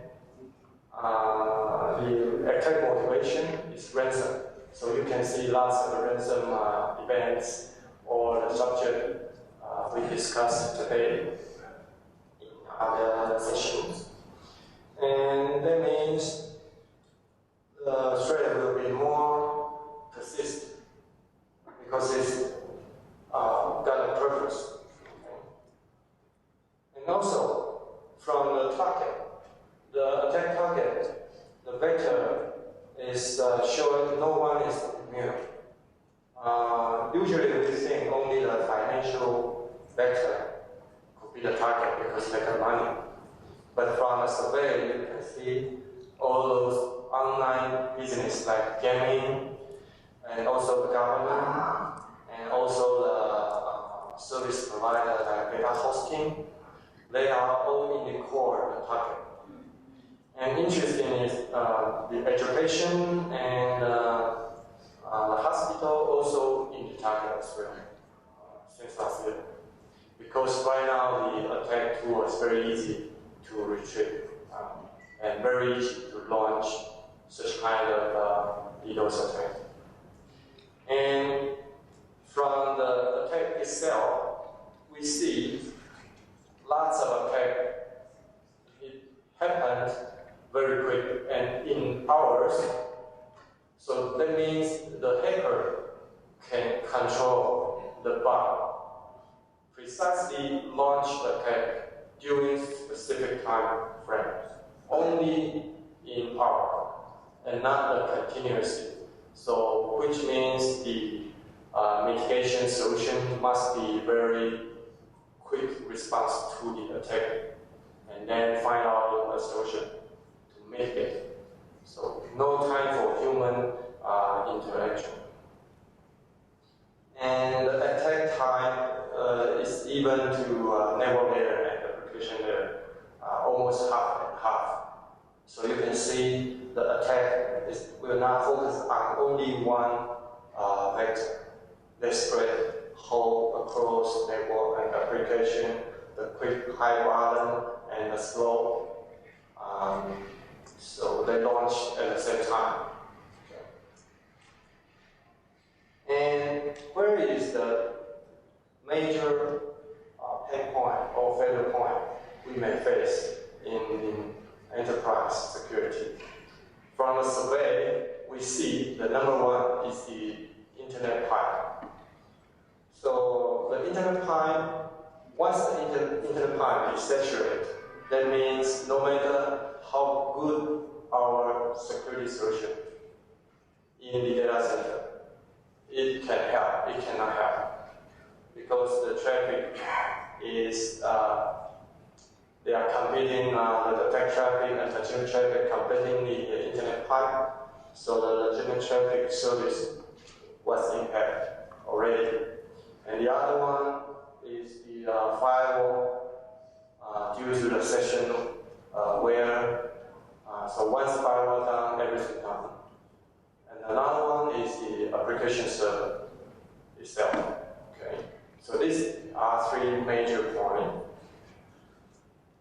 the attack motivation is ransom. So you can see lots of ransom events or the subject we discussed today in other sessions. And that means the threat will be more persistent because it's got a purpose. And also, from the target, the attack target, the vector is showing no one is immune. Usually we think only the financial vector could be the target because they got money. But from the survey, you can see all those online business like gaming, and also the government, and also the service provider like data hosting. They are all in the core of the target. And interesting is the education and the hospital also in the target as well, since last year. Because right now the attack tool is very easy to retrieve and very easy to launch such kind of DDoS attack. And from the attack itself, we see lots of attack. It happened very quick and in hours. So that means the hacker can control the bot, precisely launch the attack during specific time frames, only in hours and not continuously. So which means the mitigation solution must be very quick response to the attack and then find out a solution to mitigate. So no time for human interaction. And the attack time is even to network layer and application layer, almost half and half. So you can see the attack will not focus on only one vector. They spread whole across network and application, the quick high volume and the slow. So they launch at the same time. And where is the major pain point or failure point we may face in enterprise security? From the survey, we see the number one is the internet pipe. So the internet pipe, once the internet pipe is saturated, that means no matter how good our security solution in the data center, it can help, it cannot help. Because the traffic is, they are competing, the attack traffic and legitimate traffic competing the internet pipe, so the legitimate traffic service was impacted already. And the other one is the firewall due to the session where, so once firewall down, everything down. And another one is the application server itself. Okay, so these are three major points.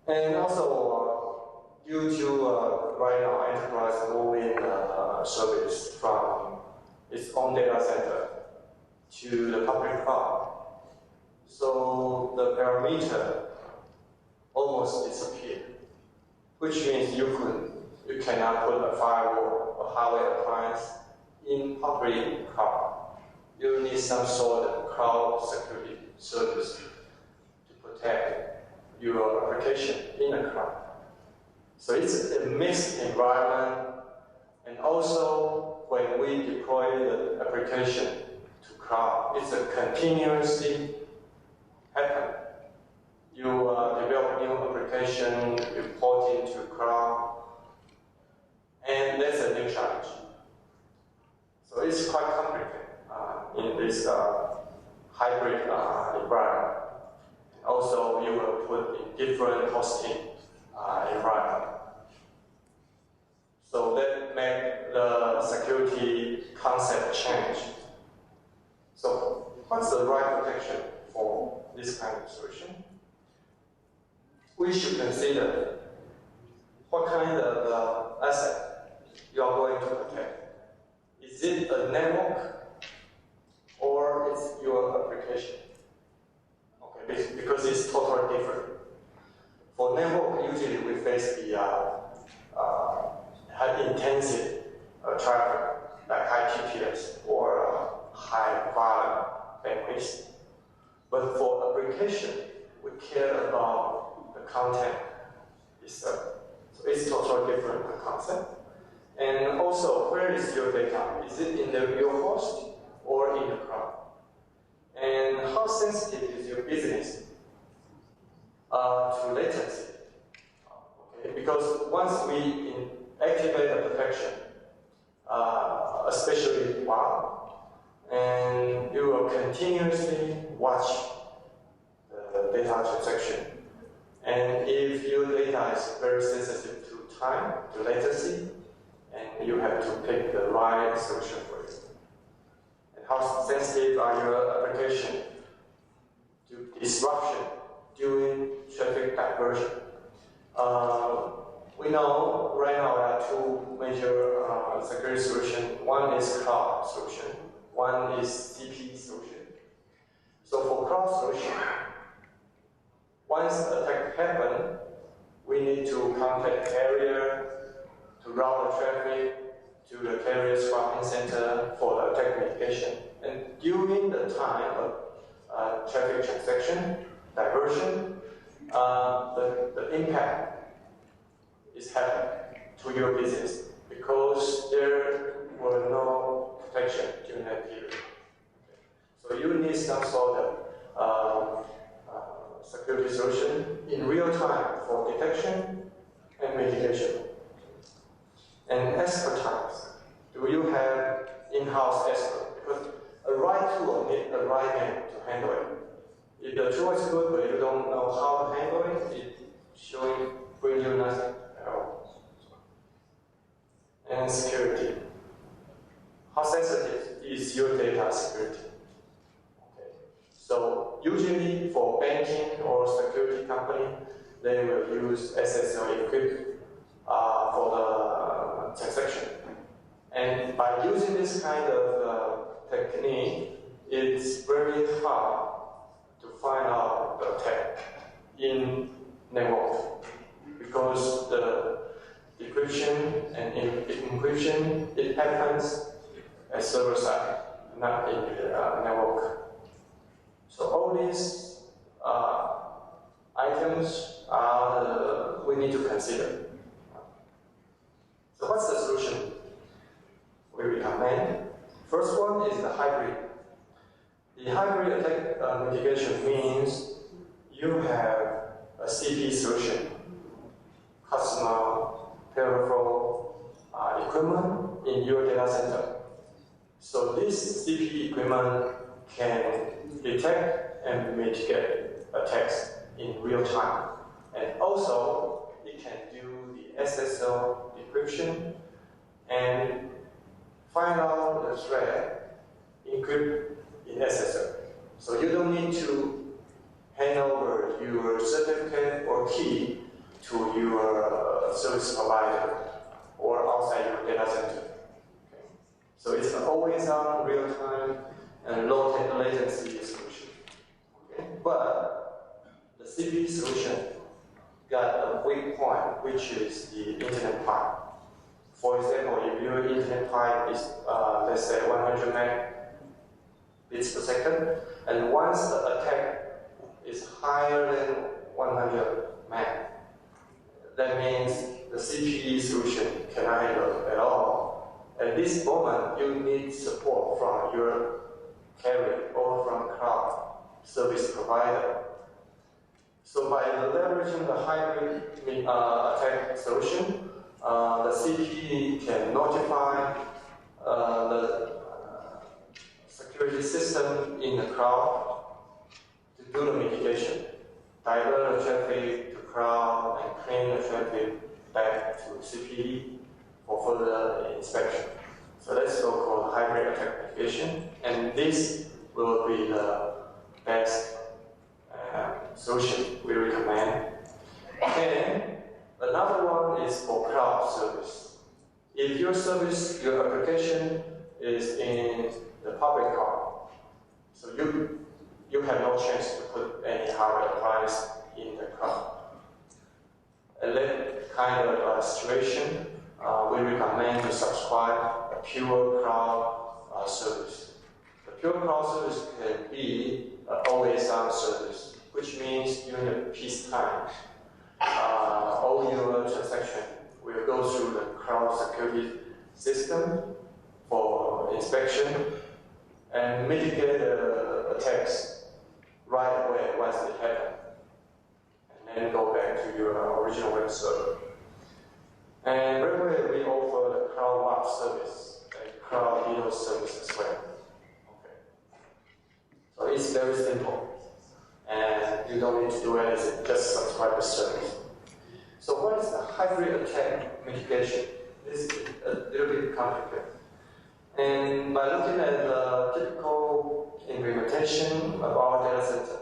And also, due to right now enterprise moving service from its own data center to the public cloud, so the parameter almost disappeared, which means you cannot put a firewall or hardware appliance in public cloud. You need some sort of cloud security service to protect your application in the cloud. So it's a mixed environment, and also when we deploy the application to cloud, it's a continuously happen. You develop new application, you port into cloud, and that's a new challenge. So it's quite complicated in this hybrid environment. Also, you will put in different hosting environment. So that made the security concept change. So what's the right protection for this kind of solution? we should consider what kind of asset you are going to protect. Is it a network or it's your application? Okay, because it's totally different. For network, usually we face the high intensive traffic, like high TPS or high volume bandwidth. But for application, we care about the content itself. So it's totally different concept. And also, where is your data? Is it in the real host or in the cloud? And how sensitive is your business to latency? Okay, because once we activate the protection, especially WAF, and you will continuously watch the data transaction. And if your data is very sensitive to time, to latency, and you have to pick the right solution for it. And how sensitive are your application to disruption during traffic diversion? We know right now there are two major security solutions. One is cloud solution, one is CP solution. So for cloud solution, once the attack happens, we need to contact carrier to route the traffic to the carrier swapping center for the attack mitigation. And during the time of traffic transaction, diversion, the impact is happening to your business because there were no protection during that period. So you need some sort of security solution in real time for detection and mitigation. And expertise. Do you have in-house expert? Because a right tool needs a right man to handle it. If the tool is good, but you don't know how to handle it, it brings you nothing at all. And security. How sensitive is your data security? Okay. So usually for banking or security company, they will use SSL encryption for the transaction. And by using this kind of technique, it's very hard to find out the attack in network because the decryption and encryption, it happens at server side, not in the network. So all these items we need to consider. So what's the solution we recommend? First one is the hybrid. The hybrid attack mitigation means you have a CP solution, customer peripheral equipment in your data center. So this CP equipment can detect and mitigate attacks in real time. And also, it can do the SSL decryption and find out the threat, encrypt in SSL. So you don't need to hand over your certificate or key to your service provider or outside your data center. Okay. So it's always on, real time, and low latency solution. Okay. But the CP solution got a weak point, which is the internet pipe. For example, if your internet pipe is, let's say, 100 megabits per second, and once the attack is higher than 100 meg, that means the CPE solution cannot handle it at all. At this moment, you need support from your carrier or from cloud service provider. So by leveraging the hybrid attack solution, the CPE can notify the security system in the cloud to do the mitigation, divert the traffic to cloud and clean the traffic back to CPE for further inspection. So that's so-called hybrid attack mitigation, and this will be the best solution we recommend. And another one is for cloud service. If your service, your application is in the public cloud, so you have no chance to put any hardware appliance in the cloud. In that kind of situation, we recommend to subscribe a pure cloud service. The pure cloud service can be an always-on service, which means during the peacetime, all your transactions will go through the cloud security system for inspection and mitigate attacks right away once it happens, and then go back to your original web server. And regularly we offer the cloud WAF service and cloud DDoS service as well. Okay. So it's very simple, and you don't need to do anything, just subscribe the service. So what is the hybrid attack mitigation? This is a little bit complicated. And by looking at the typical implementation of our data center,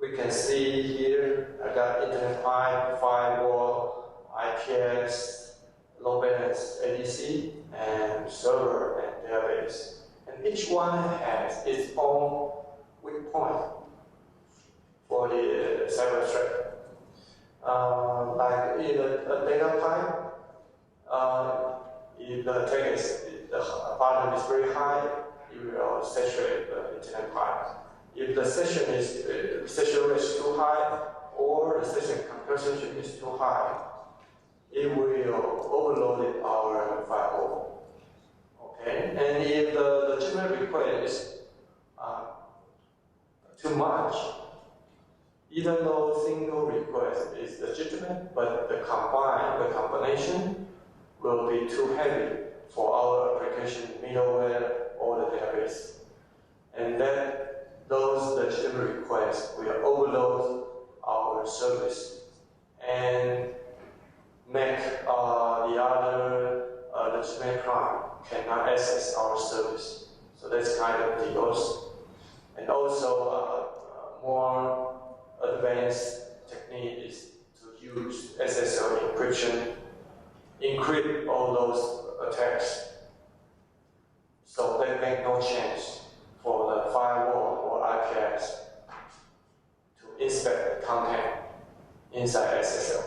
we can see here I got internet pipe, firewall, IPS, load balance ADC, and server and database. And each one has its own weak point for the cyber threat. Like in a data pipe, if the attack is, the volume is very high, you will saturate the internet pipe. If the session rate is too high, or the session compression is too high, it will overload our firewall. Okay, and if the legitimate request is too much, even though single request is legitimate, but the combination will be too heavy for our application middleware or the database. And then those legitimate requests will overload our service and make the other legitimate client cannot access our service. So that's kind of DDoS. And also more advanced technique is to use SSL encryption, encrypt all those attacks, so they make no chance for the firewall or IPS to inspect the content inside SSL.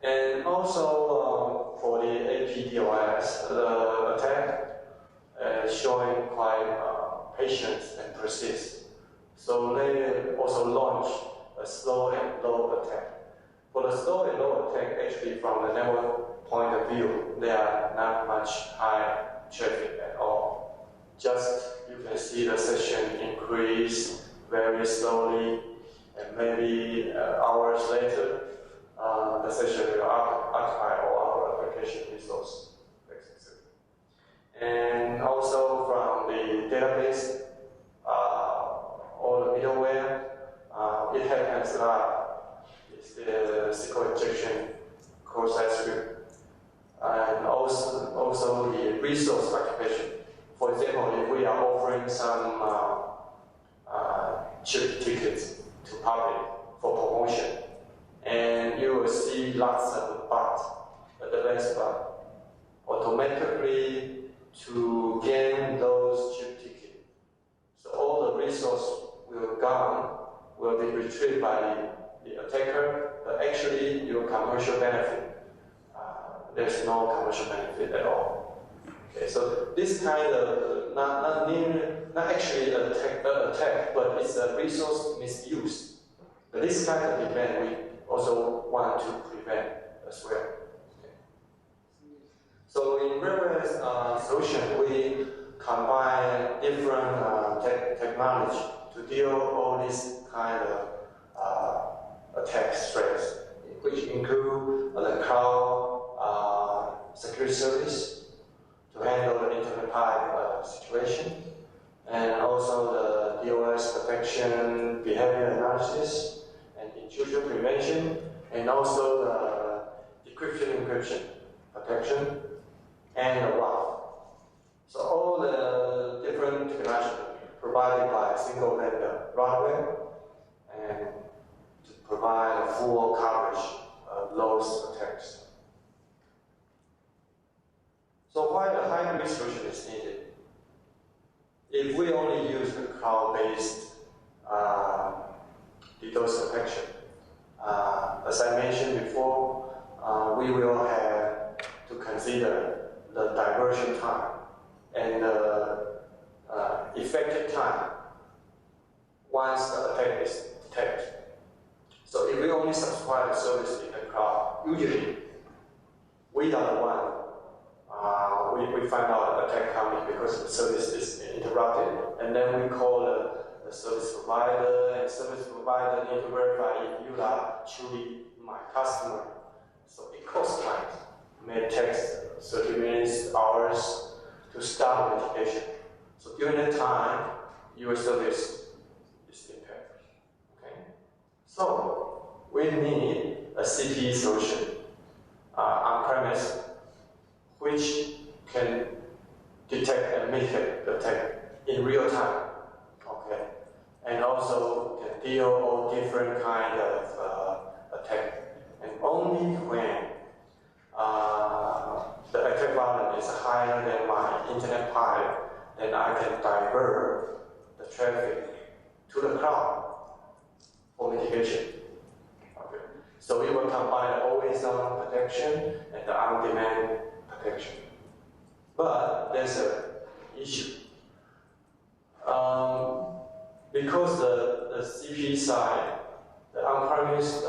And also for the APDOS, the attack is showing quite patient and persist. So they also launch a slow and low attack. For the slow and low attack, actually from the network point of view, there are not much high traffic at all. Just you can see the session increase very slowly, and maybe hours later, the session will occupy all our application resource. And also from the database, or the middleware, it happens a lot. It's the SQL injection cross-site script, and also the resource occupation. For example, if we are offering some chip tickets to public for promotion, and you will see lots of bots, advanced bots, automatically to gain those chip tickets. So all the resource will be retrieved by the attacker, but actually your commercial benefit, there's no commercial benefit at all. Okay, so this kind of not actually an attack, but it's a resource misuse. But this kind of event we also want to prevent as well. Okay. So in various solution, we combine different technology to deal with all these kind of attack threats, which include the cloud security service to handle the internet pipe situation, and also the DOS protection, behavior analysis, and intrusion prevention, and also the decryption encryption protection, and the WAF. So all the different technology provided by a single vendor, Broadway, and to provide a full coverage of those attacks. So why a hybrid solution is needed? If we only use the cloud-based DDoS protection, as I mentioned before, we will have to consider the diversion time and the effective time once the attack is detected. So if we only subscribe the service in the cloud, usually we are the one we find out the attack coming because the service is interrupted, and then we call the service provider, and service provider need to verify if you are truly my customer. So it costs time. It may take 30 minutes, hours to start notification. So during that time, your service is impaired. Okay? So we need a CPE solution on-premise which can detect and mitigate the attack in real time. Okay? And also can deal with different kind of attack. And only when the attack volume is higher than my internet pipe, then I can divert the traffic to the cloud for mitigation. Okay. So we will combine the always-on protection and the on-demand protection. But there's an issue. Because the CPE side, the on-premise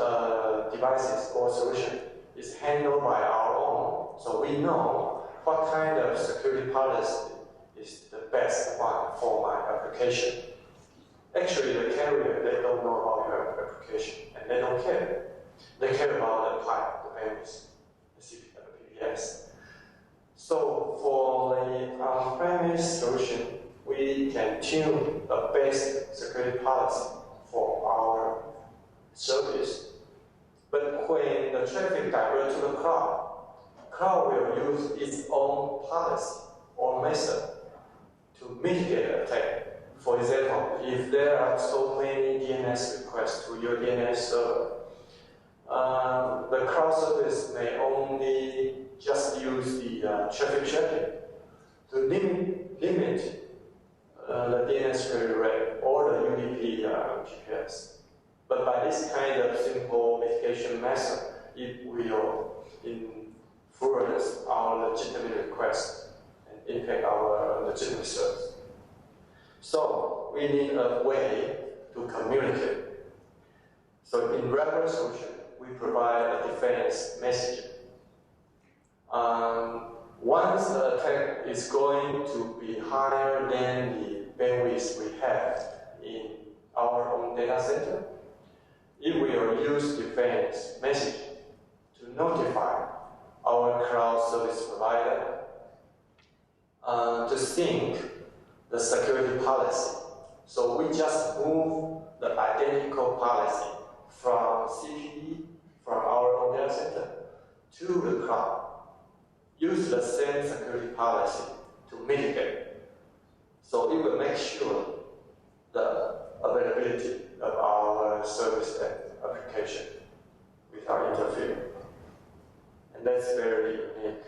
devices or solution is handled by our own, so we know what kind of security policy is the best one for my application. Actually, the carrier, they don't know about your application, and they don't care. They care about the pipe, the bandwidth, the PBX. So for the on-premise solution, we can tune a best security policy for our service. But when the traffic diverts to the cloud will use its own policy or method to mitigate the attack. For example, if there are so many DNS requests to your DNS server, the cloud service may only just use the traffic checking to limit the DNS query rate or the UDP GPS. But by this kind of simple mitigation method, it will influence our legitimate request and impact our legitimate service. So we need a way to communicate. So in regular solution, we provide a defense message. Once the attack is going to be higher than the bandwidth we have in our own data center, it will use defense message to notify our cloud service provider to sync the security policy. So we just move the identical policy from CPE, from our own data center, to the cloud. Use the same security policy to mitigate. So it will make sure the availability of our service and application without interfering. And that's very unique.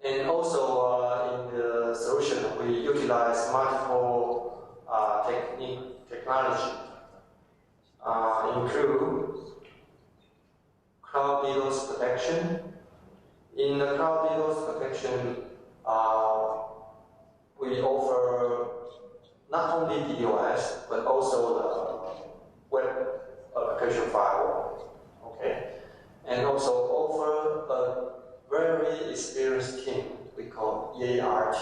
And also in the solution, we utilize multiple technology, include cloud DDoS protection. In the cloud DDoS protection, we offer not only DDoS, but also the web application firewall, okay? And also offer a very experienced team we call EART,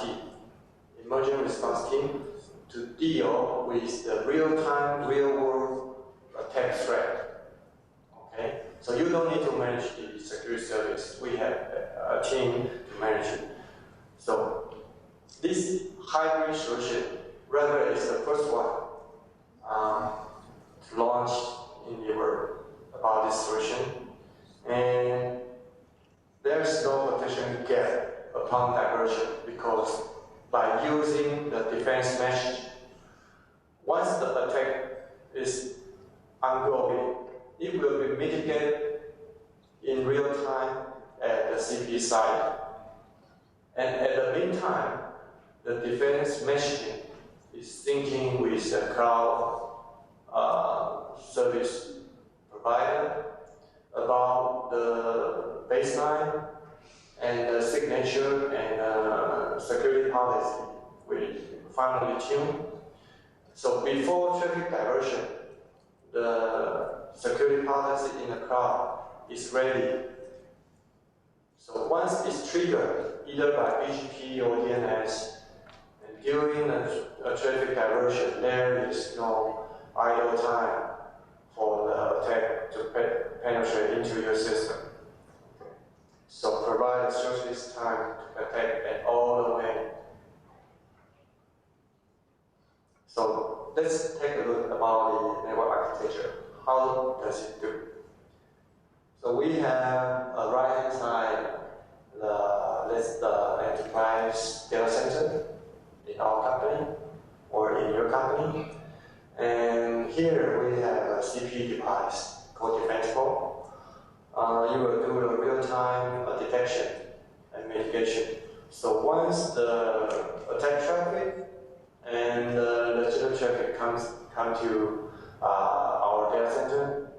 Emergency Response Team, to deal with the real-time, real-world attack threat, okay? So you don't need to manage the security service. We have a team to manage it. So this hybrid solution, rather, is the first one to launch in the world about this solution. And there's no protection gap upon diversion because by using the defense message, once the attack side. And at the meantime, the defense machine is syncing with the cloud service provider about the baseline and the signature and security policy we finally tune. So before traffic diversion, the security policy in the cloud is ready. So once it's triggered, either by BGP or DNS, and during a traffic diversion, there is no idle time for the attack to penetrate into your system. So provide a service time to attack and all the way. So let's take a look about the network architecture. How does it do? So we have a right-hand side, the enterprise data center in our company or in your company. And here we have a CPU device called Defensible. You will do the real-time detection and mitigation. So once the attack traffic and the legitimate traffic come to our data center,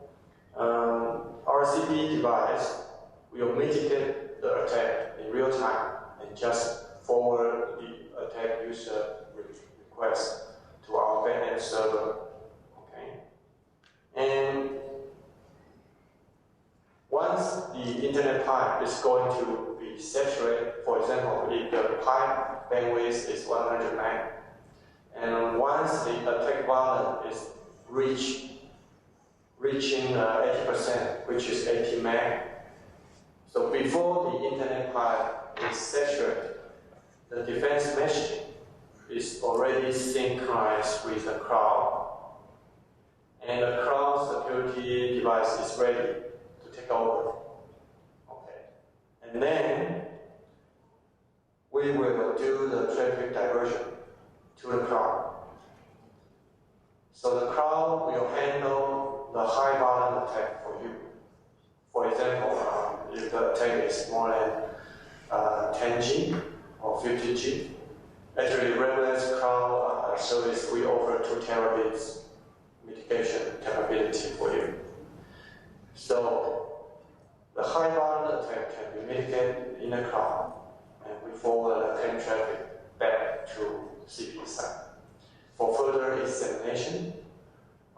our CPU device will mitigate the attack in real time and just forward the attack user request to our backend server. Okay, and once the internet pipe is going to be saturated, for example, if the pipe bandwidth is 100 meg, and once the attack volume is reaching 80%, which is 80 meg, so before the internet pipe is saturated, the defense meshing is already synchronized with the cloud, and the cloud security device is ready to take over. Okay, and then we will do the traffic diversion to the cloud. So the cloud will handle the high volume attack for you. For example, if the attack is more than 10G or 50G, actually Redway's cloud service, we offer 2 terabits mitigation capability for you. So the high volume attack can be mitigated in the cloud, and we forward the attack traffic back to CPU side for further examination.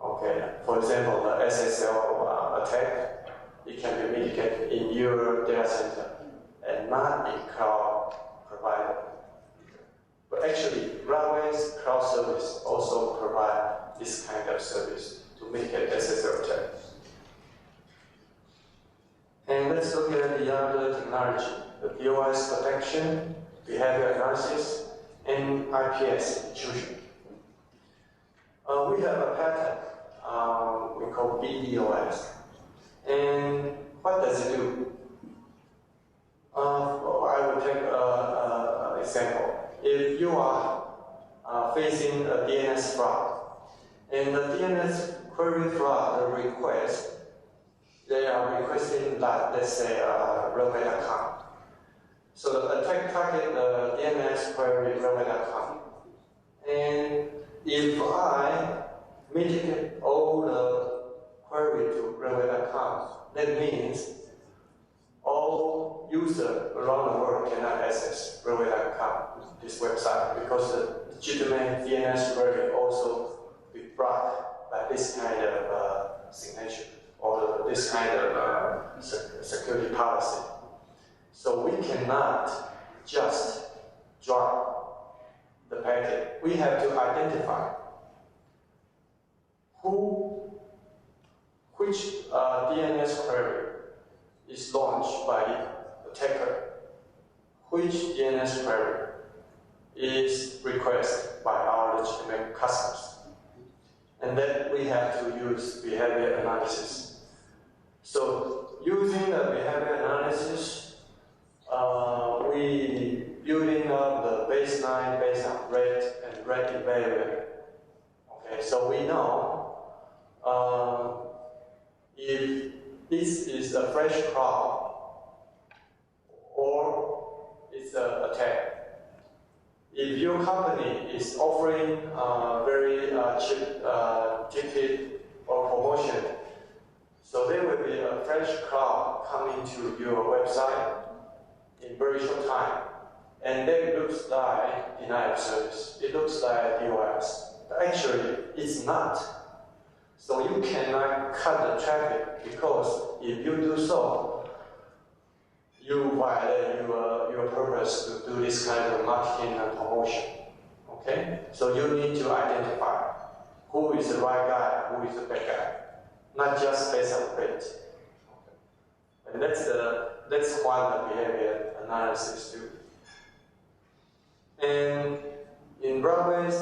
Okay, for example, the SSL attack, it can be mitigated in your data center and not in cloud provider. But actually, Runway's cloud service also provide this kind of service to mitigate SSL attacks. And let's look at the other technology, the DOS protection, behavior analysis, and IPS intrusion. We have a patent we call BDOS. And what does it do? I will take an example. If you are facing a DNS fraud, and the DNS query fraud, the request, they are requesting that, let's say, Relay.com. So the attack target the DNS query Relay.com. And if I mitigate all the query to Relay.com, that means all users around the world cannot access Relay.com, this website, because the legitimate DNS query also be blocked by this kind of signature or this kind of security policy. So we cannot just drop the packet. We have to identify which DNS query is launched by the attacker, which DNS query is requested by our legitimate customers. And then we have to use behavior analysis. So using the behavior analysis, we building up the baseline based on rate and rate invariant. Okay, so we know if this is a fresh crowd or it's an attack. If your company is offering very cheap ticket or promotion, so there will be a fresh crowd coming to your website in very short time. And that looks like denial of service. It looks like DOS. But actually, it's not. So you cannot cut the traffic, because if you do so, you violate your purpose to do this kind of marketing and promotion. Okay? So you need to identify who is the right guy, who is the bad guy, not just based on rate. Okay. And that's what the behavior analysis do. And in Broadway's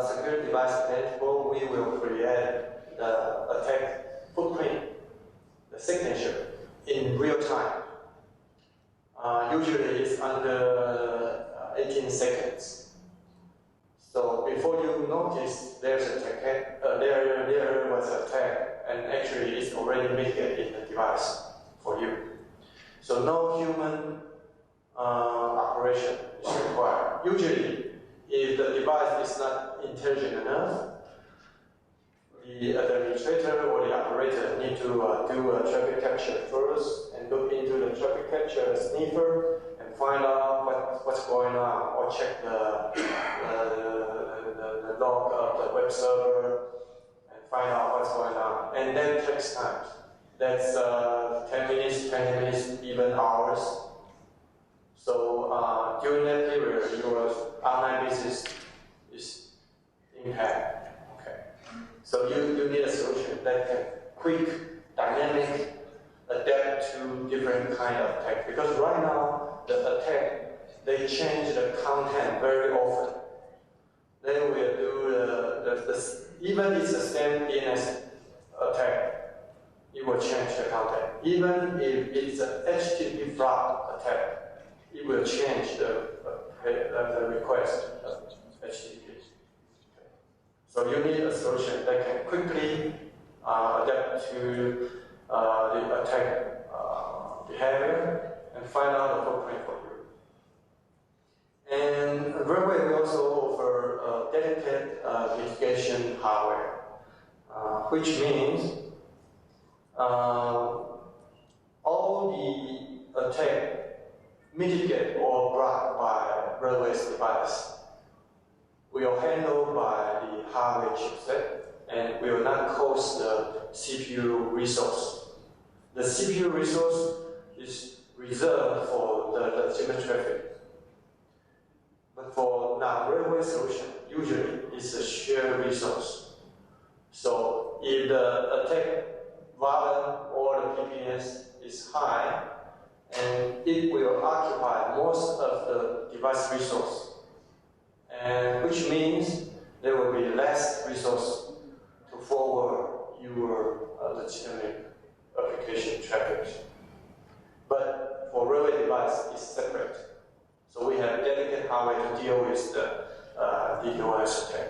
security device platform, we will create the attack footprint, the signature, in real time. Usually it's under 18 seconds. So before you notice there's an attack, there was an attack, and actually it's already mitigated in the device for you. So no human operation is required. Usually, if the device is not intelligent enough, the administrator or the operator need to do a traffic capture first and look into the traffic capture sniffer and find out what's going on, or check the log of the web server and find out what's going on. And that takes time. That's 10 minutes, 20 minutes, even hours. So during that period, your online business is impacted. So you need a solution that can quick, dynamic, adapt to different kind of attack. Because right now, the attack, they change the content very often. They will do even if it's the same DNS attack, it will change the content. Even if it's an HTTP fraud attack, it will change the request of HTTP. So you need a solution that can quickly adapt to the attack behavior and find out the footprint for you. And at Broadway, we also offer dedicated mitigation hardware, which means all the attack mitigated or blocked by Broadway's device will handled by the hardware chipset and will not cost the CPU resource. The CPU resource is reserved for the legitimate traffic. But for non-railway solution, usually it's a shared resource. So if the attack volume or the PPS is high, and it will occupy most of the device resource, and which means there will be less resource to forward your legitimate application traffic. But for railway device, it's separate. So we have dedicated hardware to deal with the DDoS attack.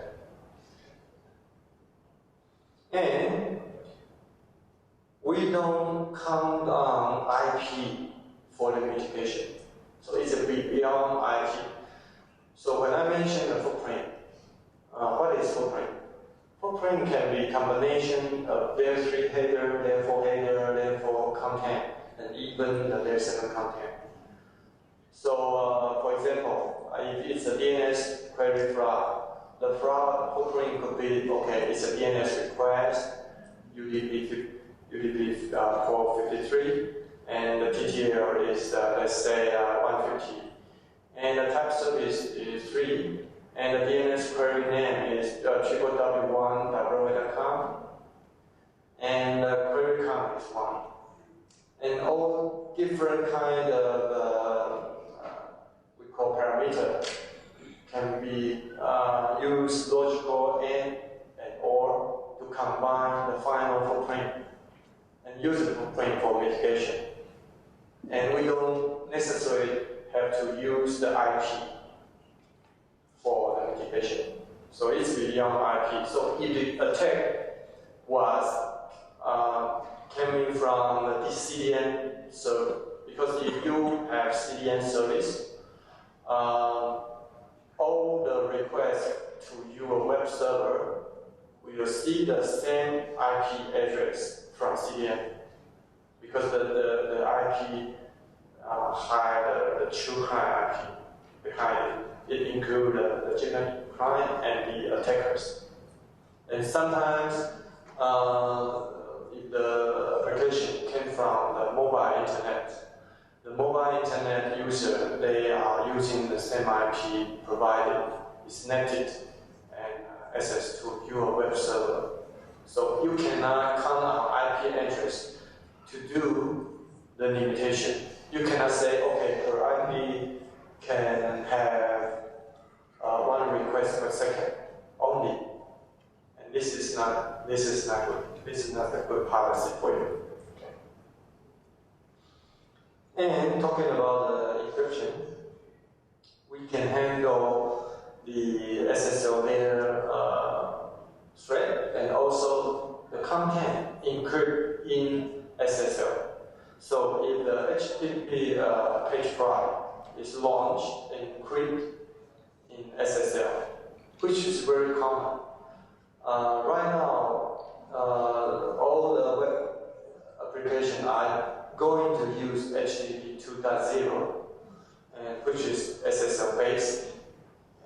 And we don't count on IP for the mitigation. So it's a bit beyond IP. So when I mention the footprint, what is footprint? Footprint can be a combination of layer 3 header, layer 4 header, layer 4 content, and even the layer 7 content. So for example, if it's a DNS query fraud, the fraud footprint could be, okay, it's a DNS request, UDP 453, and the TTL is, let's say, 150. And the type service is 3, and the DNS query name is www.broadway.com, and the query count is 1. And all different kind of we call parameter can be used logical and or to combine the final footprint and use the footprint for mitigation. And we don't necessarily have to use the IP for the mitigation. So it's beyond IP. So if the attack was coming from the CDN server, because if you have CDN service, all the requests to your web server will see the same IP address from CDN, because the IP the true client IP behind it. It includes the genuine client and the attackers. And sometimes if the application came from the mobile internet, the mobile internet user, they are using the same IP provided, is netted and access to your web server. So you cannot count on IP address to do the limitation. You cannot say, okay, per IP can have one request per second only. And this is not good. This is not a good policy for you. And talking about the encryption, we can handle the SSL layer thread and also the content encrypt in SSL. So if the HTTP page file is launched and encrypted in SSL, which is very common. Right now, all the web applications are going to use HTTP 2.0, which is SSL based,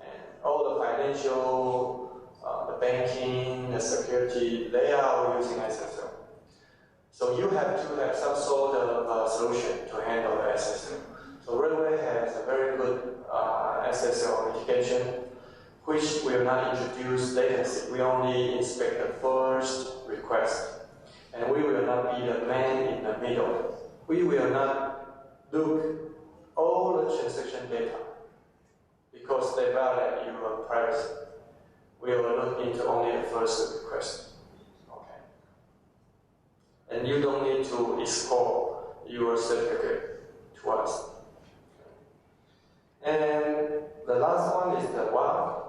and all the financial, the banking, the security, they are all using SSL. So you have to have some sort of solution to handle the SSL. So Redway has a very good SSL mitigation, which will not introduce latency. We only inspect the first request, and we will not be the man in the middle. We will not look all the transaction data because they violate your privacy. We will look into only the first request. Okay. And you don't need to export your certificate to us. And the last one is the WAF.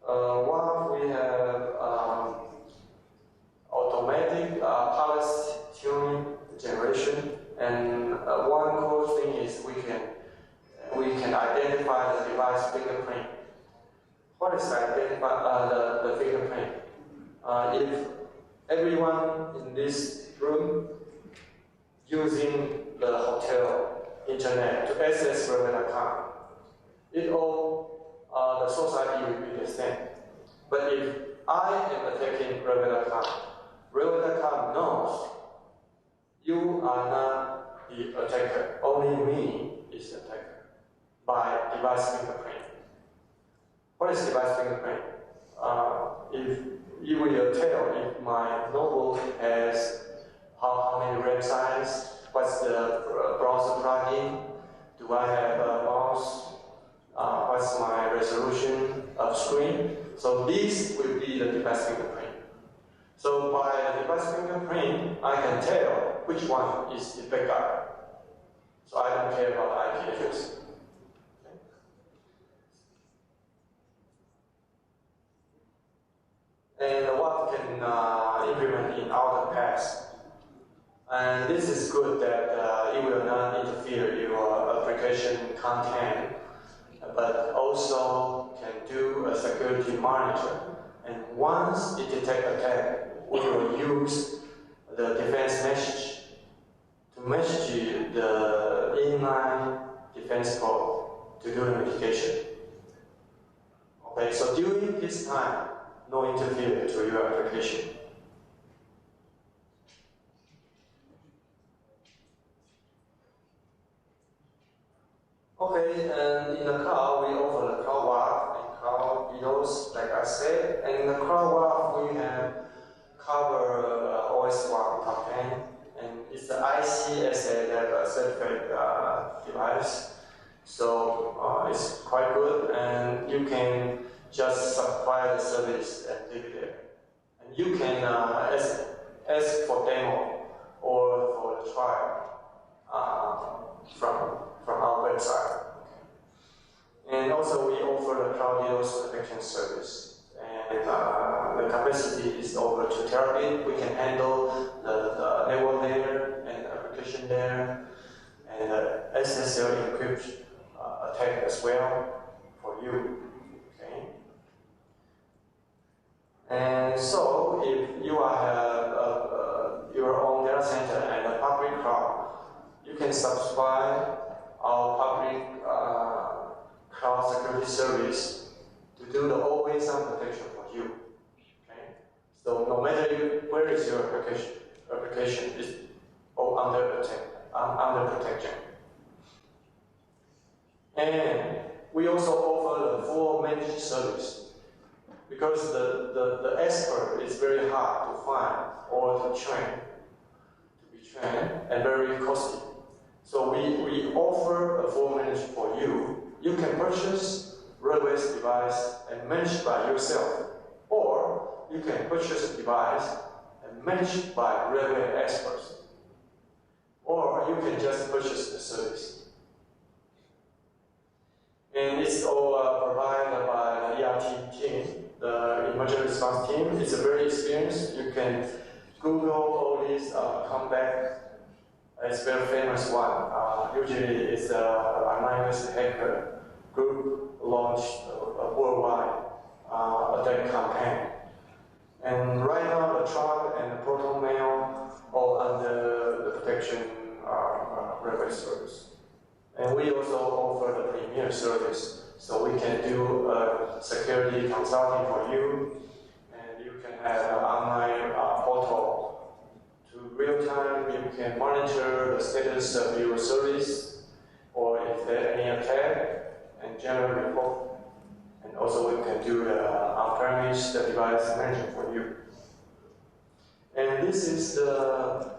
WAF, we have automatic policy tuning generation, and one cool thing is we can identify the device fingerprint. What is the fingerprint? If everyone in this room using the hotel internet to access Redway.com, the source ID will be the same. But if I am attacking Redway.com, Redway.com knows you are not the attacker, only me is the attacker by device fingerprint. What is device fingerprint? If you will tell if my notebook has how many RAM size, what's the browser plugin, do I have a mouse, what's my resolution of screen. So this will be the device fingerprint. So by the device fingerprint, I can tell which one is the bad guy. So I don't care about the IP address. And what can implement in outer paths. And this is good that it will not interfere your application content, but also can do a security monitor. And once it detects attack, we will use the defense message to message the inline defense code to do the mitigation. Okay, so during this time, no interference to your application. Okay, and in the cloud, we offer the Cloud WAF and Cloud BIOS, like I said. And in the Cloud WAF, we have cover OS 1 top 10, and it's the ICSA level certified device. So it's quite good, and you can just supply the service and leave it there. And you can ask for demo or for the trial from our website. And also we offer the Cloud BIOS protection service. And the capacity is over 2 terabit. We can handle the network layer and the application layer. And SSL encrypt attack as well for you. Okay. And so, if you have your own data center and a public cloud, you can subscribe our public cloud security service to do the always-on protection for you. Okay? So no matter where is your application is all under protection. And we also offer the full managed service because the expert is very hard to find or to be trained, and very costly. So we offer a full managed for you. You can purchase RedWave device and manage by yourself, or you can purchase a device and manage by RedWave experts, or you can just purchase the service. And it's all provided by the ERT team, the emergency response team. It's a very experienced. You can Google all these comeback. It's a very famous one. Usually it's an anonymous hacker group launched a worldwide attack campaign. And right now the Truck and the Proton Mail all under the protection RedWave service. And we also offer the Premier service, so we can do security consulting for you, and you can have an online portal to real time. You can monitor the status of your service, or if there any attack, and generate report. And also we can do the on-premise device management for you. And this is the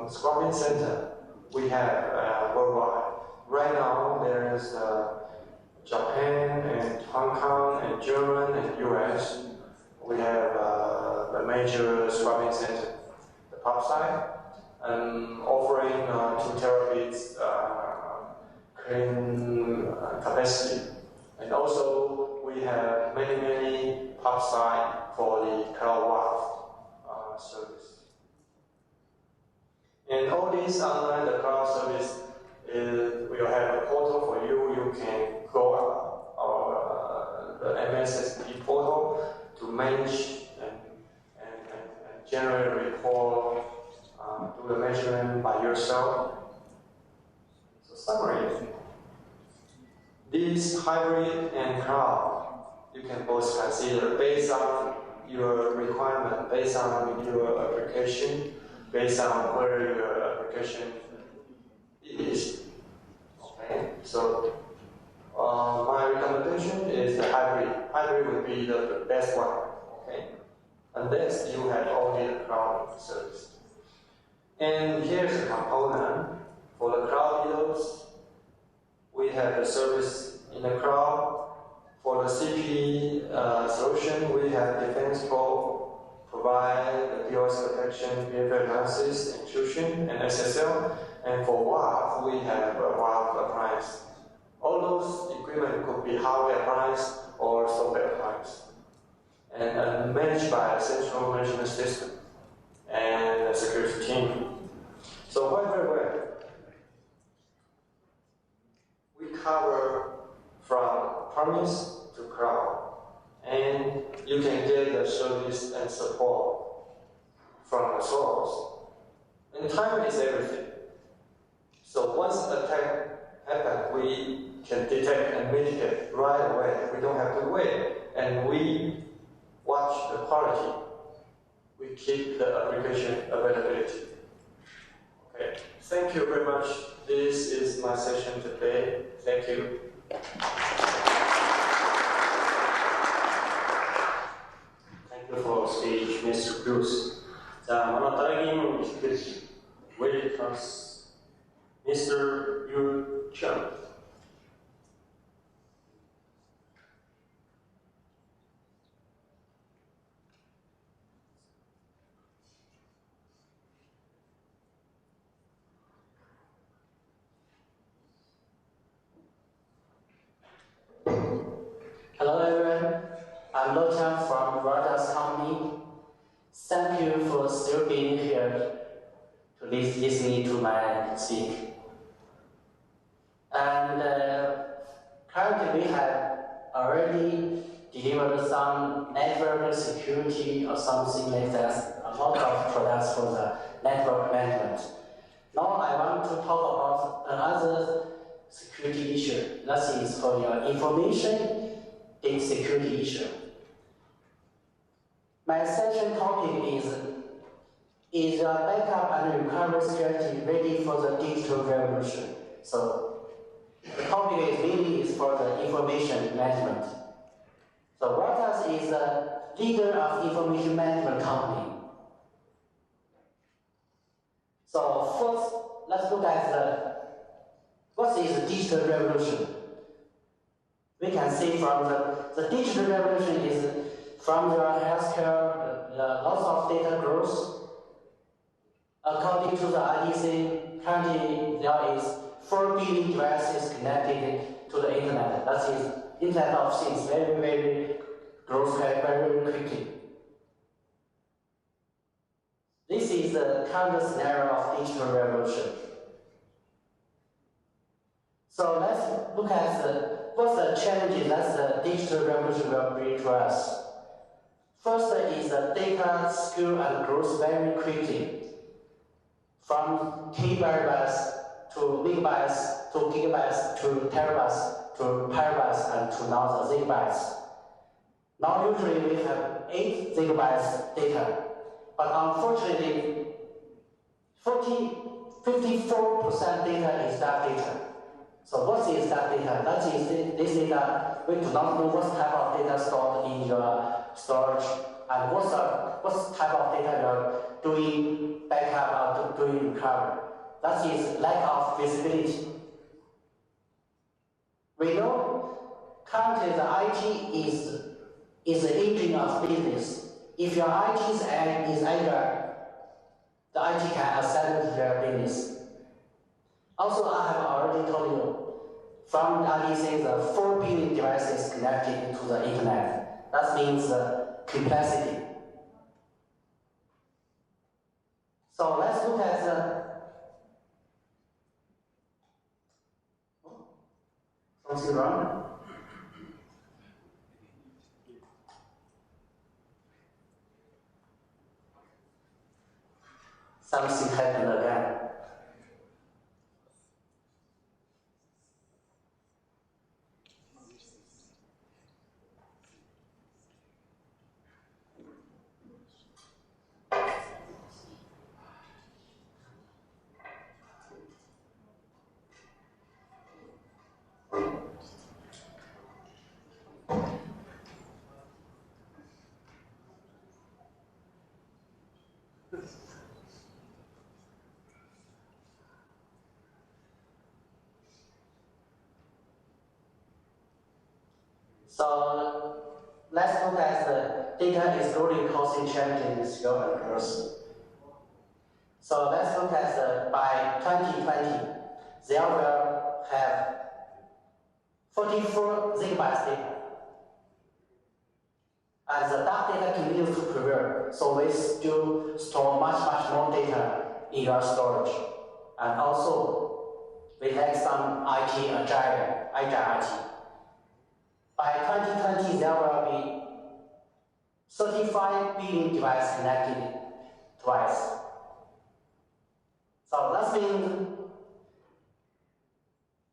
Scorpion Center we have worldwide. Right now, there's Japan and Hong Kong and Germany and US. We have the major Scorpion Center, the pop side, and offering 2 terabits clean capacity. And also, we have many pop side for the Cloud WAF service. And all these online the cloud service will have a portal for you. You can go the MSSP portal to manage and generate a report, do the measurement by yourself. So summary. This hybrid and cloud, you can both consider based on your requirement, based on your application, based on where your application is. Okay, so my recommendation is the hybrid. Hybrid would be the best one. Okay, unless you have only the cloud service. And here's a component for the cloud deals. We have the service in the cloud. For the CP solution, we have Defense Pro provide the DOS protection, behavior analysis, intrusion, and SSL. And for WAF, we have a WAF appliance. All those equipment could be hardware appliance or software appliance, and managed by a central management system and a security team. So very well. We cover from premise to cloud, and you can get the service and support from the source. And time is everything. So once the attack happens, we can detect and mitigate right away. We don't have to wait, and we watch the quality. We keep the application availability. Okay. Thank you very much. This is my session today. Thank you. Thank you for speech, Mr. Cruz. 자, 만화 따라기는 시켰지. 웰컴스, Mr. Yu Chung. Hello everyone, I'm Lo Chang from Reuters Company. Thank you for still being here to listen to my speak. And currently we have already delivered some network security or something like that, a lot of products for the network management. Now I want to talk about another security issue. That is for your information security issue. My session topic is your backup and recovery strategy ready for the digital revolution? So the topic is for the information management. So Reuters is a leader of information management company. So first, let's look at what is the digital revolution. We can see from the digital revolution is from your healthcare, lots of data growth. According to the IDC, currently there is 4 billion devices connected to the internet. That is Internet of Things, very grows very quickly. This is the current scenario of digital revolution. So let's look at what's the challenges that the digital revolution will bring to us. First is the data scale and grows very quickly. From kilobytes to megabytes to gigabytes to terabytes to petabytes and to now the zettabytes. Now usually we have 8 zettabytes data, but unfortunately 54% data is dark data. So what is dark data? That is this data, we do not know what type of data stored in your storage and what type of data you are doing backup or doing recovery. That is lack of visibility. We know currently the IT is the engine of business. If your IT is agile, the IT can accelerate their business. Also, I have already told you, from IDC, the 4 billion devices connected to the internet. That means complexity. So let's look at something wrong. Something happened again. So let's look at the data is slowly causing changes in scale and growth. So let's look at by 2020, there will have 44 zettabytes data. And the dark data continues to prevail, so we still store much more data in your storage. And also, we have some agile IT. By 2020, there will be 35 billion devices connected twice. So that means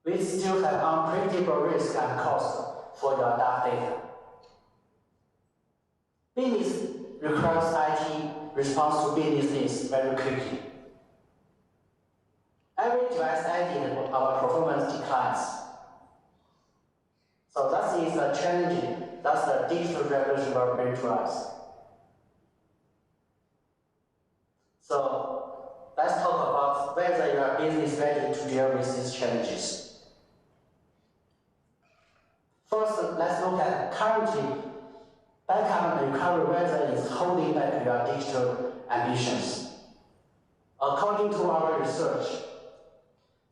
we still have unpredictable risk and cost for your dark data. Business requires IT response to business needs very quickly. Every device added, our performance declines. So that is a challenge that the digital revolution will bring to us. So let's talk about whether your business is ready to deal with these challenges. First, let's look at currently backup and recovery, whether it's holding back your digital ambitions. According to our research,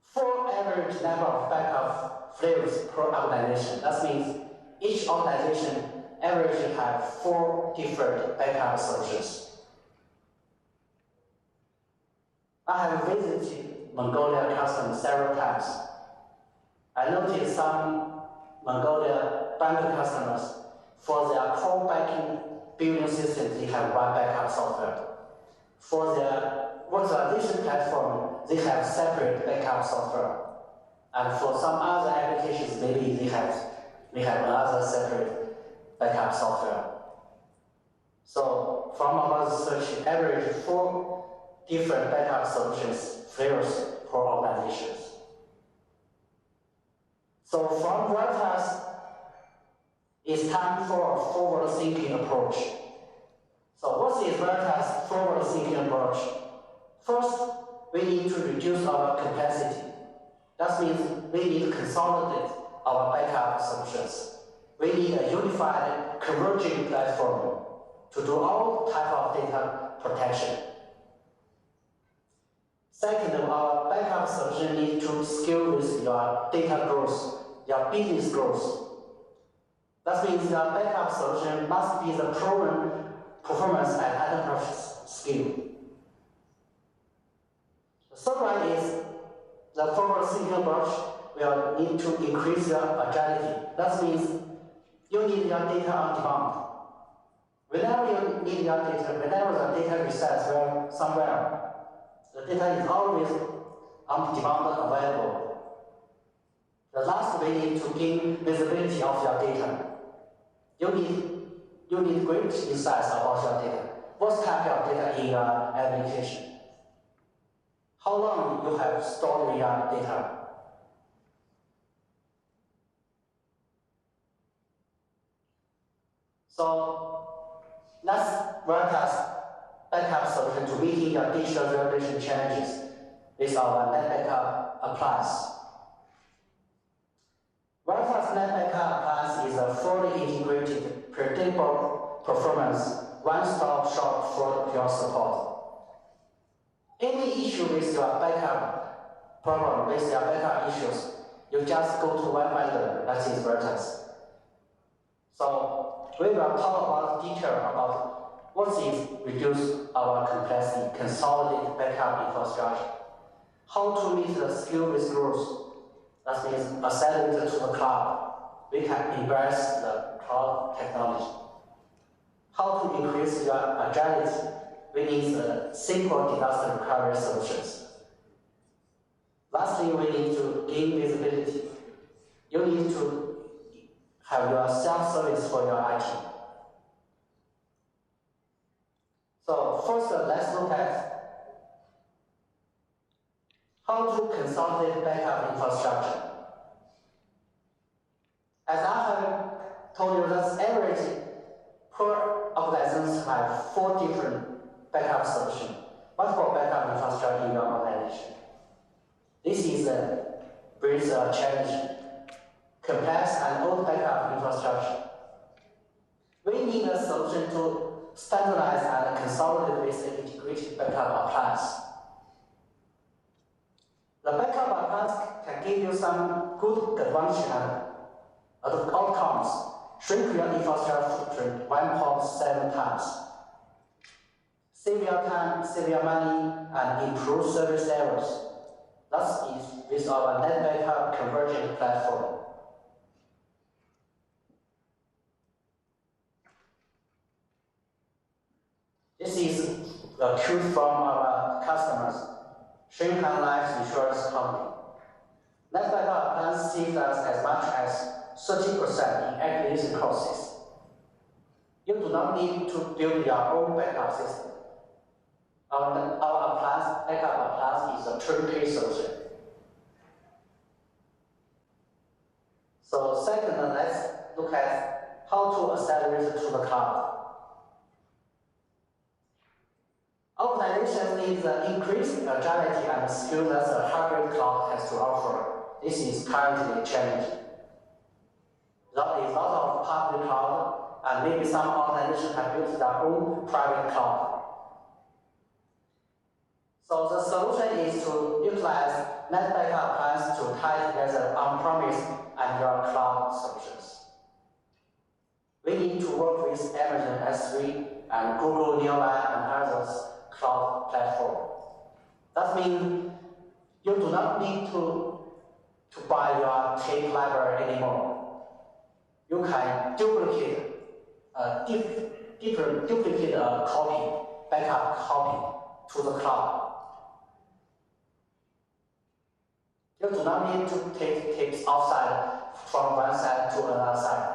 4 average number of backup flavors per organization. That means each organization averagely have 4 different backup solutions. I have visited Mongolia customers several times, I noticed some Mongolia bank customers, for their core banking building systems, they have one backup software. For their virtualization platform, they have separate backup software. And for some other applications, maybe they have another separate backup software. So from our research, average 4 different backup solutions fails for organizations. So from Veritas, it's time for a forward-thinking approach. So what is Veritas' forward-thinking approach? First, we need to reduce our complexity. That means we need to consolidate our backup solutions. We need a unified, converging platform to do all type of data protection. Second, our backup solution needs to scale with your data growth, your business growth. That means your backup solution must be the proven performance at enterprise scale. The third one is the forward-thinking approach will need to increase your agility. That means you need your data on demand. Whenever you need your data, whenever the data resides somewhere, the data is always on demand available. The last, we need to gain visibility of your data. You need great insights about your data. What type of data in your application? How long you have stored your data? So let's Veritas backup solution to meeting your digital revolution challenges with our NetBackup appliance. Veritas NetBackup appliance is a fully integrated, predictable performance, one-stop shop for your support. Any issue with your backup problem, with your backup issues, you just go to one vendor, that is Veritas. So we will talk about detail about what is reduce our complexity, consolidate backup infrastructure, how to meet the scale with growth. That means accelerate to the cloud. We can embrace the cloud technology. How to increase your agility? We need simple disaster recovery solutions. Lastly, we need to gain visibility. You need to have your self-service for your IT. So first, let's look at how to consolidate backup infrastructure. As I have told you, that average per organizations have 4 different backup solutions. Multiple backup infrastructure in your organization. This is brings a challenge. Complex and old backup infrastructure. We need a solution to standardize and consolidate with the integrated backup appliance. The backup appliance can give you some good advantage and outcomes. Shrink your infrastructure footprint 1.7 times. Save your time, save your money, and improve service levels. That is with our NetBackup convergent platform. This is a quote from our customers, Shinhan Life Insurance Company. NetBackup plans save us as much as 30% in acquisition costs. You do not need to build your own backup system. Our appliance, backup appliance is a turnkey solution. So second, let's look at how to accelerate to the cloud. Organizations need increased agility and skill that the hybrid cloud has to offer. This is currently challenging. There is a lot of public cloud, and maybe some organizations have built their own private cloud. So the solution is to utilize NetBackup appliance to tie together on-premise and your cloud solutions. We need to work with Amazon S3 and Google Nearline and others cloud platform. That means you do not need to to buy your tape library anymore. You can duplicate duplicate a copy, backup copy to the cloud. You do not need to take tapes outside from one side to another side.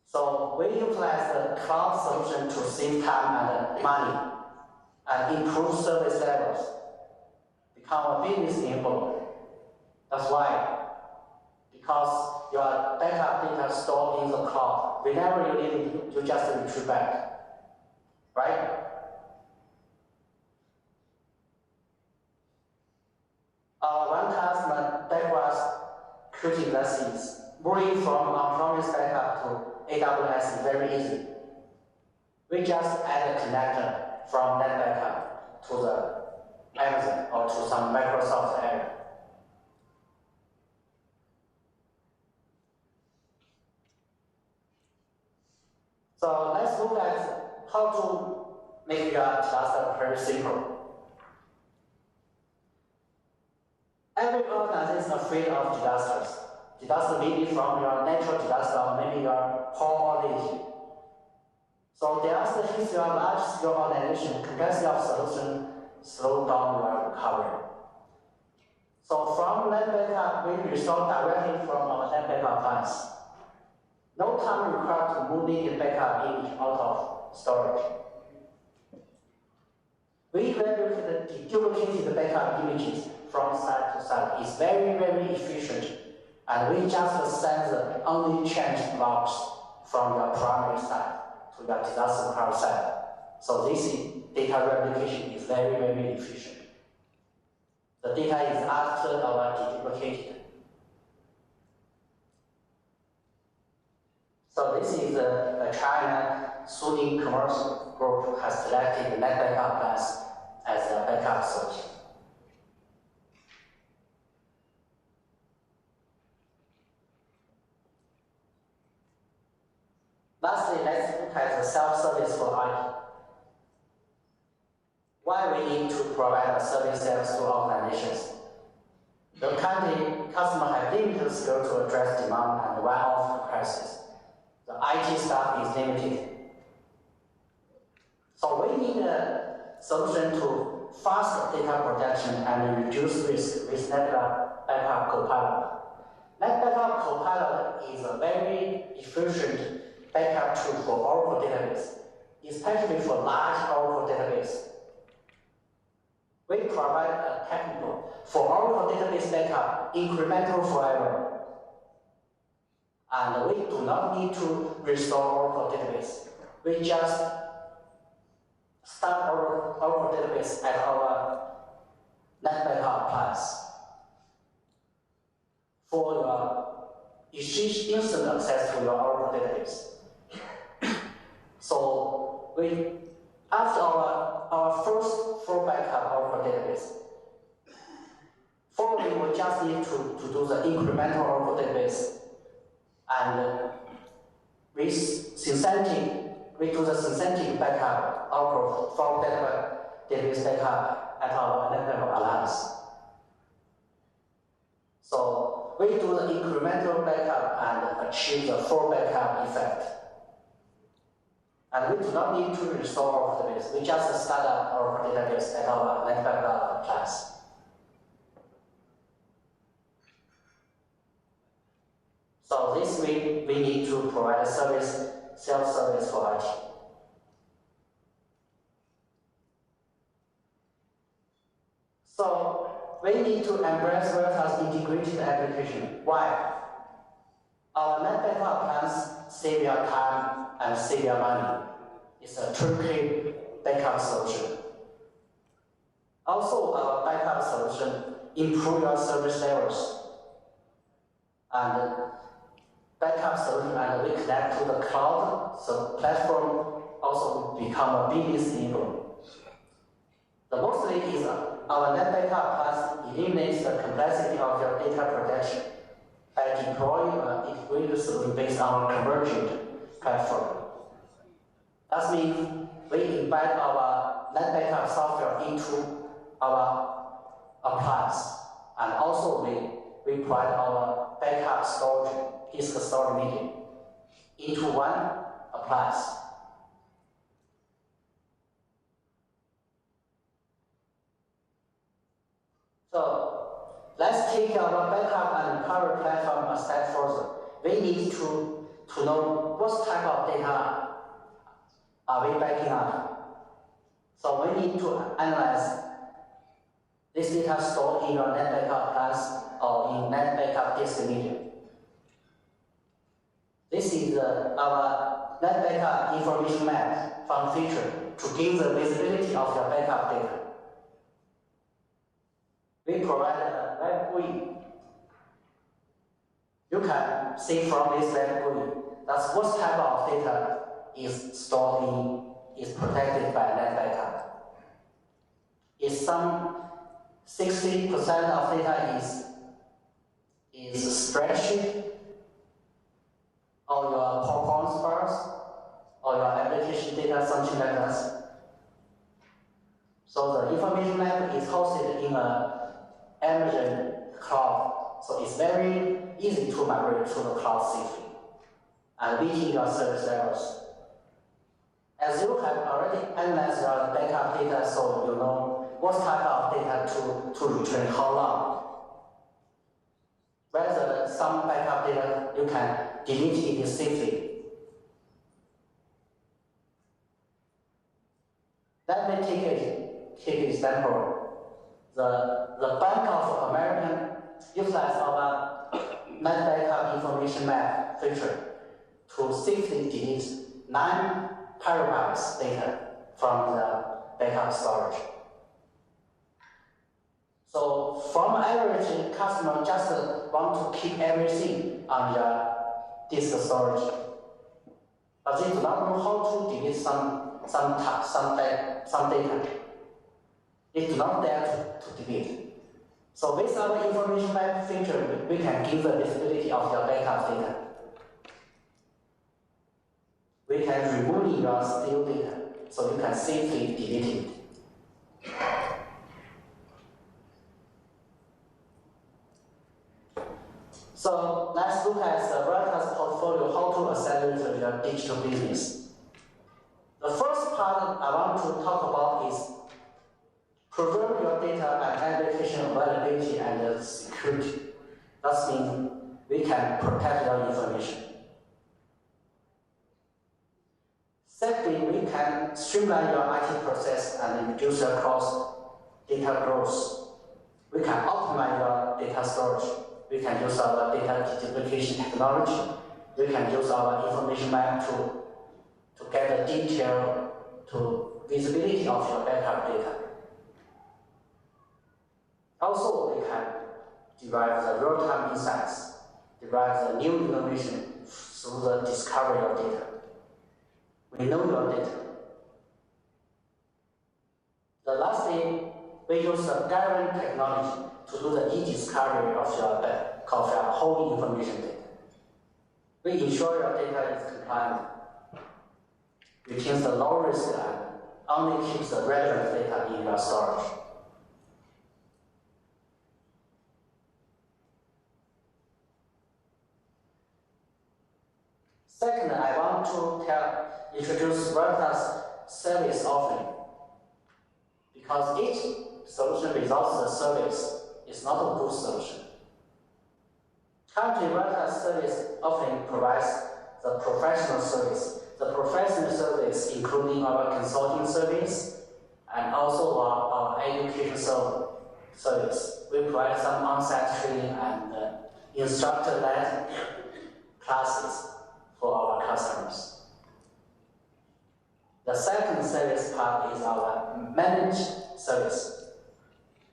So we utilize the cloud solution to save time and money and improve service levels, become a business enabler. That's why. Because your backup data stored in the cloud. Whenever you need it, you just retrieve back. Right? One customer that was creating lessons. Moving from on-premise backup to AWS is very easy. We just add a connector from that backup to the Amazon or to some Microsoft area. So let's look at how to make your disaster very simple. Every organization is afraid of disasters. Disaster may be from your natural disaster or maybe your power outage. So there's the history of large-scale organization, complexity of solution slow down your recovery. So from net backup, we restore directly from our net backup plans. No time required to move the backup image out of storage. We duplicated the backup images from side to side. It's very, very efficient. And we just send the only changed logs from your primary side to your disaster recovery side. So this data replication is very, very efficient. The data is after our deduplicated. So this is a China Suning commercial group has selected the net backup plans as a backup solution. Lastly, let's look at the self-service for IT. Why we need to provide a service to organizations? The customer have limited skill to address demand and one-off crisis. The IT staff is limited. So we need a solution to fast data protection and reduce risk with NetBackup Copilot. NetBackup Copilot is a very efficient backup tool for Oracle database, especially for large Oracle database. We provide a technical for Oracle database backup, incremental forever. And we do not need to restore Oracle database. We just start Oracle database at our NetBackup plans for your instant access to your Oracle database. So after our first full backup Oracle database, following we just need to do the incremental Oracle database. And we do the synthetic backup of from database backup at our NetBackup Alliance. So we do the incremental backup and achieve the full backup effect. And we do not need to restore our database. We just start up our database at our NetBackup class. So this way, we need to provide a service, self-service for IT. So we need to embrace Veritas integrated application. Why? Our NetBackup plans save your time and save your money. It's a turnkey backup solution. Also, our backup solution improve your service levels. And backup solution and we connect to the cloud, so platform also become a business enabler. The mostly is our NetBackup Plus eliminates the complexity of your data protection by deploying an integrated solution based on a convergent platform. That means we embed our NetBackup software into our appliance, And also we provide our backup storage, disk storage media into one appliance. So let's take our backup and recovery platform a step further. We need to know what type of data are we backing up. So we need to analyze this data stored in your net backup appliance or in net backup disk media. This is our net backup information map from feature to give the visibility of your backup data. We provide a web GUI. You can see from this web GUI that's what type of data is stored in, is protected by net backup. Is some 60% of data is spreadsheet, or your performance bars, or your application data, something like that. So the information map is hosted in a Amazon cloud, so it's very easy to migrate to the cloud safely and meeting your service levels. As you have already analyzed your backup data, so you know what type of data to return how long. Whether some backup data you can delete it safely. Let me take an example. The Bank of America utilizes our net backup information map feature to safely delete 9 terabytes data from the backup storage. So from average, customer just want to keep everything on the disk storage, but they do not know how to delete some data. They do not dare to delete. So with our information map feature, we can give the visibility of your backup data. We can remove your stale data, so you can safely delete it. So let's look at the Veritas portfolio, how to accelerate your digital business. The first part I want to talk about is preserve your data and application availability and security. That means we can protect your information. Secondly, we can streamline your IT process and reduce your cost data growth. We can optimize your data storage. We can use our data duplication technology. We can use our information map to get the detail to visibility of your backup data. Also, we can derive the real-time insights, derive the new innovation through the discovery of data. We know your data. The last thing, we use the Garen technology to do the e-discovery of your whole information data. We ensure your data is compliant, retains the low risk, and only keeps the relevant data in your storage. Second, I want to introduce Veritas service offering, because each solution without the service is not a good solution. Currently, Veritas service offering provides the professional service. The professional service including our consulting service and also our education service. We provide some on-site training and instructor-led classes for our customers. The second service part is our managed service.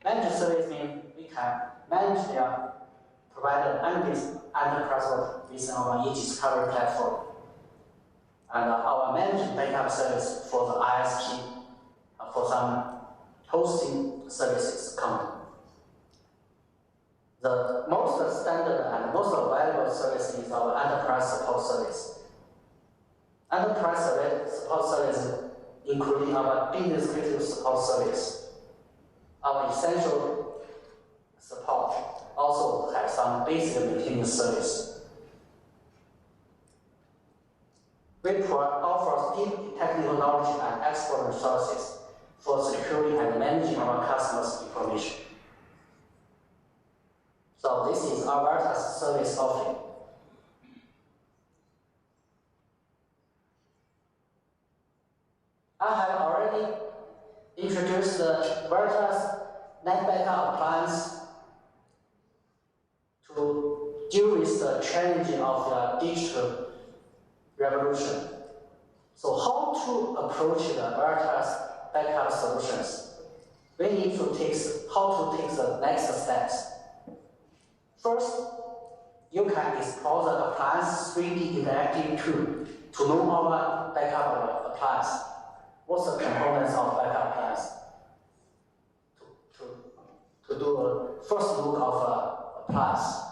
Managed service means we can manage their provider and enterprise with our e-discovery platform. And our managed backup service for the ISP, for some hosting services company. The most standard and most available service is our enterprise support service. Enterprise support service including our business critical support service, our essential support, also have some basic maintenance service. We offer deep technical knowledge and expert resources for securing and managing our customers' information. So this is our Veritas service offering. I have already introduced the Veritas Net Backup appliance to deal with the challenge of the digital revolution. So how to approach the Veritas backup solutions? We need to take the next steps. First, you can explore the appliance 3D interactive tool to know our backup appliance. What's the components of backup appliance? To do a first look of appliance.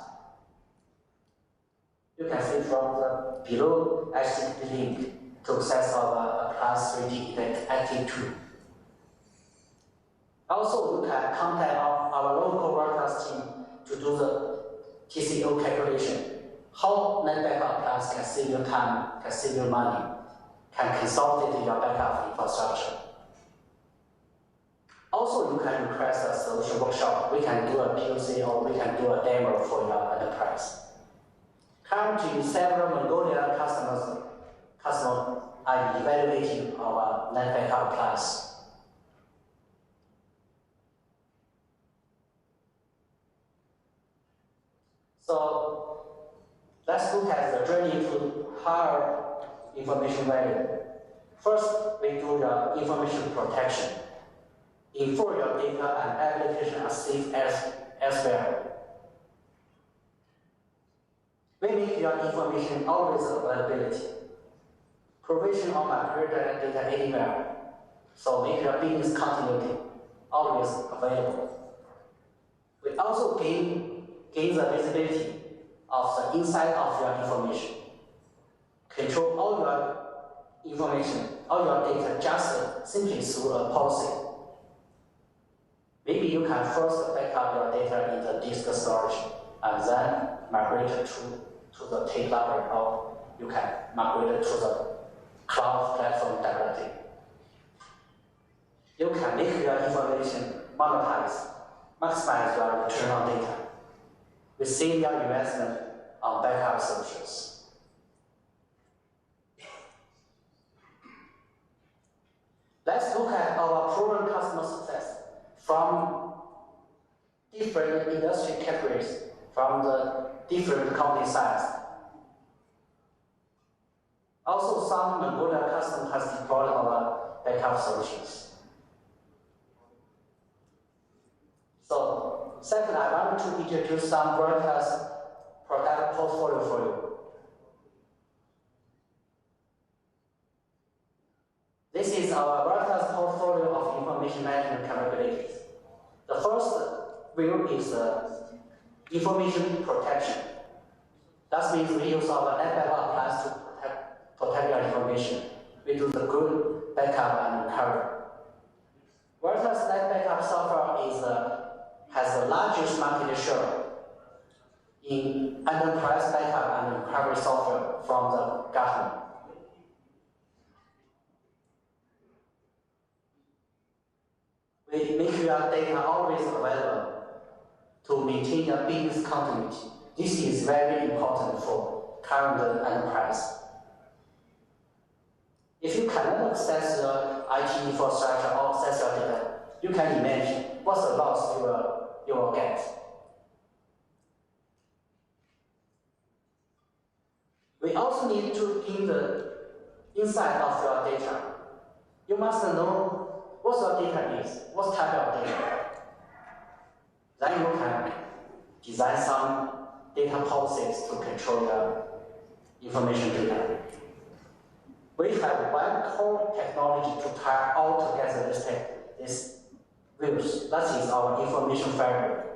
You can see from the below HTTP link to access our appliance 3D interactive tool. Also, you can contact our local Veritas team to do the TCO calculation. How net backup appliance can save you time, can save you money, can consolidate your backup infrastructure. Also, you can request a solution workshop. We can do a POC or we can do a demo for your enterprise. Currently, several Mongolia customers are evaluating our net backup appliance. So let's look at the journey to higher information value. First, we do the information protection. Ensure your data and application are safe as well. We make your information always availability. Provision or migrate data anywhere. So make your business continuity always available. We also gain the visibility of the inside of your information. Control all your information, all your data just simply through a policy. Maybe you can first back up your data in the disk storage and then migrate to the tape library, or you can migrate to the cloud platform directly. You can make your information maximize your return on data. We save your investment on backup solutions. Let's look at our proven customer success from different industry categories, from the different company size. Also, some Mongolia customers has deployed our backup solutions. So, second, I want to introduce some Veritas product portfolio for you. This is our Veritas portfolio of information management capabilities. The first view is information protection. That means we use our net backup appliance to protect your information. We do the good backup and recovery. Veritas net backup software has the largest market share in enterprise backup and recovery software from the Gartner. We make your data always available to maintain your business continuity. This is very important for current enterprise. If you cannot access your IT infrastructure or access your data, you can imagine what's the loss you will get. We also need to gain the insight of your data. You must know what your data is, what type of data. Then you can design some data policies to control your information data. We have one core technology to tie all together this views. That is our information fabric.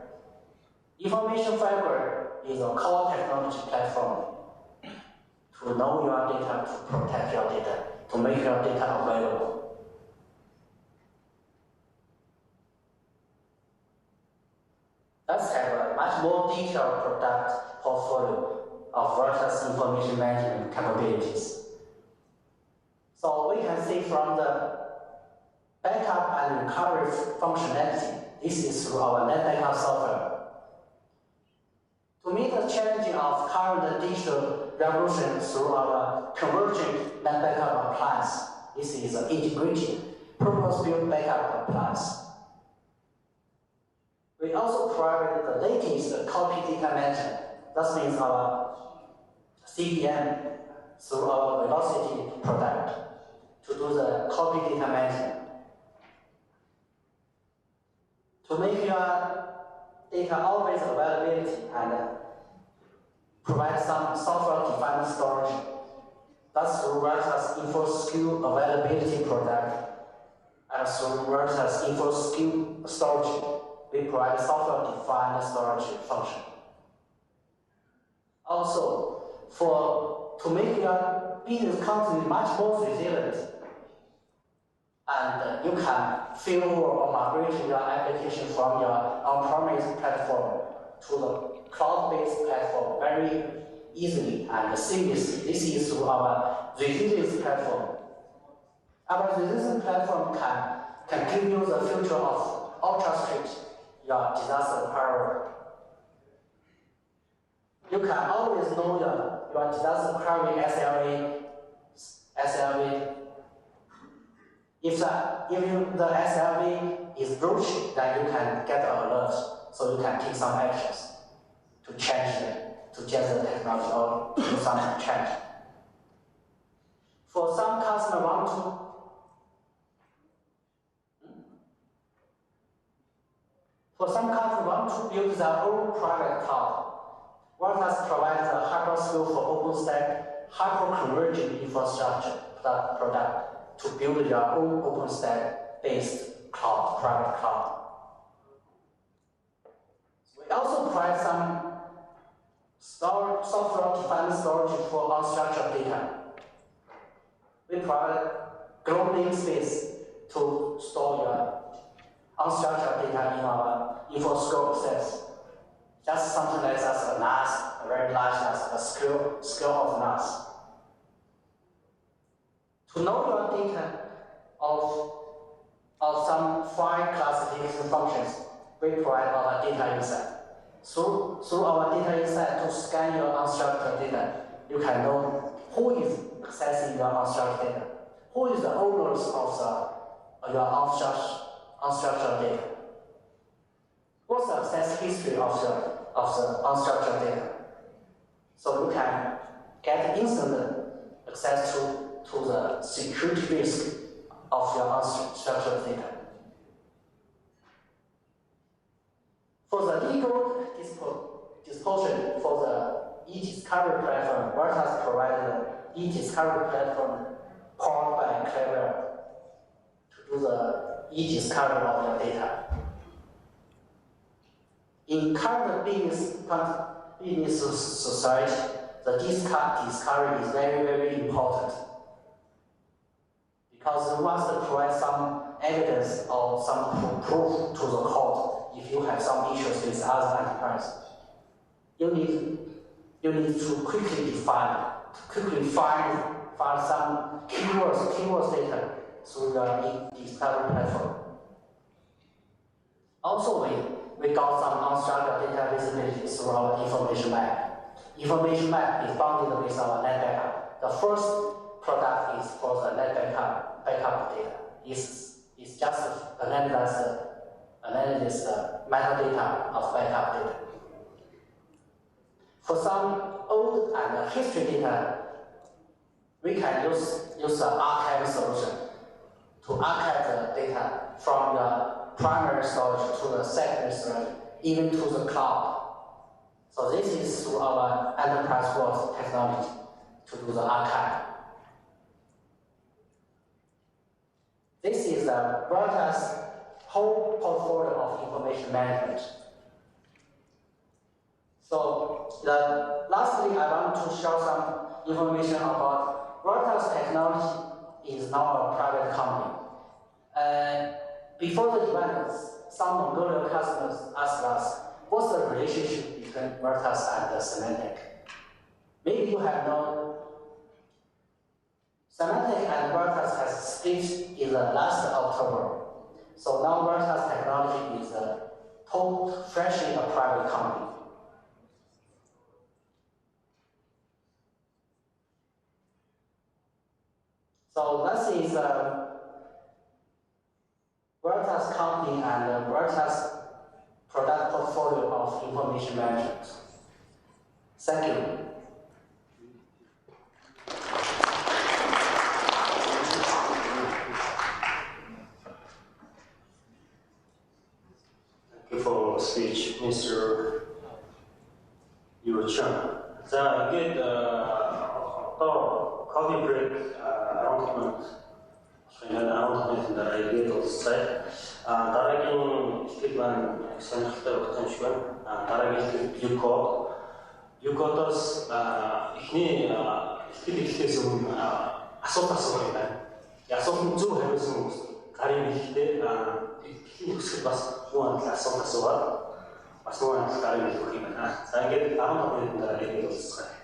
Information fabric is a core technology platform to know your data, to protect your data, to make your data available. That's product portfolio of Veritas information management capabilities. So we can see from the backup and recovery functionality, this is through our NetBackup software. To meet the challenge of current digital revolution through our convergent NetBackup appliance, this is an integrated, purpose-built backup appliance. We also provide the latest copy data management. That means our CDM through our Velocity product to do the copy data management. To make your data always availability and provide some software-defined storage. That's through Veritas InfoSecure availability product and through Veritas InfoSecure storage. We provide software-defined storage function. Also, to make your business continuity much more resilient, and you can fail or migrate your application from your on-premise platform to the cloud-based platform very easily and seamlessly. This is through our resilience platform. Our resilience platform can give you the future of orchestrate your disaster recovery. You can always know your disaster recovery SLA. If the SLA is breached, then you can get an alert, so you can take some actions to change the technology or do some change. For some customers want to build their own private cloud. Veritas provides a hyperscale for OpenStack hyper-convergent infrastructure product to build your own OpenStack-based cloud, private cloud. We also provide some software-defined storage for unstructured data. We provide global namespace to store your unstructured data in our InfoScope access. Just something like that, a NAS, a very large NAS, a scale of NAS. To know your data of some file classification functions, we provide our data insight. Through our data insight to scan your unstructured data, you can know who is accessing your unstructured data, who is the owners of your unstructured data, what's the access history of the unstructured data. So you can get instant access to the security risk of your unstructured data. For the legal disposition for the e-discovery platform, Veritas provided the e-discovery platform powered by Clever to do the e-discovery of your data. In current business society, the discovery is very, very important because you must provide some evidence or some proof to the court if you have some issues with other enterprises. You need to quickly find some keywords data through the discovery platform. Also, we got some unstructured data visibility through our information map. Information map is bundled with our NetBackup. The first product is for the NetBackup backup data. It's just analyze the metadata of backup data. For some old and history data, we can use the archive solution to archive the data from the primary storage to the secondary storage, even to the cloud. So this is through our enterprise world technology to do the archive. This is the Veritas whole portfolio of information management. So lastly, I want to share some information about Veritas technology is now a private company. Before the event, some Mongolia customers asked us, what's the relationship between Veritas and Symantec. Maybe you have known Symantec and Veritas has split in the last October. So now Veritas Technology is freshly a private company. So this is Veritas company and Veritas product portfolio of information management. Thank you. Thank you for speech, Mr. Yu Chun. 자, 이게 또 coffee break announcement, announcement 이게 없어요. дараагийн хэлбэл сонирхолтой багтаан шиг байна. Дараагийн хэлбэл Юкодоос эхний хэлбэл эхлэхээс өмнө асуулт асуух юм байна. Асуулт нь зөв хариулсан хүмүүс гарын хэлтэй эхний хэсэгт бас нүүн асуулт асуугаад бас нүүн гарын хэлэх юм байна. За ингээд 15 минутын дараа ингэ болцгоо.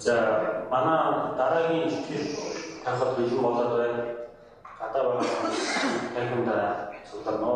자, манай дараагийн ихтгэл танхад бэлэн болоод байна. Гадаа байгаа танхимда цугларно.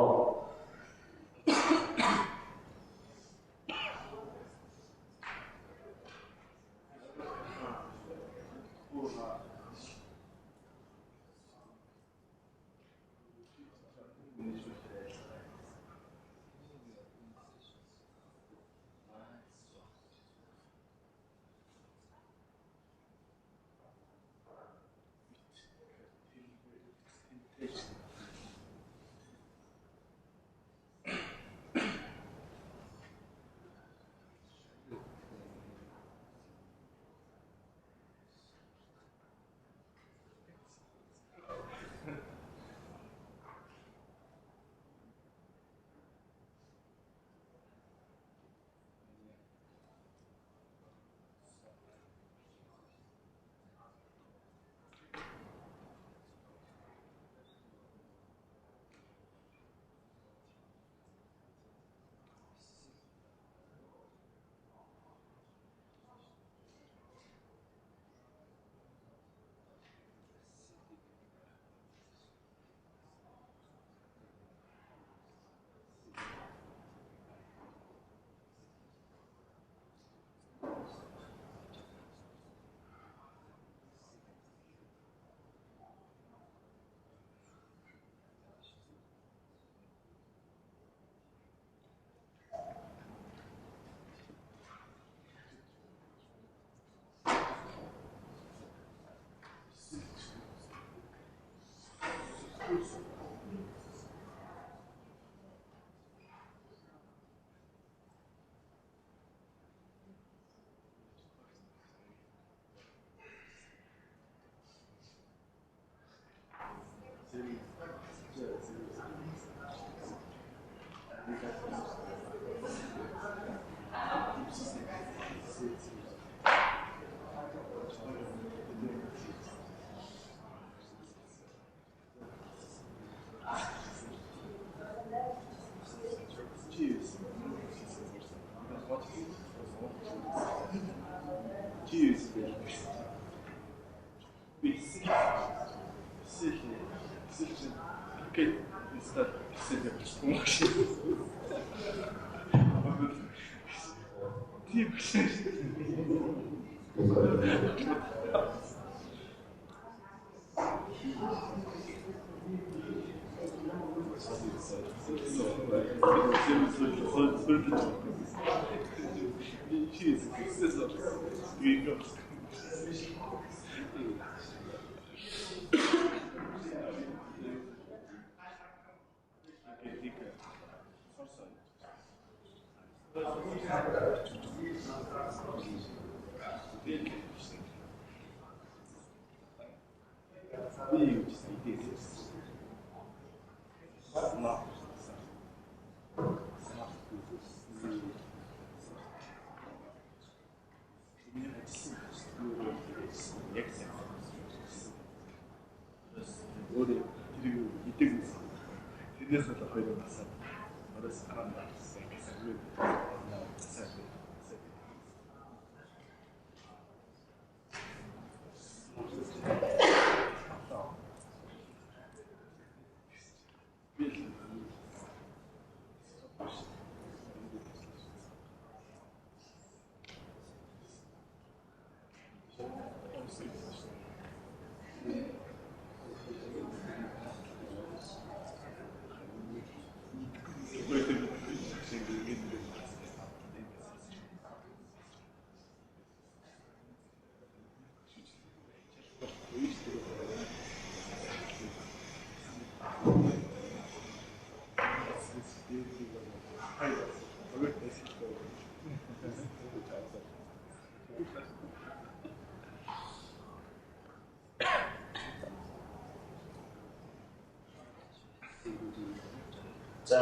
자,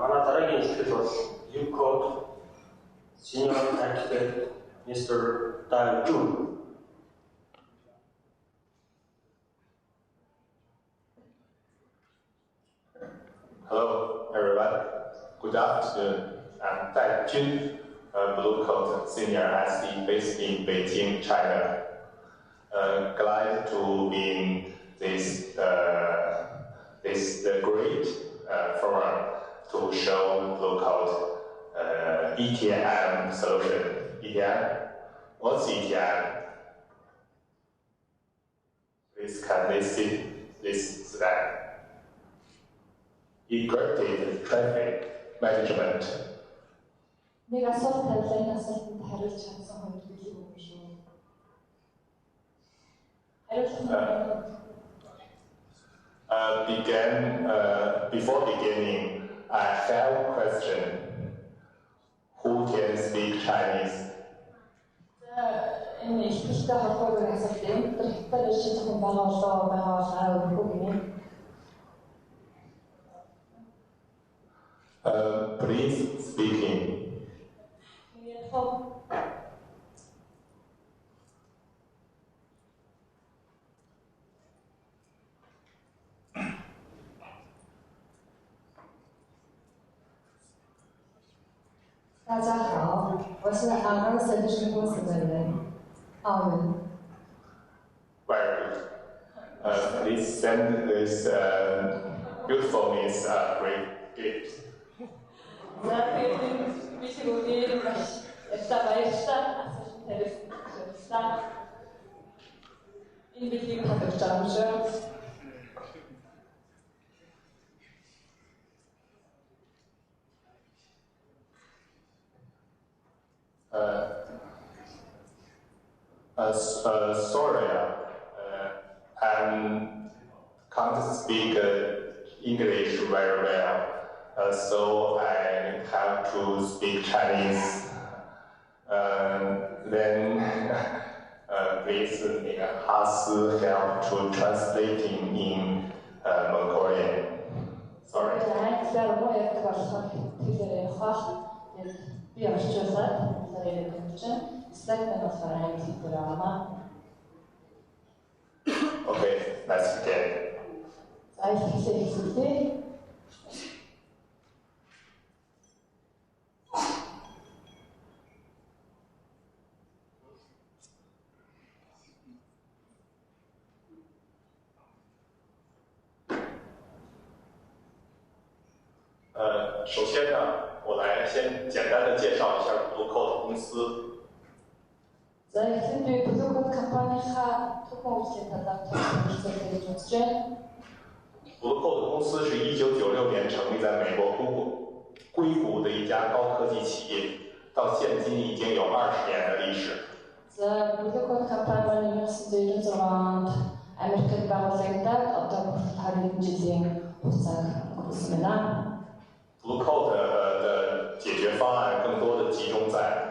манай дараагийн ихтгэл бол UCODE Senior Architect Mr. Da Jun. Hello, everyone. Good afternoon. I'm Da Jun, Blue Coat Senior IC based in Beijing, China. Glad to be in this great forum to show Blue Coat ETM solution. ETM? What's ETM? Please can they see this slide? Encrypted traffic management. Нэг асуулт тавьлаа, энэ асуултанд хариулж чадсан хүн хэлээ юм шүү. Before beginning, I have a question. Who can speak Chinese? Энэ ихтэй холбоотой асуулт юм. Тэр хятад ирж байгаа байгаа Please speaking. Very good. Please send this beautiful miss a great gift. Sorry, I can't speak English very well, so I have to speak Chinese. Then please ask help to translating in Mongolian. Sorry. Okay, let's begin. First, 首先呢，我来先简单的介绍一下 Blue Code 公司。 За эхлээд би Blue Code компанийнхаа тухайн үйлчлэгийг талаар хэлж байна. Blue Code 公司是1996年成立在美国硅谷的一家高科技企业，到现今已经有20年的历史。 За Blue Code компани 1996 онд Америкт байгуулагдаад одоо хүртэл 20 жилийн хугацааг өнгөрсөн байна. Blue Code 的解决方案更多的集中在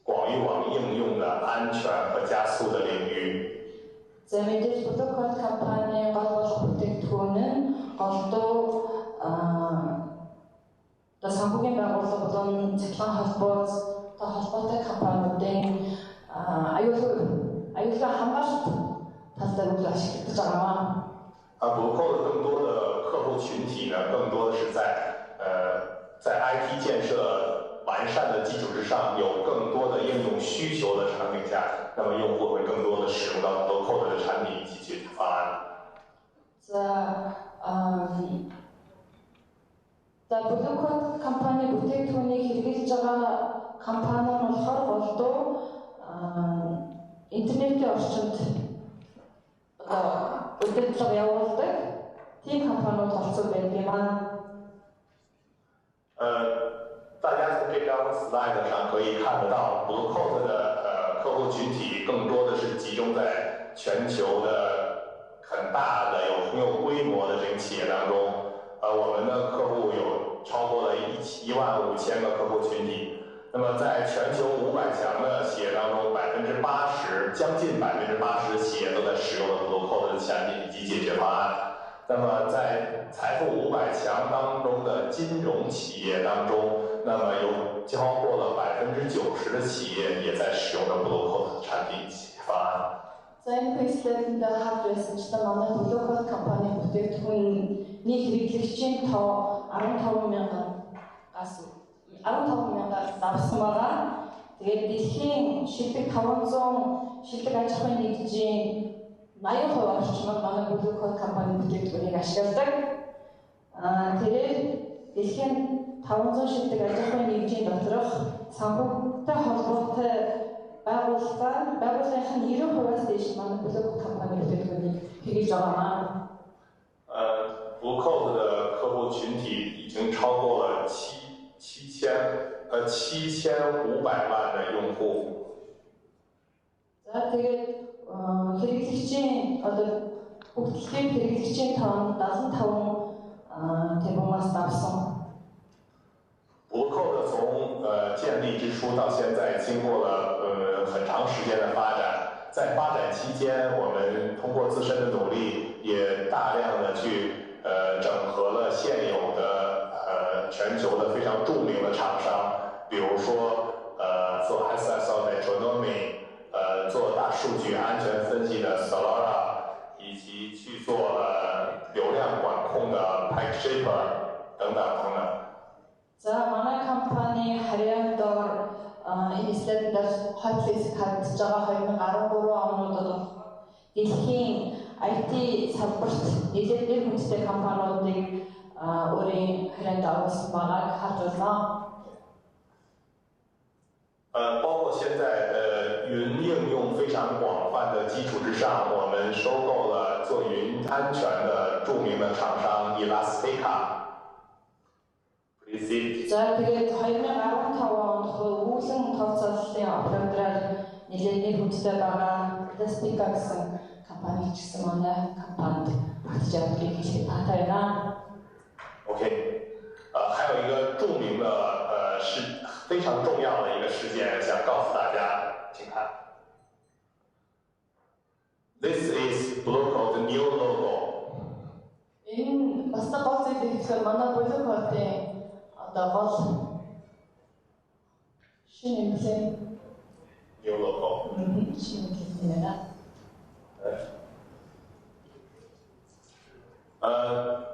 广域网应用的安全和加速的领域。 За мэдээж Blue Code компани гол болох бүтээгдэхүүн нь голдуу санхүүгийн байгууллага болон цахилгаан холбоотой компаниудын аюулгүй хамгаалалт тал дээр үйл ашиглаж байгаа. Blue Code 更多的客户群体呢，更多的是在 IT 建设 完善的基础之上，有更多的应用需求的场景下，那么用户会更多的使用到 Blue Code 的产品以及解决方案。За Blue Code компани бүтээгдэхүүнийг хэрэглэж байгаа компани нь болохоор голдуу интернетийн орчинд удирдлага явуулдаг тийм компаниуд орцсон байдаг юм аа. 大家从这张 slide 上可以看得到 ，Blue Code 的客户群体更多的是集中在全球的很大的很有规模的这个企业当中。我们的客户有超过了15000个客户群体。那么在全球500强的企业当中，80%将近80%的企业都在使用了 Blue Code 的产品以及解决方案。 那么在财富500强当中的金融企业当中，那么有超过了90%的企业也在使用着 Blue Code 产品方案。 За энэ слайдд харж байсанчлан манай Blue Code компани бүтээгдэхүүний хэрэглэгчийн тоо 15000-аас давсан байгаа. Тэгээд дэлхийн шилдэг 500 шилдэг аж ахуйн нэгжийн 80% орчмод манай Blue Code компани бүтээгдэхүүнийг ашигладаг. Тэгээд дэлхийн 500 шилдэг аж ахуйн нэгжийн доторх санхүүгтэй холбоотой байгууллагын 90%-аас дээш манай Blue Code компани бүтээгдэхүүнийг хэрэглэж байгаа. Blue Code 的客户群体已经超过了7500万的用户。 За тэгээд хэрэглэгчийн одоо Хөгжлийн хэрэглэгчийн тоо 75 тэрбумаас давсан. Bluecode 从建立之初到现在，经过了很长时间的发展。在发展期间，我们通过自身的努力，也大量的去整合了现有的全球的非常著名的厂商，比如说做 SSO Metronomy， 做大数据安全分析的 Solara， 以及去做流量管控的 PackShaper 等等等等。За манай компани харьяан доор энэ слайдаар hotlist харагдаж байгаа 2013 онуудад дэлхийн IT салбарт нэлээд нэр хүндтэй компаниудыг өөрийн харьяанд оруулсан байгааг харж байна. 包括现在云应用非常广泛的基础之上，我们收购了做云安全的著名的厂商 Elastica。 За тэгээд 2015 онд үүлэн тооцооллын оператораар нэлээд нэр хүндтэй байгаа Elastica гэсэн компани ч гэсэн манай компанид багтж явдлыг хэлэхэд таатай байна. OK， 还有一个著名的非常重要的一个事件，想告诉大家，请看。This is Bluecode new logo. Энэ бас гол зүйл ихтэй манай Bluecode-ийн одоо гол шинэ эмблем new logo。шинэ эмблем байна.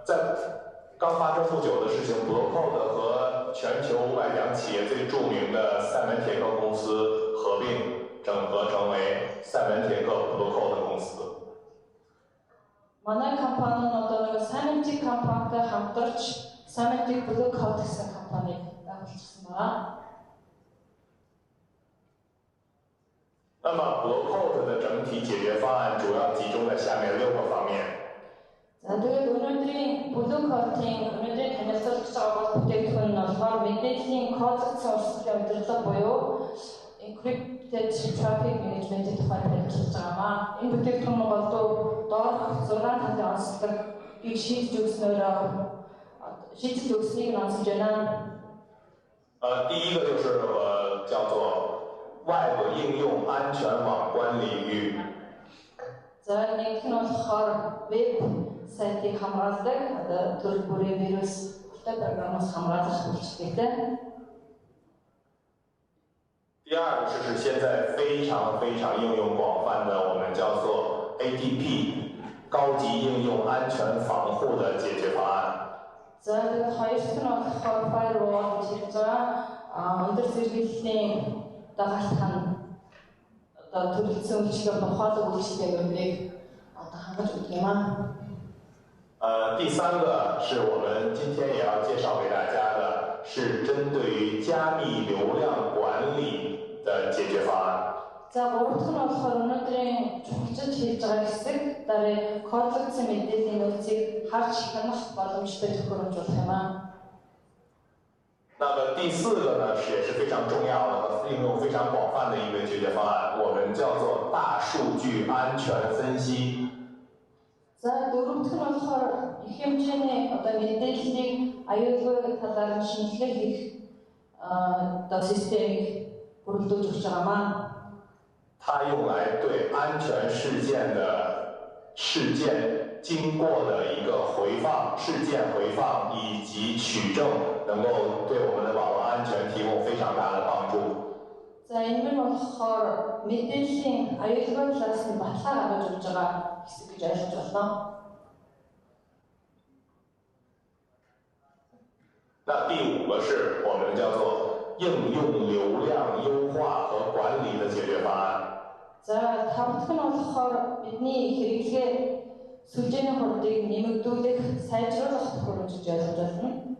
在刚发生不久的事情 ，Bluecode 和全球500家企业最著名的赛门铁克公司合并整合成为赛门铁克 Bluecode 公司。 манай компани нь одоо нэг Symantec компанитай хамтарч Symantec Bluecode гэсэн компаниг байгуулсан байна. 那么 Bluecode 的整体解决方案主要集中在下面6个方面。 За тэгээд өнөөдрийн Bluecode-ийн өнөөдрийн танилцуулж байгаа бүтээгдэхүүн нь болохоор мэдээллийн кодлогдсон урсгалын удирдлага буюу encrypted traffic management-ийн тухай танилцуулж байгаа. Энэ бүтээгдэхүүн нь голдуу доорх 6 талын онцлог гэж шийдэж өгснийг нь онцолж байна. 第一个就是叫做外部应用安全网关领域。 За нэг нь болохоор веб сайтыг хамгаалдаг одоо төрөл бүрийн вирус программаас хамгаалах үйлчилгээтэй. 第二个是现在非常应用广泛的，我们叫做 ADP 高级应用安全防护的解决方案。 За тэгээд хоёр дахь нь болохоор firewall гэж хэлж байгаа. Өндөр зэрэглэлийн дагалдах одоо төрөлцсөн үйлчилгээ ухаалаг үйлчилгээг одоо хангаж өгдөг юм аа. 第三个是我们今天也要介绍给大家的，是针对于加密流量管理的解决方案。 За гурав дахь нь болохоор өнөөдрийн чухалчилж хийж байгаа хэсэг дараа кодлогдсон мэдээллийн нөөцийг харж хянах боломжтой төхөөрөмж болох юм аа. 那么第四个呢，也是非常重要的和应用非常广泛的一个解决方案，我们叫做大数据安全分析。 За дөрөв дэх нь болохоор их хэмжээний одоо мэдээллийг аюулгүй талаар нь шинжилгээ хийх одоо системийг бүрдүүлж өгч байгаа маа. 它用来对安全事件经过的一个事件回放以及取证，能够对我们的网络安全提供非常大的帮助。 За энэ нь болохоор мэдээллийн аюулгүй талаас нь баталгаа гаргаж өгч байгаа хэсэг гэж ойлгож байна. 那第5个是我们叫做应用流量优化和管理的解决方案。 За тавдах нь болохоор бидний хэрэглээ сүлжээний хурдыг нэмэгдүүлэх, сайжруулах төхөөрөмж гэж ойлгож байна.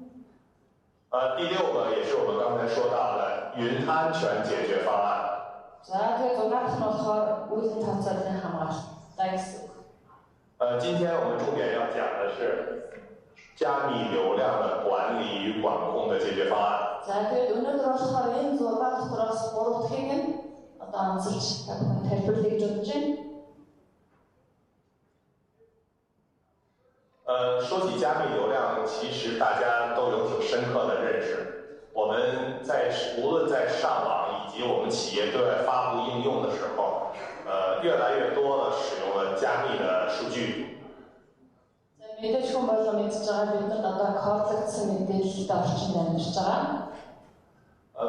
第6个也是我们刚才说到的云安全解决方案。 За тэгээд 6 дахь нь болохоор үүлэн тооцооллын хамгаалалттай гэсэн үг. 今天我们重点要讲的是加密流量的管理与管控的解决方案。 За тэгээд өнөөдөр болохоор энэ 6 дотроос 3 дахьыг нь одоо онцолж тайлбарлая гэж бодож байна. 说起加密流量，其实大家都有挺深刻的认识。我们无论在上网以及我们企业对外发布应用的时候，越来越多的使用了加密的数据。мэдээж хүн болон мэдж байгаа бид нар одоо кодлогдсон мэдээлэлд орчинд амьдарч байгаа.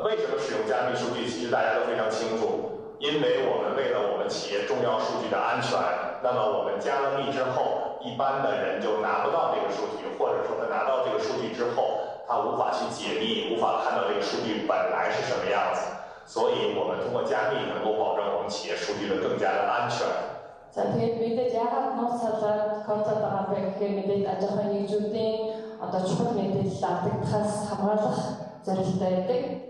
为什么使用加密数据？其实大家都非常清楚，因为我们为了我们企业重要数据的安全，那么我们加了密之后，一般的人就拿不到这个数据，或者说他拿到这个数据之后，他无法去解密，无法看到这个数据本来是什么样子。所以我们通过加密能够保证我们企业数据的更加的安全。 За тэгээд мэдээж яагаад нууц салаад кодлоод байгаа бэ гэхээр мэдээж аж ахуйн нэгжүүдийн одоо чухал мэдээлэл алдагдахаас хамгаалах зорилттой байдаг.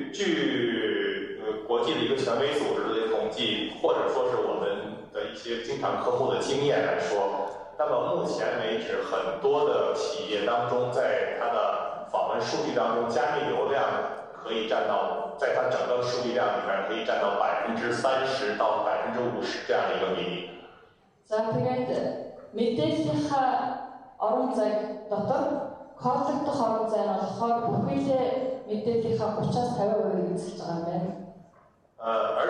据国际的一个权威组织的统计，或者说是我们的一些经常客户的经验来说，那么目前为止，很多的企业当中，在它的访问数据当中，加密流量可以占到，在它整个数据量里面可以占到30%到50%这样的一个比例。 За тэгээд мэдээллийнхаа орон зайг дотор кодлогдох орон зай нь болохоор бүхэлдээ мэдээллийнхаа 30-50% эзэлж байгаа юм байна. 而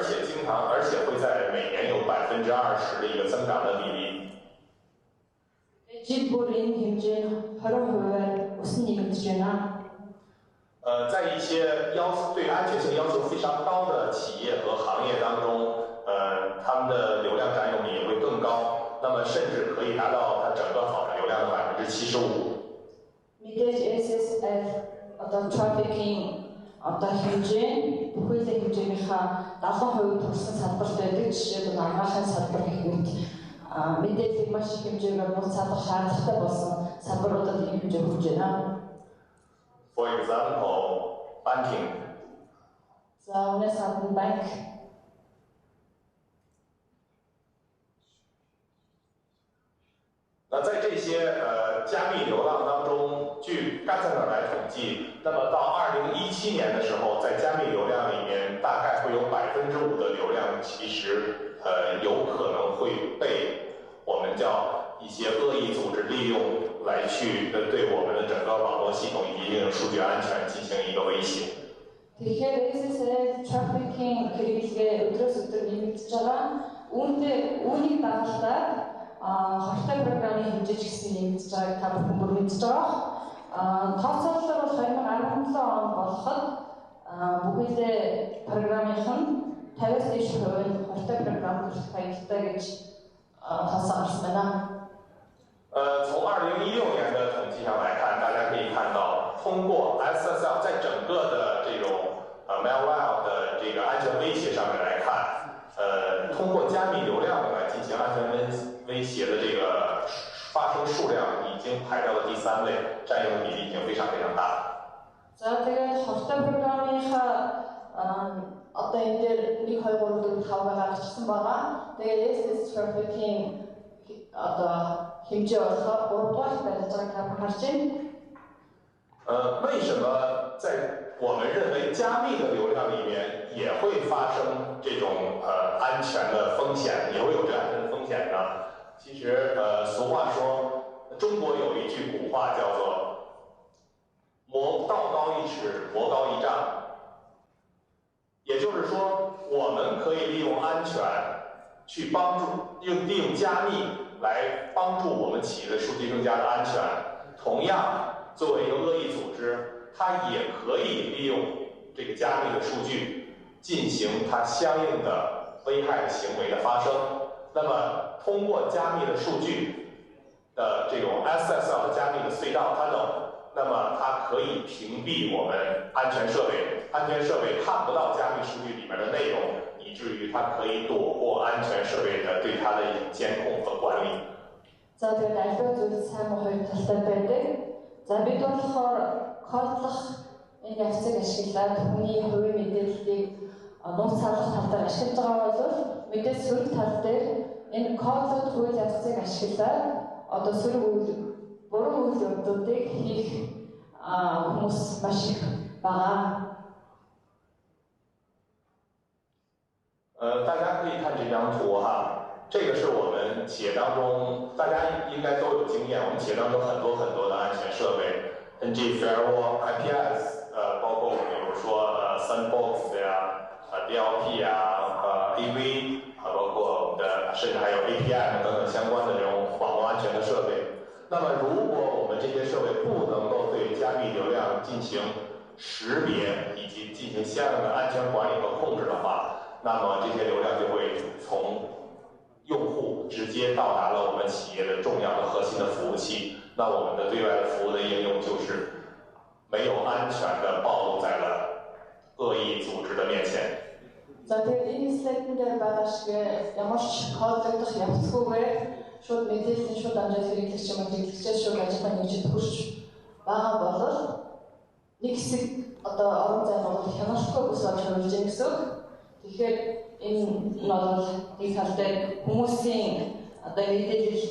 且会在每年有20%的一个增长的比例。 Жил бүр энэ хэмжээ нь 20%-аар өснө нэмэгдэж байна. 在一些对安全性要求非常高的企业和行业当中，他们的流量占有率也会更高，那么甚至可以达到它整个访问流量的75%。 Мэдээж SSL одоо trafficking одоо хэмжээ бүхэлдээ хэмжээнийхээ 70% төрсэн салбарт байдаг. Жишээ нь амгаахын салбар гэхэд мэдээллийг маш их хэмжээгээр нууцлах шаардлагатай болсон салбаруудад ийм хэмжээ хүрч байна. For example, banking. За өнөөс гадна банк. 那在这些加密流浪当中，据 Gartner 来统计，那么到2017年的时候，在加密流量里面，大概会有5%的流量，其实有可能会被我们叫一些恶意组织利用来去对我们的整个网络系统以及应用数据安全进行一个威胁。 Тэгэхээр SSL trafficking хэрэглээ өдрөөс өдөр нэмэгдэж байгаа. Үүнийг дагалдаад хортой програмын хэмжээ ч гэсэн нэмэгдэж байгааг та бүхэн бүр мэдж байгаа. Тооцоололоор бол 2017 он болоход бүхэлдээ програмынх нь 50-аас дээш хувь нь хортой програм төрөх хаягдтай гэж тооцоо гарсан байна. 从2016年的统计上来看，大家可以看到，通过 SSL 在整个的这种malware 的这个安全威胁上面来看，通过加密流量来进行安全威胁的这个发生数量已经排到了第3位，占用比例已经非常大。 За тэгээд хортой програмынхаа одоо энэ дээр 1 2 3 4 5 гаргасан байгаа. Тэгээд SSL trafficking одоо хэмжээ болохоор 3 дугаар байж байгааг та харж байна. 为什么在我们认为加密的流量里面也会发生这种安全的风险，也会有这安全的风险呢？其实俗话说，中国有一句古话叫做“道高一尺，魔高一丈”。也就是说，我们可以利用安全去帮助，利用加密来帮助我们企业的数据更加的安全。同样，作为一个恶意组织，它也可以利用这个加密的数据进行它相应的危害行为的发生。那么，通过加密的数据的这种 SSL 的加密的隧道 tunnel， 那么它可以屏蔽我们安全设备，安全设备看不到加密数据里面的内容，以至于它可以躲过安全设备的对它的一种监控和管理。 За тэгээд альва зүйл сайн муу хоёр талтай байдаг. За бид болохоор кодлох энэ явцыг ашиглаад хүний хувийн мэдээллийг нууцлах тал дээр ашиглаж байгаа бол мэдээж сөрөг тал дээр энэ кодлох үйл явцыг ашиглаад одоо сөрөг буруу үйл явдлуудыг хийх хүмүүс маш их байгаа. 大家可以看这张图哈。这个是我们企业当中大家应该都有经验，我们企业当中很多的安全设备 ，NG Firewall、IPS， 包括比如说Sandbox 呀、DLP 呀、AV， 包括我们的甚至还有 APM 等等相关的这种网络安全的设备。那么如果我们这些设备不能够对加密流量进行识别以及进行相应的安全管理和控制的话，那么这些流量就会从用户直接到达了我们企业的重要的核心的服务器，那我们的对外的服务的应用就是没有安全的暴露在了恶意组织的面前。За тэгээд энэ слайдн дээр байгаа шиг ямар ч хооллогдох явцгүйгээр шууд мэдээллийн шууд амжаад хэрэглэгч юм хэрэглэгчээс шууд ажлын нэгжид хүрч байгаа бол нэг хэсэг одоо орон зай бол хяналтгүй бус болж хөрвж байгаа гэсэн үг. Тэгэхээр энэ нь бол нэг талтай хүмүүсийн одоо мэдээлэл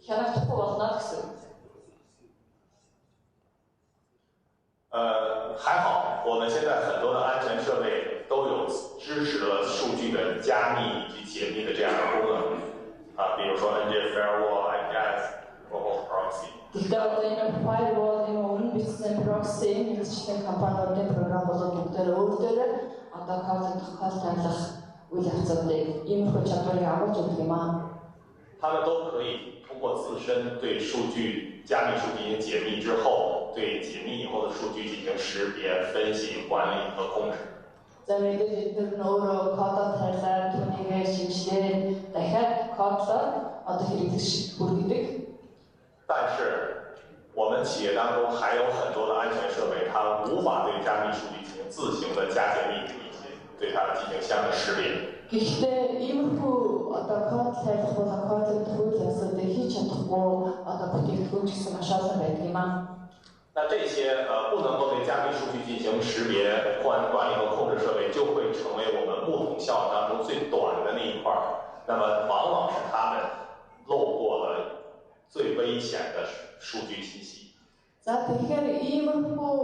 хянахдахгүй болно гэсэн үг. 还好，我们现在很多的安全设备都有支持了数据的加密以及解密的这样的功能比如说 NG Firewall、IPS、包括 Proxy。Тэгэхээр одоо энэ firewall, энэ өмнө бичсэн proxy, нэгжлийн компаниудын програм болоод бүгдээр өөрөөр одоо хооллогдох, хоолтайлах үйл явцуудыг иймэрхүү чадварыг агуулж өгдөг юм аа. 他们都可以通过自身对数据加密数据进行解密之后，对解密以后的数据进行识别、分析、管理和控制。За мэдээж эдгээр нь өөрөө кодод тайлаад түүнийг шинжилээд дахиад кодлоод одоо хэрэглэгчид хүргэдэг. 但是我们企业当中还有很多的安全设备，它无法对加密数据进行自行的加解密以及对它进行相应的识别。 Гэхдээ иймэрхүү одоо код тайлах болон кодлогдох үйл явцуудыг хийж чадахгүй одоо бүтээгдэхүүн гэсэн маш олон байдаг юм аа. 那这些不能够对加密数据进行识别、管理和控制设备，就会成为我们木桶效应当中最短的那一块儿。那么往往是他们漏过了最危险的数据信息。 За тэгэхээр иймэрхүү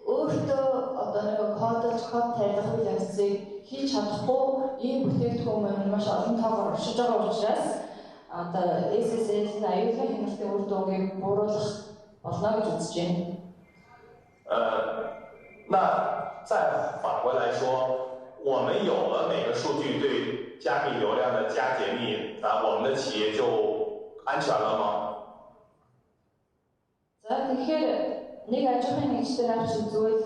өөртөө одоо нэг код тайлах үйл явцыг хийж чадахгүй ийм бүтээгдэхүүн маань маш олон тоогоор оршиж байгаа учраас одоо SSL-ийн аюулгүй хяналтын үр дүнгийг бууруулах болно гэж үзэж байна. 那再反过来说，我们有了每个数据对加密流量的加解密，我们的企业就安全了吗？ За тэгэхээр нэг ажлын нэгжтэй авч үзвэл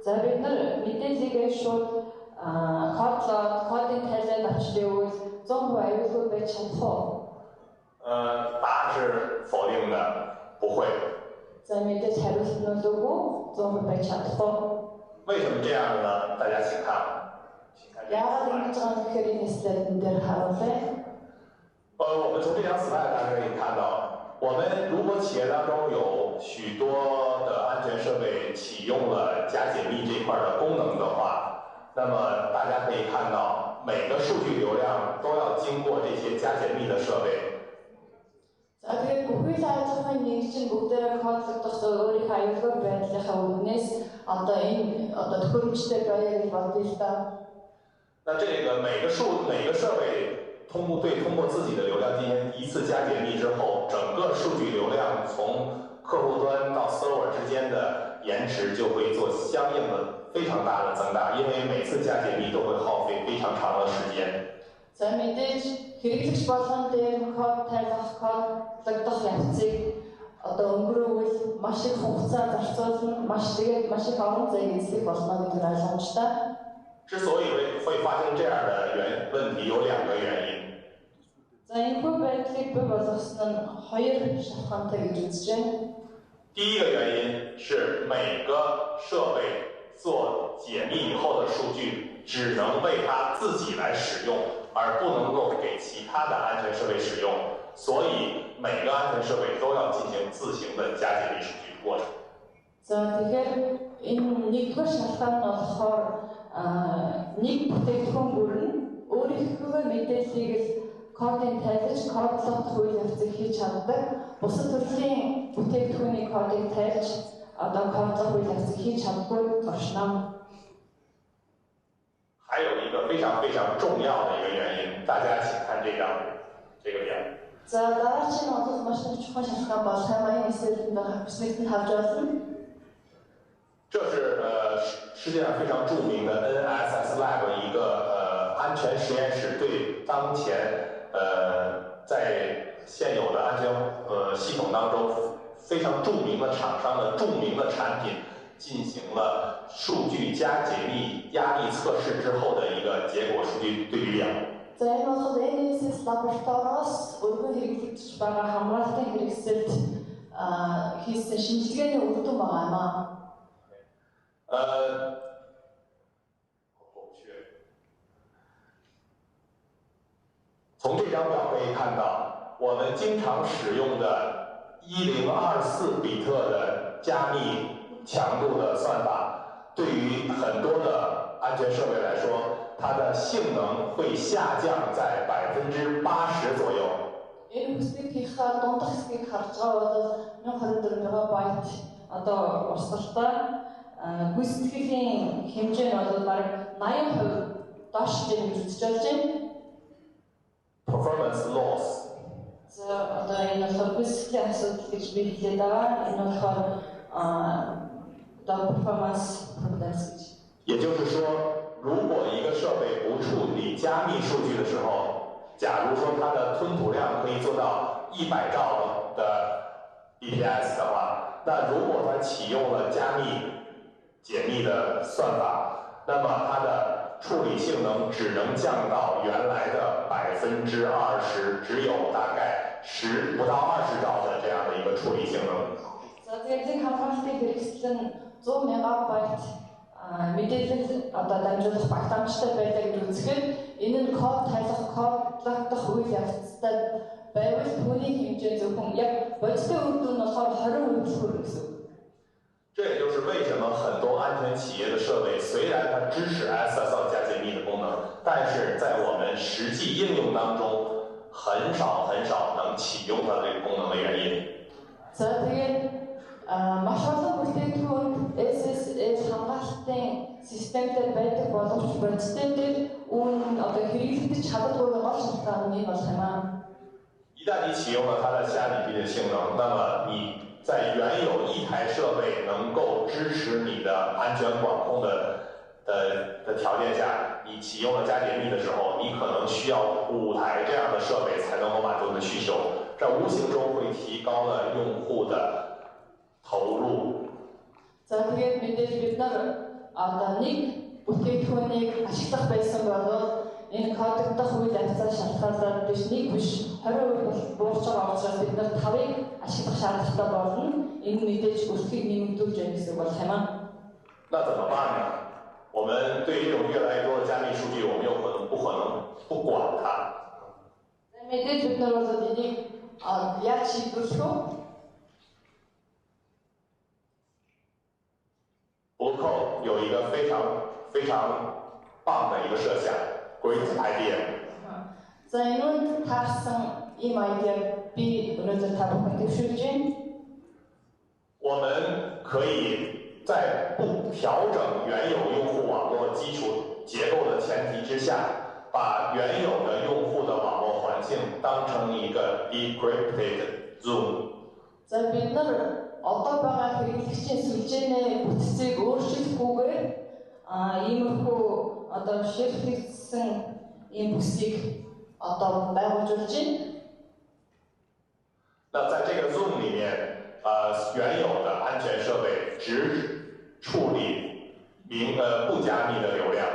за бид нар мэдээллийг шууд кодын тайлаад авч ирвэл 100% аюулгүй байж чадах уу? 答案是否定的，不会。 За мэдээж хариулт нь үгүй 100% байж чадахгүй. 为什么这样呢？大家请看。Яагаад ингэж байгаа юм гэхээр энэ слайдн дээр харуулъя. 我们从这张 slide 大家可以看到，我们如果企业当中有许多的安全设备启用了加解密这块的功能的话，那么大家可以看到，每个数据流量都要经过这些加解密的设备。 За тэгээд бүхий л ажлын нэгжийн бүгдээрээ кодлогдох өөрийнхөө аюулгүй байдлынхаа үднээс одоо энэ одоо төхөөрөмжтэй байя гэж бодъё л да. 那这个每个设备通过自己的流量进行一次加解密之后，整个数据流量从客户端到 server 之间的延迟就会做相应的非常大的增大，因为每次加解密都会耗费非常长的时间。 За мэдээж хэрэглэгч болгон дээр код тайлах, кодлогдох явцыг одоо өнгөрөөвөл маш их хугацаа зарцуулна, маш их орон зайг эзлэх болно гэдэг ойлгомжтой. 之所以会发生这样的问题，有两个原因。 За энэхүү байдлыг бий болгосон нь хоёр шалтгаантай гэж үзэж байна. 第一个原因是每个设备做解密以后的数据只能为它自己来使用。 而不能够给其他的安全设备使用，所以每个安全设备都要进行自行的加解密数据过程。 За тэгэхээр энэ нэгдүгээр шалтгаан нь болохоор нэг бүтээгдэхүүн бүр нь өөрийнхөө мэдээллийг л кодын тайлж кодлох үйл явцыг хийж чаддаг. Бусад төрлийн бүтээгдэхүүний кодыг тайлж одоо кодлох үйл явцыг хийж чаддаггүй оршно. 还有一个非常重要的一个原因，大家请看这个表。 За дараагийн одод маш их чухал шалтгаан бол таймын эсрэг бүсмэгт харж байсан. 这是世界上非常著名的 NSS Lab 一个安全实验室对当前在现有的安全系统当中非常著名的厂商的著名的产品进行了数据加解密压力测试之后的一个结果数据对比表。 За энэ бол NSS лабораториос өргөн хэрэглэгдэж байгаа хамгаалтын хэрэгсэлд хийсэн шинжилгээний үр дүн байгаа юм аа. 从这张表可以看到，我们经常使用的1024比特的加密强度的算法，对于很多的安全设备来说，它的性能会下降在80%左右。 Энэ бүсдийнхээ дундах хэсгийг харж байгаа бол 1024 мегабайт одоо урсгалтай гүйцэтгэлийн хэмжээ нь бол бараг 80% доош гэж үзэж болж байна. Performance loss. За одоо энэ бол гүйцэтгэлийн асуудал гэж би хэлээд байгаа. Энэ болохоор performance problems гэж. 也就是说，如果一个设备不处理加密数据的时候，假如说它的吞吐量可以做到100兆的 bps 的话，那如果它启用了加密解密的算法，那么它的处理性能只能降到原来的20%，只有大概不到20兆的这样的一个处理性能。 За тэгээд хамгаалтын хэрэгсэл нь 100 мегабайт мэдээлэл одоо дамжуулах багтаамжтай байлаа гэж үзэхэд энэ нь код тайлах үйл явцтай байвал түүний хэмжээ зөвхөн яг бодиттой үр дүн нь болохоор 20% хүрэх гэсэн. 这也就是为什么很多安全企业的设备虽然它支持 SSL 加解密的功能，但是在我们实际应用当中很少能启用它这个功能的原因。 За тэгээд маш олон бүтээгдэхүүн SSL хамгаалтын системтэй байдаг боловч бодиттой дээр үүн одоо хэрэглэгдэж чаддаггүй гол шалтгаан нь болох юм аа. 一旦你启用了它的加密的性能，那么你在原有一台设备能够支持你的安全管控的条件下，你启用了加解密的时候，你可能需要5台这样的设备才能够满足你的需求，这无形中会提高了用户的投入。 За тэгээд мэдээж бид нар одоо нэг бүтээгдэхүүнийг ашиглах байсан бол энэ кодогдох үйл явцаа шалтгаалаад биш 20% буурч байгаа учраас бид нар 5-ыг ашиглах шаардлагатай болно. Энэ мэдээж өртгийг нэмэгдүүлж байна гэсэн үг болох юм аа. 那怎么办呢？我们对于这种越来越多的加密数据，我们又不可能不管它。 Мэдээж бид нар бол энийг яаж шийдвэрлэх вэ? Bluecode 有一个非常棒的一个设想 ，Great idea。 За энэ таарсан ийм idea би өнөөдөр та бүхэнд дэвшүүлж байна. 我们可以在不调整原有用户网络基础结构的前提之下，把原有的用户的网络环境当成一个 decrypted Zoom。 За бид нар одоо байгаа хэрэглэгчийн сүлжээний бүтцийг өөрчлөхгүйгээр иймэрхүү одоо шифтлэгдсэн ийм бүсийг одоо байгуулж байна. 那在这个 Zoom 里面，原有的安全设备只处理不加密的流量。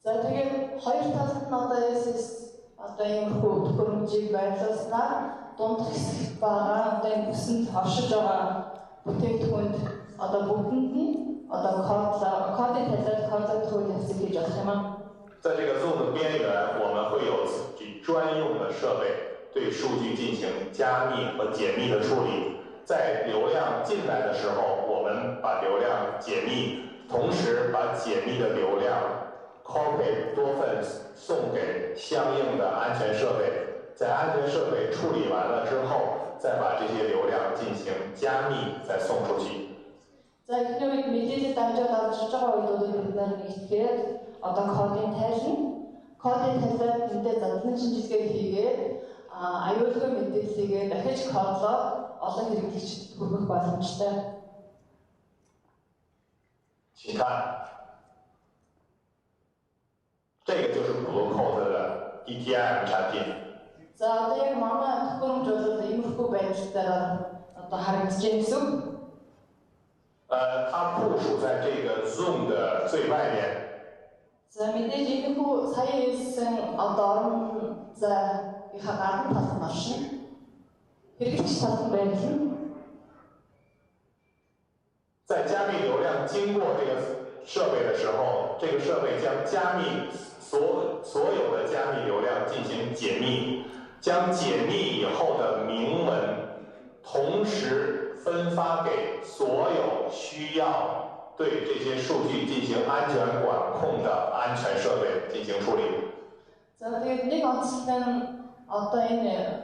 За тэгээд хоёр талд нь одоо SS одоо иймэрхүү төхөөрөмжийг байрлуулснаар дундх хэсэгт байгаа одоо энэ бүсэнд оршиж байгаа бүтээгдэхүүнд одоо бүгдэнд нь одоо кодын талаар кодлох үйл явцыг хийж болох юм аа. 在这个 Zoom 的边缘，我们会有自己专用的设备对数据进行加密和解密的处理。在流量进来的时候，我们把流量解密，同时把解密的流量 copy 多份送给相应的安全设备。 在安全设备处理完了之后，再把这些流量进行加密，再送出去。 За эхний үед мэдээлэл дамжуулаад авчиж байгаа үед бид нар нэгтгэхэд одоо кодын тайлна. кодын талаар эндээ задлан шинжилгээ хийгээд аюулгүй мэдээллийгээ дахиж кодлоод олон хэрэглэгчдэд хүргэх боломжтой. 请看，这个就是 Blue Code 的 DTM 产品。 За одоо яг манай төхөөрөмж бол иймэрхүү байдлаар одоо харагдаж байна гэсэн үг. 它部署在这个 Zoom 的最外面。 За мэдээж иймэрхүү сая хэлсэн одоо орон за гадна талд маршин хэрэглэгч талд байна. 在加密流量经过这个设备的时候，这个设备将加密所有的加密流量进行解密，将解密以后的明文同时分发给所有需要对这些数据进行安全管控的安全设备进行处理。 За тэгээд нэг онцлог одоо энэ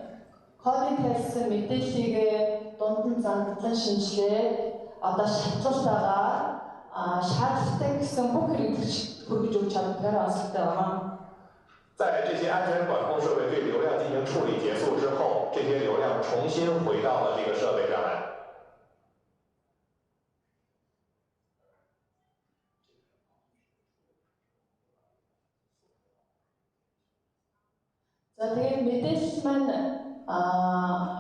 кодын хэлсэн мэдээллийг дунд нь зандлан шинжилээ. Одоо шатлалтаагаар шаардлагатай гэсэн бүх хэрэглэгч хүргэж өгч чаддгаар онцлогтой байна. 在这些安全管控设备对流量进行处理结束之后，这些流量重新回到了这个设备上来。 За тэгээд мэдээлэл маань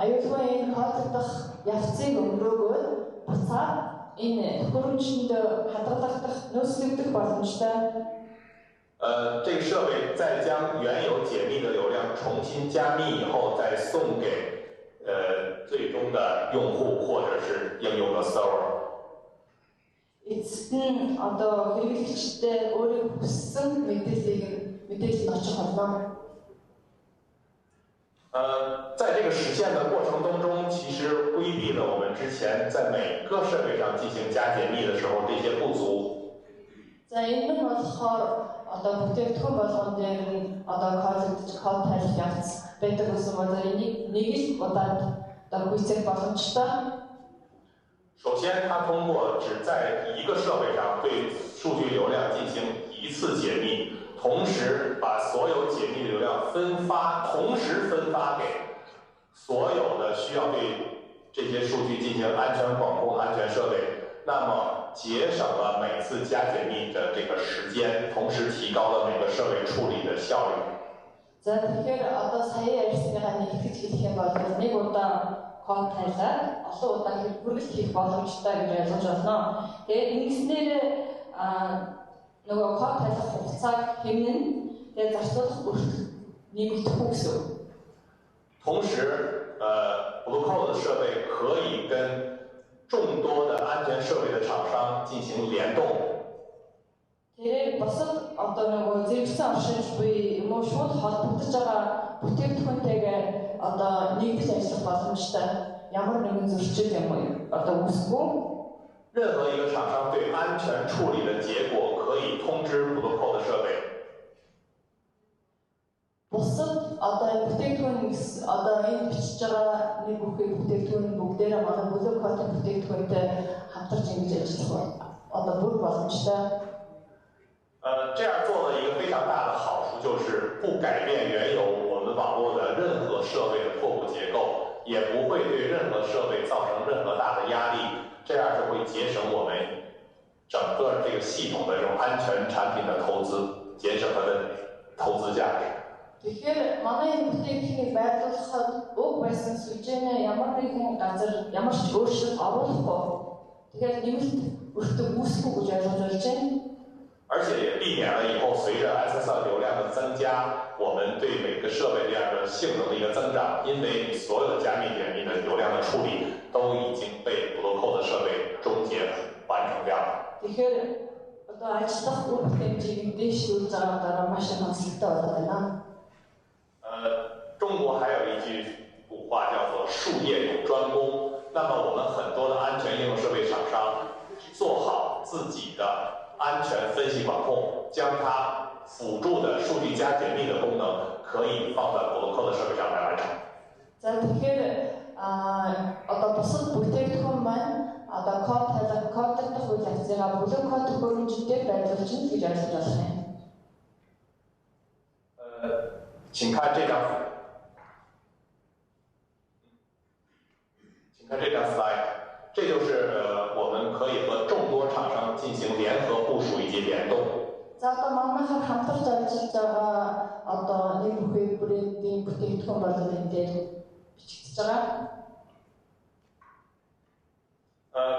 аюулгүй энэ кодлох явцыг өнгөрөөгөө буцаад энэ төхөөрөмжөнд хадгалагдах нөөцлөгдөх боломжтой. 这个设备再将原有解密的流量重新加密以后，再送给最终的用户或者是应用的 server。 Эцэст нь одоо хэрэглэгчтэй өөрийн хүссэн мэдээлэл очих болно. 在这个实现的过程当中，其实规避了我们之前在每个设备上进行加解密的时候这些不足。 За энэ нь болохоор одоо бүтээгдэхүүн болгон дээр нь одоо код тайлах явц байдаг гэсэн бол энийг нэг л удаад одоо гүйцээх боломжтой. 首先，它通过只在一个设备上对数据流量进行一次解密。 同时把所有解密流量同时分发给所有的需要对这些数据进行安全管控安全设备，那么节省了每次加解密的这个时间，同时提高了每个设备处理的效率。 За тэгэхээр одоо сая ярьсныгаа нэгтгэж хэлэх юм бол нэг удаа код тайлаад олон удаа хүргэлт хийх боломжтой гэж ойлгож байна. Тэгээд ингэснээр нөгөө код тайлах хугацааг хэмнэн тэгээд зарцуулах бүрт нэмэгдэхгүй гэсэн. 同时，Blue Code 的设备可以跟众多的安全设备的厂商进行联动。 Тэгээд бусад одоо нөгөө зэрэгцэн оршиж буй юм уу шууд холбогдож байгаа бүтээгдэхүүнтэйгээ одоо нэгдэж ажиллах боломжтой. Ямар нэгэн зөрчил юм уу одоо үүсэхгүй. 任何一个厂商对安全处理的结果可以通知 Blue Code 的设备。 Бусад одоо бүтээгдэхүүн одоо энэ бичиж байгаа нэг бүхий бүтээгдэхүүн бүгдээрээ манай Blue Code бүтээгдэхүүнтэй хамтарч ингэж ажиллах одоо бүр боломжтой. 这样做的一个非常大的好处就是不改变原有我们网络的任何设备的拓扑结构，也不会对任何设备造成任何大的压力。 这样是会节省我们整个这个系统的这种安全产品的投资，节省它的投资价值。 Тэгэхээр манай энэ бүтээгдэхүүнийг байрлуулахад уг байсан сүлжээнээ ямар нэгэн газар ямар ч өөрчлөлт оруулахгүй. Тэгэхээр нэмэлт өртөг үүсэхгүй гэж ойлгож байна. 而且也避免了以后随着 SSL 流量的增加，我们对每个设备这样的性能的一个增长，因为你所有的加密解密的流量的处理都已经被 Blue Code 的设备终结完成掉了。 Тэгэхээр одоо ажиллах үр хэмжээг дэвшүүлж байгаа дараа маш их онцлогтой болоод байна. 中国还有一句古话叫做“术业有专攻”，那么我们很多的安全应用设备厂商做好自己的 安全分析管控，将它辅助的数据加解密的功能可以放在 Blue Code 的设备上来完成。 За тэгэхээр одоо бусад бүтээгдэхүүн маань одоо код тайлах коддох үйл явцыг Blue Code төхөөрөмжөөр байрлуулж байна гэж ойлгож байна. 请看这张slide， 这就是我们可以和众多厂商进行联合部署以及联动。 За одоо манайхаар хамтарч ажиллаж байгаа одоо нэг бүхий брендийн бүтээгдэхүүн бол энэ дээр бичигдэж байгаа.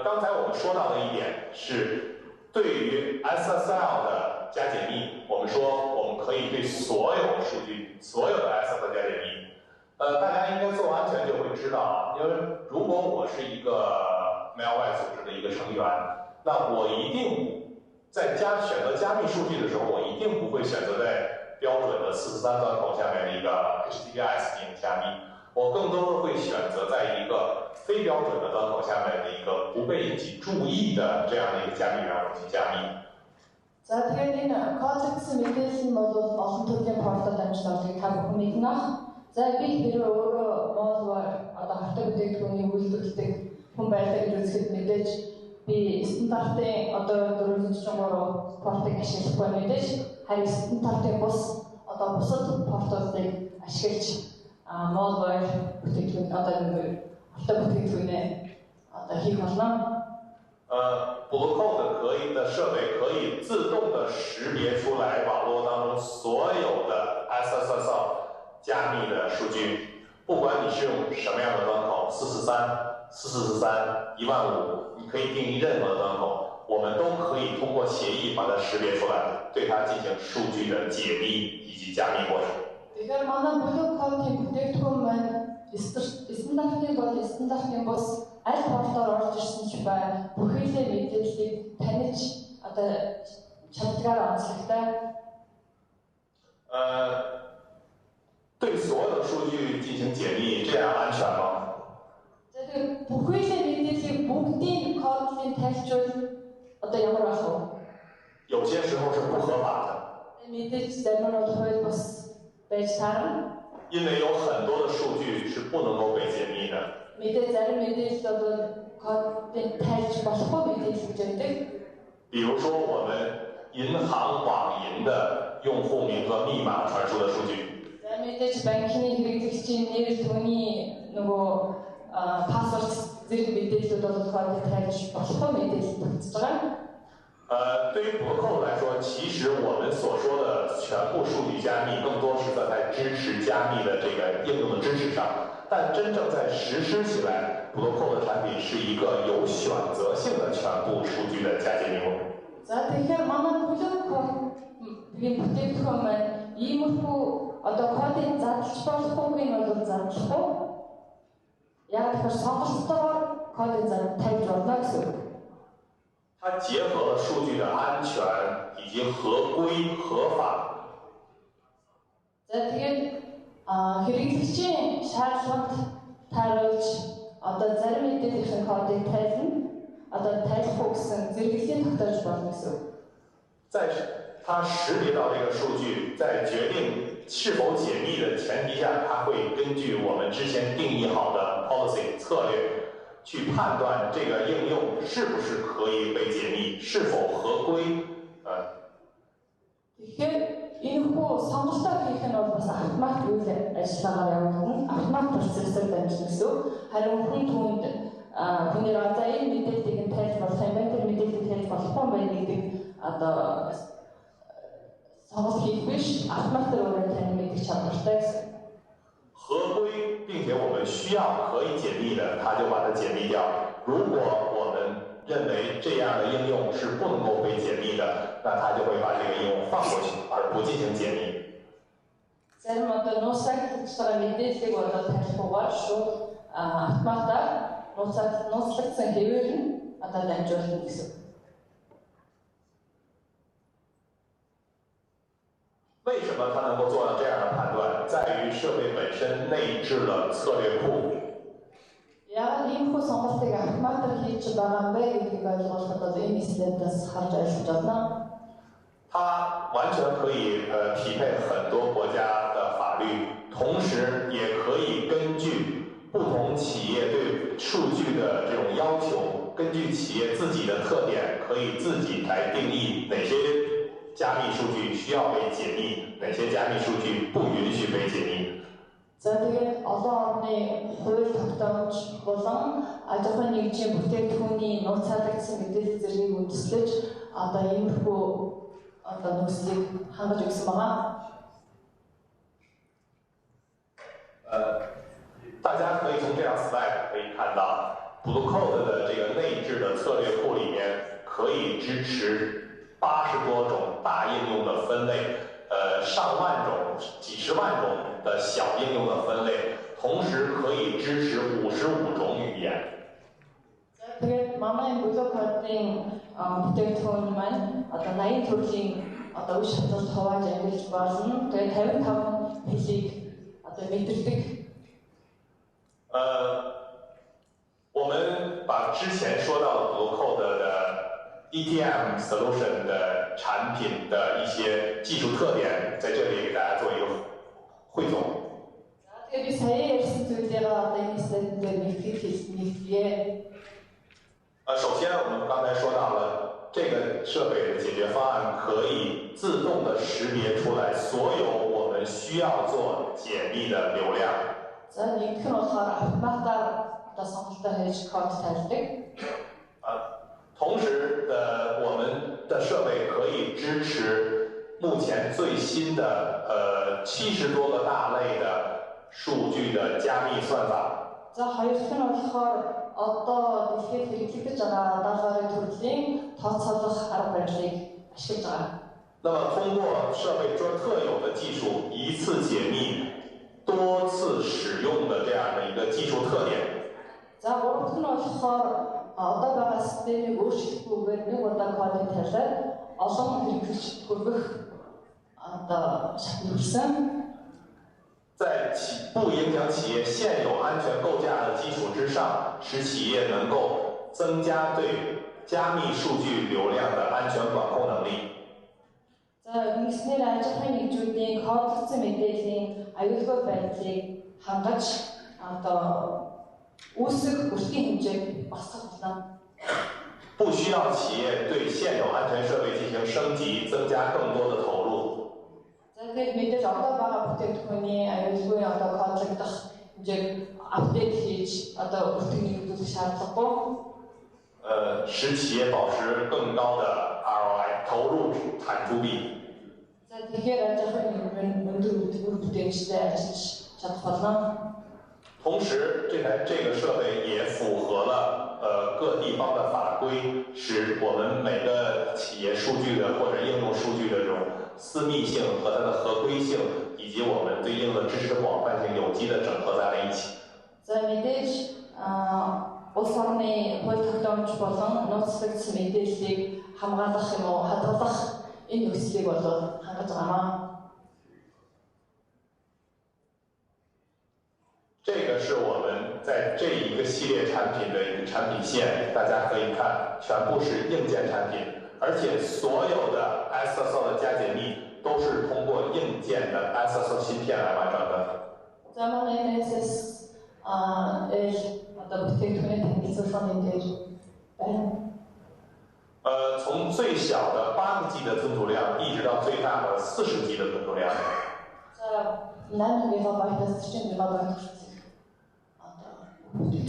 刚才我们说到的一点是，对于 SSL 的加解密，我们说我们可以对所有数据、所有的 SSL 加解密。大家应该做安全就会知道，因为如果我是一个 Mailware 组织的一个成员，那我一定在选择加密数据的时候，我一定不会选择在标准的443端口下面的一个 HTTPS 进行加密，我更多的会选择在一个非标准的端口下面的一个不被引起注意的这样的一个加密源容器加密。 За тэгээд энэ кодекс мэдээлэл нь бол олон төрлийн портод амжилтыг та бүхэн мэднэ. За би хэрэг өөрөө Malware одоо хатаг бүтээгдэхүүний үйлдвэрлэдэг хүн байлаа гэж үзэхэд мэдээж би стандартын одоо 443 портыг ашиглахгүй мэдээж харин стандартын бус одоо бусад портуудыг ашиглаж Malware бүтээгдэхүүн одоо хатаг бүтээгдэхүүнээ одоо хийх болно. Blue Code 的设备可以自动的识别出来网络当中所有的 SSL 加密的数据，不管你是用什么样的端口，443、4443、15000，你可以定义任何的端口，我们都可以通过协议把它識别出来，对它进行数据的解密以及加密过程。 Тэгэхээр манай Blue Code-ийн бүтээгдэхүүн маань стандартын бол стандартын бус аль портоор орж ирсэн ч бай бүхэлдээ мэдээллийг таних одоо чадвараар онцлогтой. 对所有的数据进行解密，这样安全吗？ Тэгээд бүхэлдээ мэдээллийг бүгдийн кодыг тайлбарлаж одоо ямар байх вэ? 有些时候是不合法的。 Мэдээж зарим нь бол хууль бус байж таарна. 因为有很多的数据是不能够被解密的。 Мэдээж зарим мэдээлэл бол кодыг тайлж болохгүй мэдээлэл гэж байдаг. 比如说我们银行网银的用户名和密码传输的数据。 За мэдээж банкны хэрэглэгчийн нэр түүний нөгөө пассворд зэрэг мэдээлэлүүд бол кодыг тайлж болохгүй мэдээлэл тогтсож байгаа. 对于博客来说，其实我们所说的全部数据加密，更多是在支持加密的这个应用的支持上。但真正在实施起来，博客的产品是一个有选择性的全部数据的加解密功能。 За тэгэхээр манай Blue бүтээгдэхүүн маань иймэрхүү одоо кодыг задлж болохгүйг нь бол задлахгүй. Яг тэгэхээр сонголтоор кодыг тайлж болно гэсэн үг. 它结合了数据的安全以及合规合法。 За тэгээд хэрэглэгчийн шаардлагад тааруулж одоо зарим мэдээллийн кодыг тайлна. Одоо тайлахгүй гэсэн зэрэглэлийн тогтоож болно гэсэн үг. 在它识别到这个数据，在决定是否解密的前提下，它会根据我们之前定义好的 policy 策略。 去判断这个应用是不是可以被解密，是否合规。Тэгэхээр энэ хүү сонголтоо хийх нь бол бас автомат үйл ажиллагаагаар явагдана. Автомат процессор дамжуулна гэсэн. Харин хүн түүнд хүний за энэ мэдээллийг тайлж болох юм байна, тэр мэдээллийг тайлж болохгүй юм байна гэдэг одоо сонголт хийх биш. Автомат өөрөө таны мэддэг чадвартай гэсэн. 合规，并且我们需要可以解密的，它就把它解密掉。如果我们认为这样的应用是不能够被解密的，那它就会把这个应用放过去，而不进行解密。 Зарим одоо нууцлагдж байгаа мэдээллийг одоо тайлбарлахаар шууд автоматар нууцлагдсан хэвээр нь одоо дамжуулна гэсэн. 为什么它能够做到这样的判断？在于设备本身内置了策略库。 Яг ийм хүү сонголтыг автоматар хийж байгаа юм бэ гэдгийг ойлгоход одоо энэ слайдаас харж ажиллаж байна. 它完全可以匹配很多国家的法律，同时也可以根据不同企业对数据的这种要求，根据企业自己的特点，可以自己来定义哪些加密数据需要被解密，哪些加密数据不允许续被解密。 За тэгээд олон орны хууль тогтоомж болон аж ахуйн нэгжийн бүтээгдэхүүний нууцаалагдсан мэдээлэл зэргийг үндэслэж одоо иймэрхүү одоо нөхцөлийг хангаж өгсөн байгаа. 大家可以从这张 slide 可以看到 ，Blue Code 的这个内置的策略库里面可以支持80多种大应用的分类，上万种、几十万种的小应用的分类，同时可以支持55种语言。 Тэгээд манай Blue Code-ийн бүтээгдэхүүн маань одоо 80 төрлийн одоо үе шаталт хувааж ажиллаж болно. Тэгээд 55 хэлийг одоо мэдэрдэг. 我们把之前说到的 Blue Code 的 ETM Solution 的产品的一些技术特点，在这里给大家做一个汇总。 Тэгээд би сая ярьсан зүйлээ одоо энэ слайд дээр нэгтгэе. 首先我们刚才说到了这个设备的解决方案可以自动的识别出来所有我们需要做解密的流量。 За нэгдүгээр нь болохоор автоматар одоо сонголтоо хийж код тайлдаг. 同时我们的设备可以支持目前最新的70多个大类的数据的加密算法。 За хоёрдугаар нь болохоор одоо дэлхийд хэрэглэгдэж байгаа 70 төрлийн тооцоолох арга барилыг ашиглаж байгаа. 那么通过设备特有的技术，一次解密多次使用的这样的一个技术特点。 За гуравдугаар нь болохоор одоо байгаа системийг өөрчлөхгүйгээр нэг удаа кодыг тавиад олон хэрэглэгчд хүргэх одоо шатлуулсан. 在不影响企业现有安全构架的基础之上，使企业能够增加对加密数据流量的安全管控能力。 За ингэснээр аж ахуйн нэгжүүдийн кодлогдсон мэдээллийн аюулгүй байдлыг хангаж одоо үүсэх өртгийн хэмжээг багасгах болно. 不需要企业对现有安全设备进行升级，增加更多的投入。 За тэгээд мэдээж одоо байгаа бүтээгдэхүүний аюулгүй одоо кодлогдох хэмжээг апдейт хийж одоо өртгийг нэмэгдүүлэх шаардлагагүй. 使企业保持更高的 ROI 投入产出比。 За тэгэхээр аж ахуйн өндөр бүтээгчтэй ажиллаж чадах болно. 同时，这个设备也符合了各地方的法规，使我们每个企业数据的或者应用数据的这种私密性和它的合规性，以及我们对应的知识的广泛性有机的整合在了一起。 За мэдээж улс орны хууль тогтоомж болон нууцлагдсан мэдээллийг хамгаалах юм уу хадгалах энэ нөхцөлийг бол хангаж байгаа. 这个是我们在这一个系列产品的一个产品线，大家可以看，全部是硬件产品，而且所有的 SSL 的加解密都是通过硬件的 SSL 芯片来完成的。 За манай NSS одоо бүтээгдэхүүний танилцуулгын дээр байна. 从最小的8个G 的存储量，一直到最大的40G 的存储量。 За 8 GB-аас 40 GB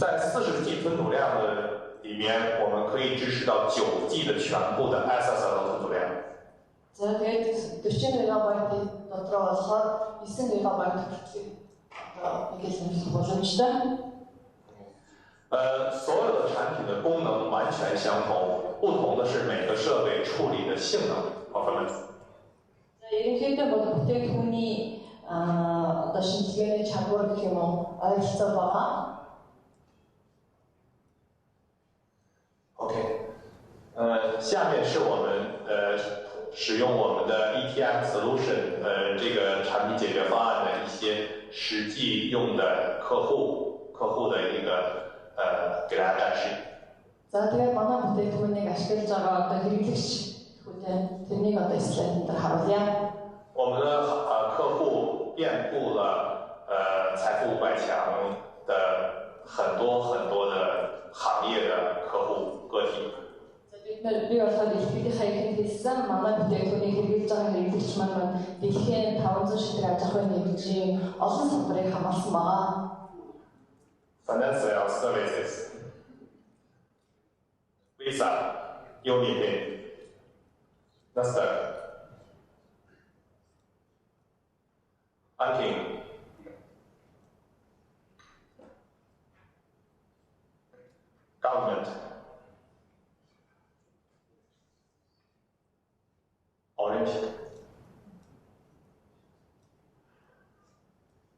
在40G 存储量的里面，我们可以支持到9 G 的全部的 SSL 存储量。 За тэгээд 40 GB дотроо болохоор 9 GB хүртэл мэдээлэл нэмэх боломжтой. 所有的产品的功能完全相同，不同的是每个设备处理的性能 performance。 За ерөнхийдөө бол бүтээгдэхүүний одоо шинжилгээний чадвар гэх юм уу ойролцоо байгаа. OK， 下面是我们使用我们的 ETM Solution 这个产品解决方案的一些实际用的客户的一个给大家展示。 За тэгээд манай бүтээгдэхүүнийг ашиглаж байгаа одоо хэрэглэгч хүлээн тэрнийг одоо слайд дээр харуулъя. 我们的客户遍布了财富500强的很多的行业的客户个体。 За бид би болохоор ихтэй хаяг хийсэн манай бүтээгдэхүүнийг хэрэглэж байгаа хэрэглэгч маань дэлхийн 500 ширхэг аж ахуйн нэгжийн олон салбарыг хамаарсан байгаа. Financial services, Visa, Unipay, Nasdaq, banking, government, Orange,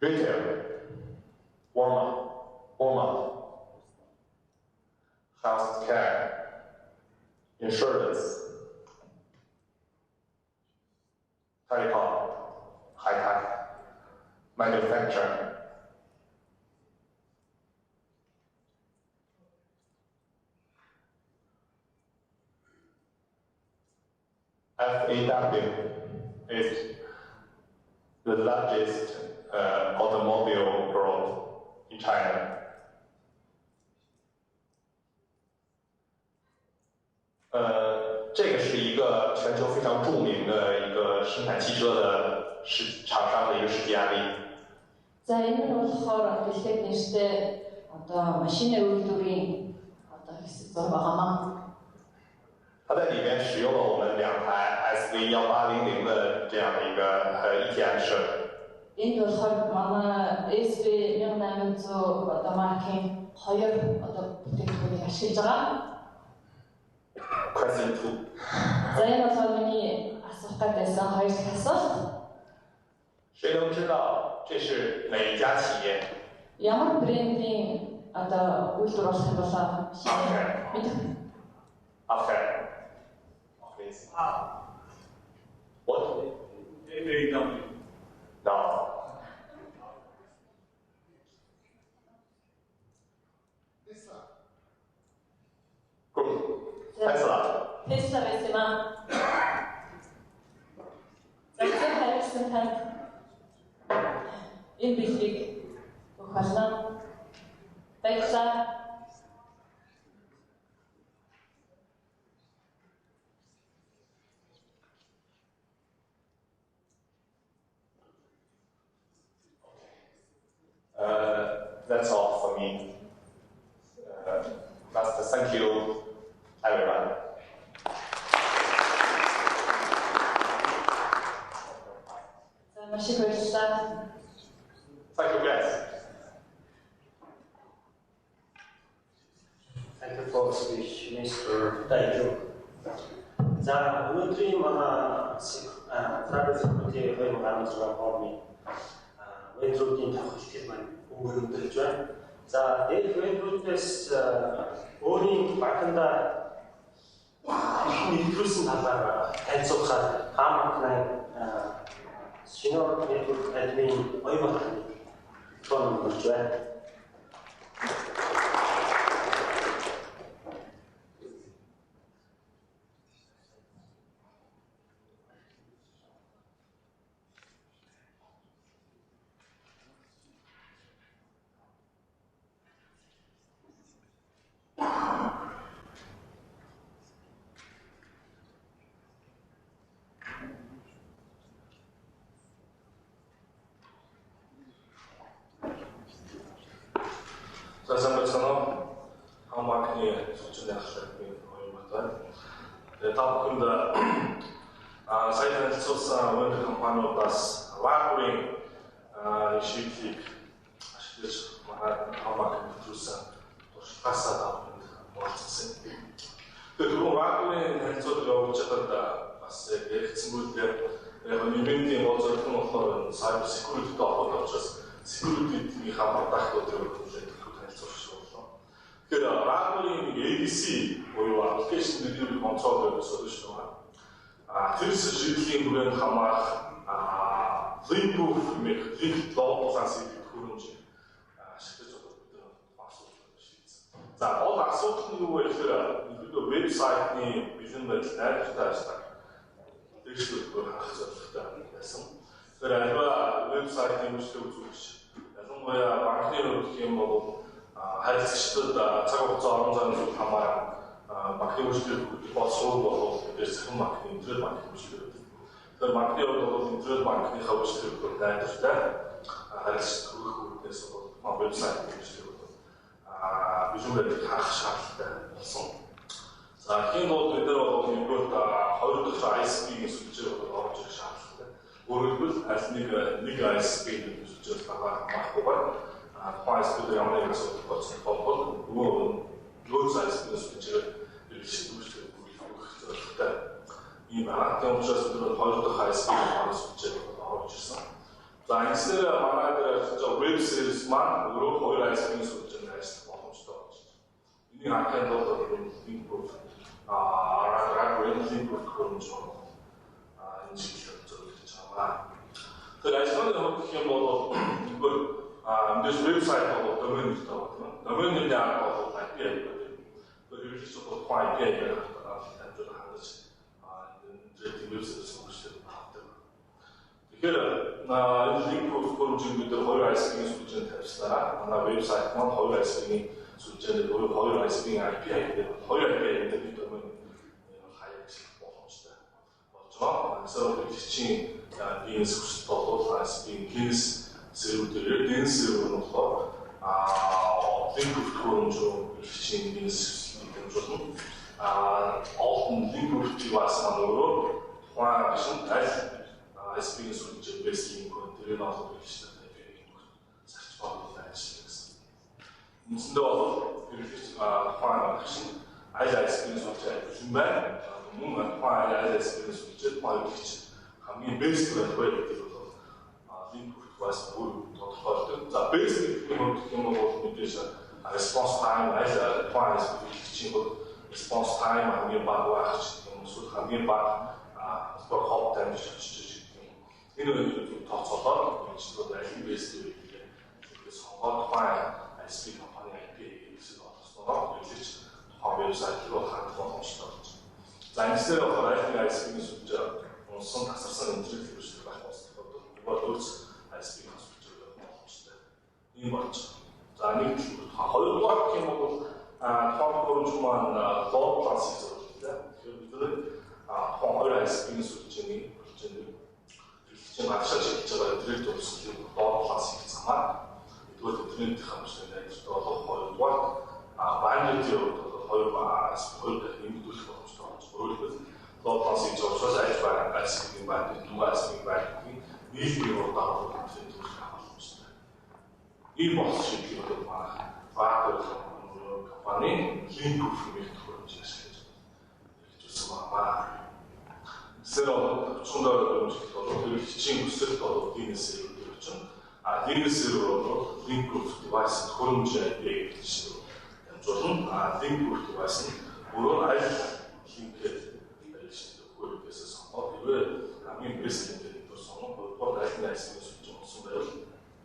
retail, Walmart, healthcare, insurance, telecom, high-tech, manufacturing, FAW is the largest automobile group in China.这个是一个全球非常著名的一个生产汽车的厂商的一个实际案例。За энэ нь болохоор дэлхийд нэртэй одоо машины үйлдвэрийн одоо хэсэг зураг байгаамаа. 它在里面使用了我们2台 SV1800 的这样的一个ETM 设备。Энэ болохоор манай SV1800 одоо маркийн 2 одоо бүтээгдэхүүнийг ашиглаж байгаа. Question 2. За энэ болохоор миний асуух гэсэн хоёр дахь асуулт. 谁能知道这是哪一家企业？ Ямар брендийн одоо үйлдвэр болох юм болоо мэдэх. Okay. Please. What? FAW. No. Tesla. Tesla байсан маа. Зэвсэг хайрсан танд энэ бэлгийг өгөх болно. Баярлалаа. That's all for me. Thank you, everyone. Thank you, guys. Thank you for the speech, Mr. Daiju. За өнөөдрийн манай Travel Security 2016 формын вебруудын тавхилтыг маань өнгөрүүлж байна. За энэ вебруудаас өөрийн багтанда нэвтрүүлсэн талаар танилцуулахаар хаамтны Senior Network Admin Оюутны тон болж байна. За сайн байна. Хамаакны зөвчөнд ахлахгүй оюун байна. Тэгээд та бүхэнд сайн танилцуулсан өндөр компаниудаас Wagner шийдлийг ашиглаж манай хамаак нэвтрүүлсэн туршлагаасаа та бүхэнд болцсон. Тэгээд түрүү Wagner-ийн танилцуулга явуулж байхад бас яригдсангүй яг нэмэлтийн гол зорилго нь болохоор cyber security-тэй холбоотой учраас security-ийн хамгаалалт өдрөөр Тэгэхээр Wagner-ийн ADC буюу application delivery controller solution байна. Тэр шийдлийн хүрээнд хамаарах leak-proof хэмээх leak логосон сэдвүүд хөрөмж ашиглаж байгаа асуудал шийдсэн. За гол асуудал нь юу вэ гэхээр вебсайтны бэлэн байдал найдвартай ажиллах дэвшлэлгээр хангах зорилготой байсан. Тэгэхээр альва вебсайтын үйлчлэг үзүүлэгч ялангуяа банкны хувьд гэх юм бол харилцагчдад цаг хугацаа орон зайг хамааран маркетинг үйлчлэг боловсруул болов мэдээж цахим маркетинг, интернет маркетинг үйлчлэг. Тэгэхээр маркетинг бол интернет маркетингийнхаа үйлчлэгүүд найдвартай харилцах хүрэх үүднээс бол вебсайт үйлчлэг бижүүрээр харах шаардлагатай болсон. За хийн бол бид нар бол нэгдүгээр 2 дахь ISP-ийн сүлжээ орж ирэх шаардлагатай. Өөрөөр хэлбэл нэг ISP-ийн сүлжээс багахгүйгээр тухайн ISP-д ямар нэгэн асуудал болсон бол нөгөө ISP-ийн сүлжээр шийдвэрлэж өгөх зорилготой ийм байна. Тийм учраас бид нар 2 дахь ISP-ийн сүлжээ орж ирсэн. За энэсээр манай дээр веб сервис маань өөрөө 2 ISP-ийн сүлжээнд ажиллах боломжтой болж байна. Энийг хангахад бол link proof link proof хөрөмж энэ чиглэлд зөвлөж байгаа. Тэгэхээр ажлын хувьд гэх юм бол нэгдүгээр мэдээж вебсайт бол домен нэртэй байна. Домен нэрний арга бол IP байдаг. Тэгэхээр ерөнхийдөө бол IP гэдэг хамжуулан хангаж интернет вебсайт үүсгэж байгаа. Тэгэхээр энэ link proof хөрөмжийг бид 2 ISP-ийн сүлжээнд тавьснараа манай вебсайт маань 2 ISP-ийн сүлжээнд 2 ISP-ийн IP гэдэг 2 IP гэдэг бид домен хаяг боломжтой болж байгаа. Эсвэл бичгийн DNS хүсэлт бол ISP-ийн DNS серверээр DNS сервер нь болохоор link proof хөрөмж бичгийн DNS хүсэлтийг дамжуулна. Олон link proof device маань өөрөө тухайн машин аль ISP-ийн сүлжээ base link тэрийг олох хэрэгтэй IP-ийг зарч болох ажил гэсэн. Үндсэндээ бол ерөнхийдөө тухайн машин аль ISP-ийн сүлжээ юм байна. Мөн тухайн аль ISP-ийн сүлжээд маягч хамгийн base байх гэдэг бол link proof device бүр тодорхойлдог. За base гэх юм бол мэдээж response time аль тухайн ISP-ийн response time хамгийн бага байх юм эсвэл хамгийн бага хоб таймж очиж энэ үеийг тооцоолоод үйлчлэгүүд аль бэст вэ сонгоод тухайн ISP компани IP гэсэн олгосноо үйлчлэгч тухайн вебсайт руу хандах боломжтой болж байна. За энэсээр болохоор аль ISP-ийн сүлжээ унсан тасарсан интернет үйлчлэг байх боломжтой бол ISP-ийн сүлжээ байх боломжтой. Ийм болж байна. За нэг хоёрдугаар гэх юм бол тухайн хөрөмж маань load balance зорилготой. Тэгэхээр бид нэр тухайн 2 ISP-ийн сүлжээний чинь агшаа шилжиж байгаа интернет төвсгөл load balance хийх замаар нэгдүгээр интернетийн хамтлагийн найдвартай болох хоёрдугаар bandwidth-ийн хувьд 2 дахин нэмэгдүүлэх боломжтой болж өөрөлдөл load balance хийж байгаа учраас аль ISP-ийн bandwidth нөгөө ISP-ийн bandwidth-ийн нийлбэр урдаа интернет төвсгөл авах боломжтой. Ийм болсон шийдлүүд маань баатар компани link proof гэх хөрөмжийг ашиглаж хэрэгжүүлсэн байна. Зэрэг өчигдөр хөрөмжлөлт бол хичээн өсөлт бол DNS сервер чинь DNS сервер бол link proof device хөрөмж IP гэж дамжуулна. Link proof device нь өөрөө аль линкээр хөрөмжөөс сонгоод хэвээр хамгийн best линкээр сонгоод хоёрдугаар аль нэг ISP сүлжээ болсон байвал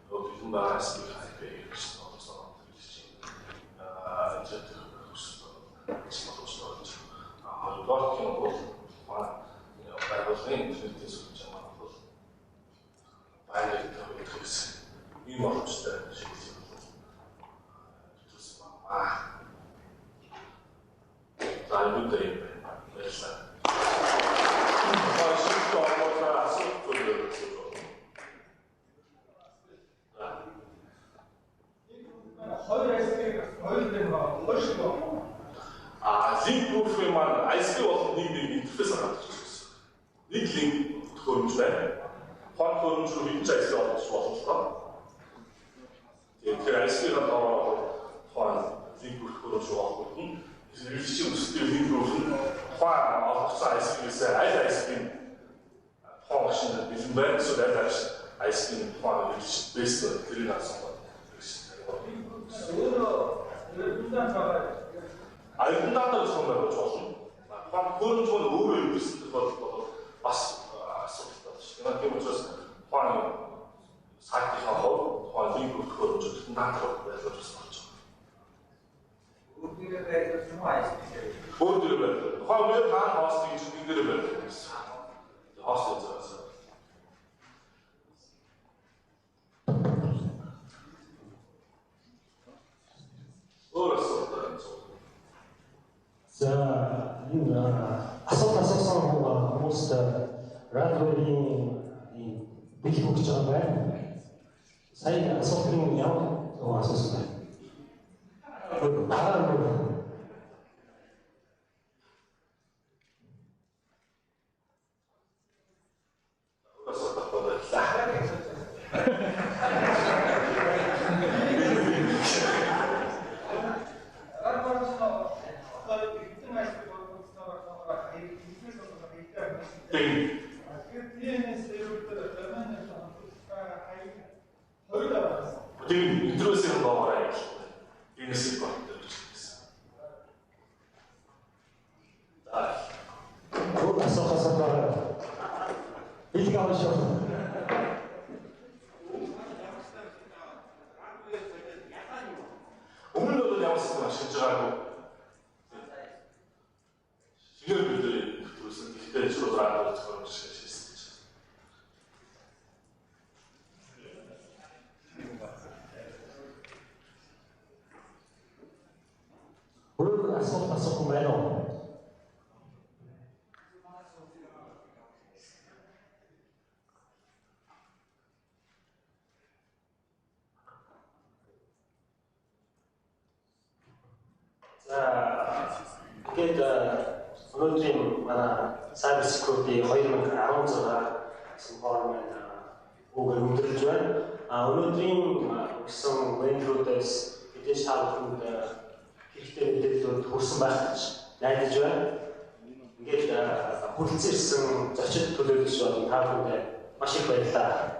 бэлэн байгаа ISP IP гэж сонгоод хэлчихсэн. Интернет хүсэлт хоёрдугаар гэх юм бол байгууллагын интернетийн сүлжээ маань бол баярлалтай гэсэн ийм боломжтой шийдэл төлсөн байна. За энэ дээр баярлалаа. Шийдэл олгохоор асуулт төрүүлж байна. Хоёр дээр хоёр шиг байна. Link proof маань ISP болон нэг интерфейс гаргаж байна. Нэг линк хөрөмж байна. Фон хөрөмж рүү хийж ISP олж боломжтой. Тэгэхээр ISP-ийн фон линк хөрөмж рүү олох нь хэрэгжиж өсөлтийн линк рүү фон олгоцсон ISP-ээс аль ISP-ийн фон машинд бэлэн байна. Эсвэл аль ISP-ийн фон хэрэгжиж best тэрийг асуух. Аюулгүй датаг сонголт болж болно. Фон хөрөмж нь өөрөө үүсгэх бол бас асуудалтай байна. Тийм учраас фон сайтынхаа хувьд фон линк хөрөмжөд датаг байлгаж байна. Өөрөөр хэлбэл тухайн веб хаан хостинг чинь энэ дээр байдаг гэсэн. Хост үзээс. За асуулт асуусан хүмүүст радиогийн бих өгч байгаа байна. Сая асуултын ямар асуусан байна? Тэгээд өнөөдрийн манай cyber security 2016 форумын үгээр өндөрлөж байна. Өнөөдрийн өгсөн вендоруудаас мэдээж тааваханд хэрэгтэй мэдээллүүд хүрсэн байх гэж найдаж байна. Ингээд хүрэлцэн ирсэн зочид төлөөлөгч болон тааваханд маш их баярлалаа.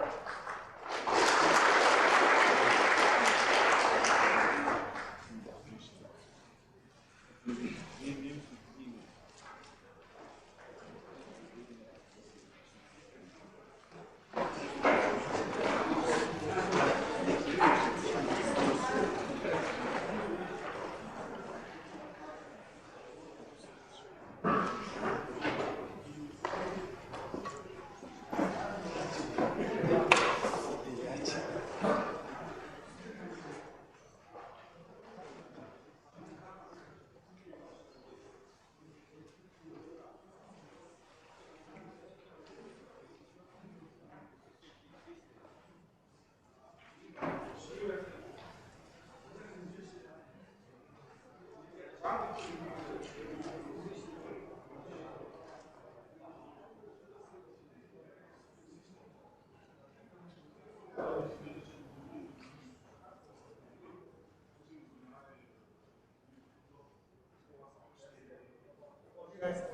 Guys.